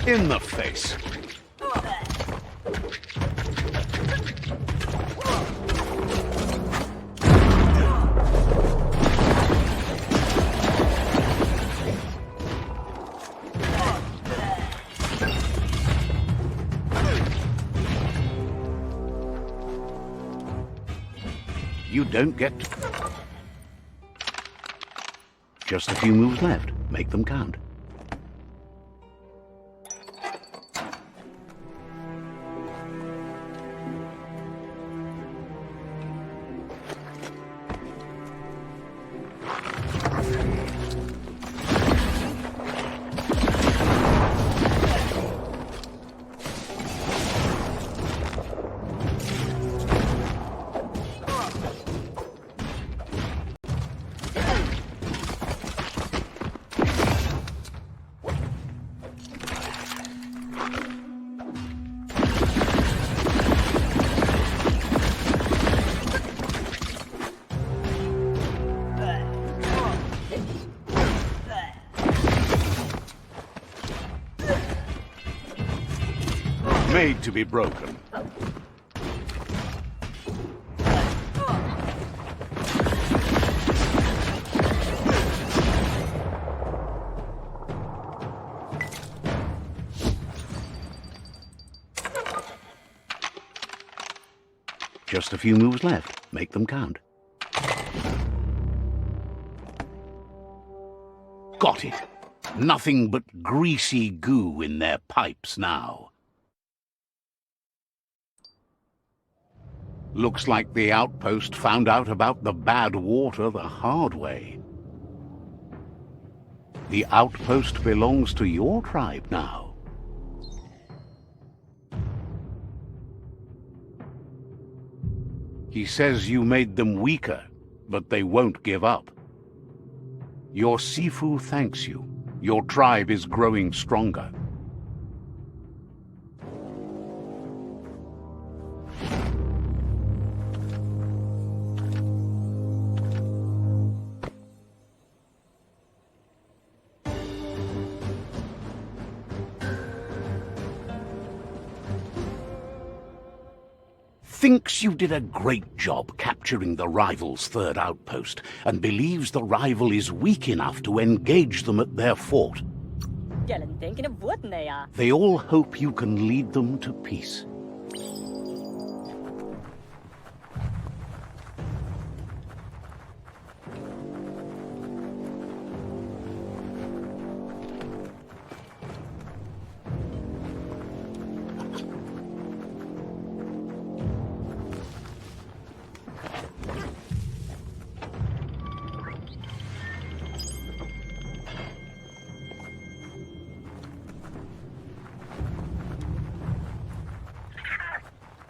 In the face. You don't get to... Just a few moves left. Make them count. Made to be broken. Just a few moves left. Make them count. Got it. Nothing but greasy goo in their pipes now. Looks like the outpost found out about the bad water the hard way. The outpost belongs to your tribe now. He says you made them weaker, but they won't give up. Your Sifu thanks you. Your tribe is growing stronger. Thinks you did a great job capturing the rival's third outpost, and believes the rival is weak enough to engage them at their fort. They all hope you can lead them to peace.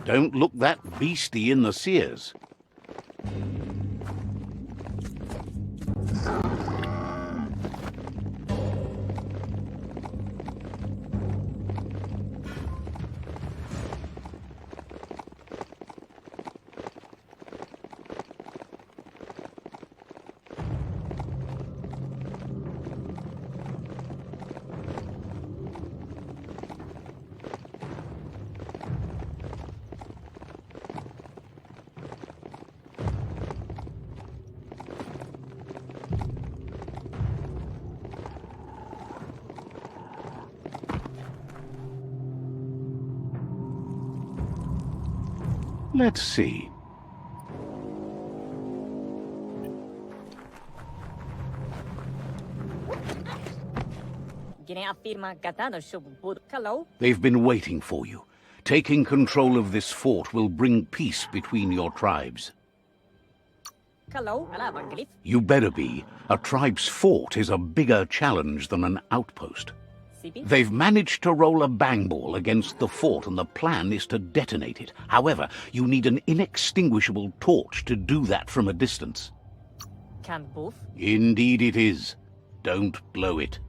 Don't look that beastie in the sears. Let's see. They've been waiting for you. Taking control of this fort will bring peace between your tribes. You better be. A tribe's fort is a bigger challenge than an outpost. They've managed to roll a bang ball against the fort, and the plan is to detonate it. However, you need an inextinguishable torch to do that from a distance. Indeed it is. Don't blow it.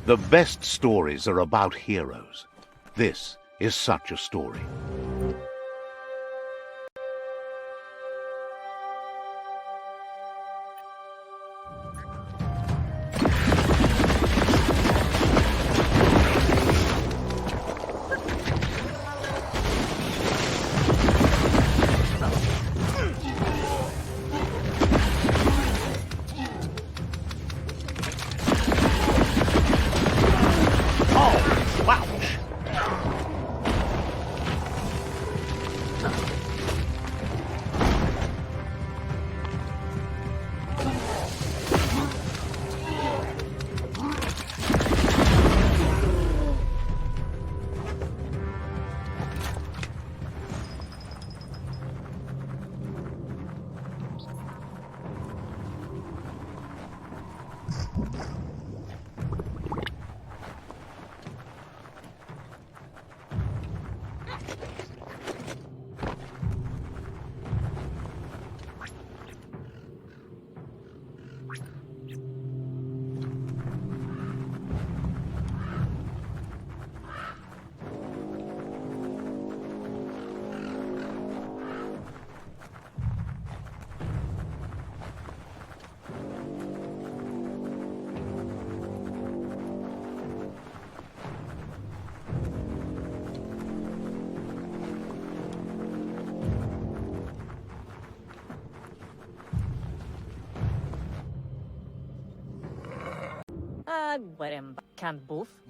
The best stories are about heroes. This is such a story.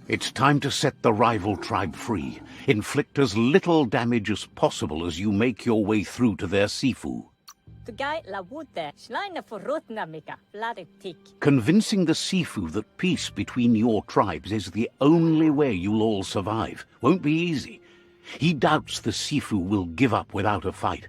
It's time to set the rival tribe free. Inflict as little damage as possible as you make your way through to their Sifu. Convincing the Sifu that peace between your tribes is the only way you'll all survive won't be easy. He doubts the Sifu will give up without a fight.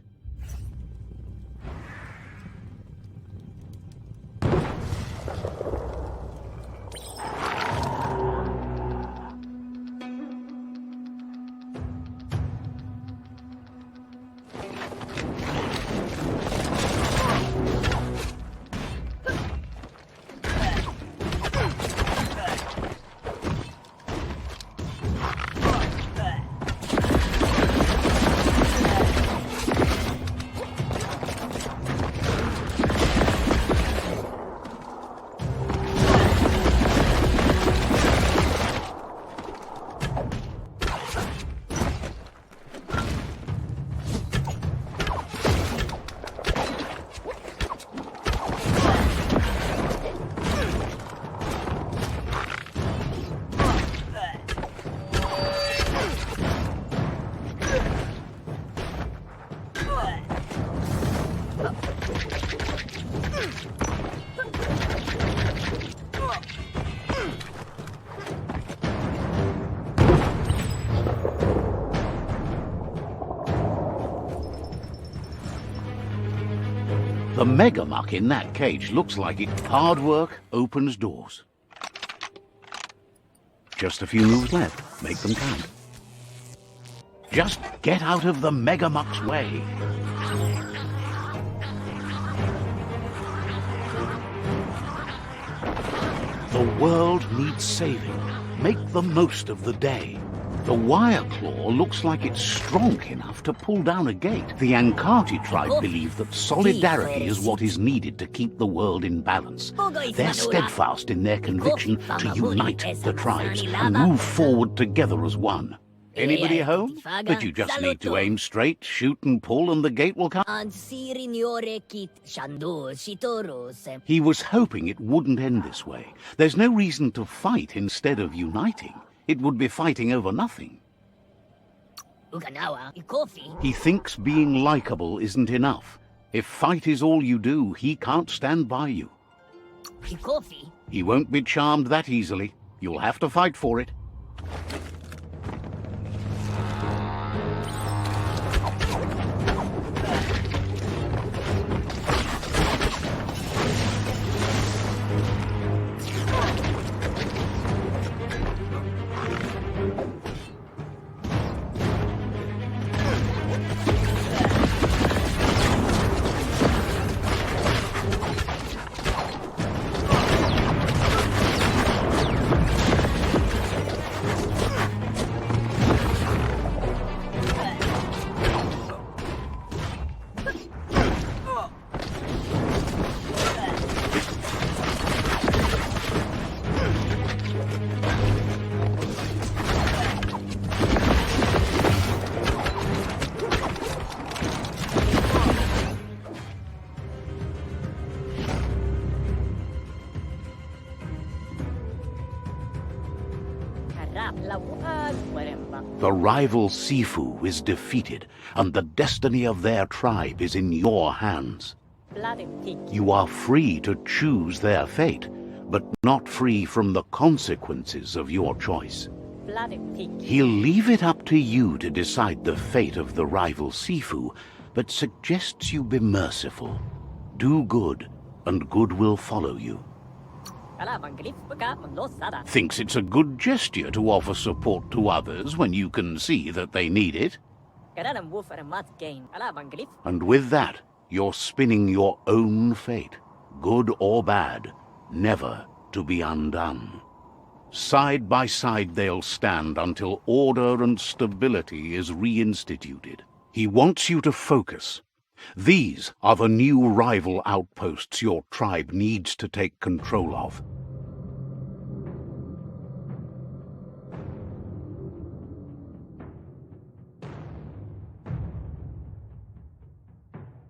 A megamuck in that cage looks like it. Hard work opens doors. Just a few moves left. Make them count. Just get out of the megamuck's way. The world needs saving. Make the most of the day. The wire claw looks like it's strong enough to pull down a gate. The Ankati tribe believe that solidarity is what is needed to keep the world in balance. They're steadfast in their conviction to unite the tribes and move forward together as one. Anybody home? But you just need to aim straight, shoot and pull, and the gate will come. He was hoping it wouldn't end this way. There's no reason to fight instead of uniting. It would be fighting over nothing. He thinks being likable isn't enough. If fight is all you do, he can't stand by you. He won't be charmed that easily. You'll have to fight for it. The rival Sifu is defeated, and the destiny of their tribe is in your hands. You are free to choose their fate, but not free from the consequences of your choice. He'll leave it up to you to decide the fate of the rival Sifu, but suggests you be merciful. Do good, and good will follow you. Thinks it's a good gesture to offer support to others when you can see that they need it. And with that, you're spinning your own fate, good or bad, never to be undone. Side by side they'll stand until order and stability is reinstituted. He wants you to focus. These are the new rival outposts your tribe needs to take control of.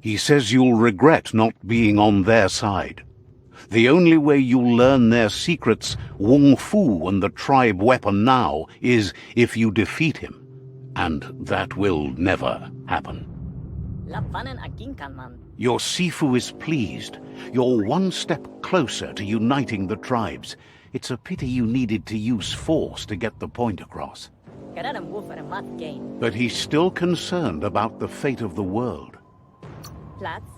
He says you'll regret not being on their side. The only way you'll learn their secrets, Wung Fu and the tribe weapon now, is if you defeat him. And that will never happen. Your Sifu is pleased. You're one step closer to uniting the tribes. It's a pity you needed to use force to get the point across. But he's still concerned about the fate of the world.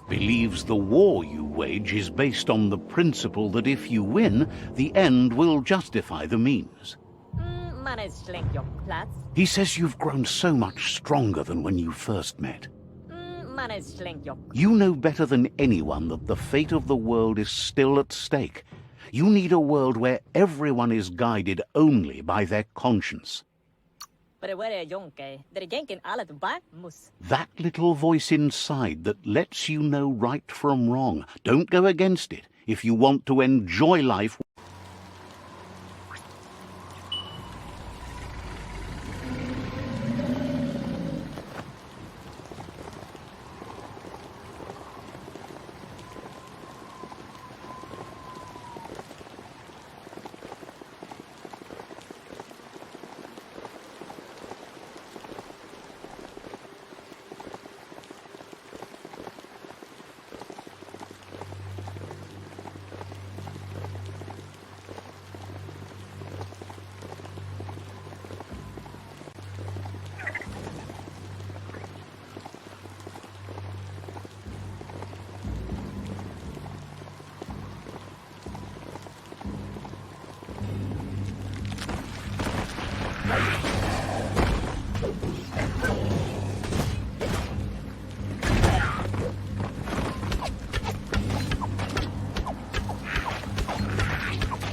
Believes the war you wage is based on the principle that if you win, the end will justify the means. He says you've grown so much stronger than when you first met. You know better than anyone that the fate of the world is still at stake. You need a world where everyone is guided only by their conscience. That little voice inside that lets you know right from wrong. Don't go against it if you want to enjoy life.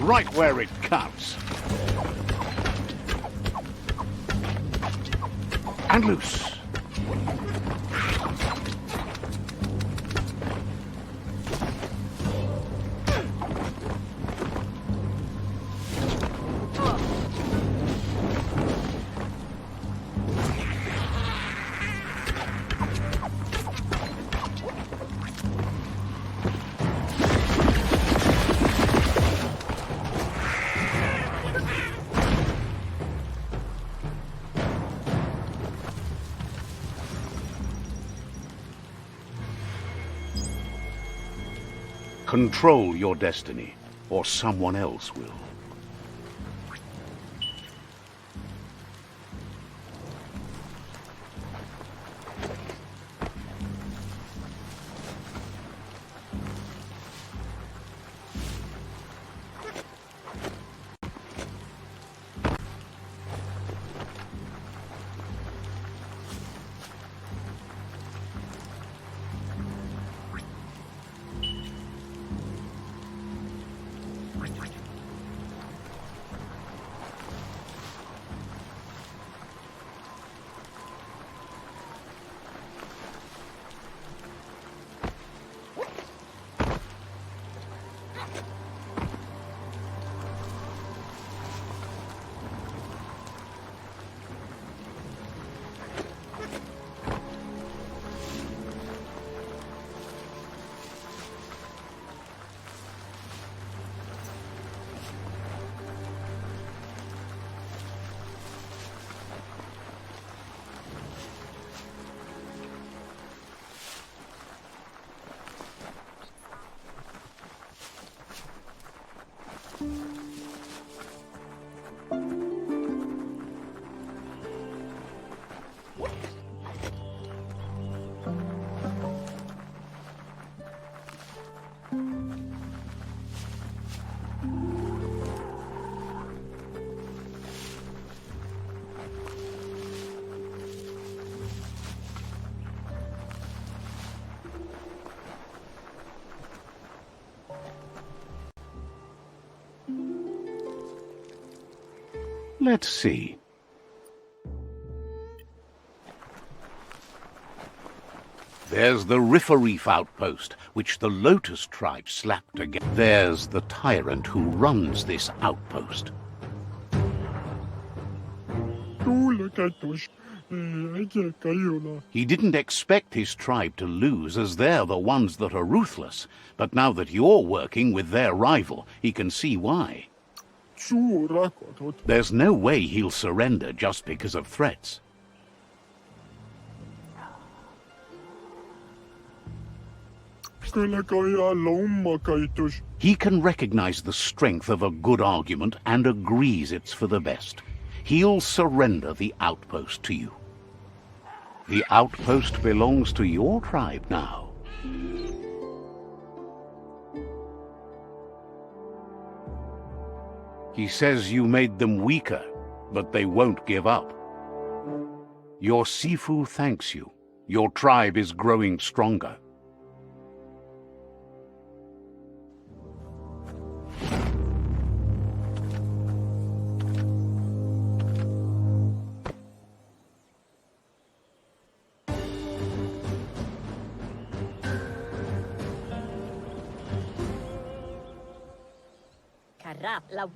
Right where it cuts. And loose. Control your destiny, or someone else will. Let's see. There's the Reef outpost, which the Lotus tribe slapped together. There's the tyrant who runs this outpost. He didn't expect his tribe to lose, as they're the ones that are ruthless. But now that you're working with their rival, he can see why. There's no way he'll surrender just because of threats. He can recognize the strength of a good argument and agrees it's for the best. He'll surrender the outpost to you. The outpost belongs to your tribe now. He says you made them weaker, but they won't give up. Your Sifu thanks you. Your tribe is growing stronger.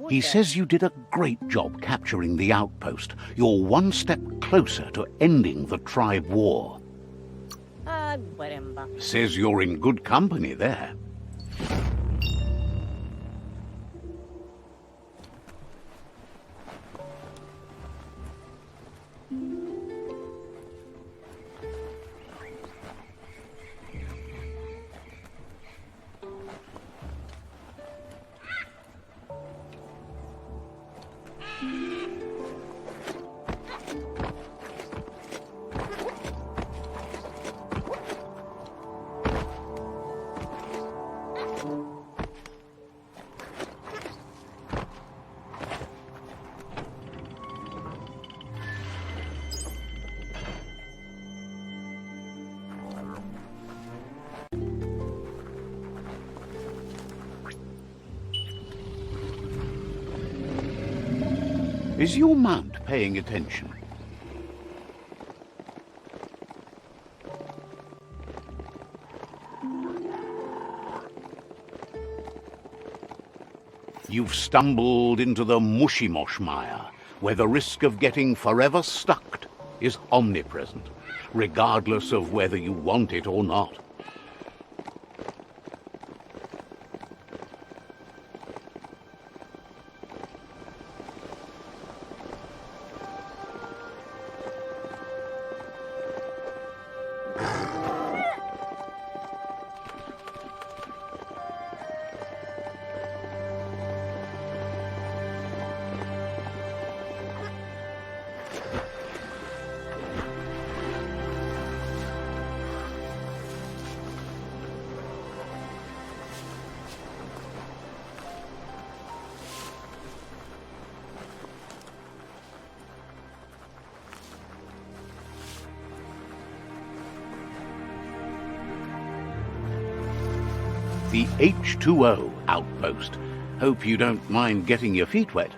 He says you did a great job capturing the outpost. You're one step closer to ending the tribe war. Says you're in good company there. Is your mount paying attention? You've stumbled into the mushy-mosh mire, where the risk of getting forever stuck is omnipresent, regardless of whether you want it or not. The H2O outpost. Hope you don't mind getting your feet wet.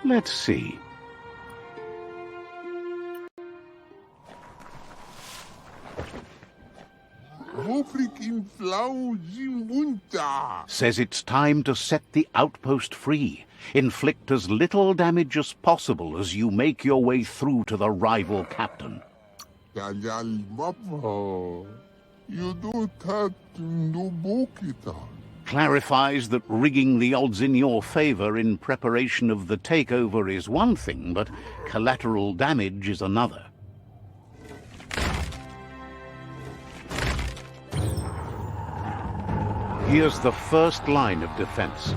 Let's see. Says it's time to set the outpost free. Inflict as little damage as possible as you make your way through to the rival captain. Clarifies that rigging the odds in your favor in preparation of the takeover is one thing, but collateral damage is another. Here's the first line of defense.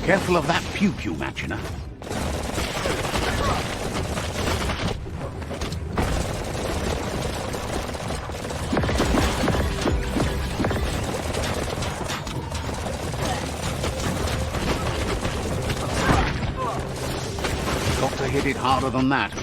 Careful of that pew-pew, Machina. Got to hit it harder than that.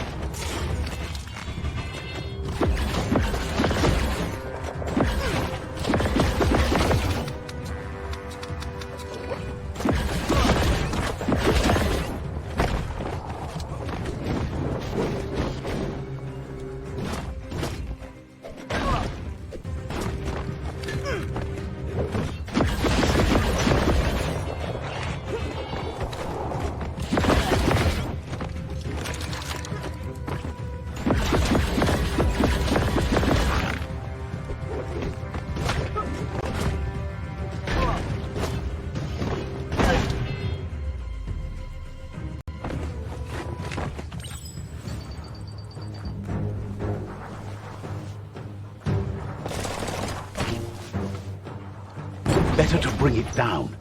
Better to bring it down.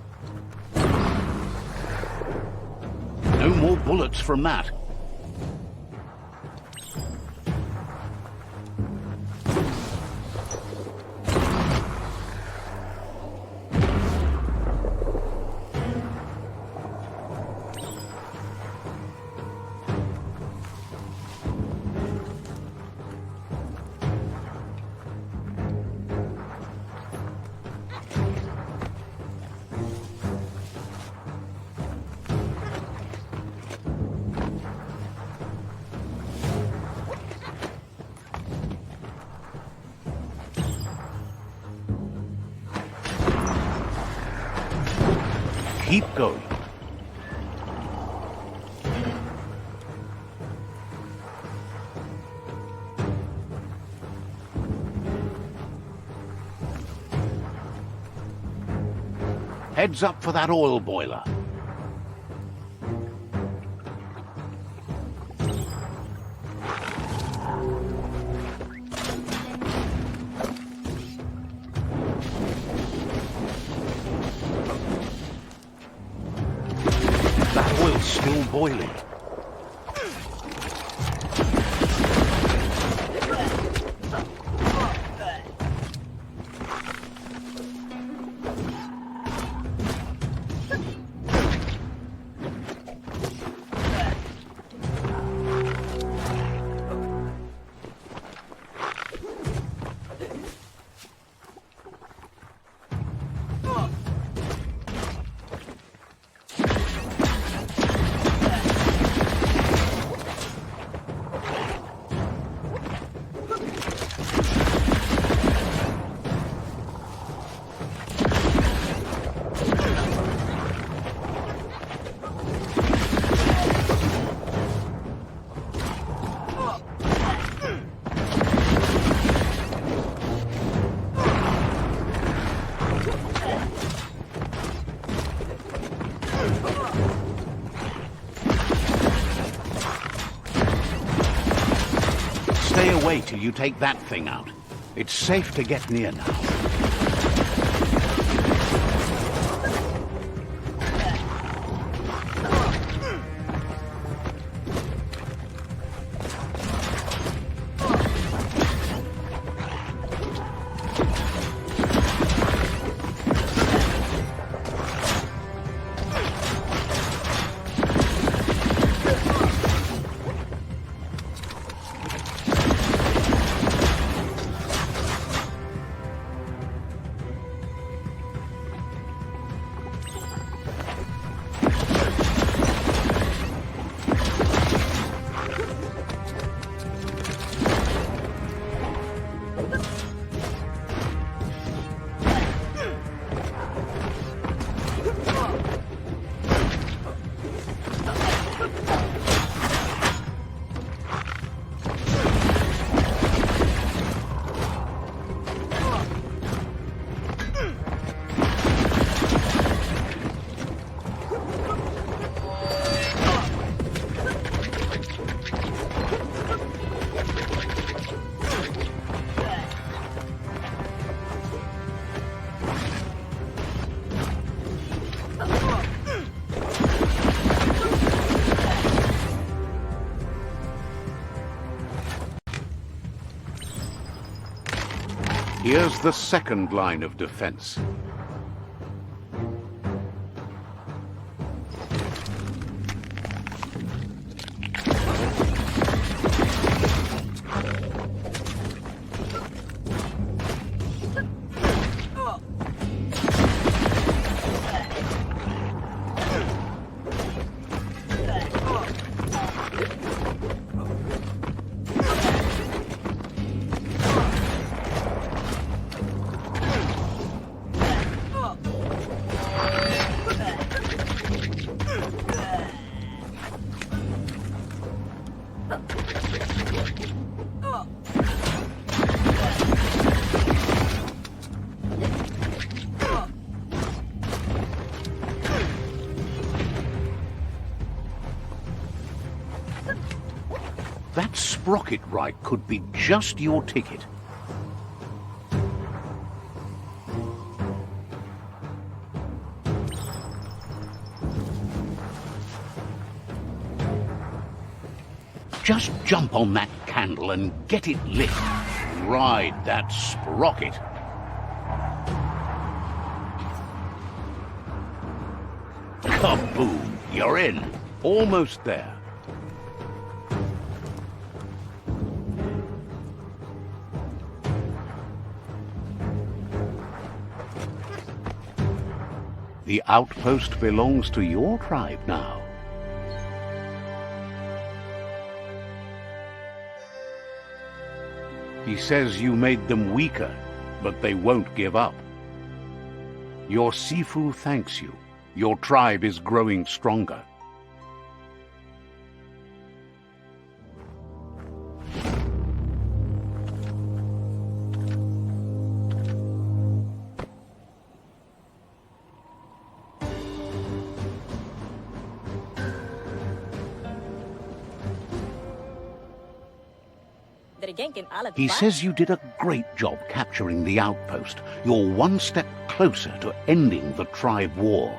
No more bullets from that. Keep going. Heads up for that oil boiler. That oil's still boiling. wait till you take that thing out. It's safe to get near now. Here's the second line of defense. That sprocket ride could be just your ticket. Just jump on that candle and get it lit. Ride that sprocket. Kaboom! You're in. Almost there. The outpost belongs to your tribe now. He says you made them weaker, but they won't give up. Your Sifu thanks you. Your tribe is growing stronger. He says you did a great job capturing the outpost. You're one step closer to ending the tribe war.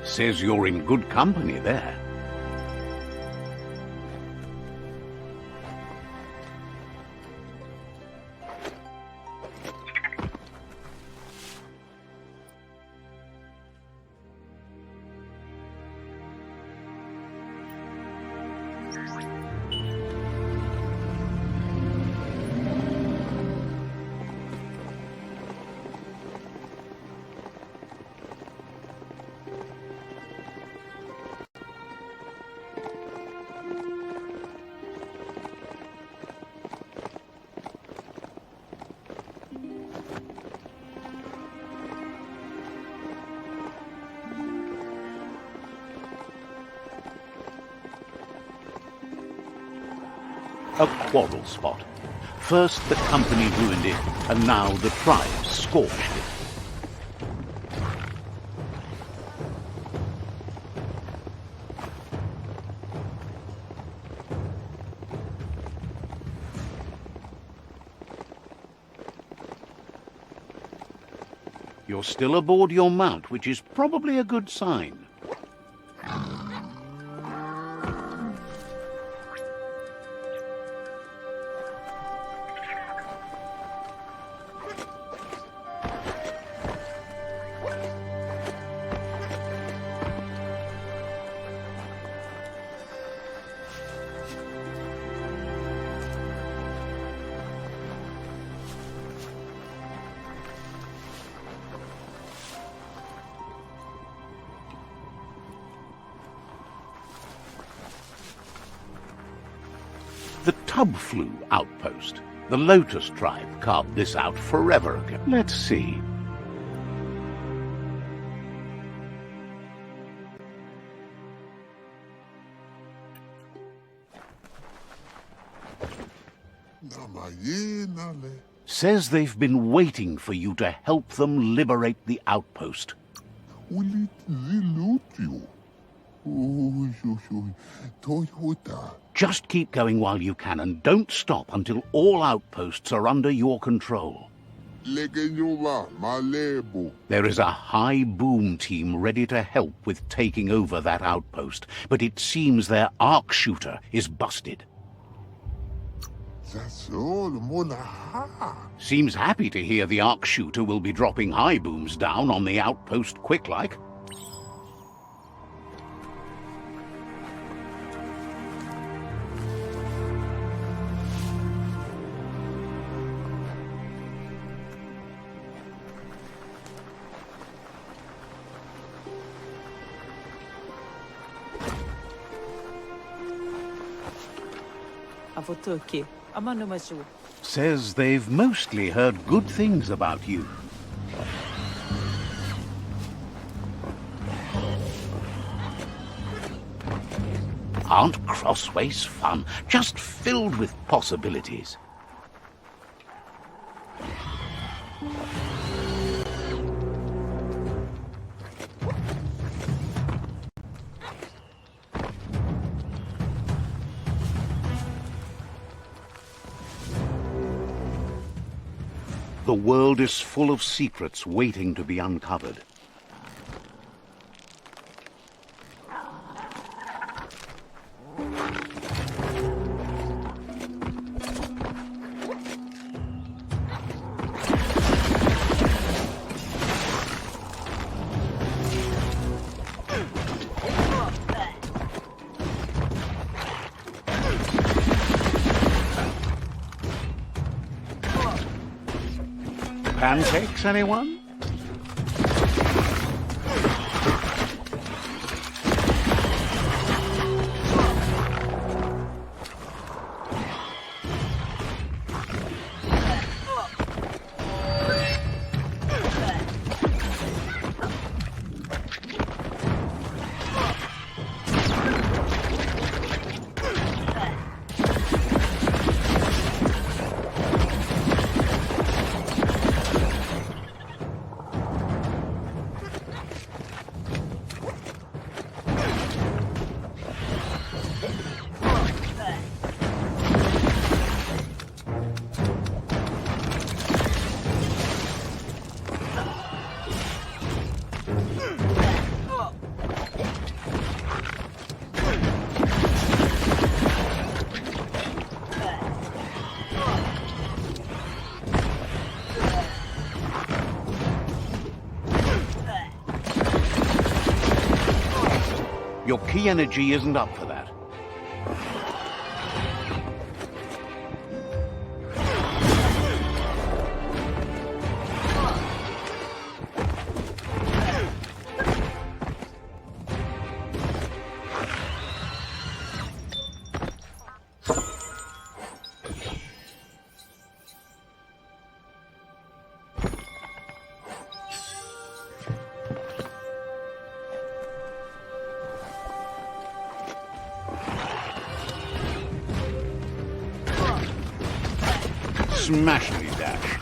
Says you're in good company there. A quarrel spot. First the company ruined it, and now the tribe scorched it. You're still aboard your mount, which is probably a good sign. The Tubflu outpost. The Lotus tribe carved this out forever ago. Let's see. Says they've been waiting for you to help them liberate the outpost. Just keep going while you can, and don't stop until all outposts are under your control. There is a high boom team ready to help with taking over that outpost, but it seems their arc shooter is busted. Seems happy to hear the arc shooter will be dropping high booms down on the outpost quick-like. Says they've mostly heard good things about you. Aren't crossways fun? Just filled with possibilities. The world is full of secrets waiting to be uncovered. Pancakes, anyone? Your key energy isn't up for that. Smashly dash.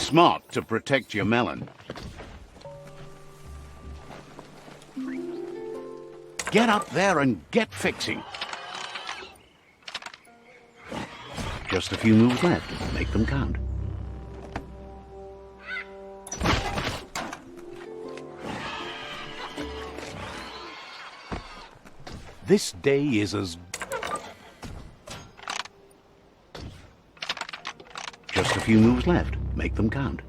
Smart to protect your melon. Get up there and get fixing. Just a few moves left. Make them count. This day is as... Just a few moves left. Make them count.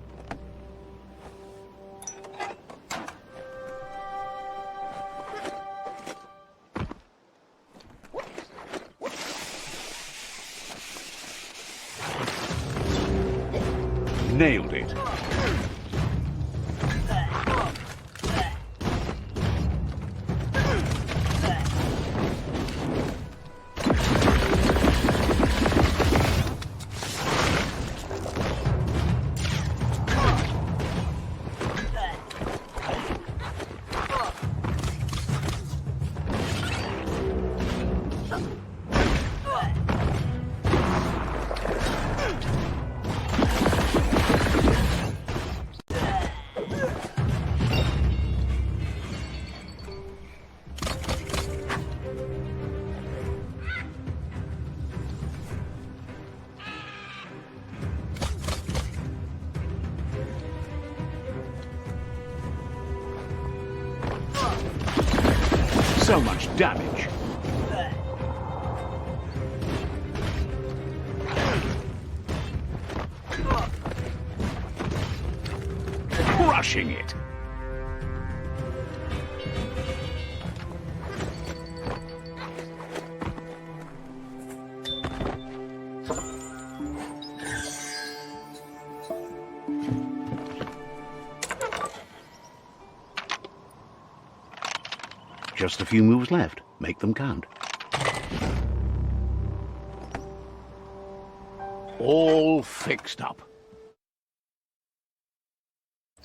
Nailed it. So much damage. Crushing it. Just a few moves left. Make them count. All fixed up.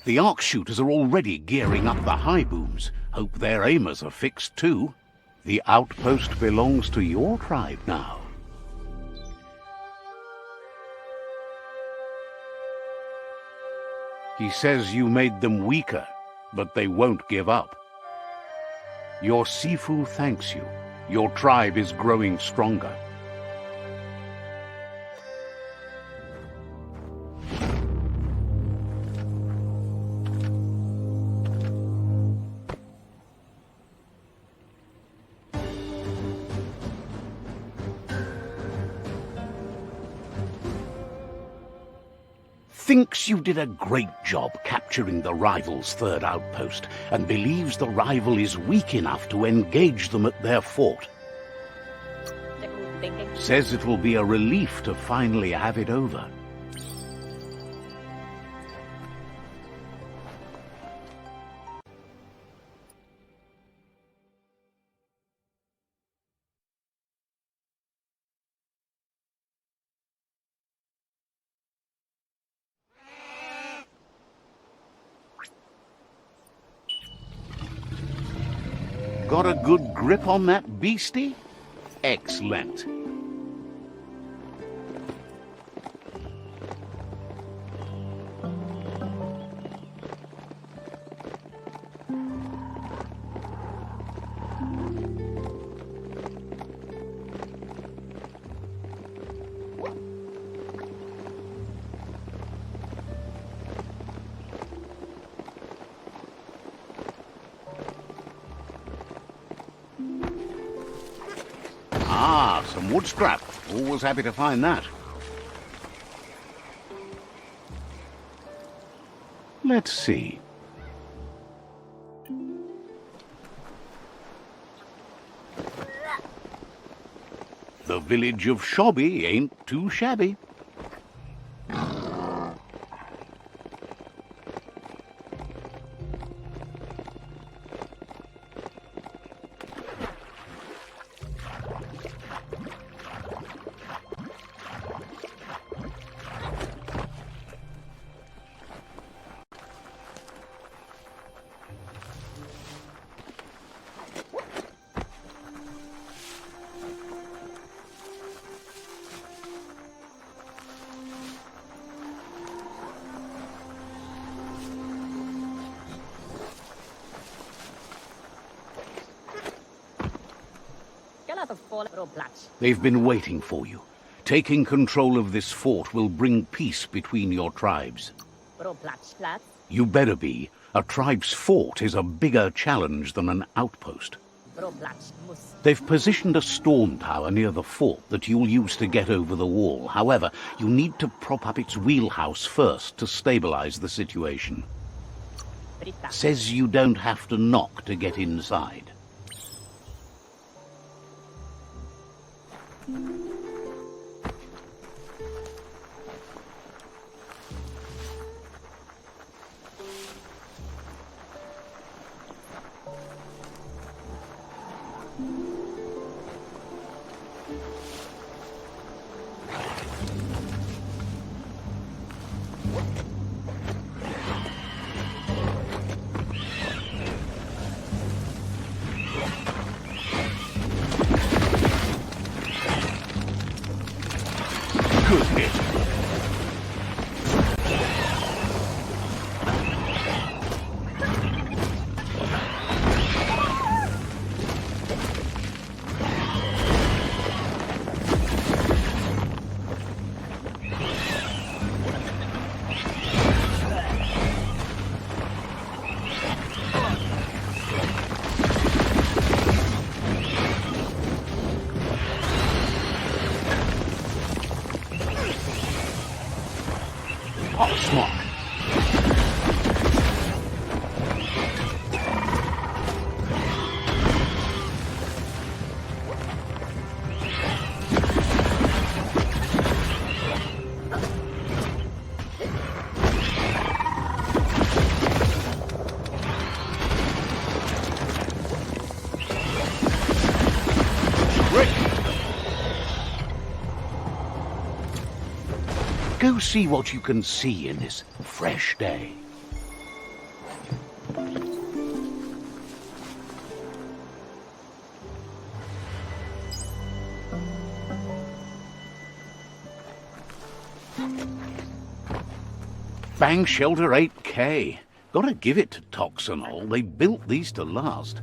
The arc shooters are already gearing up the high booms. Hope their aimers are fixed too. The outpost belongs to your tribe now. He says you made them weaker, but they won't give up. Your Sifu thanks you. Your tribe is growing stronger. Thinks you did a great job capturing the rival's third outpost, and believes the rival is weak enough to engage them at their fort. Says it will be a relief to finally have it over. Got a good grip on that beastie? Excellent. Ah, some wood scrap. Always happy to find that. Let's see. The village of Shobby ain't too shabby. of fall roblach. They've been waiting for you. Taking control of this fort will bring peace between your tribes. Roblach plat. You better be. A tribe's fort is a bigger challenge than an outpost. Roblach mus. They've positioned a storm tower near the fort that you'll use to get over the wall. However, you need to prop up its wheelhouse first to stabilize the situation. Brita. Says you don't have to knock to get inside. Good hit. Oh, smart. Go see what you can see in this fresh day. Bang Shelter 8K. Gotta give it to Toxanol. They built these to last.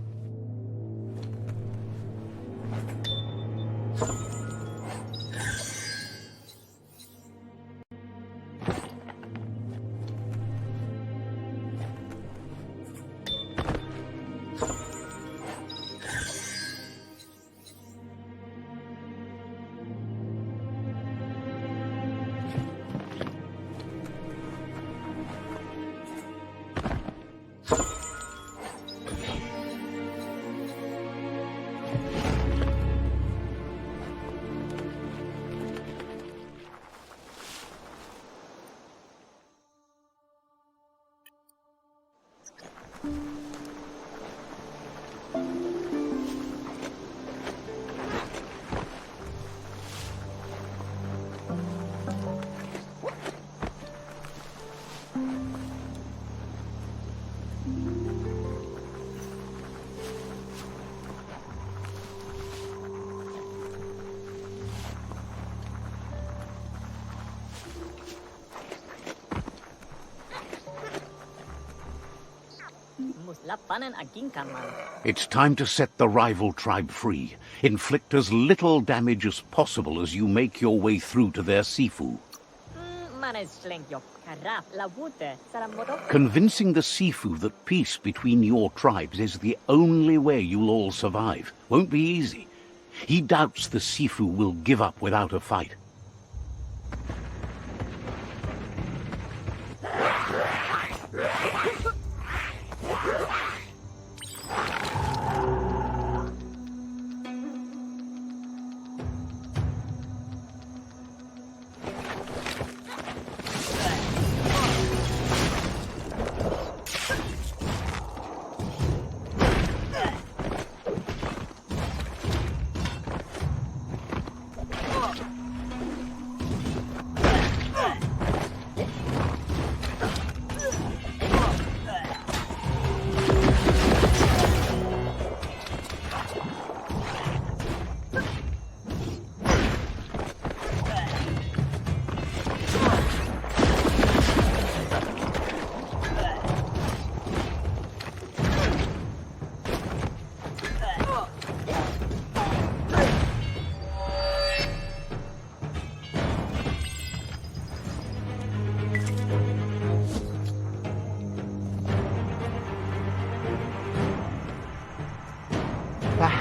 It's time to set the rival tribe free. Inflict as little damage as possible as you make your way through to their Sifu. Convincing the Sifu that peace between your tribes is the only way you'll all survive won't be easy. He doubts the Sifu will give up without a fight.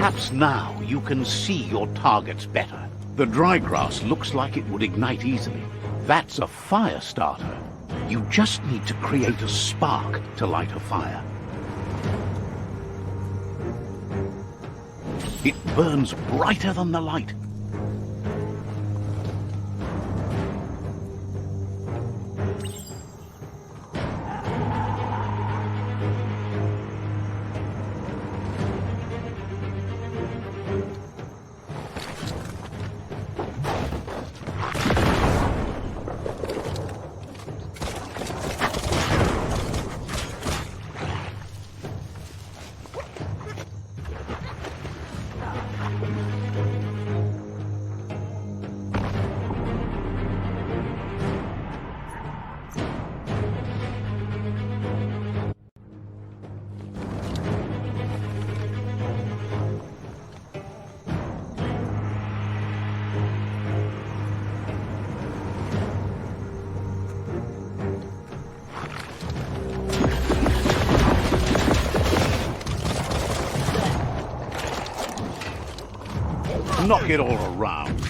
Perhaps now you can see your targets better. The dry grass looks like it would ignite easily. That's a fire starter. You just need to create a spark to light a fire. It burns brighter than the light. Knock it all around.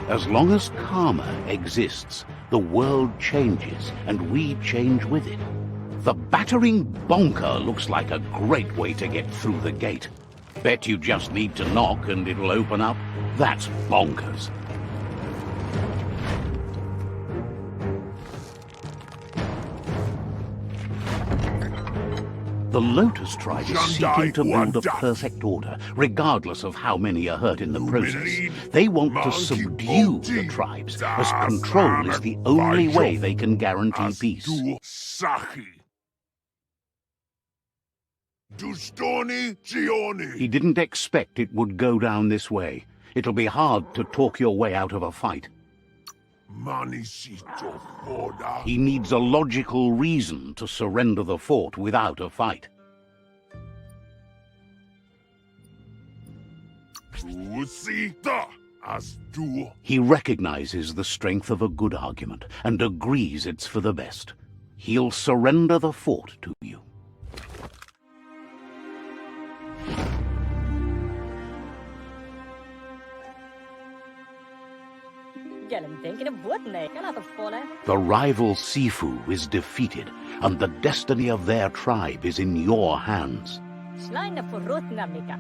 As long as karma exists, the world changes, and we change with it. The battering bonker looks like a great way to get through the gate. Bet you just need to knock and it'll open up. That's bonkers. The Lotus tribe is seeking to build a perfect order, regardless of how many are hurt in the process. They want to subdue the tribes, as control is the only way they can guarantee peace. He didn't expect it would go down this way. It'll be hard to talk your way out of a fight. He needs a logical reason to surrender the fort without a fight. He recognizes the strength of a good argument and agrees it's for the best. He'll surrender the fort to you. The rival Sifu is defeated, and the destiny of their tribe is in your hands.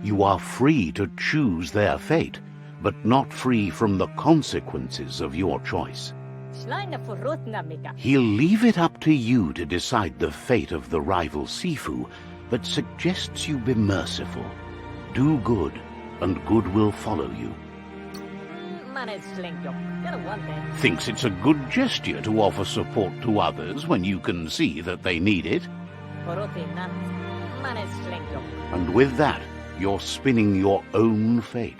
You are free to choose their fate, but not free from the consequences of your choice. He'll leave it up to you to decide the fate of the rival Sifu, but suggests you be merciful. Do good, and good will follow you. Thinks it's a good gesture to offer support to others when you can see that they need it. And with that, you're spinning your own fate,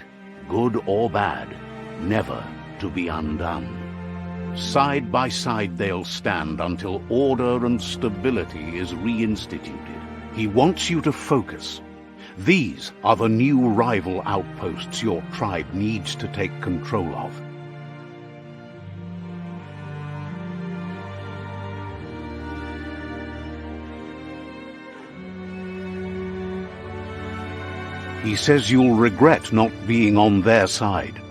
good or bad, never to be undone. Side by side they'll stand until order and stability is reinstituted. He wants you to focus. These are the new rival outposts your tribe needs to take control of. He says you'll regret not being on their side.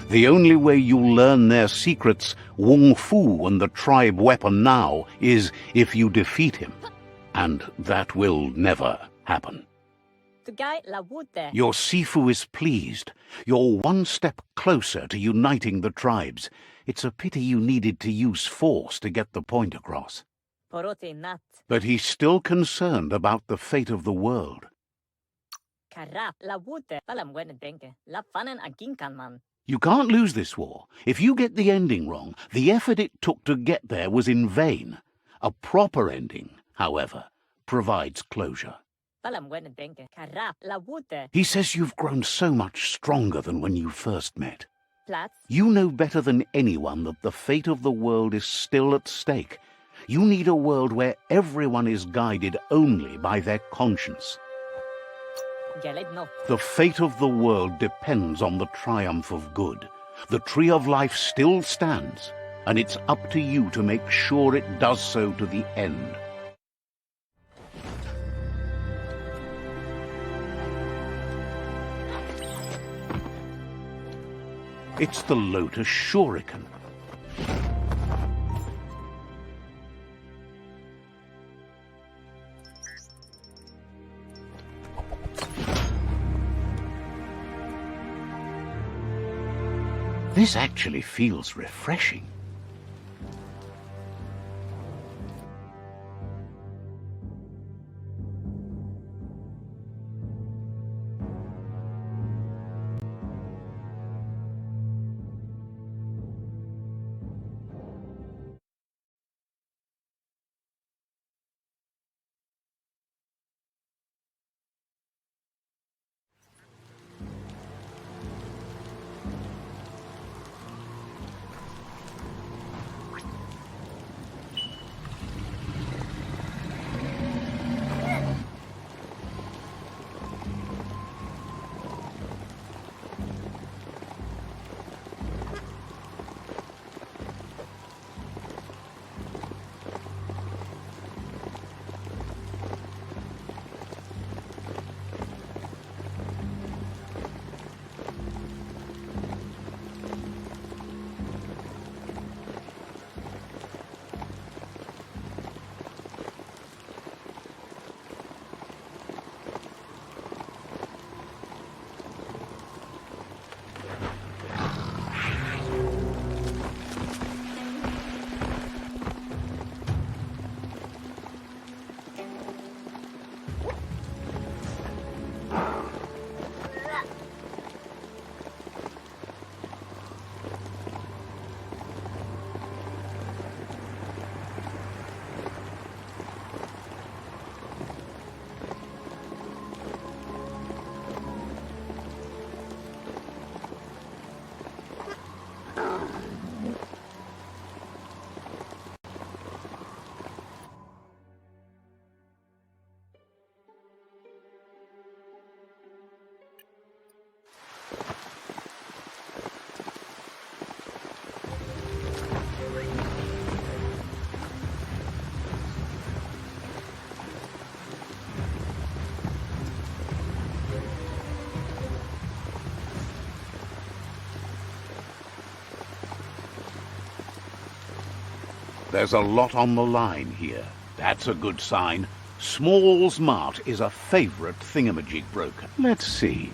The only way you'll learn their secrets, Wung Fu and the tribe weapon now, is if you defeat him. And that will never happen. Your Sifu is pleased. You're one step closer to uniting the tribes. It's a pity you needed to use force to get the point across. But he's still concerned about the fate of the world. You can't lose this war. If you get the ending wrong, the effort it took to get there was in vain. A proper ending, however, provides closure. He says you've grown so much stronger than when you first met. You know better than anyone that the fate of the world is still at stake. You need a world where everyone is guided only by their conscience. The fate of the world depends on the triumph of good. The tree of life still stands, and it's up to you to make sure it does so to the end. It's the Lotus Shuriken. This actually feels refreshing. There's a lot on the line here. That's a good sign. Small's Mart is a favorite thingamajig broker. Let's see.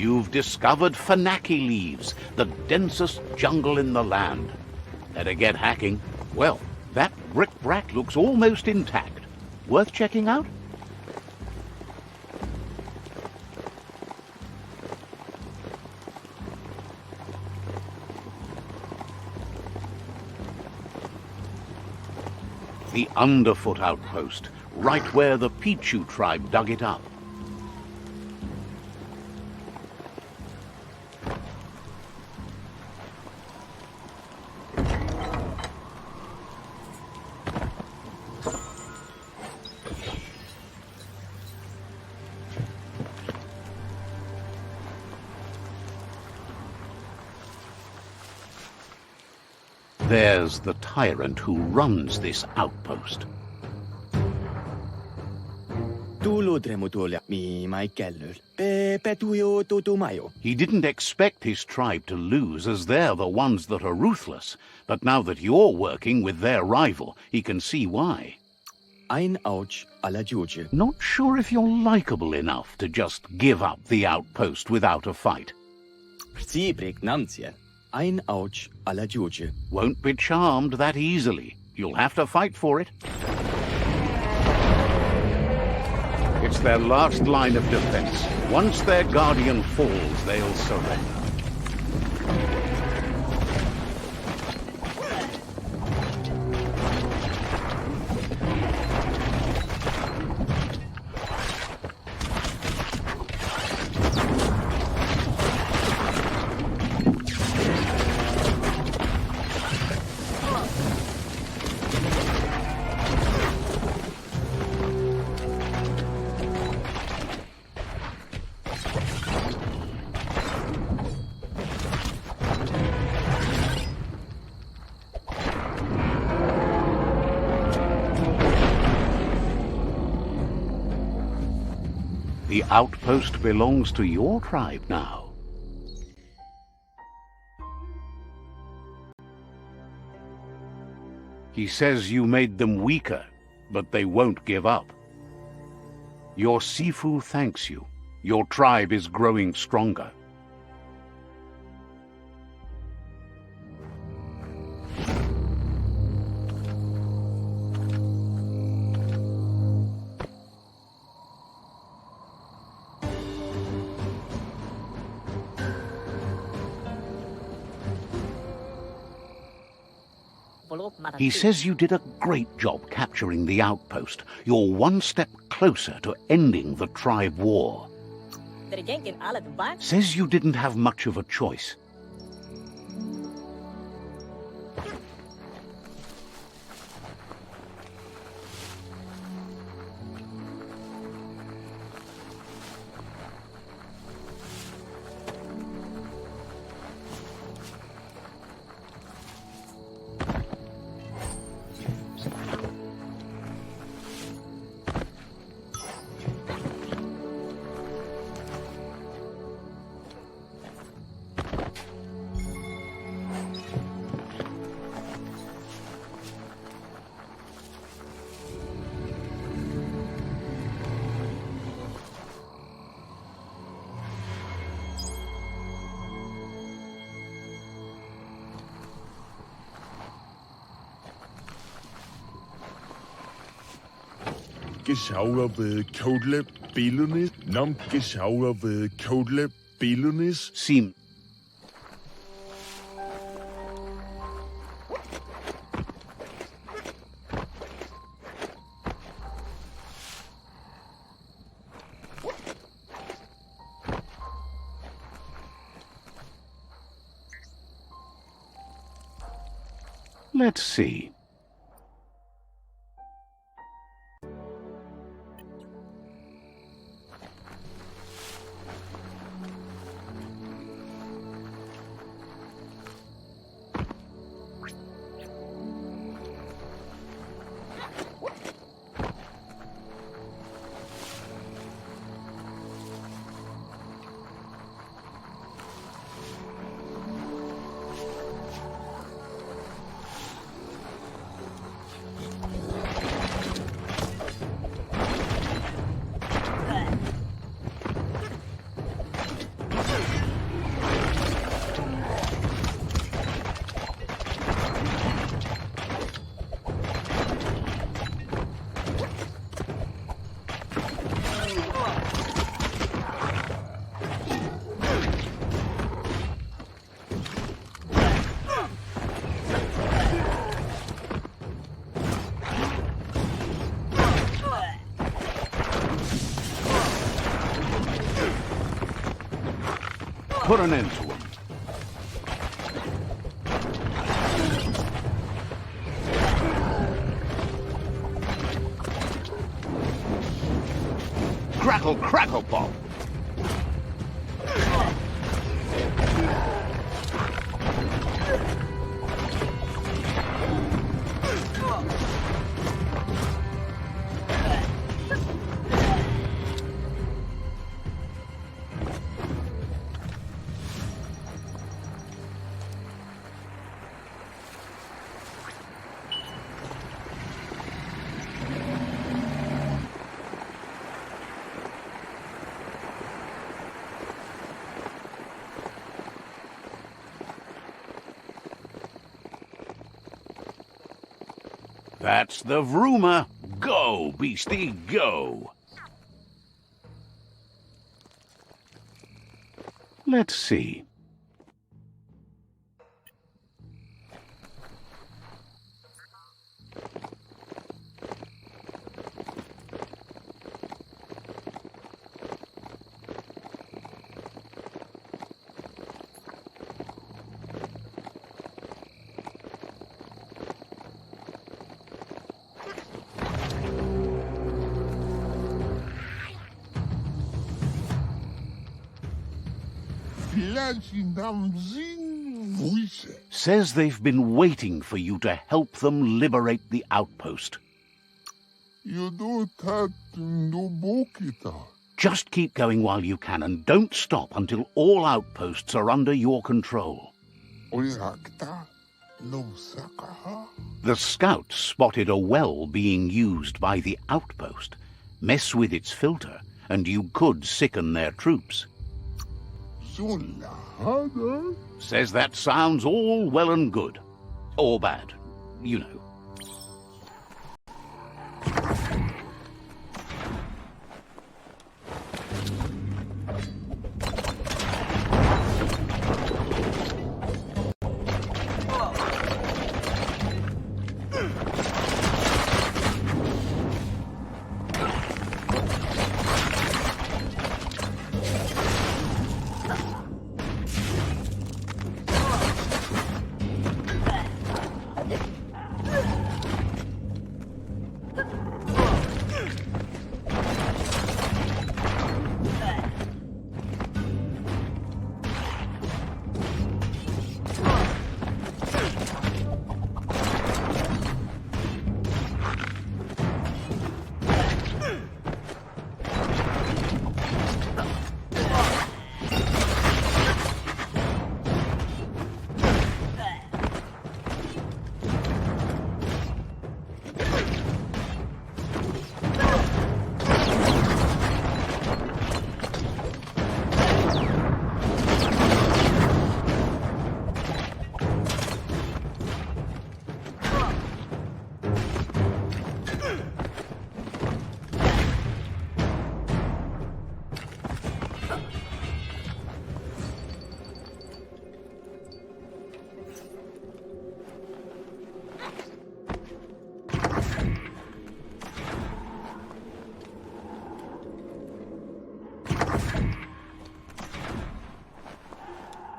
You've discovered Fanaki leaves, the densest jungle in the land. Better get hacking. Well, that brick-brack looks almost intact. Worth checking out? The Underfoot outpost, right where the Pichu tribe dug it up. There's the tyrant who runs this outpost. He didn't expect his tribe to lose, as they're the ones that are ruthless. But now that you're working with their rival, he can see why. Not sure if you're likable enough to just give up the outpost without a fight. Won't be charmed that easily. You'll have to fight for it. It's their last line of defense. Once their guardian falls, they'll surrender. The outpost belongs to your tribe now. He says you made them weaker, but they won't give up. Your Sifu thanks you. Your tribe is growing stronger. He says you did a great job capturing the outpost. You're one step closer to ending the tribe war. Says you didn't have much of a choice. Gesauer ved kodle billenes, nam gesauer ved kodle billenes. Seem. Let's see. put an end to them. Crackle, crackle, pop! That's the vroomer. Go, beastie, go. Let's see. Says they've been waiting for you to help them liberate the outpost. Just keep going while you can, and don't stop until all outposts are under your control. The scouts spotted a well being used by the outpost. Mess with its filter, and you could sicken their troops. Says that sounds all well and good. Or bad, you know.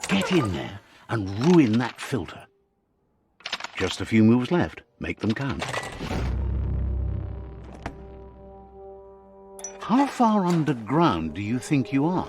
Get in there and ruin that filter. Just a few moves left. Make them count. How far underground do you think you are?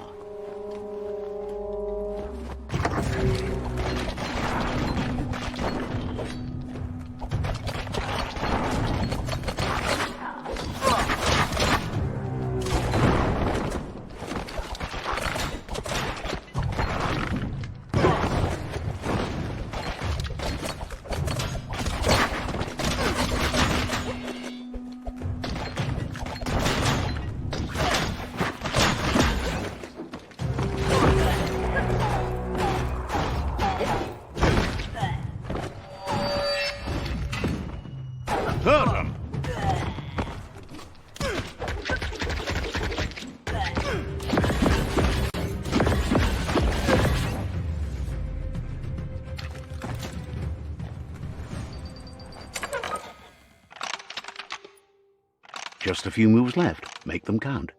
Just a few moves left. Make them count.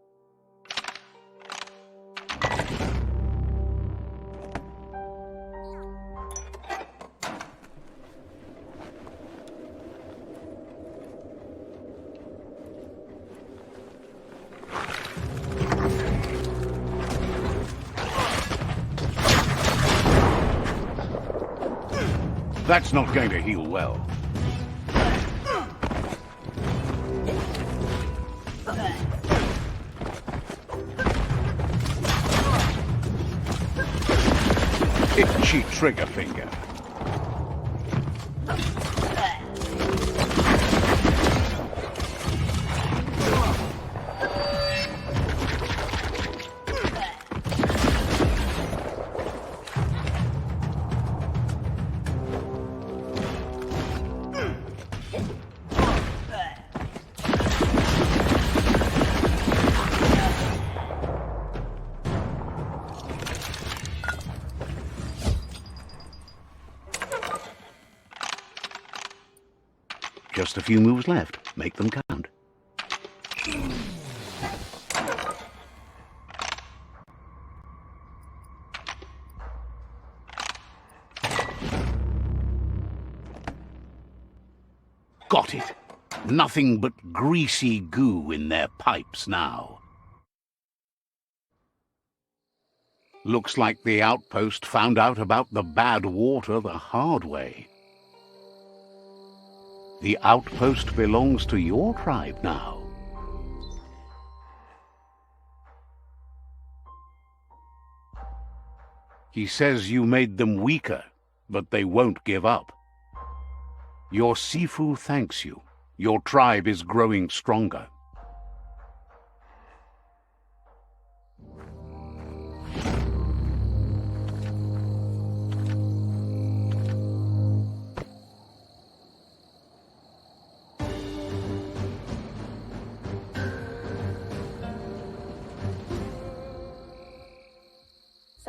That's not going to heal well. Itchy trigger finger. Just a few moves left. Make them count. Got it. Nothing but greasy goo in their pipes now. Looks like the outpost found out about the bad water the hard way. The outpost belongs to your tribe now. He says you made them weaker, but they won't give up. Your Sifu thanks you. Your tribe is growing stronger.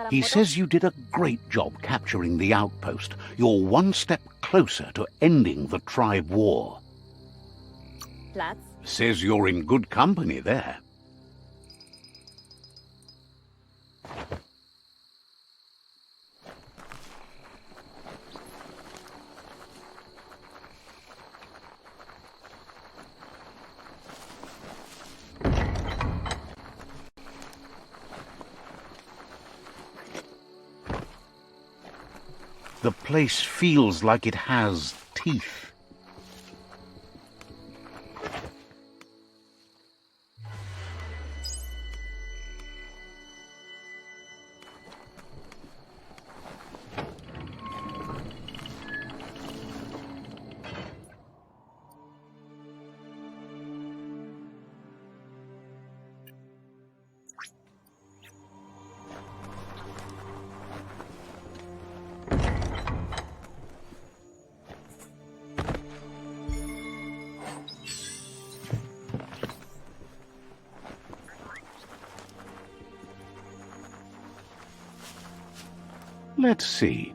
He says you did a great job capturing the outpost. You're one step closer to ending the tribe war. Platz. Says you're in good company there. The place feels like it has teeth. Let's see.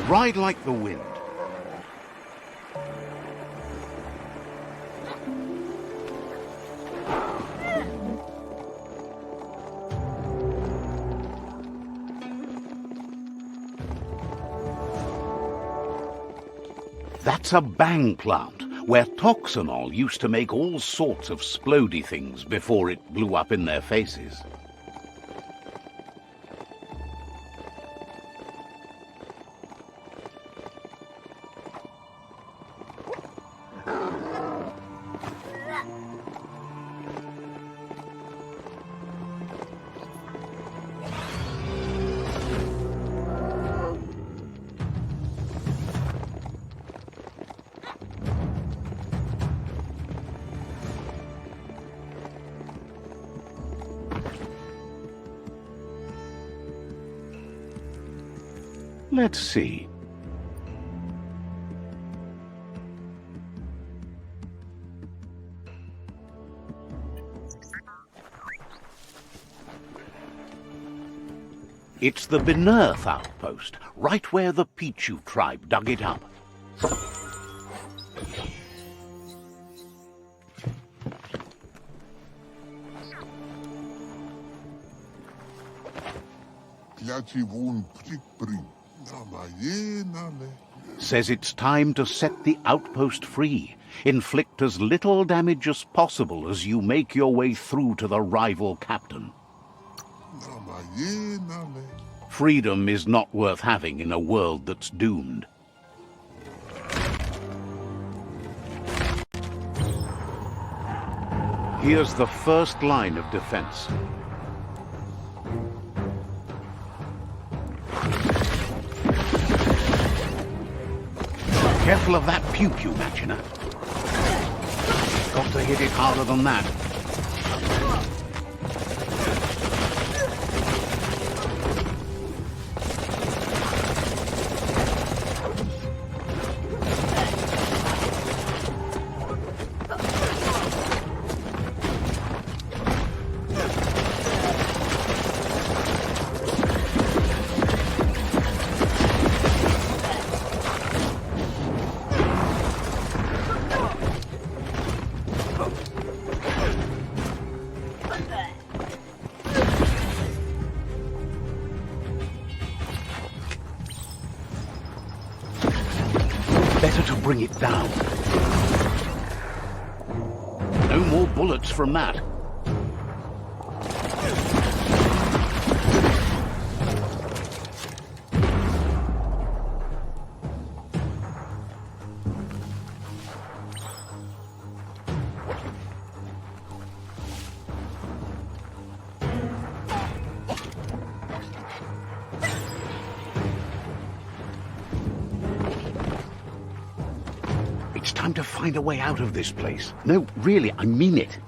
Ride like the wind. That's a bang plant, where Toxanol used to make all sorts of splody things before it blew up in their faces. Let's see. It's the Benearth outpost, right where the Pichu tribe dug it up. Says it's time to set the outpost free. Inflict as little damage as possible as you make your way through to the rival captain. Freedom is not worth having in a world that's doomed. Here's the first line of defense. Careful of that pew-pew, Machina. Got to hit it harder than that. Better to bring it down. No more bullets from that. It's time to find a way out of this place. No, really, I mean it.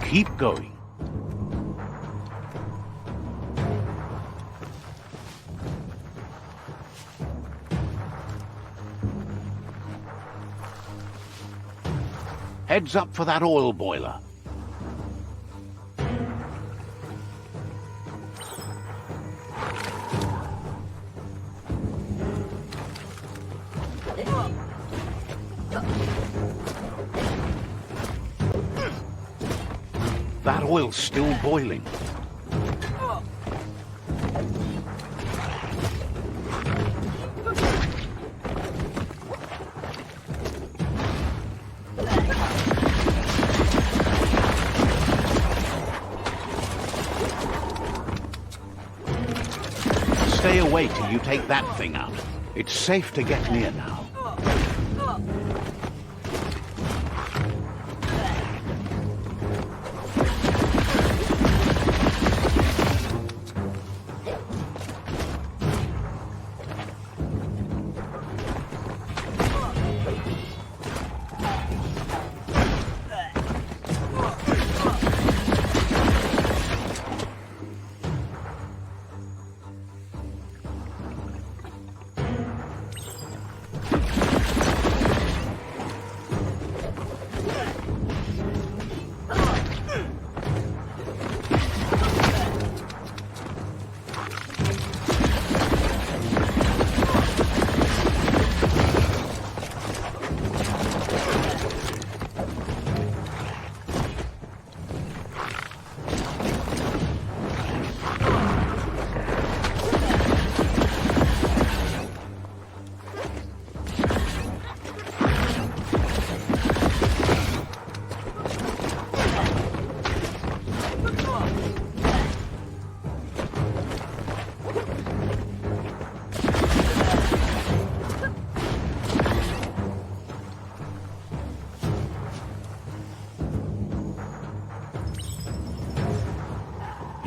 Keep going. Heads up for that oil boiler. That oil's still boiling. Stay away till you take that thing out. It's safe to get near now.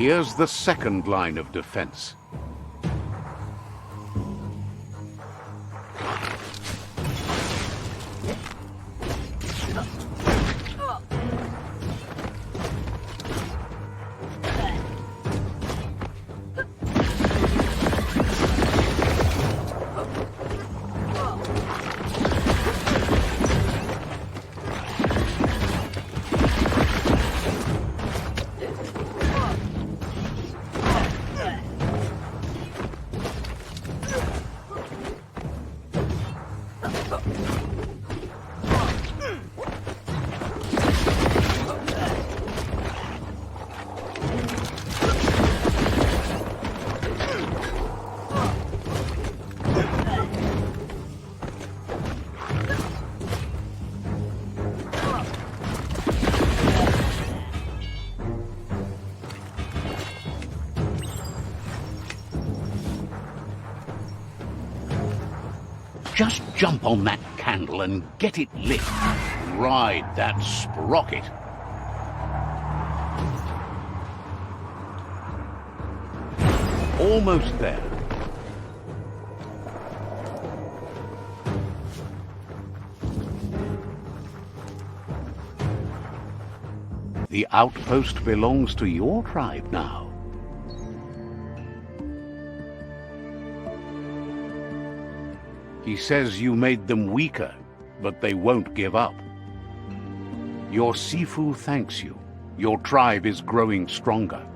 Here's the second line of defense. Just jump on that candle and get it lit. Ride that sprocket. Almost there. The outpost belongs to your tribe now. He says you made them weaker, but they won't give up. Your Sifu thanks you. Your tribe is growing stronger.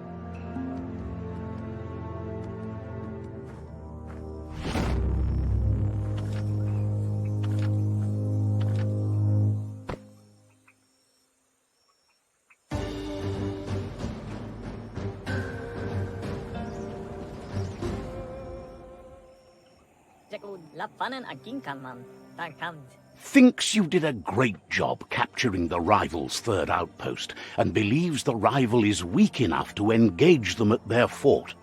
Thinks you did a great job capturing the rival's third outpost and believes the rival is weak enough to engage them at their fort.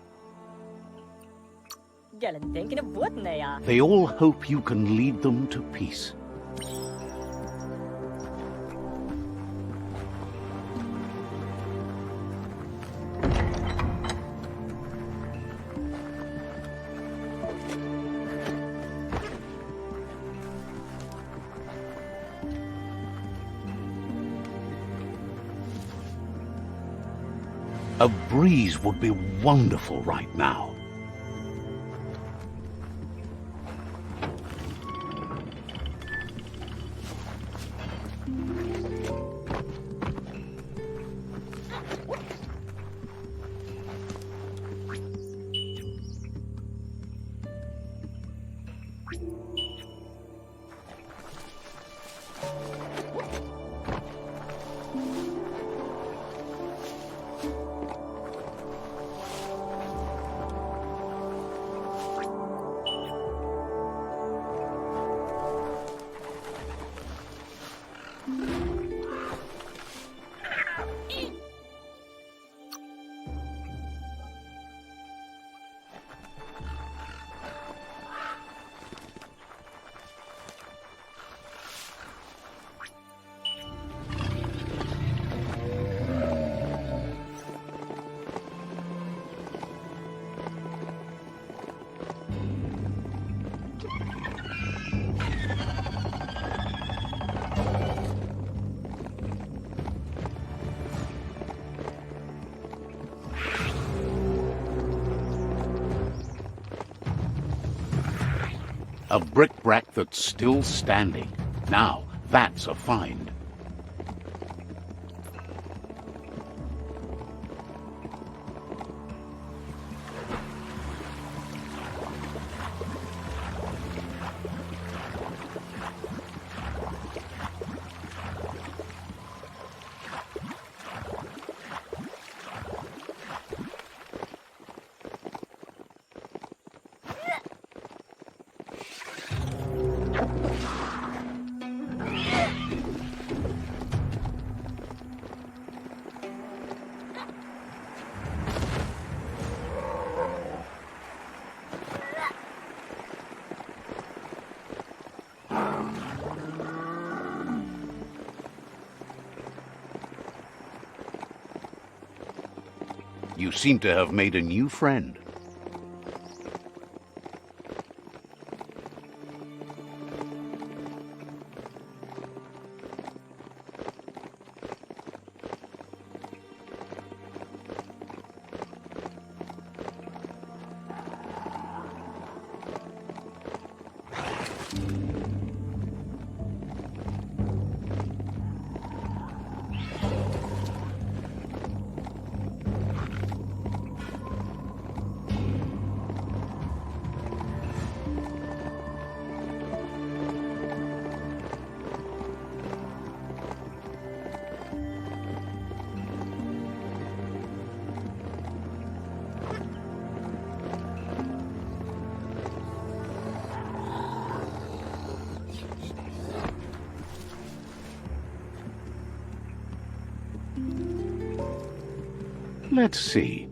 They all hope you can lead them to peace. A breeze would be wonderful right now. A brick-brack that's still standing. Now, that's a find. You seem to have made a new friend. Let's see.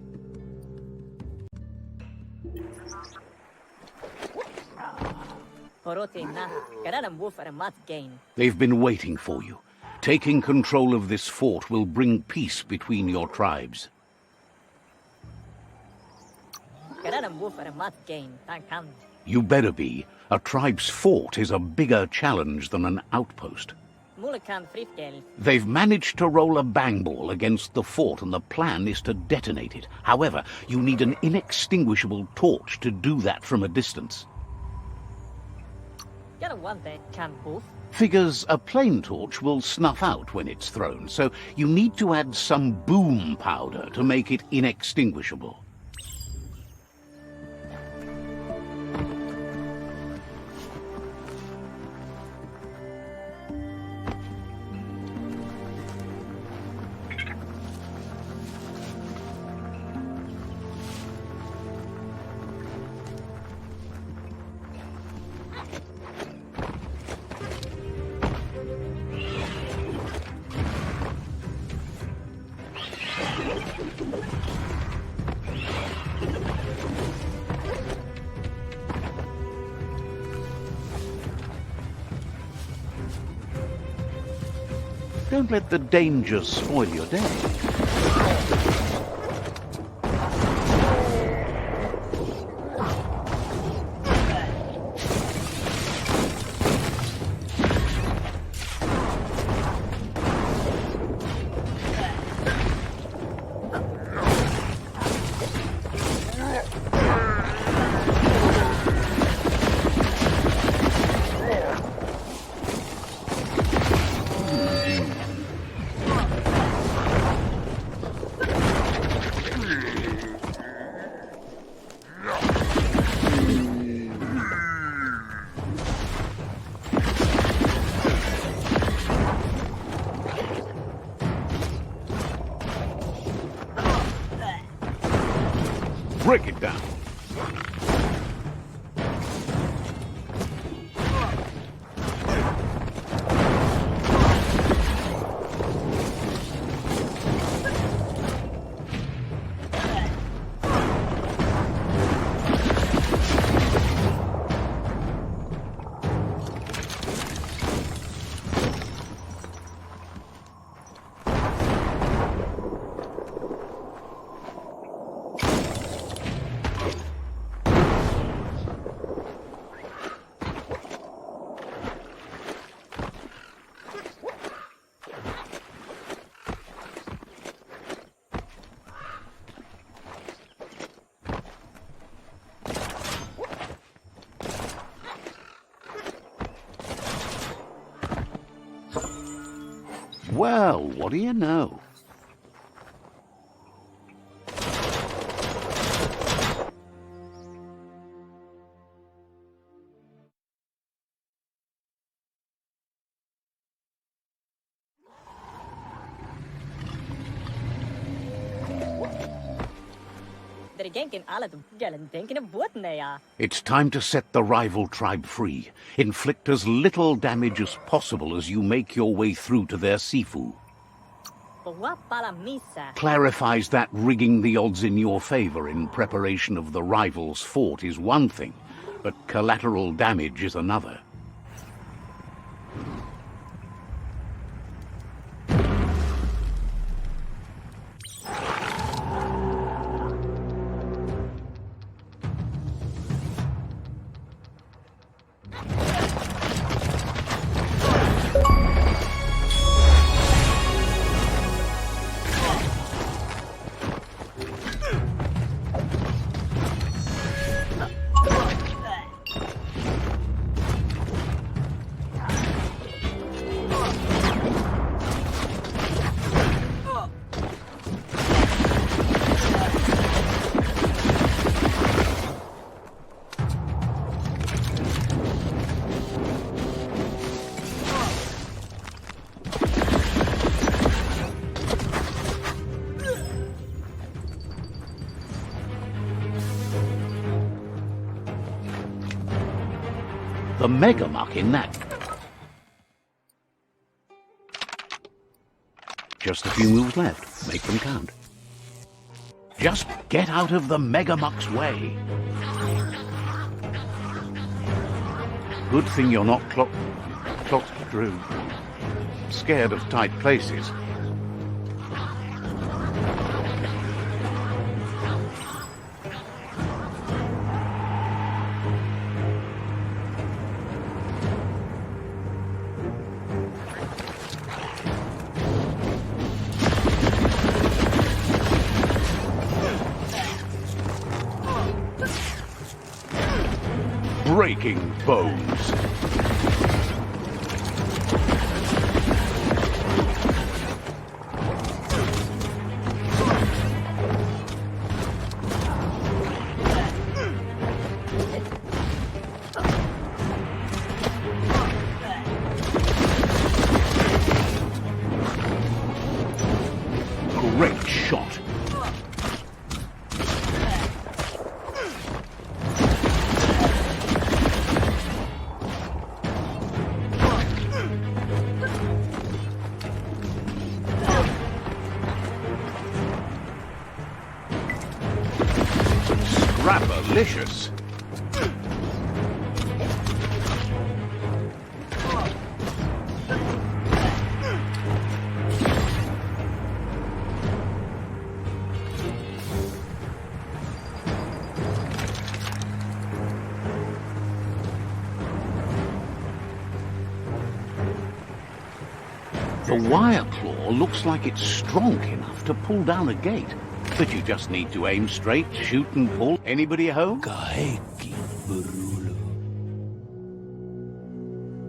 They've been waiting for you. Taking control of this fort will bring peace between your tribes. You better be. A tribe's fort is a bigger challenge than an outpost. They've managed to roll a bang ball against the fort, and the plan is to detonate it. However, you need an inextinguishable torch to do that from a distance. Figures a plain torch will snuff out when it's thrown, so you need to add some boom powder to make it inextinguishable. Don't let the dangers spoil your day. Break it down. Well, what do you know? It's time to set the rival tribe free. Inflict as little damage as possible as you make your way through to their sifu. Clarifies that rigging the odds in your favor in preparation of the rival's fort is one thing, but collateral damage is another. the megamuck in that. Just a few moves left. Make them count. Just get out of the megamuck's way. Good thing you're not scared of tight places. Breaking bones. Great shot. Scrapalicious. The wire claw looks like it's strong enough to pull down a gate. But you just need to aim straight, shoot and pull. Anybody home? Kaheki Burulu.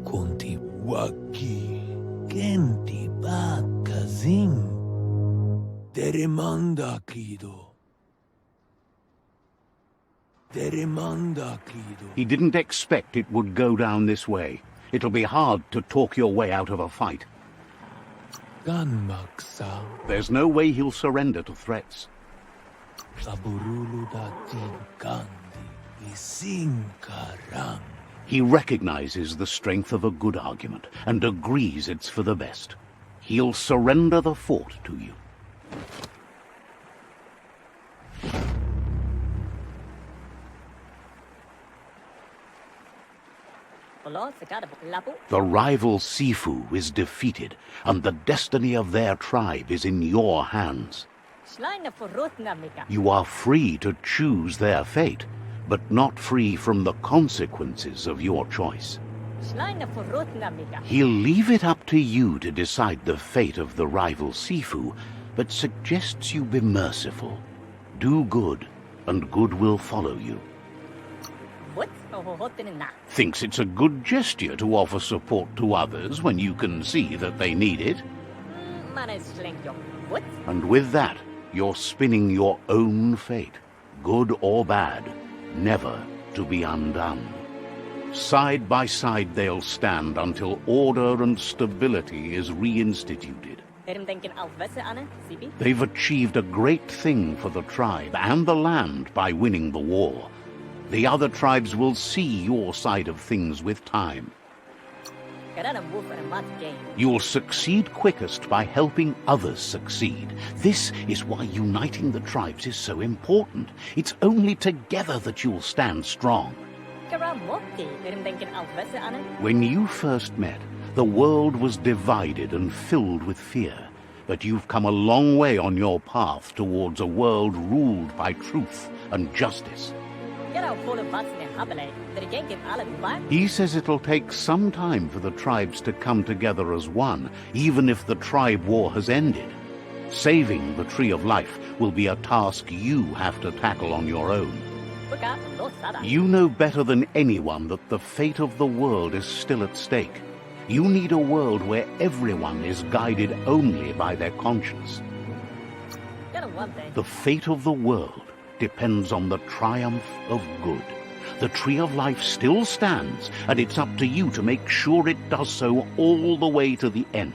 Kunti Waki. Kenti Bakazin. Derimanda Kido. Derimanda Kido. He didn't expect it would go down this way. It'll be hard to talk your way out of a fight. Ganmaksa. There's no way he'll surrender to threats. Saburulu Datin Kandi. Isinkarang. He recognizes the strength of a good argument and agrees it's for the best. He'll surrender the fort to you. The rival Sifu is defeated, and the destiny of their tribe is in your hands. You are free to choose their fate, but not free from the consequences of your choice. He'll leave it up to you to decide the fate of the rival Sifu, but suggests you be merciful. Do good, and good will follow you. Thinks it's a good gesture to offer support to others when you can see that they need it. And with that, you're spinning your own fate, good or bad, never to be undone. Side by side they'll stand until order and stability is reinstituted. They've achieved a great thing for the tribe and the land by winning the war. The other tribes will see your side of things with time. You'll succeed quickest by helping others succeed. This is why uniting the tribes is so important. It's only together that you'll stand strong. When you first met, the world was divided and filled with fear. But you've come a long way on your path towards a world ruled by truth and justice. He says it'll take some time for the tribes to come together as one, even if the tribe war has ended. Saving the Tree of Life will be a task you have to tackle on your own. You know better than anyone that the fate of the world is still at stake. You need a world where everyone is guided only by their conscience. The fate of the world depends on the triumph of good. The Tree of Life still stands, and it's up to you to make sure it does so all the way to the end.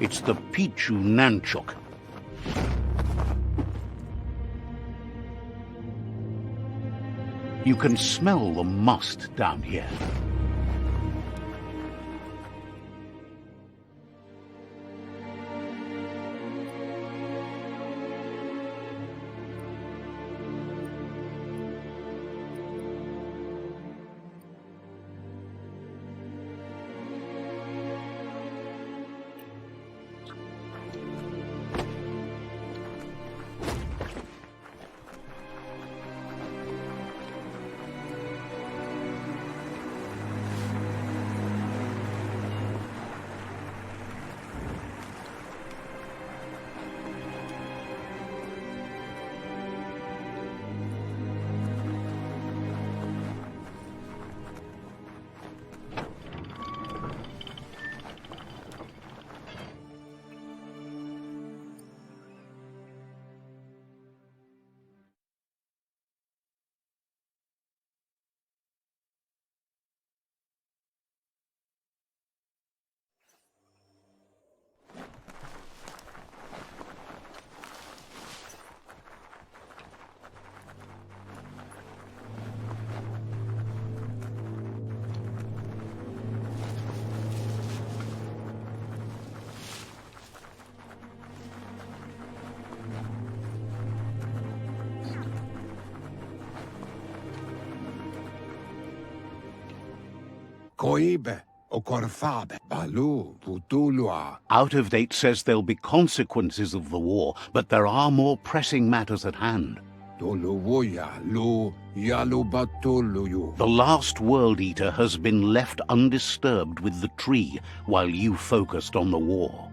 It's the Pichu Nanchuk. You can smell the must down here. Koibe, Okorfabe, Balu, Putulua. Out of Date says there'll be consequences of the war, but there are more pressing matters at hand. Toluwoya, Lu, Yalubatuluyu. The last World Eater has been left undisturbed with the tree while you focused on the war.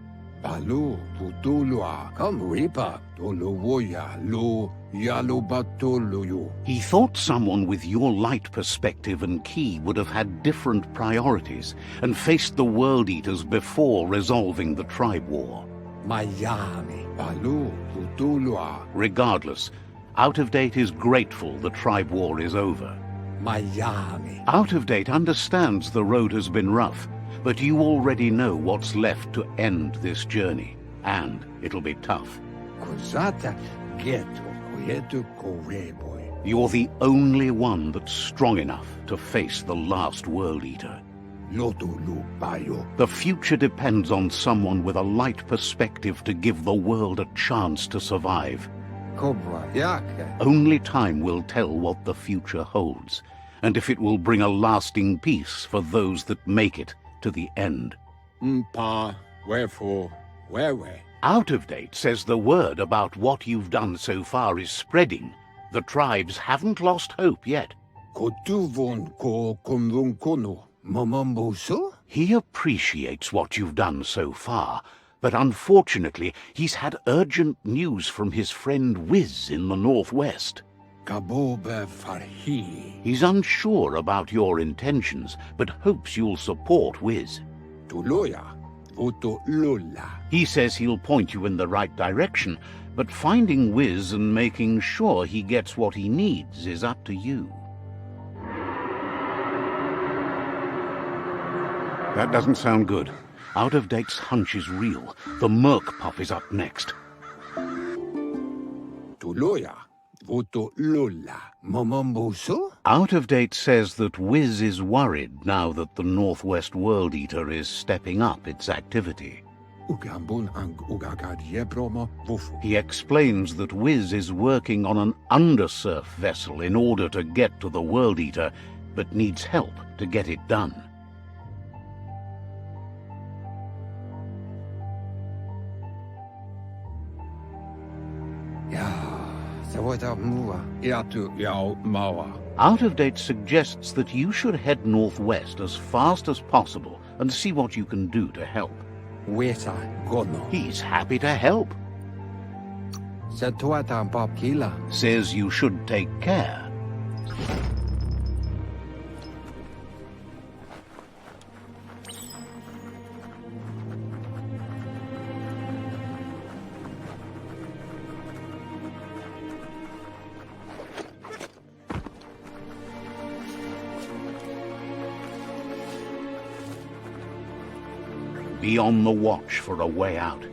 Balu, Putulua, Kamripa, Toluwoya, Lu, Yalubatuluyu. He thought someone with your light perspective and key would have had different priorities and faced the World Eaters before resolving the tribe war. Miami, Balu, Putulua. Regardless, Out of Date is grateful the tribe war is over. Miami. Out of Date understands the road has been rough, but you already know what's left to end this journey, and it'll be tough. Kusata, Geto, Koyetu, Koreboy. You're the only one that's strong enough to face the last World Eater. Lotulu, Bayo. The future depends on someone with a light perspective to give the world a chance to survive. Cobra, Yake. Only time will tell what the future holds, and if it will bring a lasting peace for those that make it to the end. Mpa, wherefore, where? Out of Date says the word about what you've done so far is spreading. The tribes haven't lost hope yet. Kotuvon ko kumvunkono, momombuso? He appreciates what you've done so far, but unfortunately he's had urgent news from his friend Wiz in the northwest. Kabobe Farhi. He's unsure about your intentions, but hopes you'll support Wiz. Tuloya, Uto Lula. He says he'll point you in the right direction, but finding Wiz and making sure he gets what he needs is up to you. That doesn't sound good. Out of Date's hunch is real. The Merc Pup is up next. Tuloya, Uto Lula, momombuso? Out of Date says that Wiz is worried now that the Northwest World Eater is stepping up its activity. Ugambun ang ugagadye bromo wufu. He explains that Wiz is working on an undersurf vessel in order to get to the World Eater, but needs help to get it done. Out of Date suggests that you should head northwest as fast as possible and see what you can do to help. He's happy to help. Says you should take care. Be on the watch for a way out.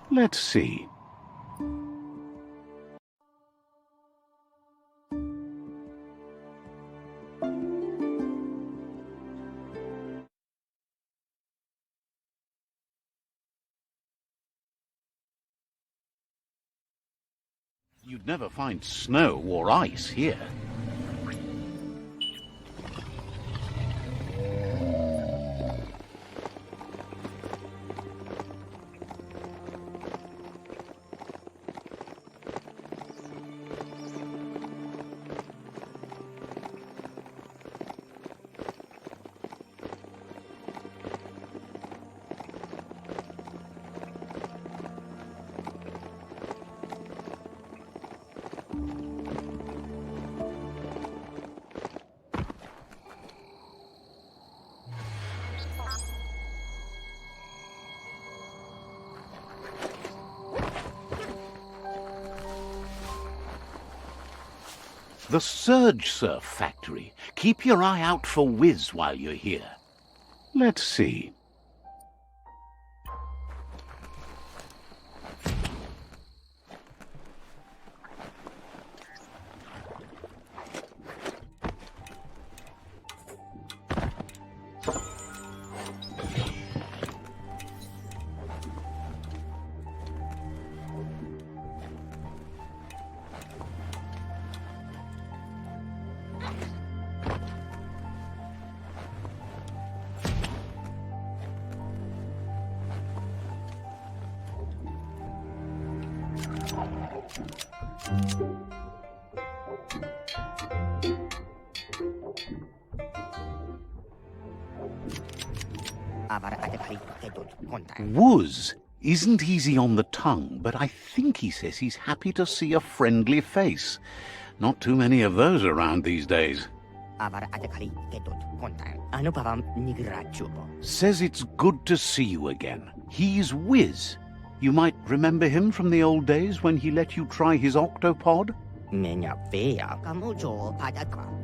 Let's see. You'd never find snow or ice here. The Surge Surf Factory. Keep your eye out for Wiz while you're here. Let's see. Wuz isn't easy on the tongue, but I think he says he's happy to see a friendly face. Not too many of those around these days. Says it's good to see you again. He's Wiz. You might remember him from the old days when he let you try his octopod?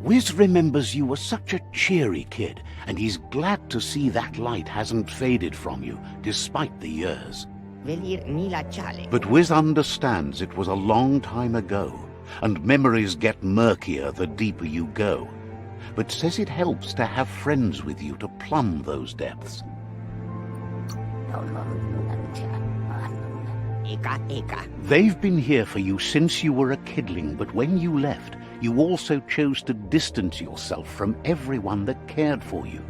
Wiz remembers you were such a cheery kid, and he's glad to see that light hasn't faded from you, despite the years. But Wiz understands it was a long time ago, and memories get murkier the deeper you go, but says it helps to have friends with you to plumb those depths. They've been here for you since you were a kidling, but when you left, you also chose to distance yourself from everyone that cared for you.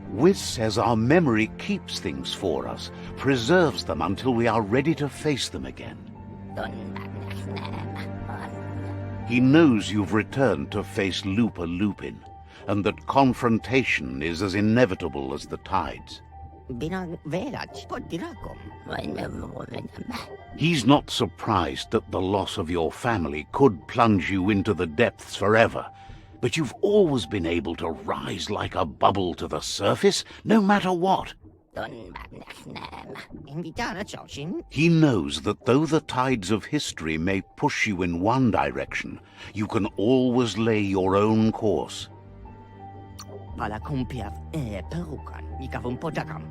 Wiz says our memory keeps things for us, preserves them until we are ready to face them again. He knows you've returned to face Lupa Lupin, and that confrontation is as inevitable as the tides. He's not surprised that the loss of your family could plunge you into the depths forever, but you've always been able to rise like a bubble to the surface, no matter what. He knows that though the tides of history may push you in one direction, you can always lay your own course.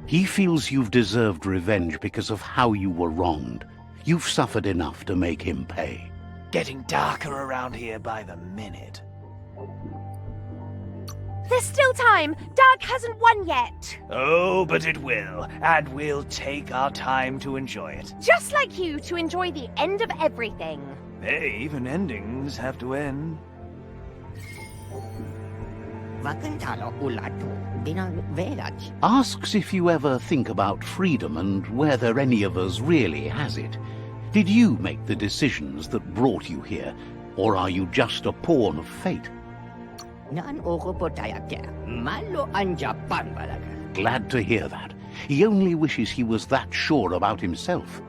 He feels you've deserved revenge because of how you were wronged. You've suffered enough to make him pay. Getting darker around here by the minute. There's still time. Dark hasn't won yet. Oh, but it will, and we'll take our time to enjoy it. Just like you to enjoy the end of everything. Hey, even endings have to end. Asks if you ever think about freedom and whether any of us really has it. Did you make the decisions that brought you here, or are you just a pawn of fate? Glad to hear that. He only wishes he was that sure about himself.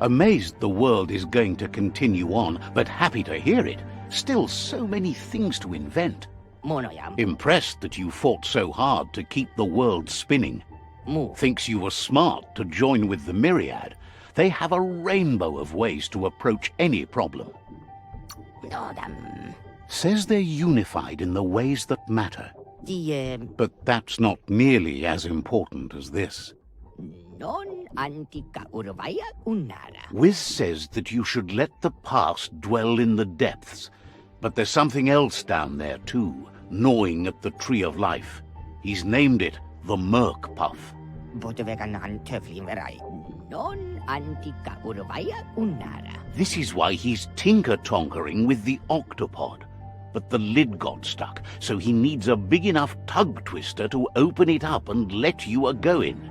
Amazed the world is going to continue on, but happy to hear it. Still so many things to invent. Impressed that you fought so hard to keep the world spinning. Thinks you were smart to join with the Myriad. They have a rainbow of ways to approach any problem. Says they're unified in the ways that matter. But that's not nearly as important as this. Wiz says that you should let the past dwell in the depths. But there's something else down there too, gnawing at the Tree of Life. He's named it the Merc Puff. This is why he's tinker-tonkering with the octopod. But the lid got stuck, so he needs a big enough tug twister to open it up and let you a-go-in.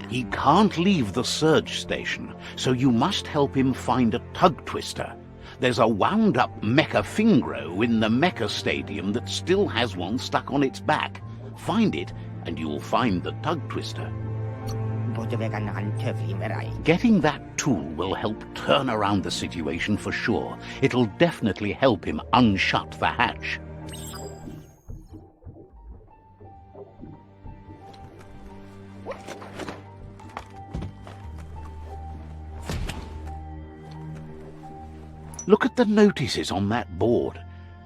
He can't leave the surge station, so you must help him find a tug twister. There's a wound-up mecha fingro in the mecha stadium that still has one stuck on its back. Find it, and you'll find the tug twister. Getting that tool will help turn around the situation for sure. It'll definitely help him unshut the hatch. Look at the notices on that board.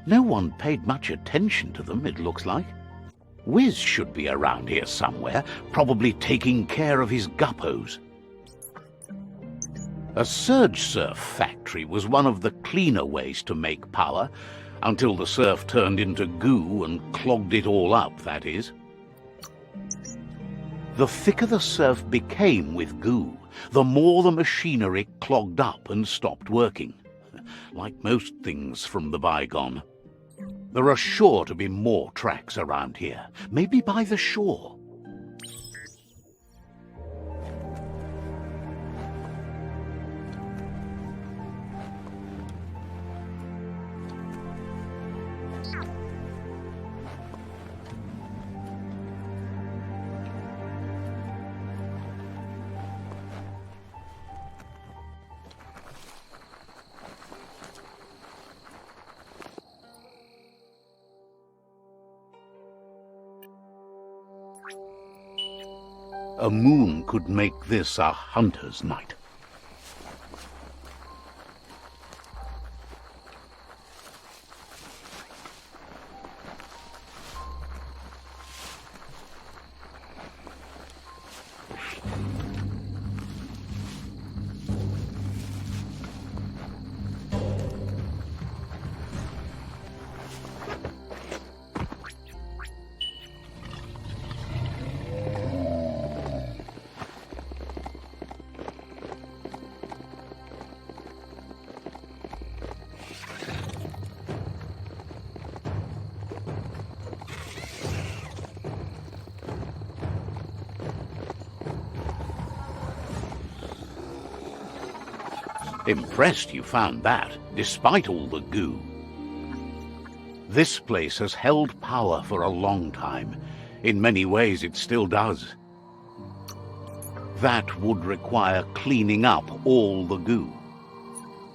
No one paid much attention to them, it looks like. Wiz should be around here somewhere, probably taking care of his guppos. A surge surf factory was one of the cleaner ways to make power, until the surf turned into goo and clogged it all up, that is. The thicker the surf became with goo, the more the machinery clogged up and stopped working. Like most things from the bygone. There are sure to be more tracks around here, maybe by the shore. A moon could make this a hunter's night. Impressed you found that, despite all the goo. This place has held power for a long time. In many ways it still does. That would require cleaning up all the goo.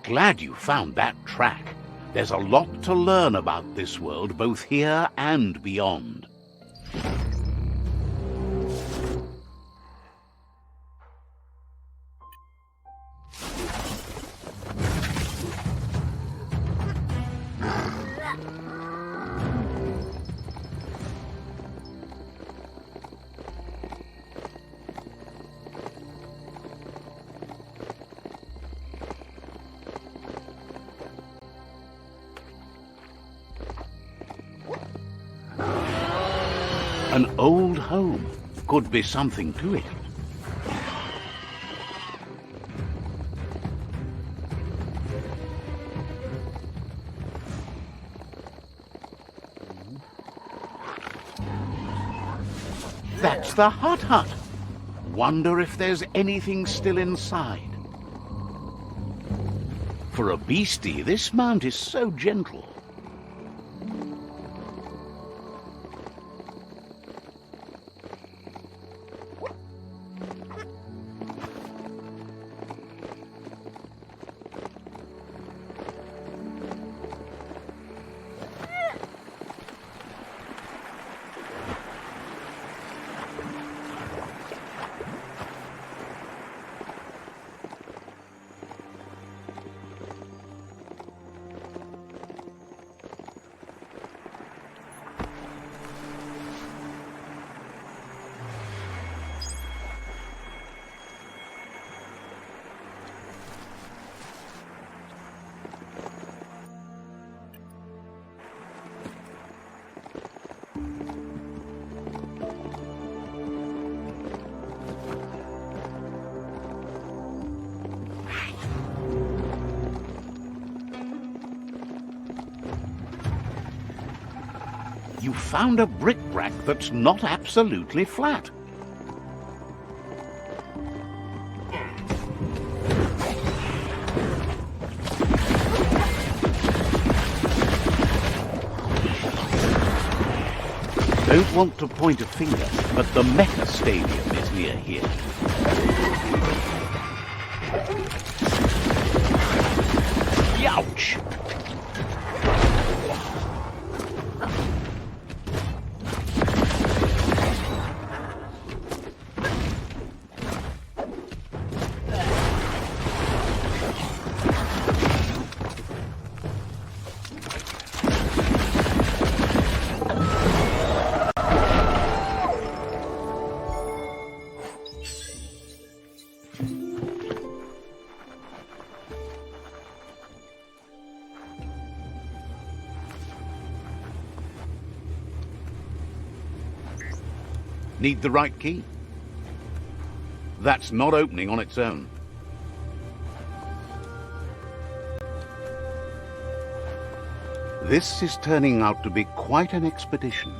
Glad you found that track. There's a lot to learn about this world, both here and beyond. An old home. Could be something to it. That's the hut. Wonder if there's anything still inside. For a beastie, this mount is so gentle. You found a bric-brac that's not absolutely flat. Don't want to point a finger, but the Mecha Stadium is near here. Youch! Need the right key? That's not opening on its own. This is turning out to be quite an expedition.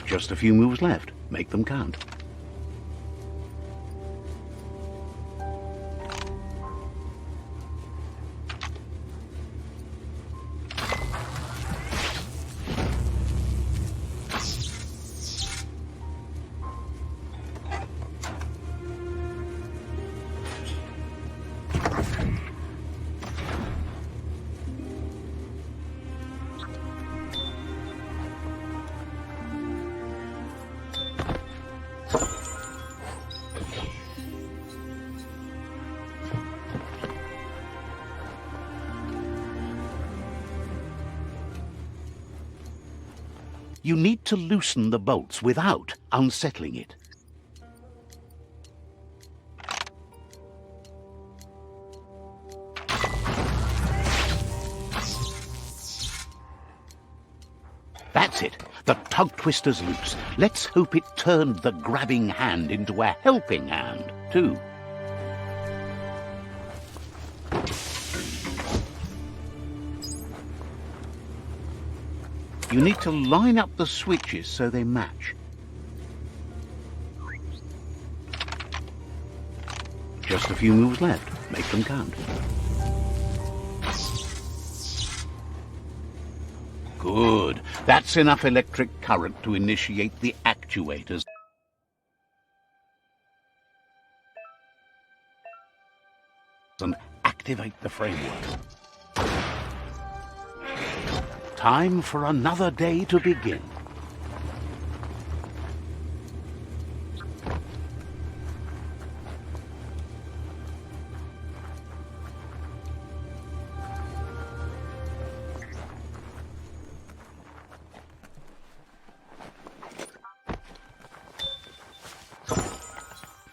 Just a few moves left. Make them count. You need to loosen the bolts without unsettling it. That's it. The tug twister's loose. Let's hope it turned the grabbing hand into a helping hand, too. You need to line up the switches so they match. Just a few moves left. Make them count. Good. That's enough electric current to initiate the actuators. And activate the framework. Time for another day to begin.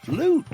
Loot!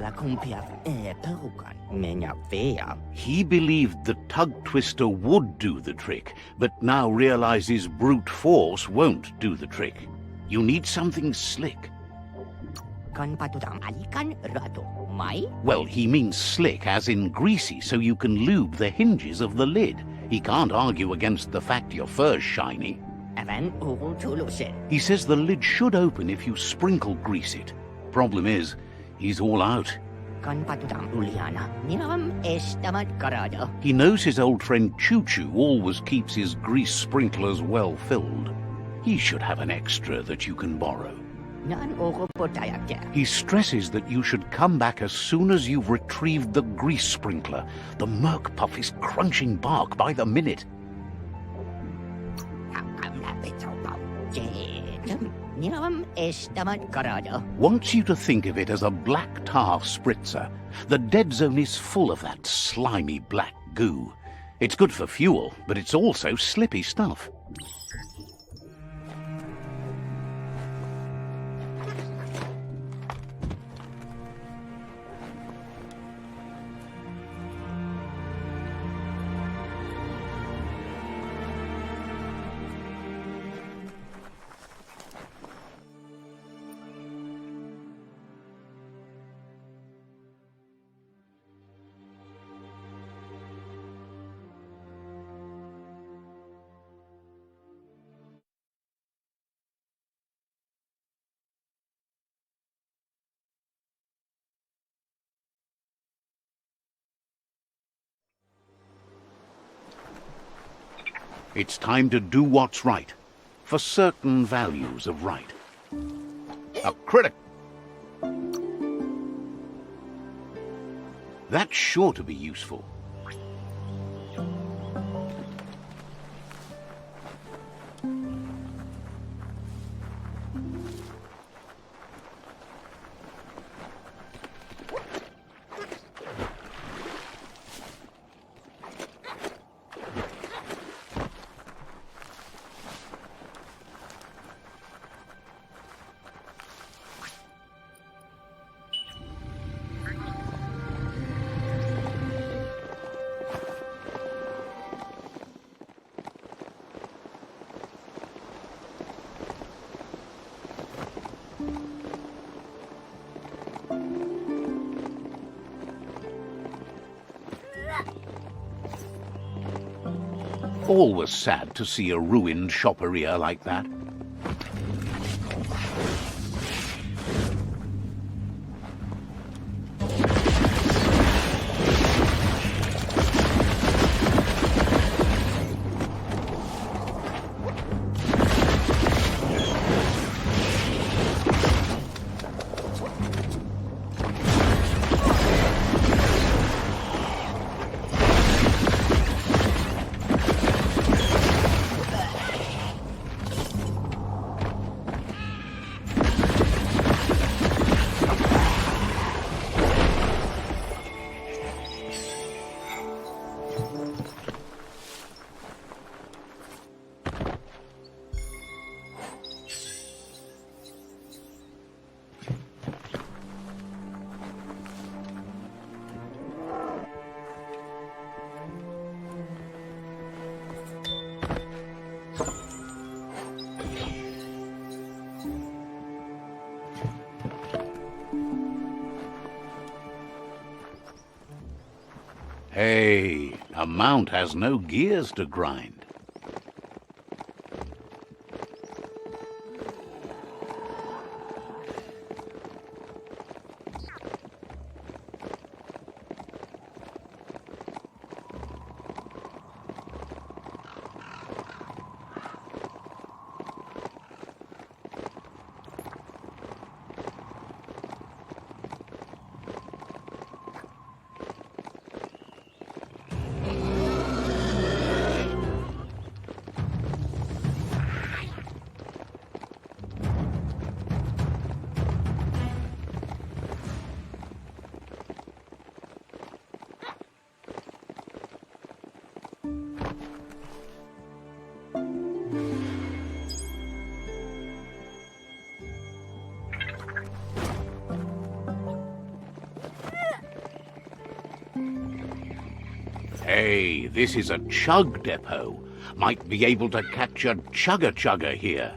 la compia perukan menya vea. He believed the tug twister would do the trick, but now realizes brute force won't do the trick. You need something slick. Kan patudam alikan rado. Mai? Well, he means slick as in greasy, so you can lube the hinges of the lid. He can't argue against the fact your fur's shiny. Evan ul tulusin. He says the lid should open if you sprinkle grease it. Problem is, he's all out. Kan patudam uliana. Niram estamat karada. He knows his old friend Choo-Choo always keeps his grease sprinklers well filled. He should have an extra that you can borrow. Nan oko potayakya. He stresses that you should come back as soon as you've retrieved the grease sprinkler. The merc puff is crunching bark by the minute. Niram estamat karada. Wants you to think of it as a black tar spritzer. The dead zone is full of that slimy black goo. It's good for fuel, but it's also slippy stuff. It's time to do what's right, for certain values of right. A critic! That's sure to be useful. Always sad to see a ruined shopperia like that. Hey, a mount has no gears to grind. Hey, this is a chug depot. Might be able to catch a chugger here.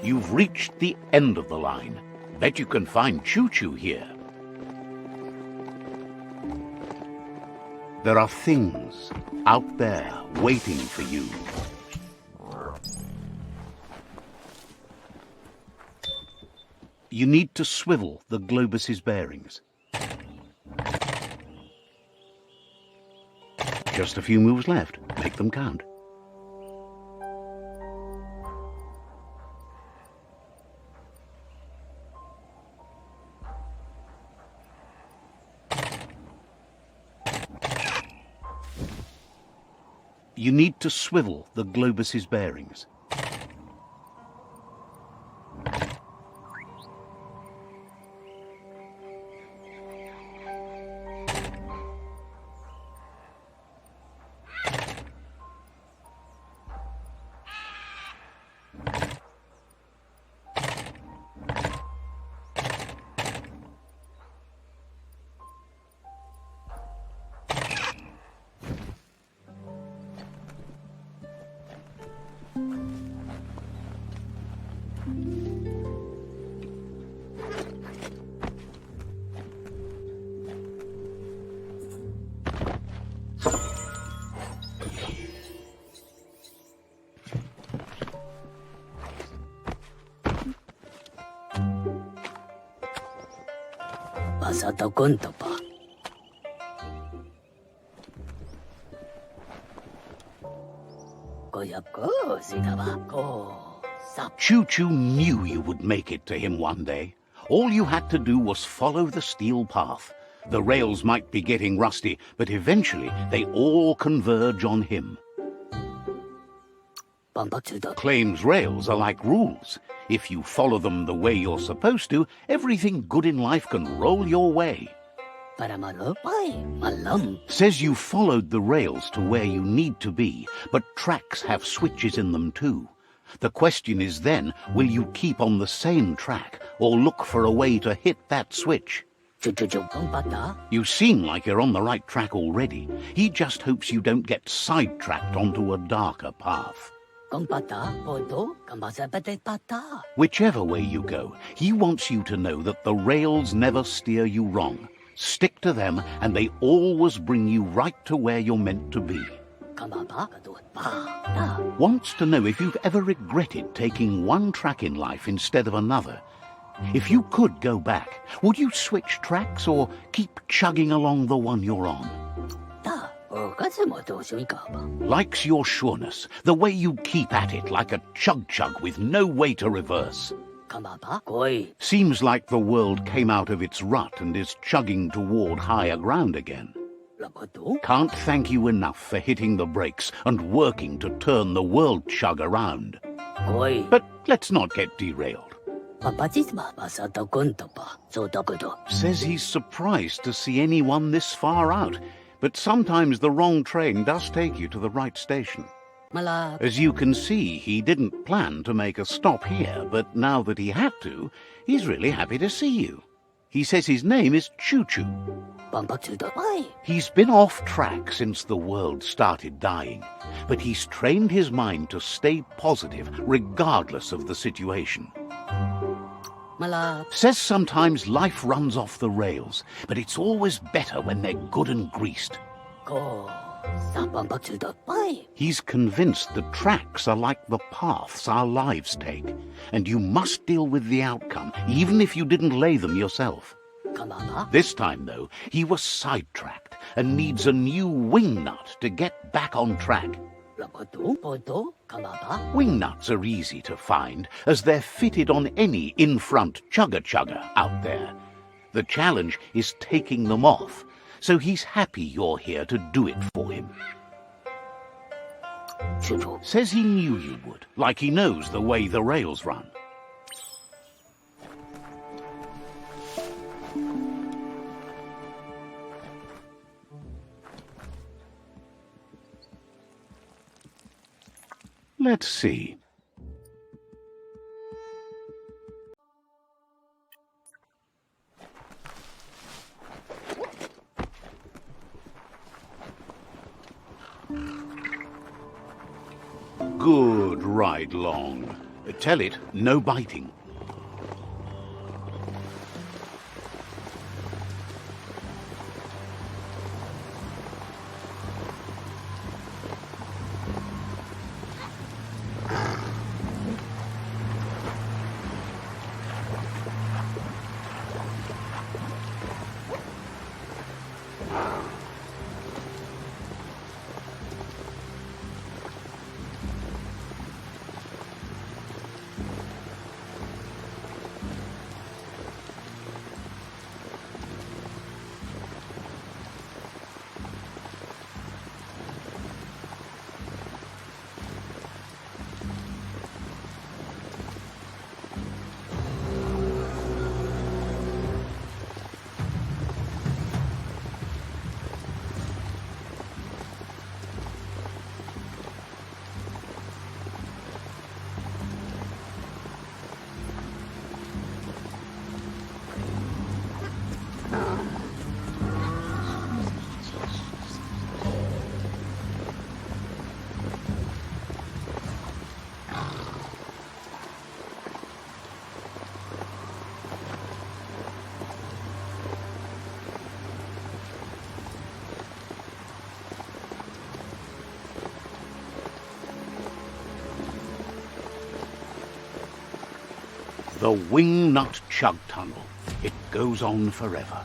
You've reached the end of the line. Bet you can find Choo-Choo here. There are things out there waiting for you. You need to swivel the globus's bearings. Just a few moves left. Make them count. You need to swivel the globus's bearings. Choo-Choo knew you would make it to him one day. All you had to do was follow the steel path. The rails might be getting rusty, but eventually they all converge on him. Claims rails are like rules. If you follow them the way you're supposed to, everything good in life can roll your way. Says you followed the rails to where you need to be, but tracks have switches in them too. The question is then, will you keep on the same track or look for a way to hit that switch? You seem like you're on the right track already. He just hopes you don't get sidetracked onto a darker path. Whichever way you go, he wants you to know that the rails never steer you wrong. Stick to them, and they always bring you right to where you're meant to be. Wants to know if you've ever regretted taking one track in life instead of another. If you could go back, would you switch tracks or keep chugging along the one you're on? Likes your sureness, the way you keep at it like a chug-chug with no way to reverse. Seems like the world came out of its rut and is chugging toward higher ground again. Can't thank you enough for hitting the brakes and working to turn the world chug around. But let's not get derailed. Says he's surprised to see anyone this far out, but sometimes the wrong train does take you to the right station. As you can see, he didn't plan to make a stop here, but now that he had to, he's really happy to see you. He says his name is Choo-Choo. He's been off track since the world started dying, but he's trained his mind to stay positive regardless of the situation. Says sometimes life runs off the rails, but it's always better when they're good and greased. He's convinced the tracks are like the paths our lives take, and you must deal with the outcome, even if you didn't lay them yourself. Kanada? This time, though, he was sidetracked and needs a new wing nut to get back on track. Labado? Kanada? Wing nuts are easy to find, as they're fitted on any in-front chugga-chugga out there. The challenge is taking them off, so he's happy you're here to do it for him. Says he knew you would, like he knows the way the rails run. Let's see. Good ride long. Tell it, no biting. The Wing Nut Chug Tunnel. It goes on forever.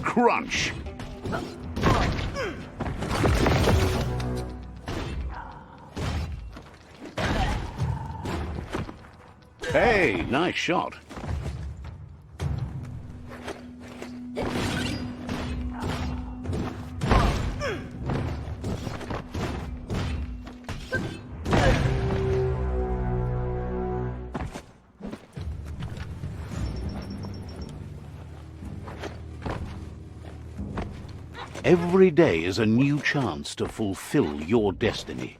Crunch! Hey, nice shot. Every day is a new chance to fulfill your destiny.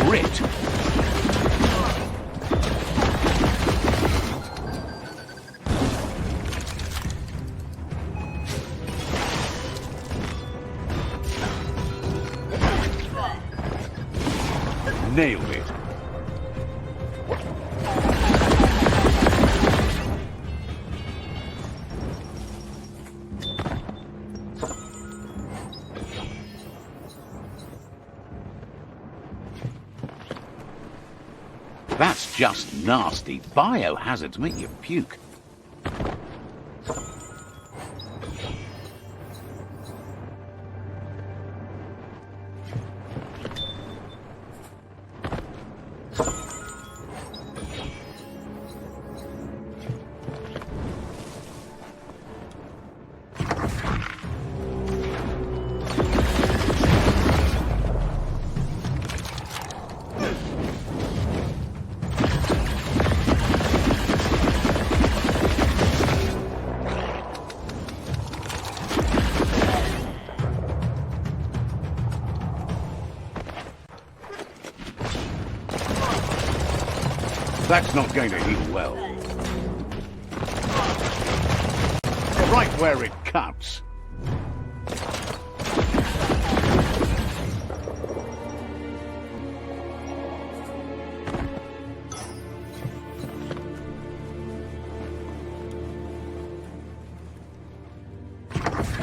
Grit. Nailed it. That's just nasty. Biohazards make you puke. That's not going to heal well. Right where it cuts.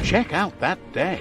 Check out that day.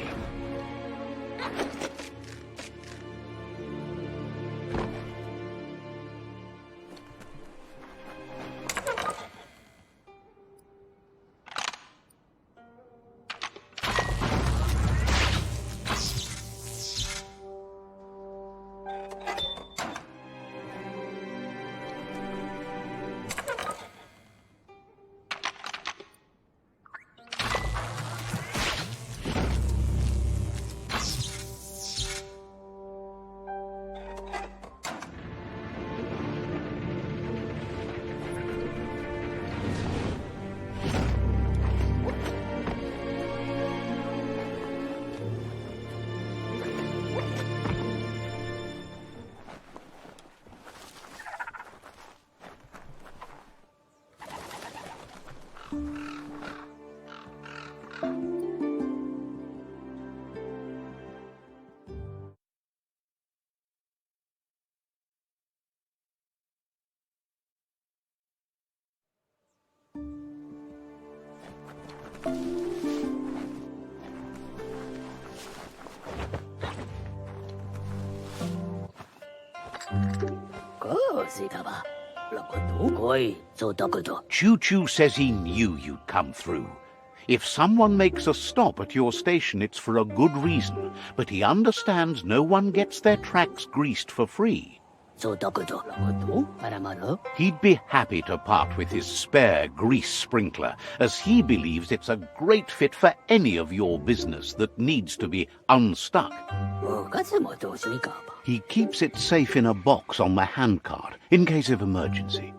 Choo-Choo says he knew you'd come through. If someone makes a stop at your station, it's for a good reason, but he understands no one gets their tracks greased for free. He'd be happy to part with his spare grease sprinkler, as he believes it's a great fit for any of your business that needs to be unstuck. He keeps it safe in a box on the handcart, in case of emergency.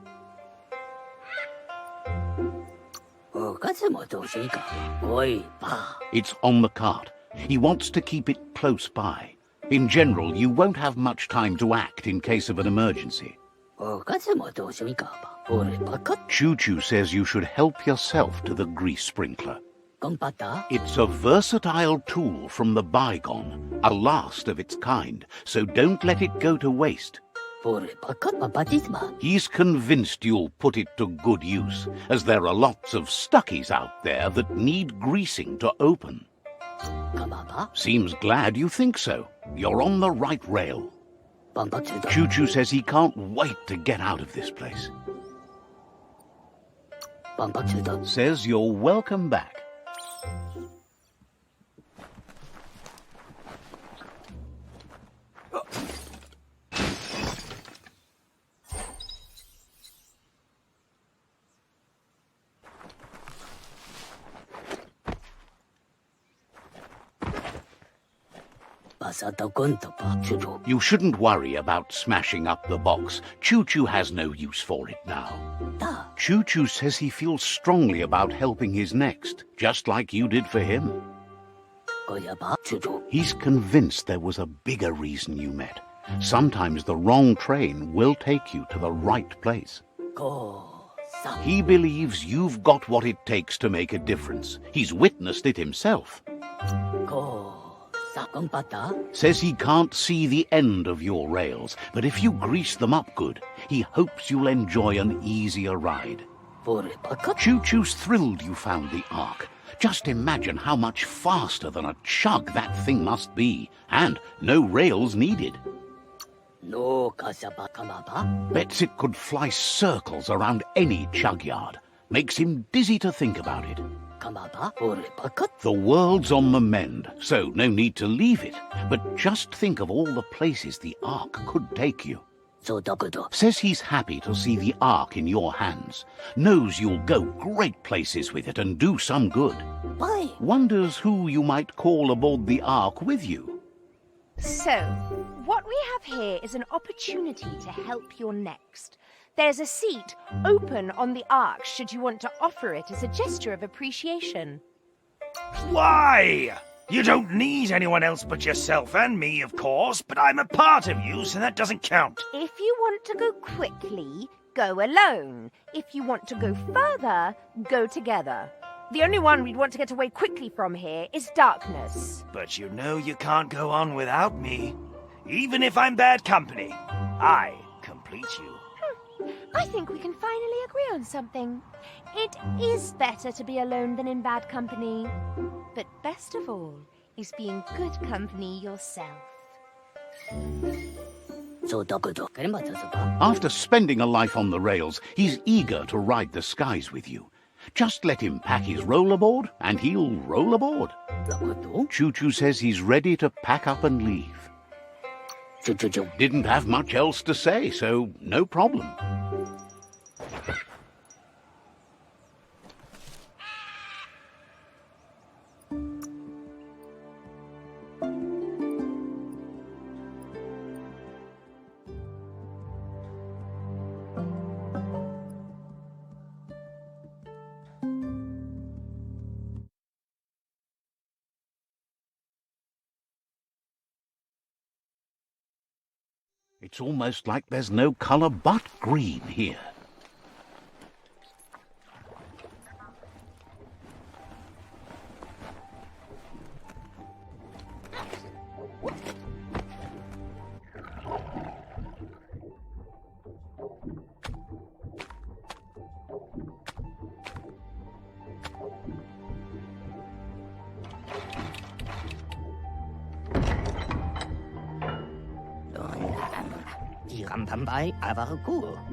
It's on the cart. He wants to keep it close by. In general, you won't have much time to act in case of an emergency. Choo-Choo says you should help yourself to the grease sprinkler. It's a versatile tool from the bygone, a last of its kind, so don't let it go to waste. He's convinced you'll put it to good use, as there are lots of stuckies out there that need greasing to open. Seems glad you think so. You're on the right rail. Choo-Choo says he can't wait to get out of this place. Says you're welcome back. You shouldn't worry about smashing up the box. Choo-Choo has no use for it now. Choo-Choo says he feels strongly about helping his next, just like you did for him. He's convinced there was a bigger reason you met. Sometimes the wrong train will take you to the right place. He believes you've got what it takes to make a difference. He's witnessed it himself. Says he can't see the end of your rails, but if you grease them up good, he hopes you'll enjoy an easier ride. Choo-Choo's thrilled you found the Ark. Just imagine how much faster than a chug that thing must be, and no rails needed. No kasaba kamaba. Bets it could fly circles around any chug yard. Makes him dizzy to think about it. Kamaba orepakut. The world's on the mend, so no need to leave it. But just think of all the places the Ark could take you. So dokudo. Says he's happy to see the Ark in your hands. Knows you'll go great places with it and do some good. Why? Wonders who you might call aboard the Ark with you. So, what we have here is an opportunity to help your next. There's a seat open on the Ark should you want to offer it as a gesture of appreciation. Why? You don't need anyone else but yourself and me, of course, but I'm a part of you, so that doesn't count. If you want to go quickly, go alone. If you want to go further, go together. The only one we'd want to get away quickly from here is darkness. But you know you can't go on without me. Even if I'm bad company, I complete you. I think we can finally agree on something. It is better to be alone than in bad company. But best of all is being good company yourself. So dokudo. After spending a life on the rails, he's eager to ride the skies with you. Just let him pack his rollerboard, and he'll roll aboard. Choo-Choo says he's ready to pack up and leave. Choo-choo-choo. Didn't have much else to say, so no problem. It's almost like there's no color but green here.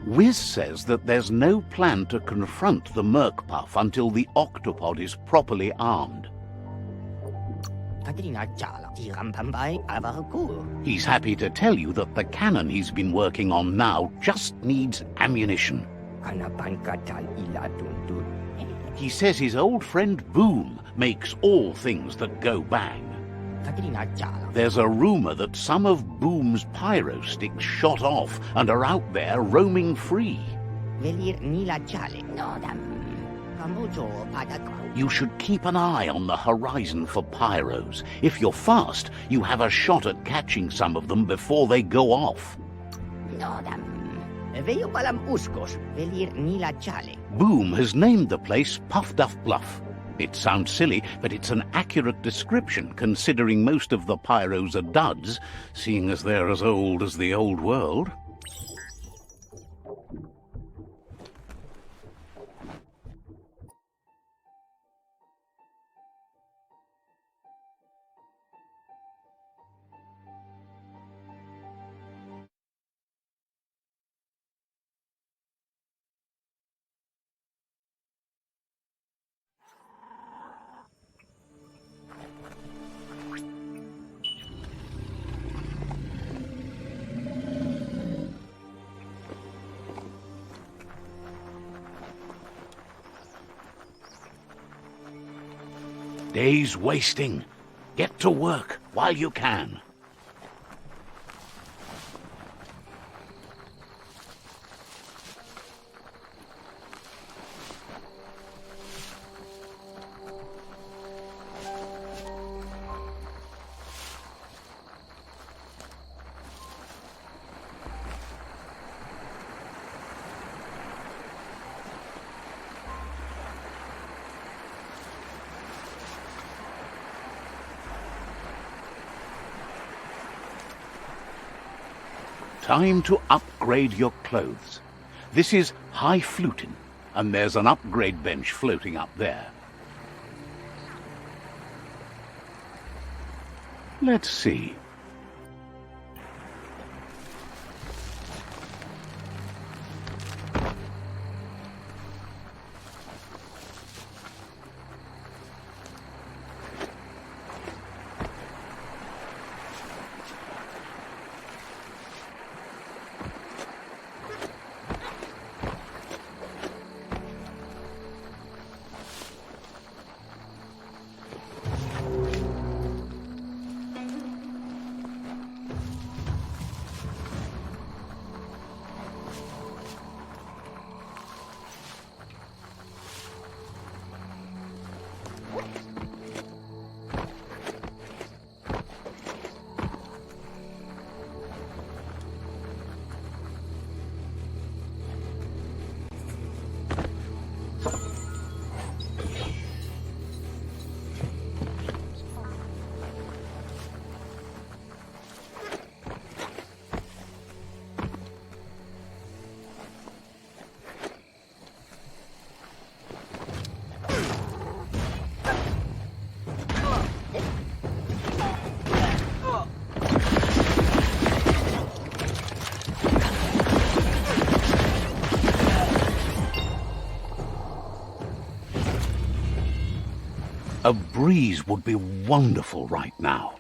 Wiz says that there's no plan to confront the Merkpuff until the octopod is properly armed. He's happy to tell you that the cannon he's been working on now just needs ammunition. He says his old friend Boom makes all things that go bang. There's a rumor that some of Boom's pyro sticks shot off and are out there roaming free. You should keep an eye on the horizon for pyros. If you're fast, you have a shot at catching some of them before they go off. Boom has named the place Puff Duff Bluff. It sounds silly, but it's an accurate description considering most of the pyros are duds, seeing as they're as old as the old world. Day's wasting. Get to work while you can. Time to upgrade your clothes. This is high fluting, and there's an upgrade bench floating up there. Let's see. A breeze would be wonderful right now.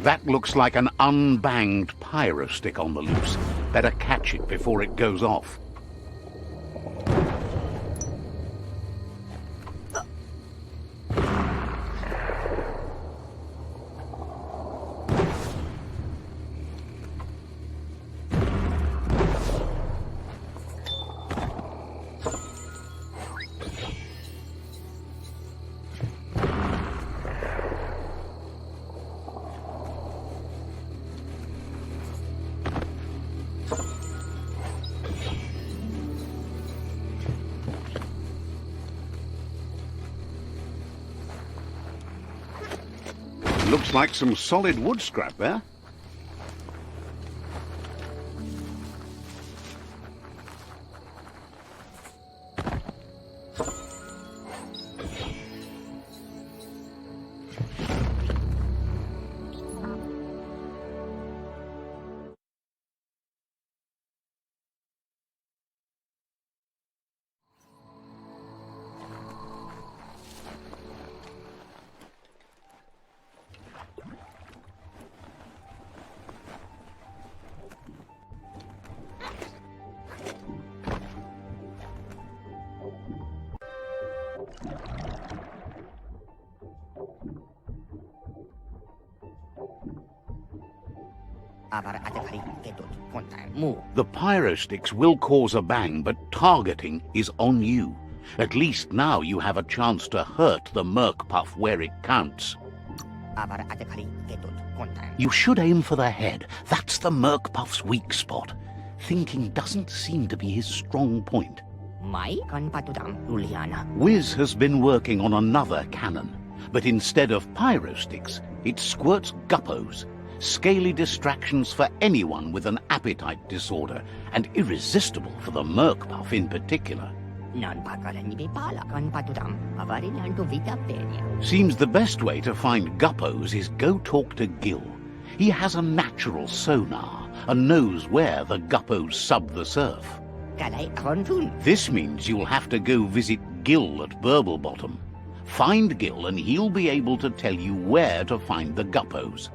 That looks like an unbanged pyro stick on the loose. Better catch it before it goes off. Looks like some solid wood scrap there. The pyro sticks will cause a bang, but targeting is on you. At least now you have a chance to hurt the merc puff where it counts. You should aim for the head. That's the merc puff's weak spot. Thinking doesn't seem to be his strong point. Wiz has been working on another cannon, but instead of pyro sticks, it squirts guppos. Scaly distractions for anyone with an appetite disorder, and irresistible for the merc puff in particular. Seems the best way to find guppos is go talk to Gil. He has a natural sonar and knows where the guppos sub the surf. This means you'll have to go visit Gil at Burblebottom. Find Gil and he'll be able to tell you where to find the guppos.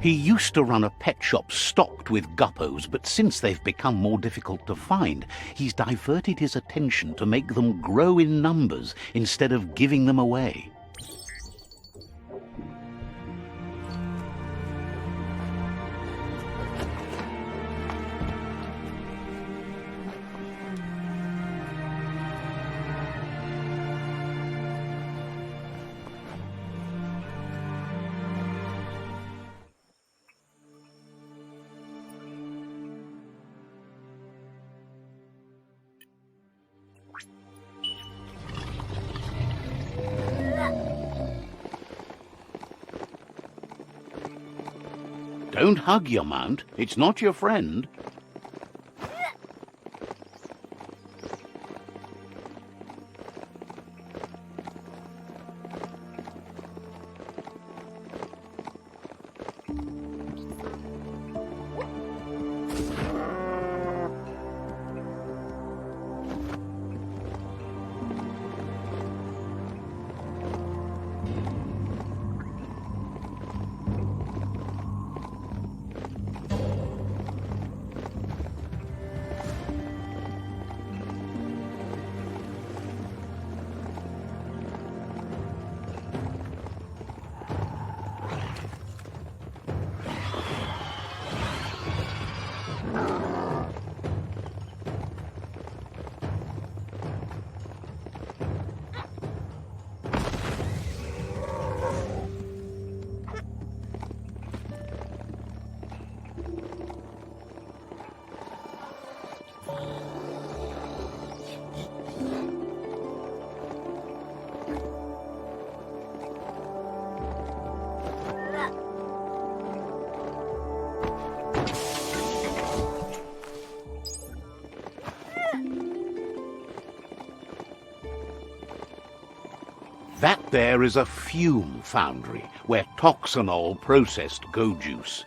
He used to run a pet shop stocked with guppos, but since they've become more difficult to find, he's diverted his attention to make them grow in numbers instead of giving them away. Don't hug your mount. It's not your friend. there is a fume foundry where toxanol processed go juice.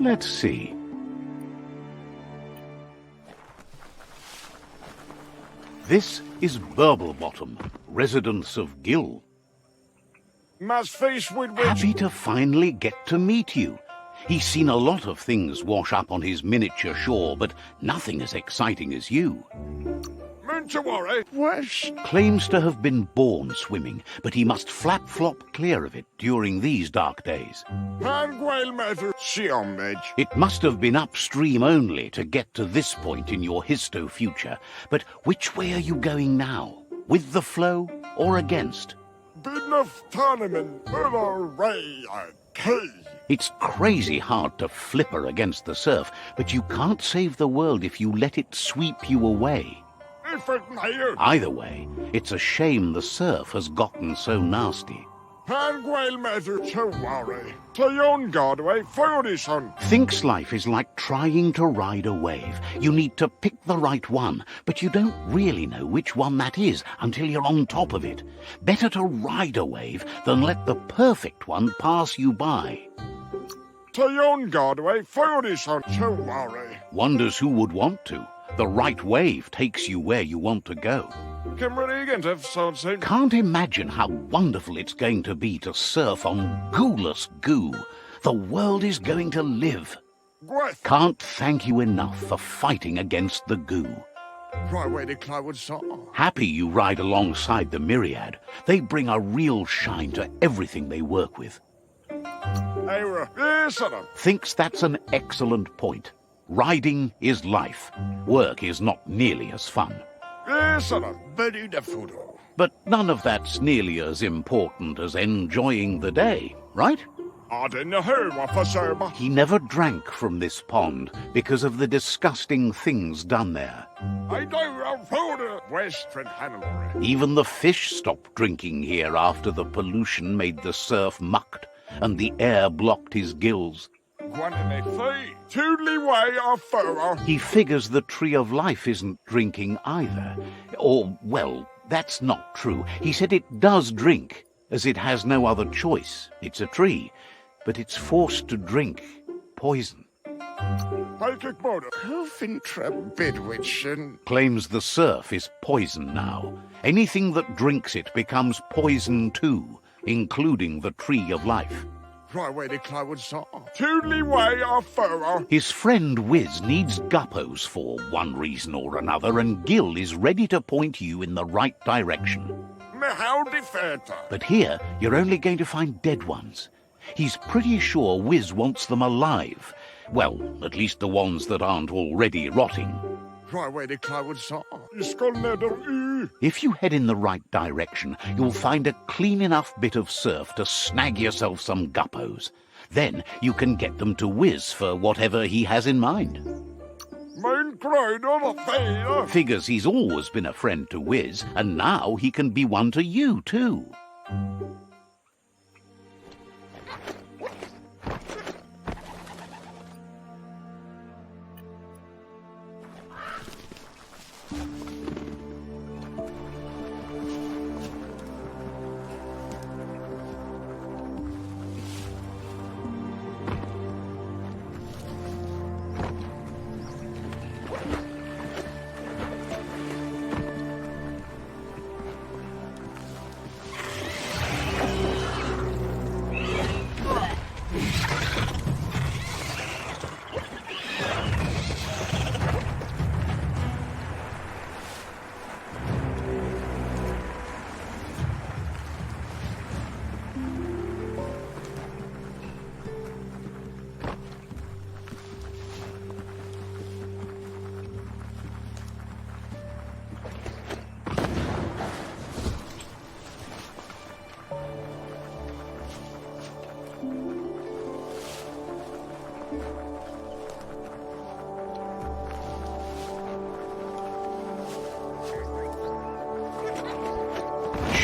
Let's see. This is Burblebottom, residence of Gil. Must face with which... Happy to finally get to meet you. He's seen a lot of things wash up on his miniature shore, but nothing as exciting as you. Meant to worry. West. Claims to have been born swimming, but he must flap-flop clear of it during these dark days. Handwhale matter. See on edge. It must have been upstream only to get to this point in your histo-future. But which way are you going now? With the flow or against? Been enough tournament. Ray key. It's crazy hard to flipper against the surf, but you can't save the world if you let it sweep you away. Either way, it's a shame the surf has gotten so nasty. Handwhale matter to worry. To yon godway, Ferguson. Thinks life is like trying to ride a wave. You need to pick the right one, but you don't really know which one that is until you're on top of it. Better to ride a wave than let the perfect one pass you by. To yon godway, Ferguson to worry. Wonders who would want to. The right wave takes you where you want to go. Can't imagine how wonderful it's going to be to surf on gooless goo. The world is going to live. Can't thank you enough for fighting against the goo. Happy you ride alongside the Myriad. They bring a real shine to everything they work with. Thinks that's an excellent point. Riding is life. Work is not nearly as fun. But none of that's nearly as important as enjoying the day, right? He never drank from this pond because of the disgusting things done there. Even the fish stopped drinking here after the pollution made the surf mucked and the air blocked his gills. He figures the Tree of Life isn't drinking either. Or, well, that's not true. He said it does drink, as it has no other choice. It's a tree, but it's forced to drink poison. Claims the surf is poison now. Anything that drinks it becomes poison too, including the Tree of Life. His friend Wiz needs guppos for one reason or another, and Gil is ready to point you in the right direction. But here, you're only going to find dead ones. He's pretty sure Wiz wants them alive. Well, at least the ones that aren't already rotting. If you head in the right direction, you'll find a clean enough bit of surf to snag yourself some guppos. Then you can get them to Wiz for whatever he has in mind. Figures he's always been a friend to Wiz, and now he can be one to you too.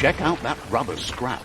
check out that rubber scrap.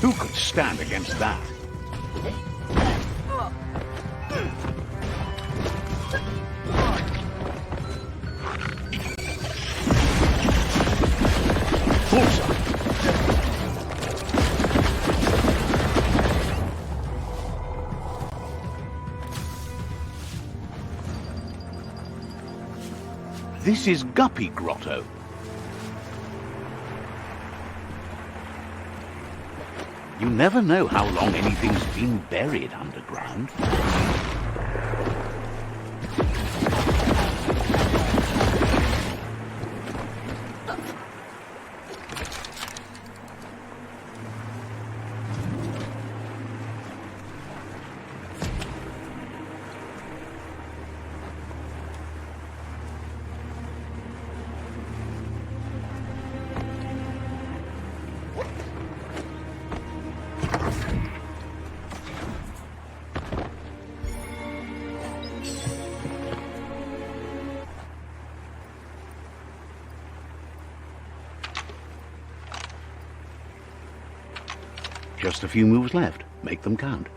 Who could stand against that? Bullseye. This is Guppy Grotto. You never know how long anything's been buried underground. Just a few moves left. Make them count.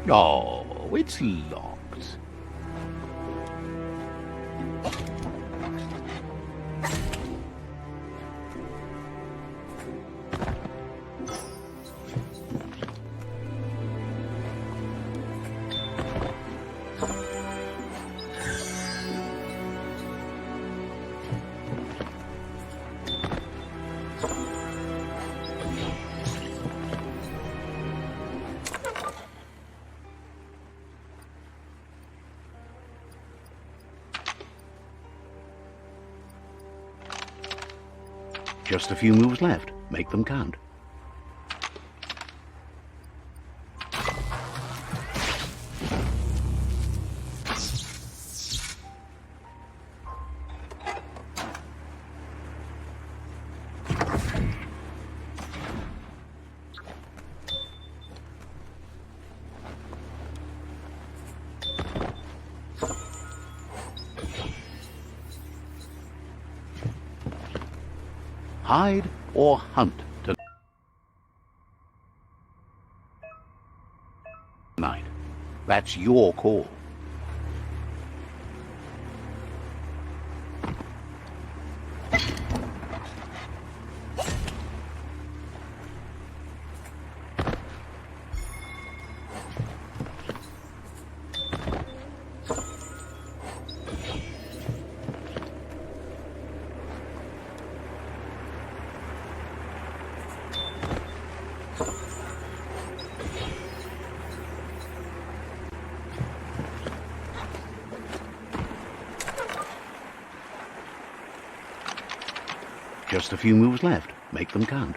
Oh, it's locked. Just a few moves left. Make them count. Hide or hunt tonight. That's your call. Just a few moves left. Make them count.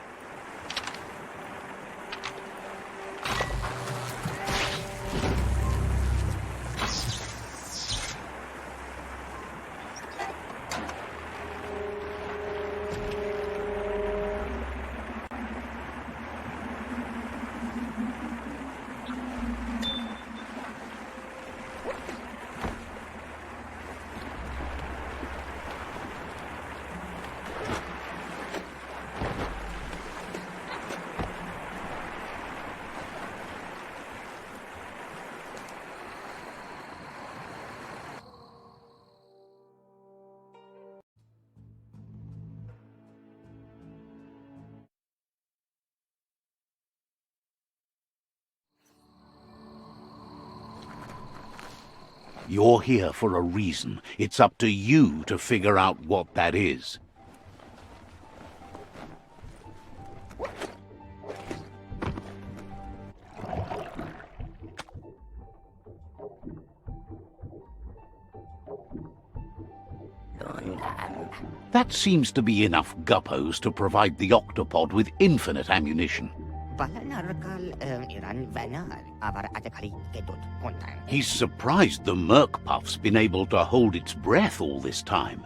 You're here for a reason. It's up to you to figure out what that is. That seems to be enough guppos to provide the octopod with infinite ammunition. He's surprised the Merc Puff's been able to hold its breath all this time.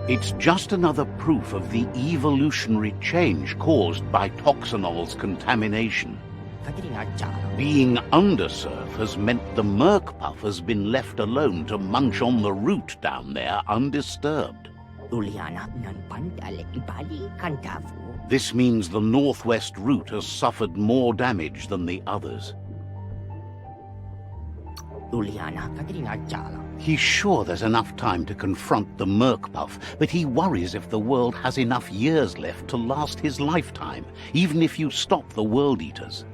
It's just another proof of the evolutionary change caused by Toxanol's contamination. Being undersurf has meant the Merc Puff has been left alone to munch on the root down there undisturbed. This means the northwest route has suffered more damage than the others. He's sure there's enough time to confront the Merc Puff, but he worries if the world has enough years left to last his lifetime, even if you stop the World Eaters.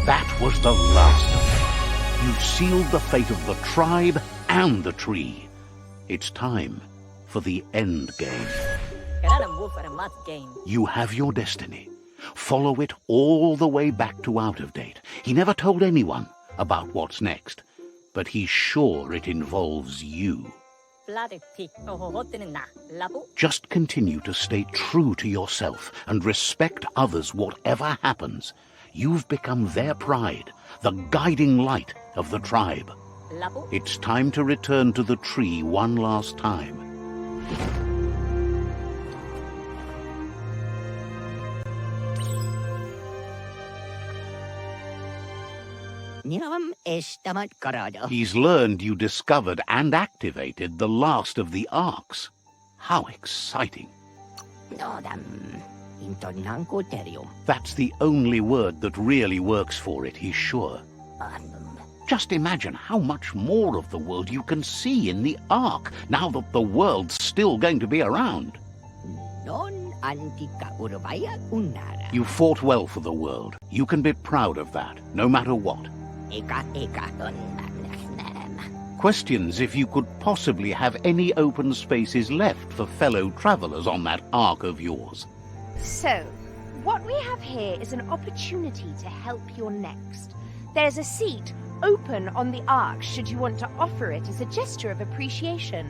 That was the last of them. You've sealed the fate of the tribe and the tree. It's time for the end game. You have your destiny. Follow it all the way back to Out of Date. He never told anyone about what's next, but he's sure it involves you. Just continue to stay true to yourself and respect others whatever happens. You've become their pride, the guiding light of the tribe. It's time to return to the tree one last time. He's learned you discovered and activated the last of the arcs. How exciting. That's the only word that really works for it, he's sure. Just imagine how much more of the world you can see in the arc, now that the world's still going to be around. You fought well for the world. You can be proud of that, no matter what. Questions if you could possibly have any open spaces left for fellow travelers on that arc of yours. So, what we have here is an opportunity to help your next. There's a seat open on the arc should you want to offer it as a gesture of appreciation.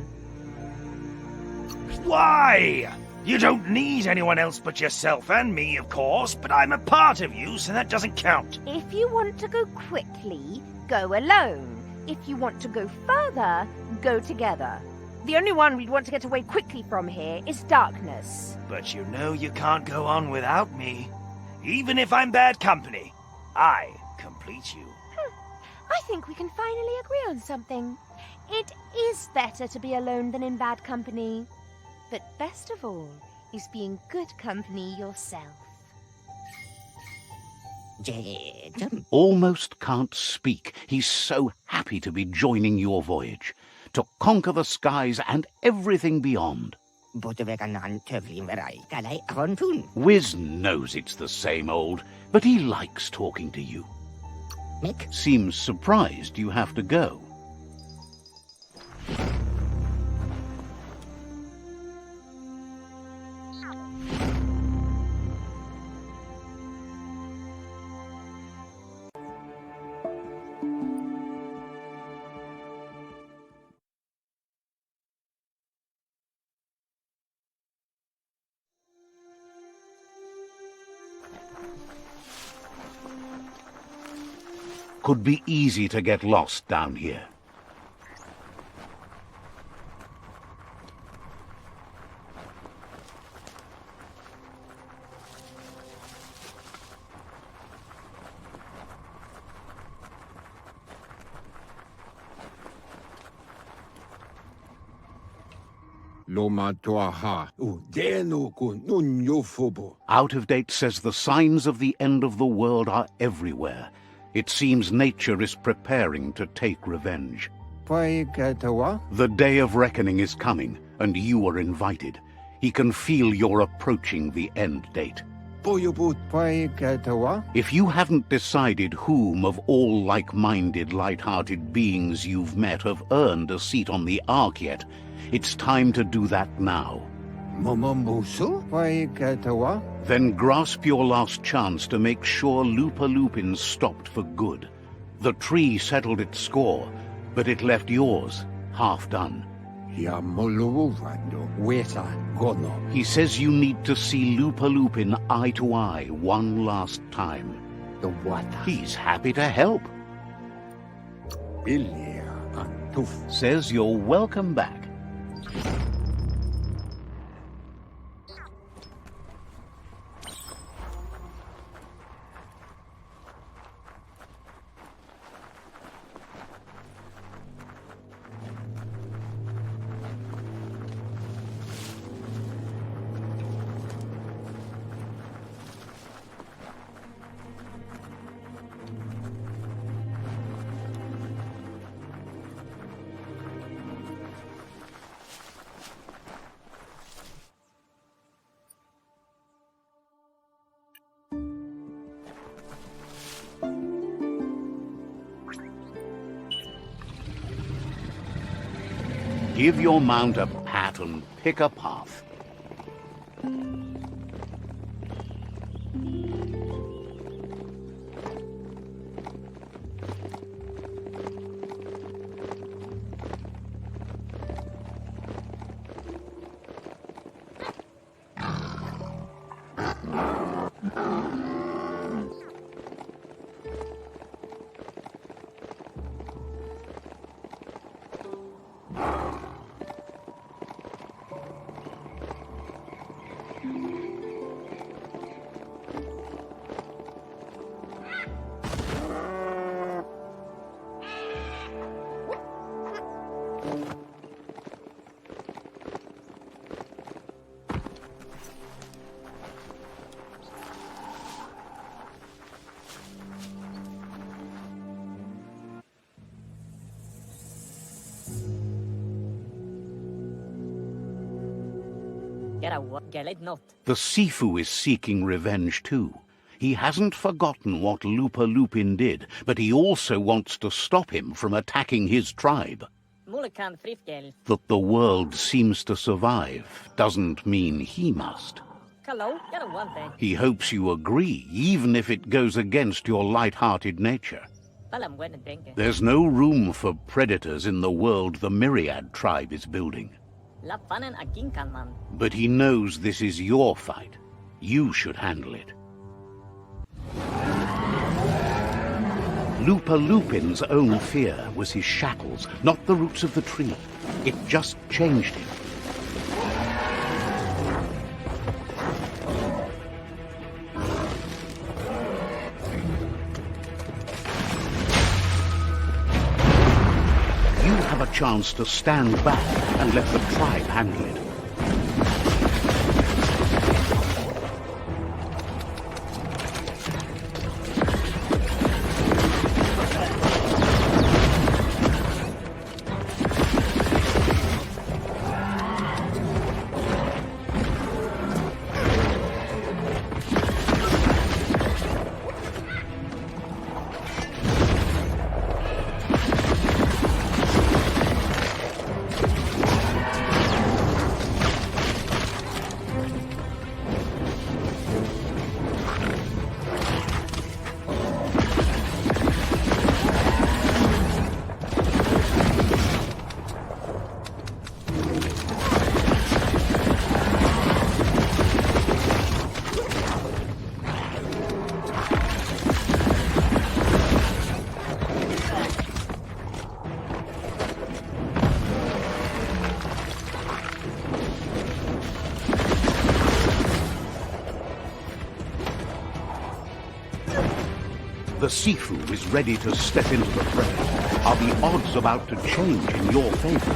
Why? You don't need anyone else but yourself and me, of course, but I'm a part of you, so that doesn't count. If you want to go quickly, go alone. If you want to go further, go together. The only one we'd want to get away quickly from here is darkness. But you know you can't go on without me. Even if I'm bad company, I complete you. I think we can finally agree on something. It is better to be alone than in bad company. But best of all is being good company yourself. Almost can't speak. He's so happy to be joining your voyage, to conquer the skies and everything beyond. Wiz knows it's the same old, but he likes talking to you. Seems surprised you have to go. Could be easy to get lost down here. Out of Date says the signs of the end of the world are everywhere. It seems nature is preparing to take revenge. The day of reckoning is coming, and you are invited. He can feel you're approaching the end date. If you haven't decided whom of all like-minded, light-hearted beings you've met have earned a seat on the Ark yet, it's time to do that now. Then grasp your last chance to make sure Lupa-Lupin's stopped for good. The tree settled its score, but it left yours half done. He says you need to see Lupa-Lupin eye to eye one last time. He's happy to help. Says you're welcome back. Give your mount a pat and pick a path. The Sifu is seeking revenge too. He hasn't forgotten what Lupa Lupin did, but he also wants to stop him from attacking his tribe. That the world seems to survive doesn't mean he must. He hopes you agree, even if it goes against your light-hearted nature. There's no room for predators in the world the Myriad tribe is building. But he knows this is your fight. You should handle it. Lupa Lupin's own fear was his shackles, not the roots of the tree. It just changed him. You have a chance to stand back and let the tribe handle it. The Sifu is ready to step into the fray. Are the odds about to change in your favor?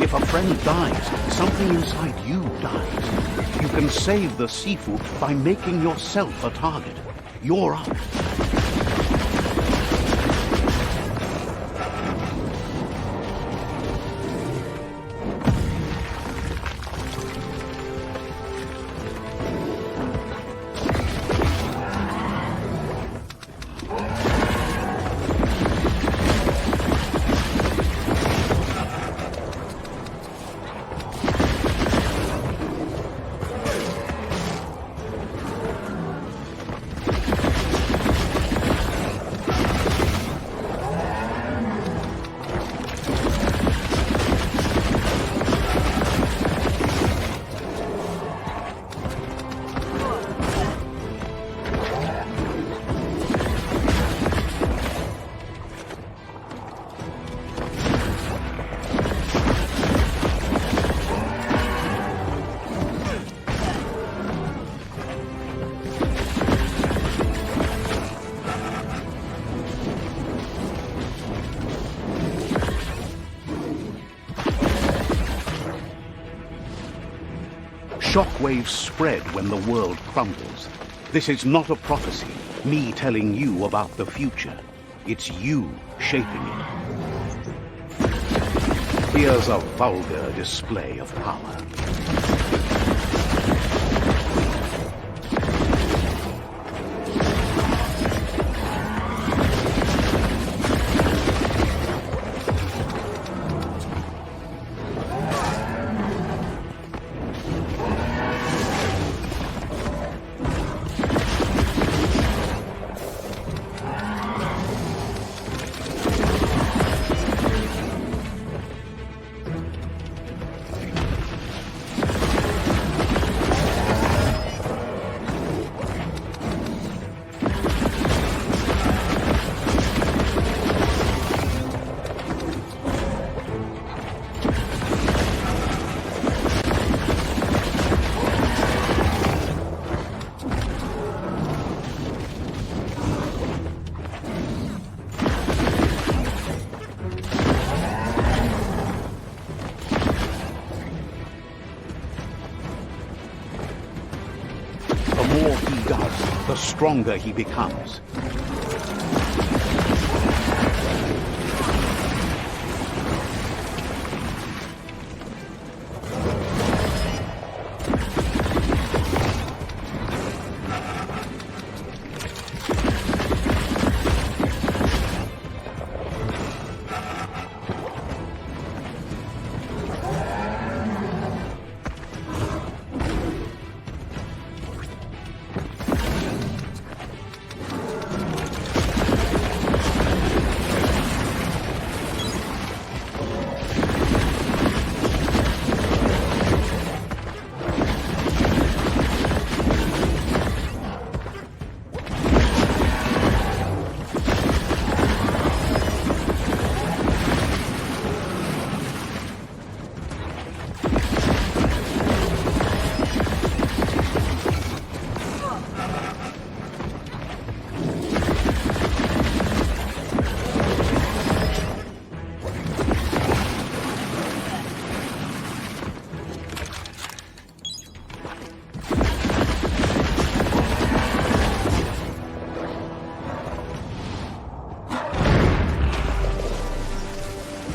If a friend dies, something inside you dies. You can save the Sifu by making yourself a target. You're up. Shockwaves spread when the world crumbles. This is not a prophecy, me telling you about the future. It's you shaping it. Here's a vulgar display of power. The more he does, the stronger he becomes.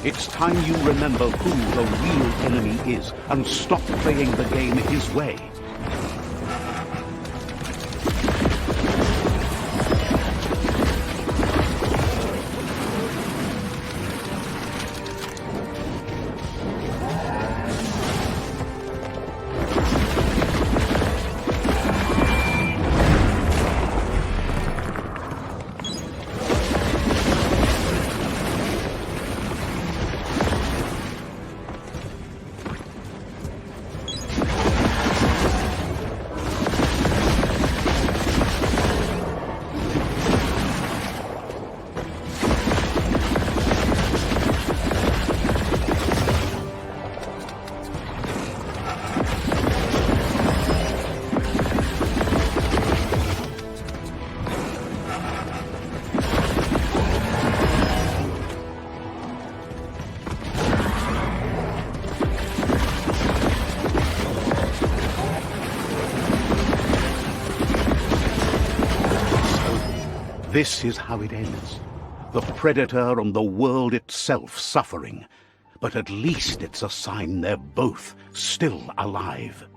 It's time you remember who the real enemy is and stop playing the game his way. This is how it ends. The Predator and the world itself suffering. But at least it's a sign they're both still alive.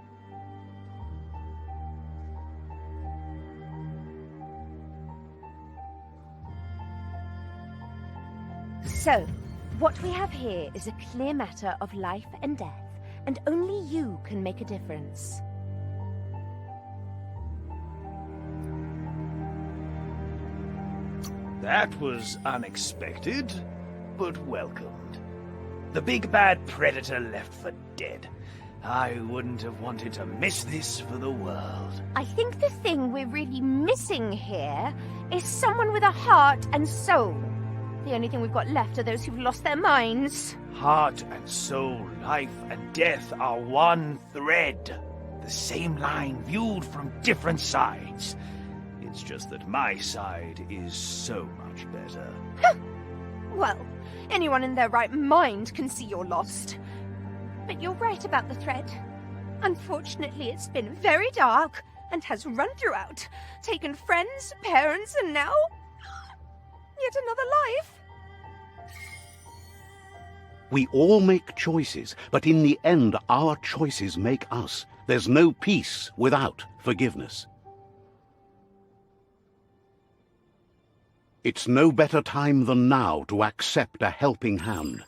So, what we have here is a clear matter of life and death, and only you can make a difference. That was unexpected, but welcomed. The big bad predator left for dead. I wouldn't have wanted to miss this for the world. I think the thing we're really missing here is someone with a heart and soul. The only thing we've got left are those who've lost their minds. Heart and soul, life and death are one thread. The same line viewed from different sides. It's just that my side is so much better. Well, anyone in their right mind can see you're lost. But you're right about the thread. Unfortunately, it's been very dark and has run throughout, taken friends, parents, and now yet another life. We all make choices, but in the end, our choices make us. There's no peace without forgiveness. It's no better time than now to accept a helping hand.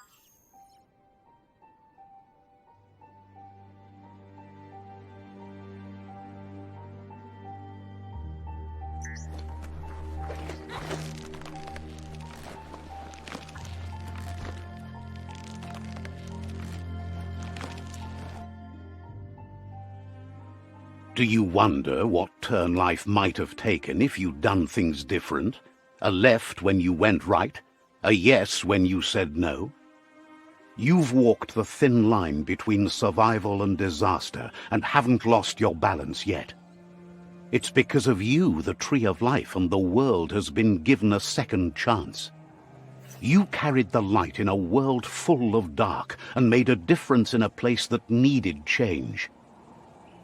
Do you wonder what turn life might have taken if you'd done things different? A left when you went right? A yes when you said no? You've walked the thin line between survival and disaster and haven't lost your balance yet. It's because of you the Tree of Life and the world has been given a second chance. You carried the light in a world full of dark and made a difference in a place that needed change.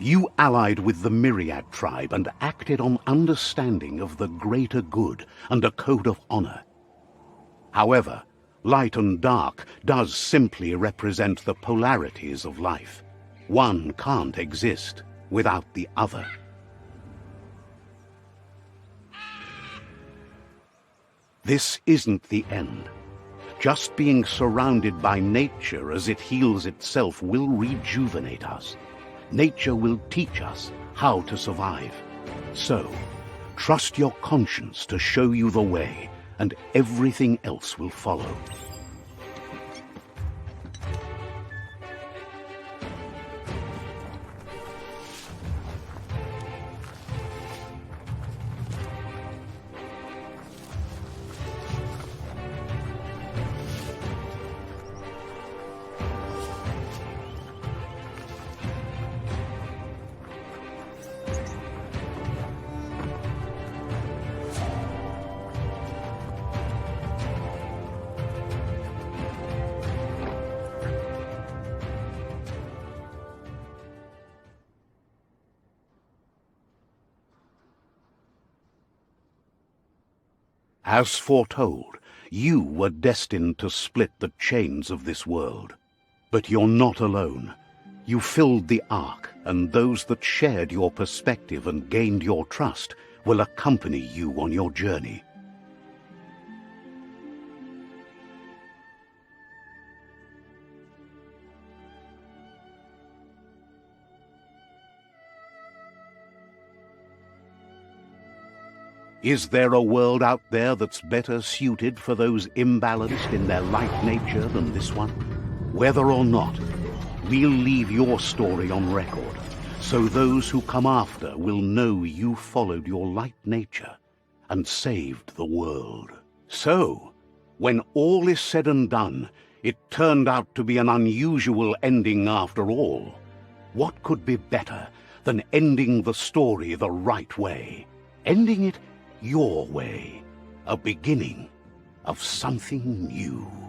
You allied with the Myriad tribe and acted on understanding of the greater good and a code of honor. However, light and dark does simply represent the polarities of life. One can't exist without the other. This isn't the end. Just being surrounded by nature as it heals itself will rejuvenate us. Nature will teach us how to survive. So, trust your conscience to show you the way, and everything else will follow. As foretold, you were destined to split the chains of this world. But you're not alone. You filled the ark, and those that shared your perspective and gained your trust will accompany you on your journey. Is there a world out there that's better suited for those imbalanced in their light nature than this one? Whether or not, we'll leave your story on record, so those who come after will know you followed your light nature and saved the world. So, when all is said and done, it turned out to be an unusual ending after all. What could be better than ending the story the right way? Ending it your way, a beginning of something new.